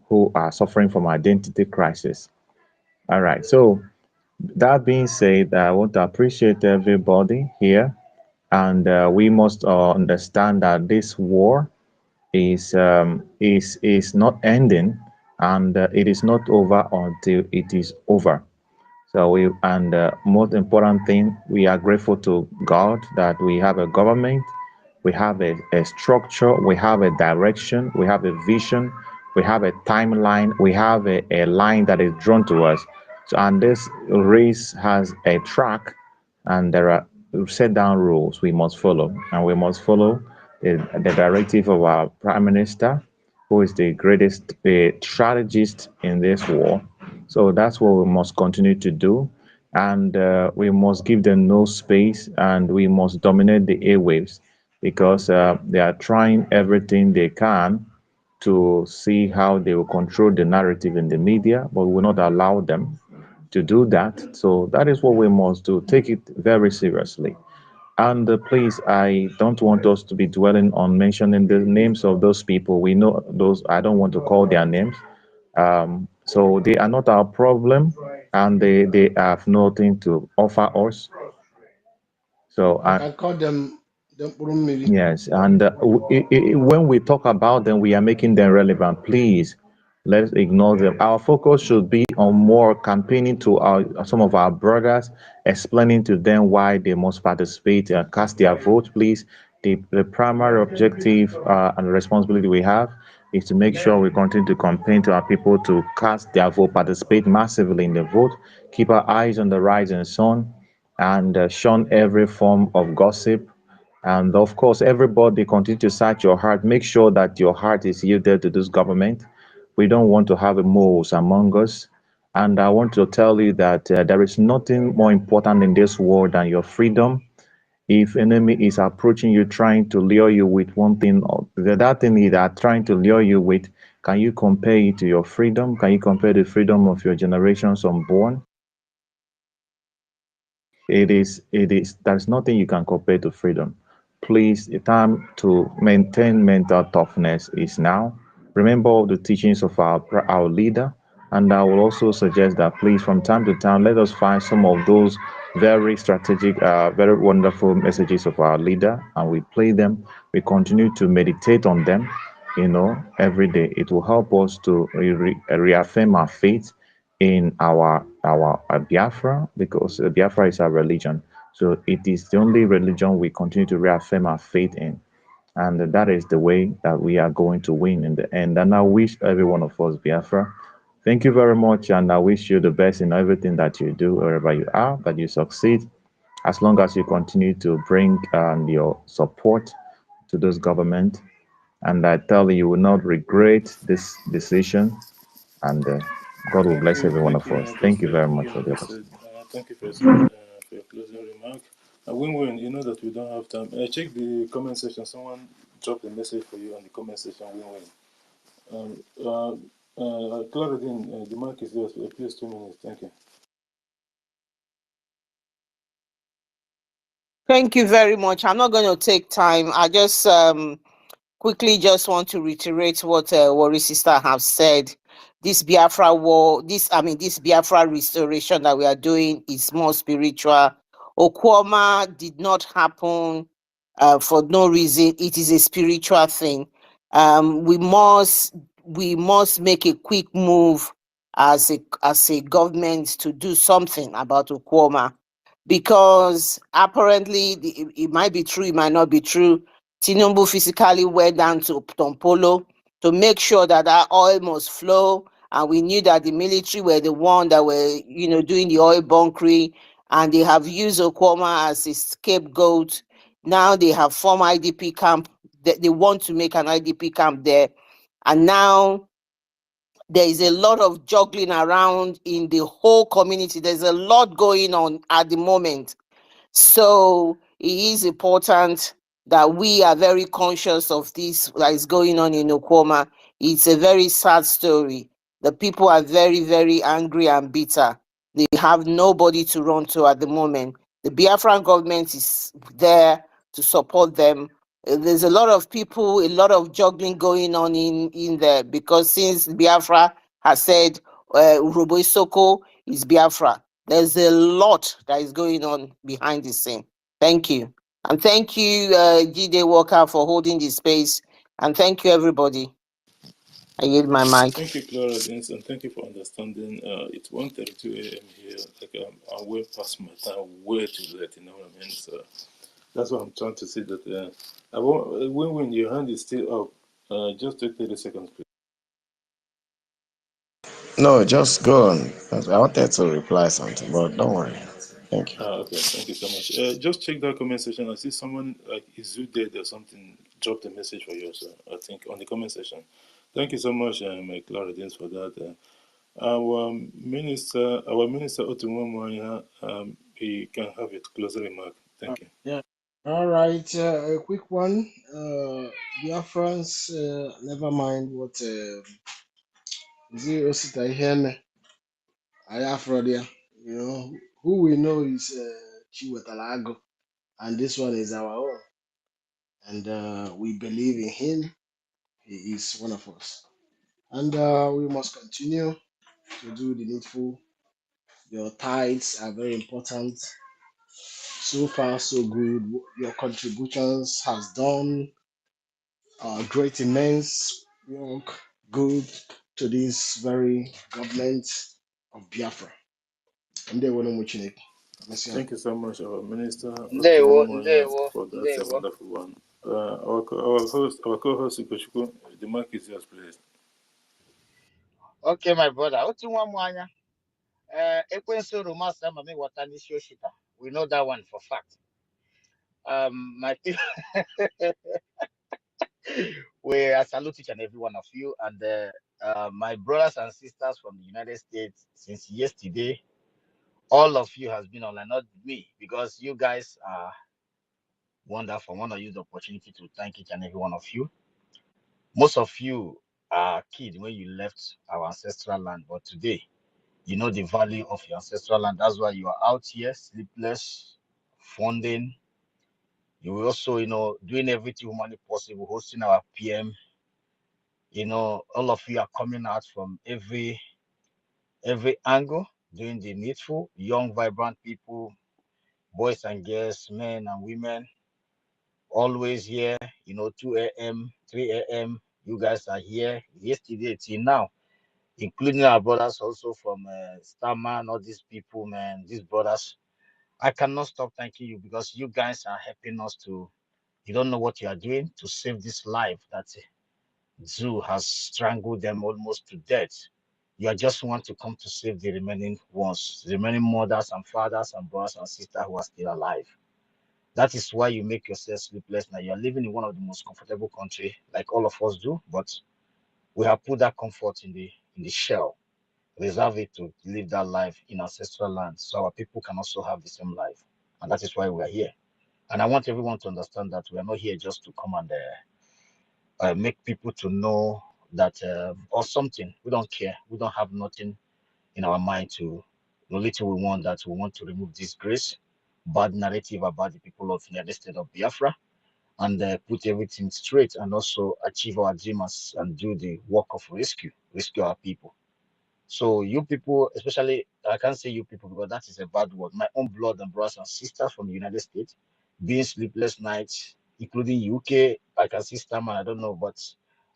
who are suffering from identity crisis. All right. So that being said, I want to appreciate everybody here, and we must understand that this war is not ending, and it is not over until it is over. So most important thing, we are grateful to God that we have a government, we have a structure, we have a direction, we have a vision, we have a timeline, we have a line that is drawn to us. So, and this race has a track, and there are set down rules we must follow, and we must follow the directive of our Prime Minister, who is the greatest strategist in this war. So that's what we must continue to do. And we must give them no space, and we must dominate the airwaves because they are trying everything they can to see how they will control the narrative in the media, but we will not allow them to do that. So that is what we must do. Take it very seriously. And please, I don't want us to be dwelling on mentioning the names of those people. We know those, I don't want to call their names. So they are not our problem, and they have nothing to offer us. So, You can call them maybe. yes, and when we talk about them, we are making them relevant. Please, let's ignore them. Our focus should be on more campaigning to some of our brothers, explaining to them why they must participate and cast their vote. Please, the primary objective and responsibility we have is to make sure we continue to campaign to our people to cast their vote, participate massively in the vote, keep our eyes on the rising sun, and shun every form of gossip. And of course, everybody continue to search your heart. Make sure that your heart is yielded to this government. We don't want to have a moles among us. And I want to tell you that there is nothing more important in this world than your freedom. If enemy is approaching you, trying to lure you with one thing, or the other thing they are trying to lure you with, can you compare it to your freedom? Can you compare the freedom of your generations unborn? There's nothing you can compare to freedom. Please, the time to maintain mental toughness is now. Remember all the teachings of our leader. And I will also suggest that please, from time to time, let us find some of those very strategic, very wonderful messages of our leader, and we play them. We continue to meditate on them, every day. It will help us to reaffirm our faith in our Biafra, because Biafra is our religion. So it is the only religion we continue to reaffirm our faith in. And that is the way that we are going to win in the end. And I wish every one of us Biafra. Thank you very much. And I wish you the best in everything that you do, wherever you are, that you succeed. As long as you continue to bring your support to this government. And I tell you, you will not regret this decision. And God will bless every one Thank of you. us. I just Thank you felt very to much give for the you opportunity. said. Thank you for your closing remark. Win-win. You know that we don't have time. Check the comment section. Someone dropped a message for you on the comment section. Win-win. Claudine, the mic is yours. Please, 2 minutes. Thank you. Thank you very much. I'm not going to take time. I just quickly just want to reiterate what Warri sister have said. This Biafra war, this Biafra restoration that we are doing is more spiritual. Okwama did not happen for no reason. It is a spiritual thing. We must make a quick move as a government to do something about Okwama, because apparently it might be true, it might not be true. Tinubu physically went down to Tompolo to make sure that that oil must flow, and we knew that the military were the one that were, doing the oil bunkering, and they have used Okwama as a scapegoat. Now they have formed IDP camp. They want to make an IDP camp there, and now there is a lot of juggling around in the whole community. There's a lot going on at the moment. So it is important that we are very conscious of this that is going on in Okwama. It's a very sad story. The people are very, very angry and bitter. They have nobody to run to at the moment. The Biafran government is there to support them. There's a lot of people, a lot of juggling going on in there, because since Biafra has said Urobo Isoko is Biafra, there's a lot that is going on behind the scene. Thank you. And thank you, Jide Walker, for holding the space. And thank you, everybody. I yield my mic. Thank you, Claudine, and thank you for understanding. It's 1:32 a.m. here. I'm way past my time, way too late, you know what I mean? So that's what I'm trying to say, that when your hand is still up, just take 30 seconds, please. No, just go on. I wanted to reply something, but don't worry. Thank you. Okay, thank you so much. Just check that comment section. I see someone like Izu dead or something dropped a message for you, so I think on the comment section. Thank you so much, Claudine, for that. Our minister Otumwamwanya, he can have a closing remark. Thank you. Yeah. All right, a quick one. Biafrans, never mind what Zero Sita Hen, Ayafrodia. You know, who we know is Chiwetalago, and this one is our own. And we believe in him. He is one of us. And we must continue to do the needful. Your tithes are very important. So far, so good. Your contributions has done great, immense work, good to this very government of Biafra. And they want to much it. Thank you so much, our minister, Ndewo, Okonomanya, ndewo, for that ndewo. wonderful one. Our co-host, Ikochukwu, the mic is yours, please. Okay, my brother. Otu nwa mwanya. Ekwensu rumasa mami watani shioshita. We know that one for fact. My people, I salute each and every one of you, and my brothers and sisters from the United States. Since yesterday, all of you has been online, not me, because you guys are wonderful. I want to use the opportunity to thank each and every one of you. Most of you are kids when you left our ancestral land, but today you know the value of your ancestral land. That's why you are out here, sleepless, funding. You will also, doing everything humanly possible, hosting our PM. All of you are coming out from every angle, doing the needful. Young, vibrant people, boys and girls, men and women, always here. 2 a.m., 3 a.m. You guys are here. Yesterday till now, including our brothers also from Starman, all these people, man, these brothers. I cannot stop thanking you because you guys are helping us to, you don't know what you are doing to save this life that zoo has strangled them almost to death. You are just want to come to save the remaining ones, the remaining mothers and fathers and brothers and sisters who are still alive. That is why you make yourself sleepless now. You are living in one of the most comfortable country, like all of us do, but we have put that comfort in the shell, reserve it to live that life in ancestral land so our people can also have the same life. And that is why we are here. And I want everyone to understand that we are not here just to come and make people to know that or something. We don't care. We don't have nothing in our mind to. The little we want that we want to remove this grace, bad narrative about the people of the United States of Biafra, and put everything straight, and also achieve our dreams and do the work of rescue our people. So you people, especially, I can't say you people because that is a bad word. My own blood and brothers and sisters from the United States, being sleepless nights, including UK. I can see Stammer, I don't know, but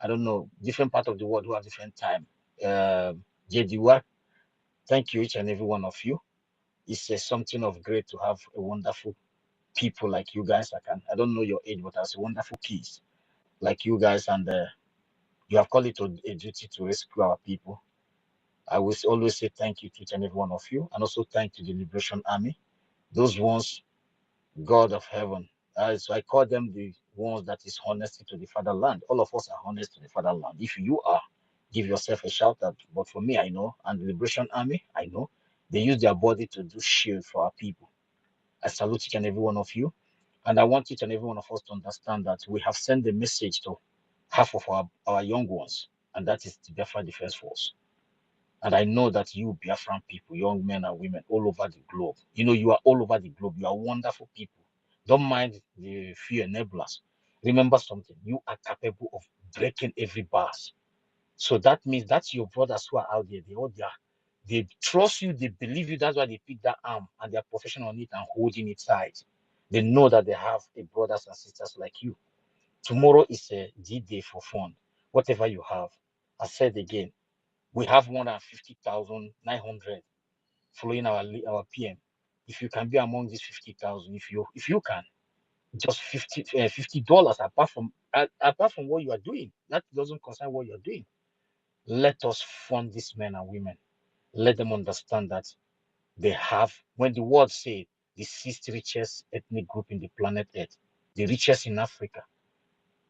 I don't know, different part of the world who have different time. JD1, thank you each and every one of you. It's something of great to have a wonderful people like you guys. I don't know your age, but as a wonderful kids like you guys, and you have called it a duty to rescue our people. I will always say thank you to each and every one of you, and also thank to the Liberation Army, those ones, God of heaven. So I call them the ones that is honesty to the fatherland. All of us are honest to the fatherland. If you are, give yourself a shout out. But for me, I know, and the Liberation Army, I know, they use their body to do shield for our people. I salute each and every one of you, and I want each and every one of us to understand that we have sent the message to half of our young ones, and that is the Biafra Defense Force. And I know that you Biafran people, young men and women all over the globe, you are all over the globe. You are wonderful people. Don't mind the few enablers. Remember something, you are capable of breaking every bars. So that means that's your brothers who are out there. They trust you, they believe you. That's why they pick that arm and they're professional on it and holding it tight. They know that they have a brothers and sisters like you. Tomorrow is a D-Day for fun. Whatever you have. I said again, we have more than 50,900 following our PM. If you can be among these 50,000, if you can, just $50 apart from what you are doing, that doesn't concern what you are doing. Let us fund these men and women. Let them understand that they have, when the world say the sixth richest ethnic group in the planet Earth, the richest in Africa,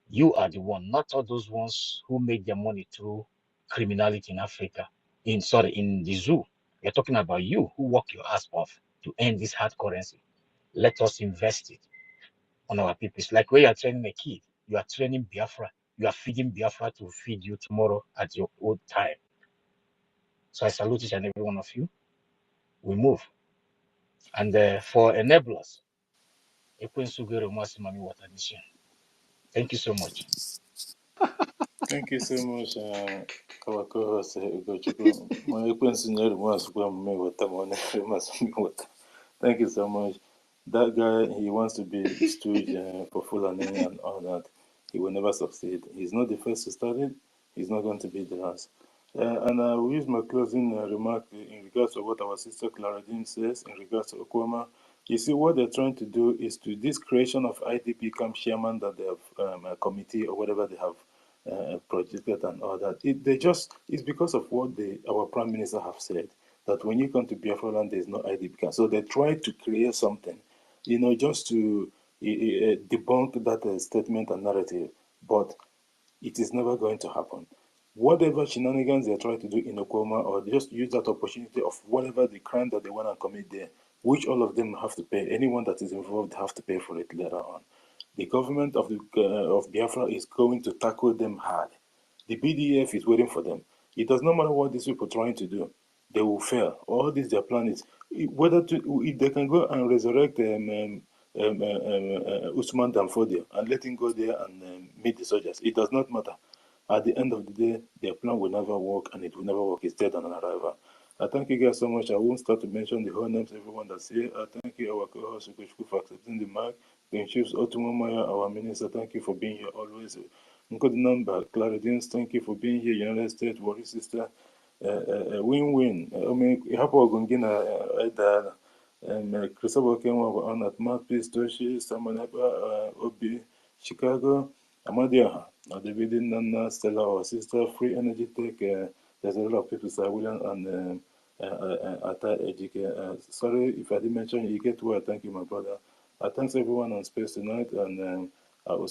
you are the one, not all those ones who make their money through criminality in Africa. In the zoo. We're talking about you who work your ass off to earn this hard currency. Let us invest it. on our people. It's like when you are training a kid, you are training Biafra. You are feeding Biafra to feed you tomorrow at your old time. So I salute each and every one of you. We move. And for enablers, thank you so much. Thank you so much, our co-host Ugochukwu. My ekwensu nyere once Thank you so much. That guy, he wants to be stooge for Fulani and all that. He will never succeed. He's not the first to start it. He's not going to be the last. And I will use my closing remark in regards to what our sister Clara Jean says in regards to Okwama. You see, what they're trying to do is to this creation of IDP camp chairman that they have a committee or whatever they have projected and all that. It's because of what our prime minister have said that when you come to Biafra land, there is no IDP camp. So they try to create something, just to debunk that statement and narrative. But it is never going to happen. Whatever shenanigans they try to do in Oklahoma, or just use that opportunity of whatever the crime that they want to commit there, which all of them have to pay. Anyone that is involved have to pay for it later on. The government of Biafra is going to tackle them hard. The BDF is waiting for them. It does not matter what these people are trying to do. They will fail. All this their plan is if they can go and resurrect Usman Danfodio and let him go there and meet the soldiers. It does not matter. At the end of the day, their plan will never work, and it will never work. It's dead on arrival. I thank you guys so much. I won't start to mention the whole names, everyone that's here. I thank you, our co-host, for accepting the mic. Then Chiefs Otumomaya, our minister, thank you for being here always. Good number, Claridins, thank you for being here. United States, Worry Sister, win-win. I mean, hapo gongina Christopher Kenwa on at Mouthpiece, Toshi, Samanapa, Obi, Chicago, Amadia, David Nana, Stella, our sister, Free Energy Tech. There's a lot of people, Sir William and Ata Ejike. Sorry if I didn't mention you, get well. Thank you, my brother. Thanks everyone on space tonight, and I will